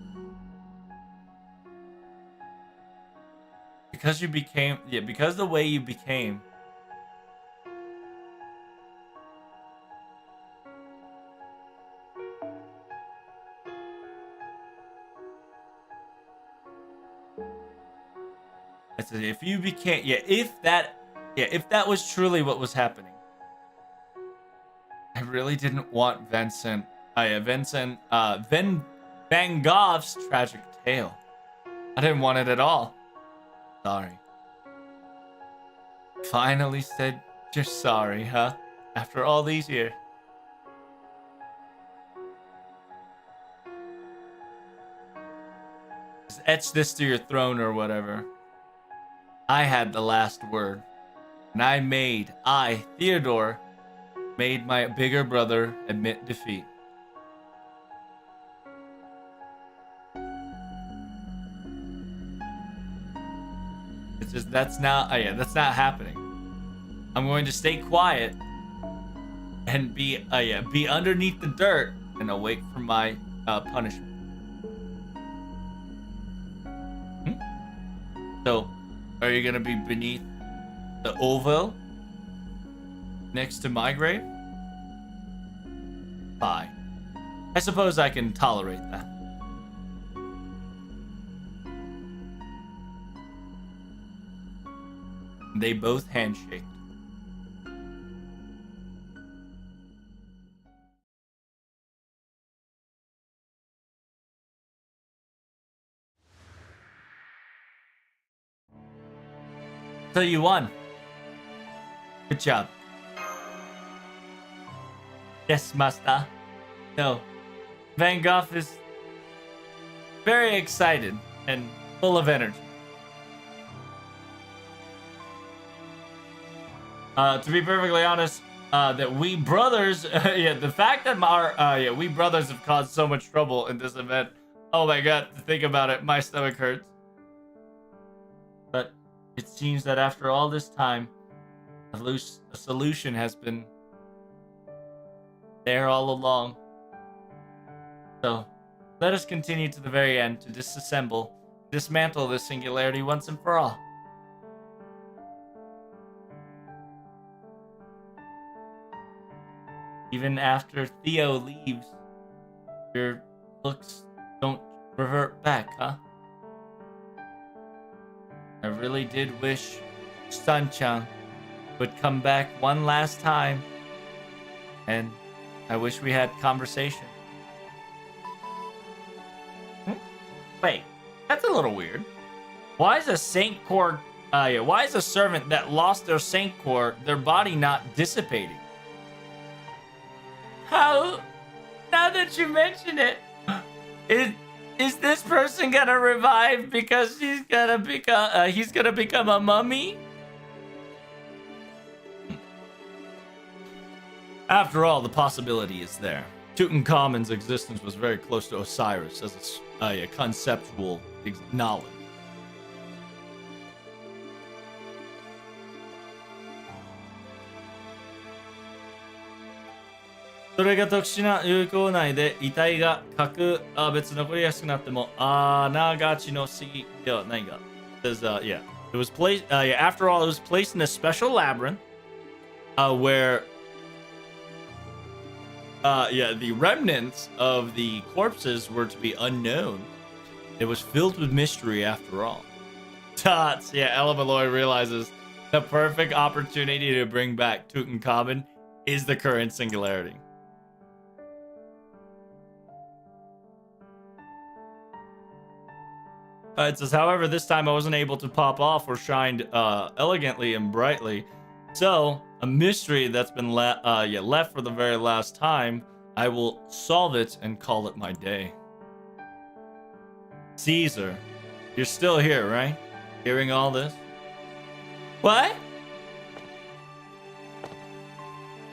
Because you became, because the way you became. I said, if you became, if that was truly what was happening, I really didn't want Van Gogh's tragic tale. I didn't want it at all. Sorry. Finally said you're sorry, huh? After all these years. Just etch this to your throne or whatever. I had the last word. And Theodore, made my bigger brother admit defeat. It's just that's not happening. I'm going to stay quiet and be underneath the dirt and await for my punishment. So, are you gonna be beneath the oval next to my grave? Fine. I suppose I can tolerate that. They both handshaked. So you won. Good job. Yes, master. No. Van Gogh is very excited and full of energy. To be perfectly honest, that we brothers, the fact that we brothers have caused so much trouble in this event. Oh my god, to think about it, my stomach hurts. But it seems that after all this time, a solution has been there all along. So, let us continue to the very end to dismantle this singularity once and for all. Even after Theo leaves, your looks don't revert back, huh? I really did wish Sun-chan would come back one last time, and I wish we had conversation. Wait, that's a little weird. Why is a Saint Core, why is a servant that lost their Saint Core, their body not dissipating? How, now that you mention it, is this person gonna revive because he's gonna become a mummy? After all, the possibility is there. Tutankhamun's existence was very close to Osiris as a conceptual knowledge. So れが特殊な有効内で遺体が別残りやすくなってもあながちの不思議ではないが says yeah it was placed after all it was placed in a special labyrinth where the remnants of the corpses were to be unknown. It was filled with mystery after all. Tots, yeah, Ella Malloy realizes the perfect opportunity to bring back Tutankhamun is the current singularity. It says, however, this time I wasn't able to pop off or shined elegantly and brightly. So, a mystery that's been left for the very last time, I will solve it and call it my day. Caesar, you're still here, right? Hearing all this? What?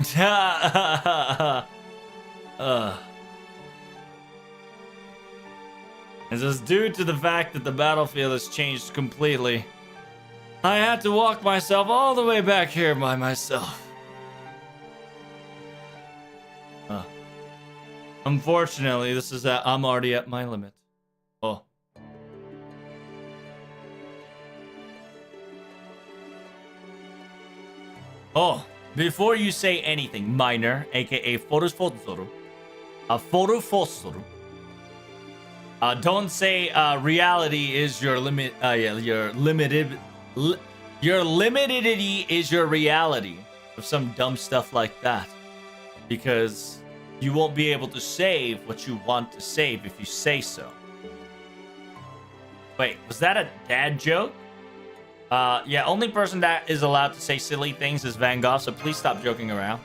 It says, due to the fact that the battlefield has changed completely, I had to walk myself all the way back here by myself. Unfortunately, this is I'm already at my limit. Oh. Oh, before you say anything, minor, aka Forusfotsuru, don't say reality is your limit. Your limitedity is your reality, or some dumb stuff like that, because you won't be able to save what you want to save if you say so. Wait, was that a dad joke? Yeah, only person that is allowed to say silly things is Van Gogh, so please stop joking around.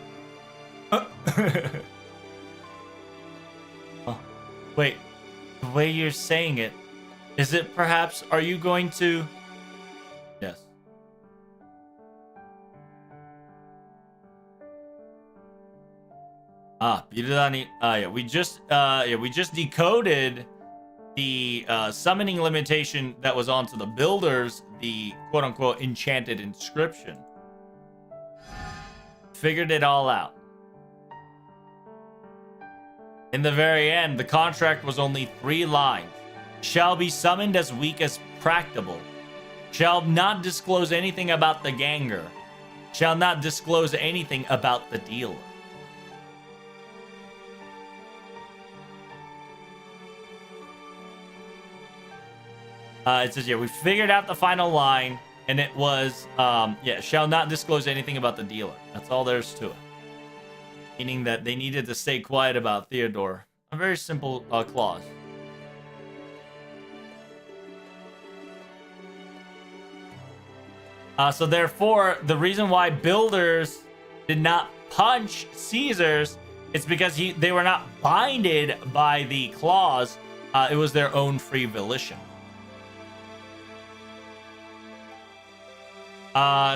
Oh, wait, the way you're saying it, is it perhaps, are you going to... Yes. Bildani, yeah, we just decoded the summoning limitation that was onto the builders, the quote-unquote enchanted inscription. Figured it all out. In the very end, the contract was only 3 lines. Shall be summoned as weak as practicable. Shall not disclose anything about the ganger. Shall not disclose anything about the dealer. It says, yeah, we figured out the final line, and it was, yeah, shall not disclose anything about the dealer. That's all there's to it. Meaning that they needed to stay quiet about Theodore. A very simple clause. So therefore, the reason why builders did not punch Caesar's, it's because they were not binded by the clause. It was their own free volition.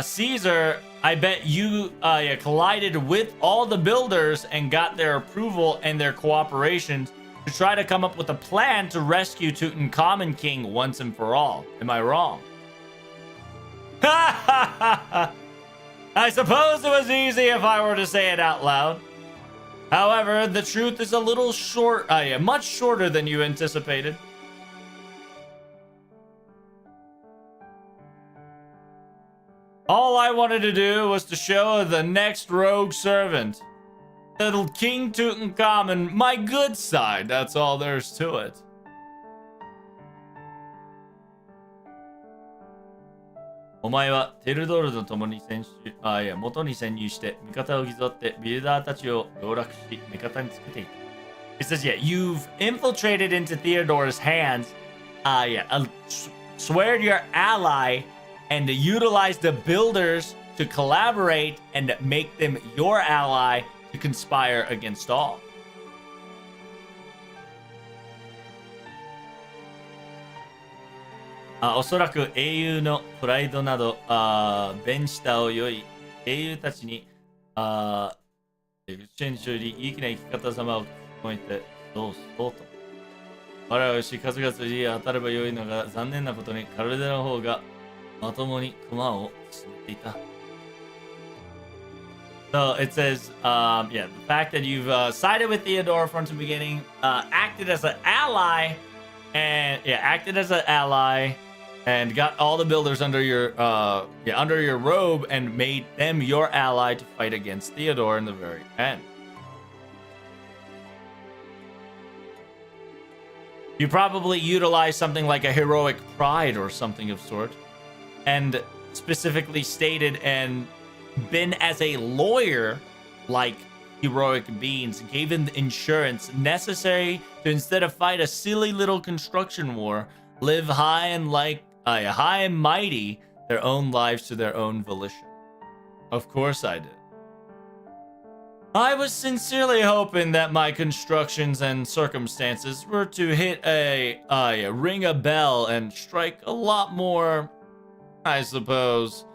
Caesar, I bet you collided with all the builders and got their approval and their cooperation to try to come up with a plan to rescue Tutankhamun King once and for all. Am I wrong? I suppose it was easy if I were to say it out loud. However, the truth is a little short, much shorter than you anticipated. All I wanted to do was to show the next rogue servant, little King Tutankhamun, my good side. That's all there's to it. Omae wa Tildor to tomo ni moto ni senyu shite mikata o gizotte builder tachi o youraku shi mikata ni tsukete iku. It says, yeah, you've infiltrated into Theodore's hands swear to your ally and to utilize the builders to collaborate and make them your ally to conspire against all. "おそらく英雄のプライドなど弁したを良い英雄たちに戦勝より有益な生き方様を込めてそうそうと。我らがし数々に当たれば良いのが残念なことにカルデラの方がまともに駒を進めていた。So it says, the fact that you've sided with Theodore from the beginning, acted as an ally, and got all the builders under your robe and made them your ally to fight against Theodore in the very end. You probably utilize something like a heroic pride or something of sort, and specifically stated and been as a lawyer like heroic beings, gave him the insurance necessary to, instead of fight a silly little construction war, live high and mighty their own lives to their own volition. Of course I did. I was sincerely hoping that my constructions and circumstances were to hit ring a bell and strike a lot more, I suppose,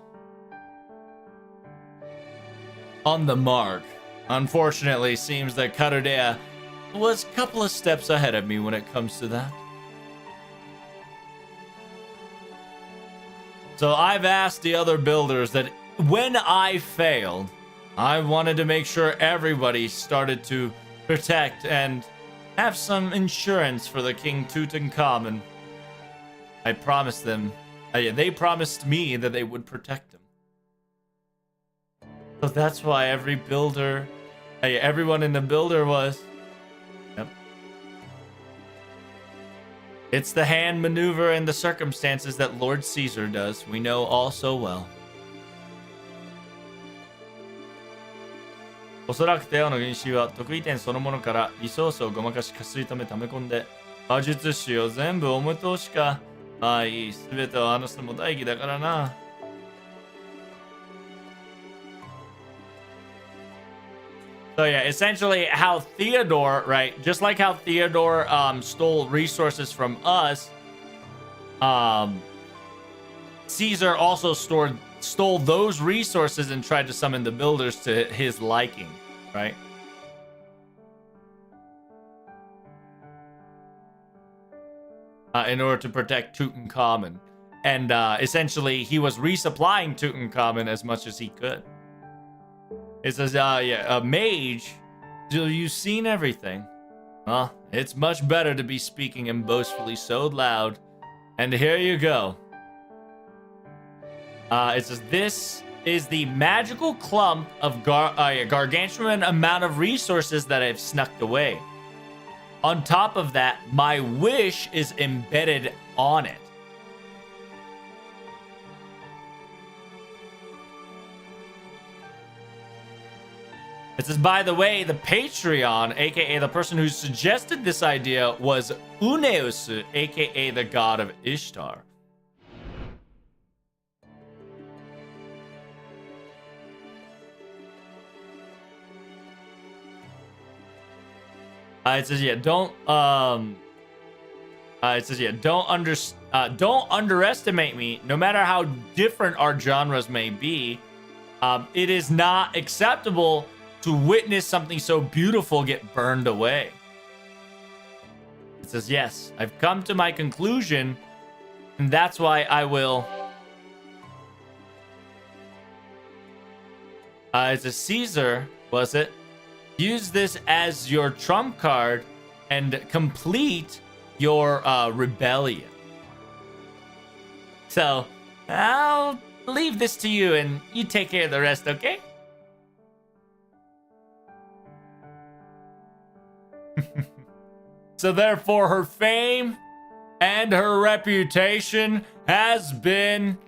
on the mark. Unfortunately, seems that Karurea was a couple of steps ahead of me when it comes to that. So I've asked the other builders that when I failed, I wanted to make sure everybody started to protect and have some insurance for the King Tutankhamun. I promised them, they promised me that they would protect him. So that's why everyone in the builder was. Yep. It's the hand maneuver and the circumstances that Lord Caesar does. We know all so well. おそらくテオの軍師は得意点そのものからリソースをごまかしかすり止め溜め込んで魔術師を全部お無糖しかいい全てを話すのも大義だからな。So yeah, essentially how Theodore, right, just like how Theodore stole resources from us, Caesar also stole those resources and tried to summon the builders to his liking, right? In order to protect Tutankhamun. And essentially, he was resupplying Tutankhamun as much as he could. It says, a mage, do you seen everything? Well, it's much better to be speaking and boastfully so loud. And here you go. It says, this is the magical clump of gargantuan amount of resources that I've snuck away. On top of that, my wish is embedded on it. It says, by the way, the Patreon, aka the person who suggested this idea, was Uneus, aka the god of Ishtar. It says, don't underestimate me. No matter how different our genres may be, it is not acceptable to witness something so beautiful get burned away. It says, yes, I've come to my conclusion, and that's why I will. It says, Caesar, was it? Use this as your trump card and complete your rebellion. So, I'll leave this to you and you take care of the rest, okay? So therefore, her fame and her reputation has been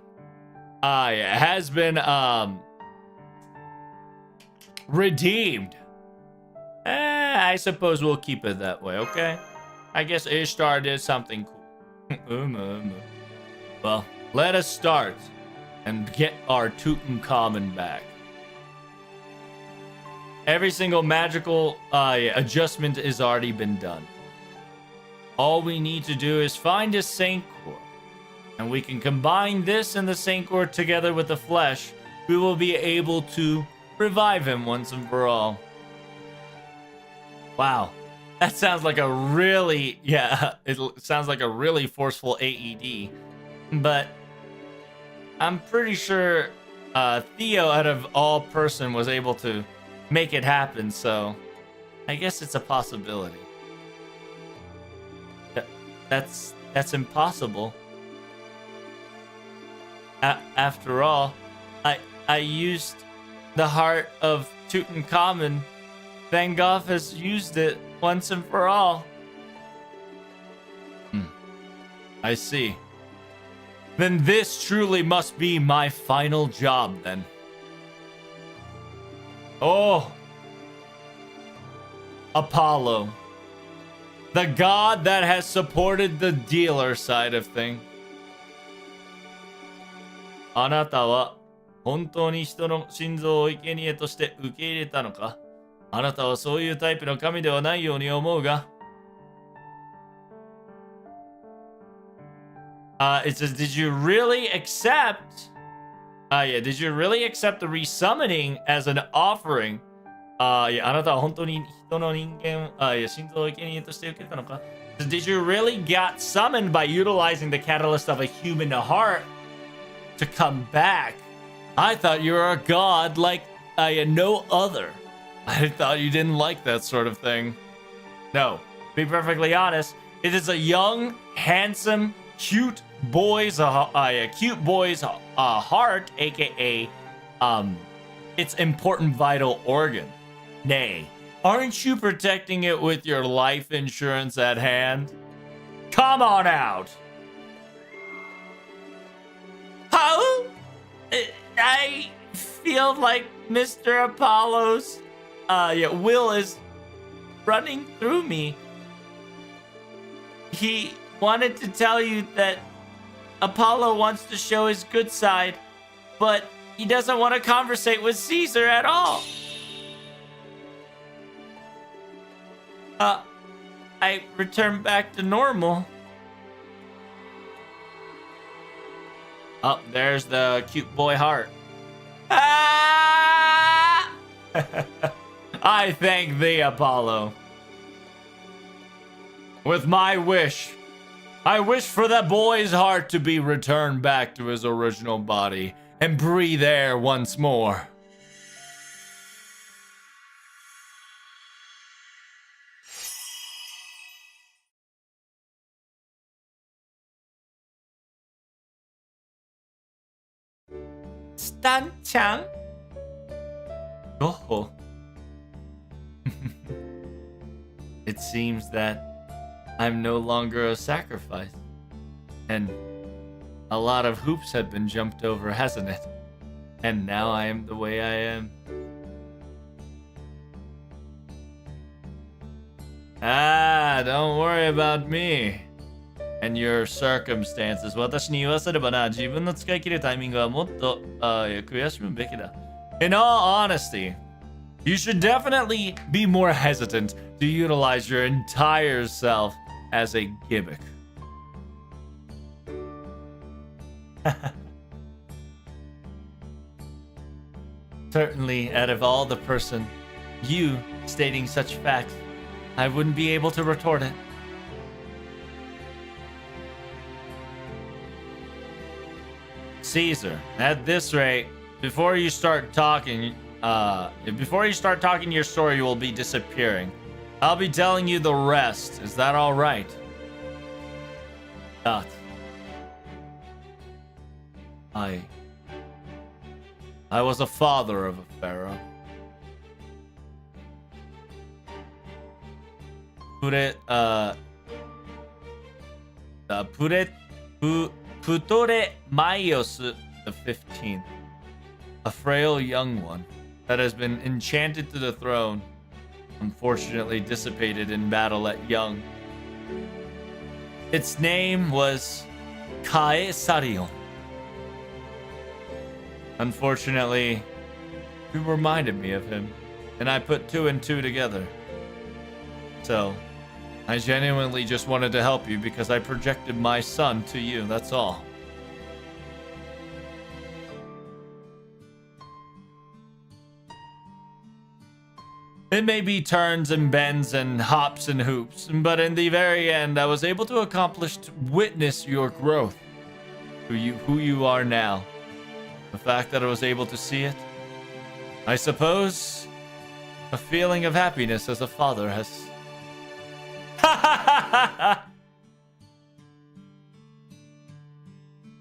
redeemed. I suppose we'll keep it that way, okay? I guess Ishtar did something cool. Well, let us start and get our Tutankhamun back. Every single magical adjustment has already been done. All we need to do is find a Saint Core, and we can combine this and the Saint Core together with the flesh. We will be able to revive him once and for all. Wow. That sounds like a really, it sounds like a really forceful AED. But I'm pretty sure Theo, out of all person, was able to make it happen. So I guess it's a possibility. That's impossible. After all, I used the heart of Tutankhamun. Van Gogh has used it once and for all. I see. Then this truly must be my final job, then. Oh. Apollo. The god that has supported the dealer side of things. あなたは本当に人の心臓を生贄として受け入れたのか? あなたはそういうタイプの神ではないように思うが。It says, did you really accept? Did you really accept the resummoning as an offering? あなたは本当に人の人間、心臓を生贄として受けたのか? Did you really get summoned by utilizing the catalyst of a human heart to come back? I thought you were a god like no other. I thought you didn't like that sort of thing. No, to be perfectly honest, it is a young, handsome, cute boy's heart, aka its important vital organ. Nay, aren't you protecting it with your life insurance at hand? Come on out. How? I feel like Mr. Apollo's will is running through me. He wanted to tell you that Apollo wants to show his good side, but he doesn't want to conversate with Caesar at all. I returned back to normal. Oh, there's the cute boy heart. Ah! I thank thee, Apollo. With my wish, I wish for that boy's heart to be returned back to his original body and breathe air once more. Stan-chan? Oh. It seems that I'm no longer a sacrifice. And a lot of hoops have been jumped over, hasn't it? And now I am the way I am. Don't worry about me and your circumstances. 私に言わせればな、自分の使い切るタイミングはもっと悔しむべきだ。In all honesty, you should definitely be more hesitant to utilize your entire self as a gimmick. Certainly, out of all the person, you stating such facts, I wouldn't be able to retort it. Caesar, at this rate, before you start talking your story will be disappearing. I'll be telling you the rest. Is that all right? I was a father of a pharaoh. Ptolemaios the 15th, a frail young one that has been enchanted to the throne, unfortunately dissipated in battle at young. Its name was Kae Sarion. Unfortunately, you reminded me of him, and I put 2 and 2 together. So, I genuinely just wanted to help you because I projected my son to you, that's all. It may be turns and bends and hops and hoops, but in the very end, I was able to witness your growth, who you are now. The fact that I was able to see it, I suppose, a feeling of happiness as a father has.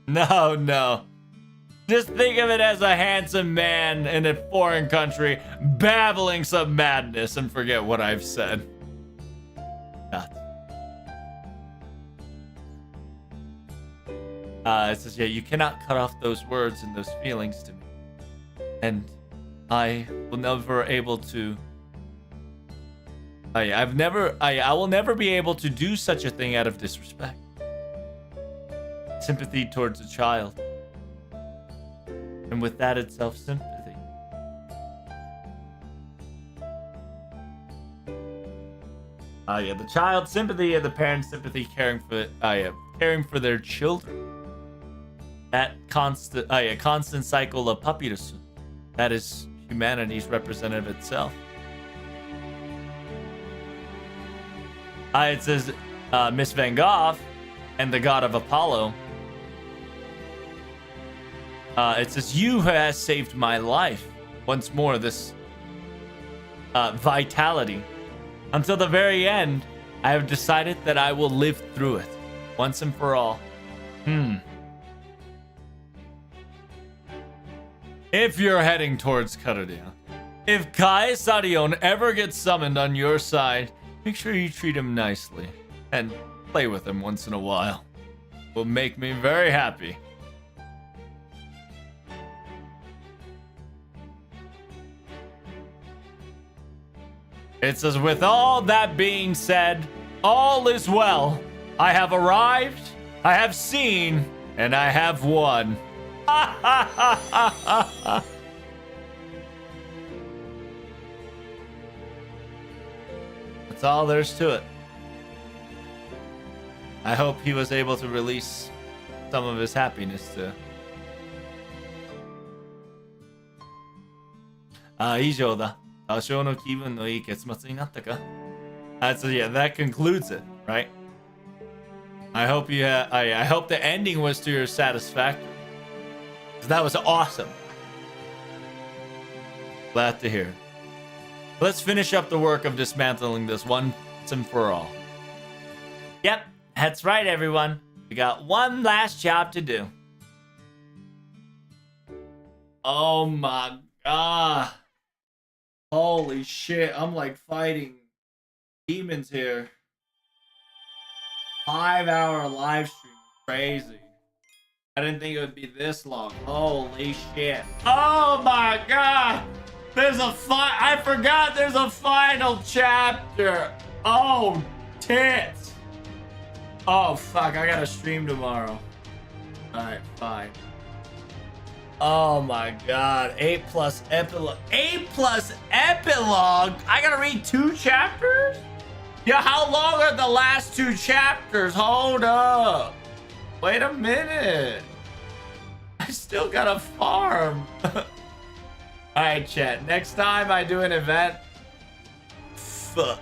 No. Just think of it as a handsome man in a foreign country babbling some madness and forget what I've said. It says, yeah, you cannot cut off those words and those feelings to me. And I will never able to. I will never be able to do such a thing out of disrespect. Sympathy towards a child. And with that itself, sympathy. The child sympathy and the parent sympathy, caring for their children. That constant cycle of puppyism. That is humanity's representative itself. It says Miss Van Gogh and the god of Apollo. It says, you has saved my life. Once more, this vitality. Until the very end, I have decided that I will live through it. Once and for all. If you're heading towards Karudia, if Kae Sarion ever gets summoned on your side, make sure you treat him nicely. And play with him once in a while. Will make me very happy. It says, with all that being said, all is well. I have arrived, I have seen, and I have won. That's all there's to it. I hope he was able to release some of his happiness to. 以上だ。多少の気分のいい結末になったか? So yeah, that concludes it, right? I hope I hope the ending was to your satisfaction. That was awesome. Glad to hear. Let's finish up the work of dismantling this once and for all. Yep, that's right, everyone. We got one last job to do. Oh my god. Holy shit, I'm like fighting demons here. 5-hour live stream. Crazy. I didn't think it would be this long. Holy shit. Oh my god! There's a I forgot there's a final chapter. Oh, tits. Oh fuck, I gotta stream tomorrow. Alright, fine. Oh my god, 8+ epilogue. 8+ epilogue? I gotta read 2 chapters? Yeah, how long are the last 2 chapters? Hold up. Wait a minute. I still gotta farm. Alright, chat. Next time I do an event. Fuck.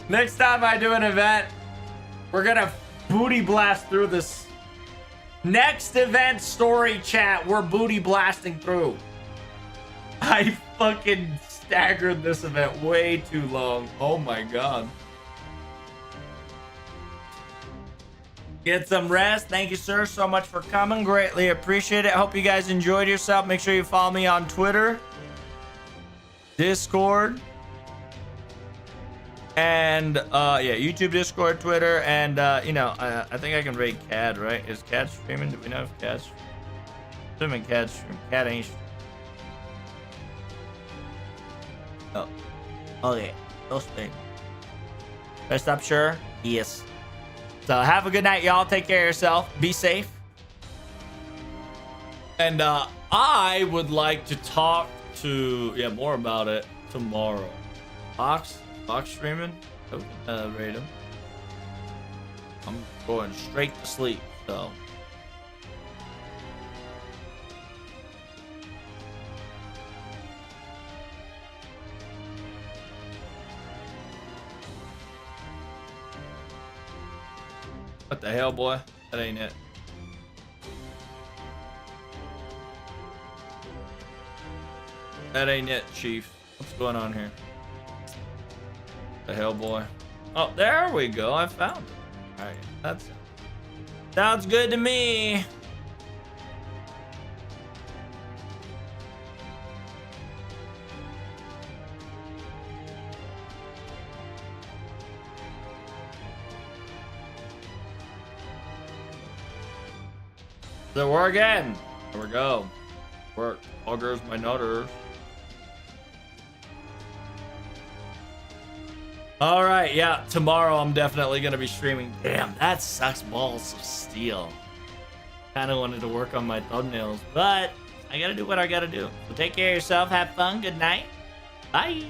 Next time I do an event, we're gonna booty blast through this. Next event story chat, we're booty blasting through. I fucking staggered this event way too long. Oh my god. Get some rest. Thank you, sir, so much for coming. Greatly appreciate it. Hope you guys enjoyed yourself. Make sure you follow me on Twitter, Discord, and yeah, YouTube, Discord, Twitter, and you know, I think I can rate Cad, right? Is Cad streaming? Do we know if Cad's streaming? Assuming Cad's streaming. Cad ain't streaming. Oh, okay. No stream. Rest up, sure. Yes. So have a good night, y'all. Take care of yourself. Be safe. And I would like to talk to more about it tomorrow. Fox streaming. Rate him. I'm going straight to sleep. So. What the hell, boy? That ain't it. That ain't it, Chief. What's going on here? The hell, boy? Oh, there we go. I found it. All right, that sounds good to me. Does it work again? There we go. Work. All goes my nutters. All right, yeah. Tomorrow I'm definitely gonna be streaming. Damn, that sucks balls of steel. Kind of wanted to work on my thumbnails, but I gotta do what I gotta do. So take care of yourself. Have fun. Good night. Bye.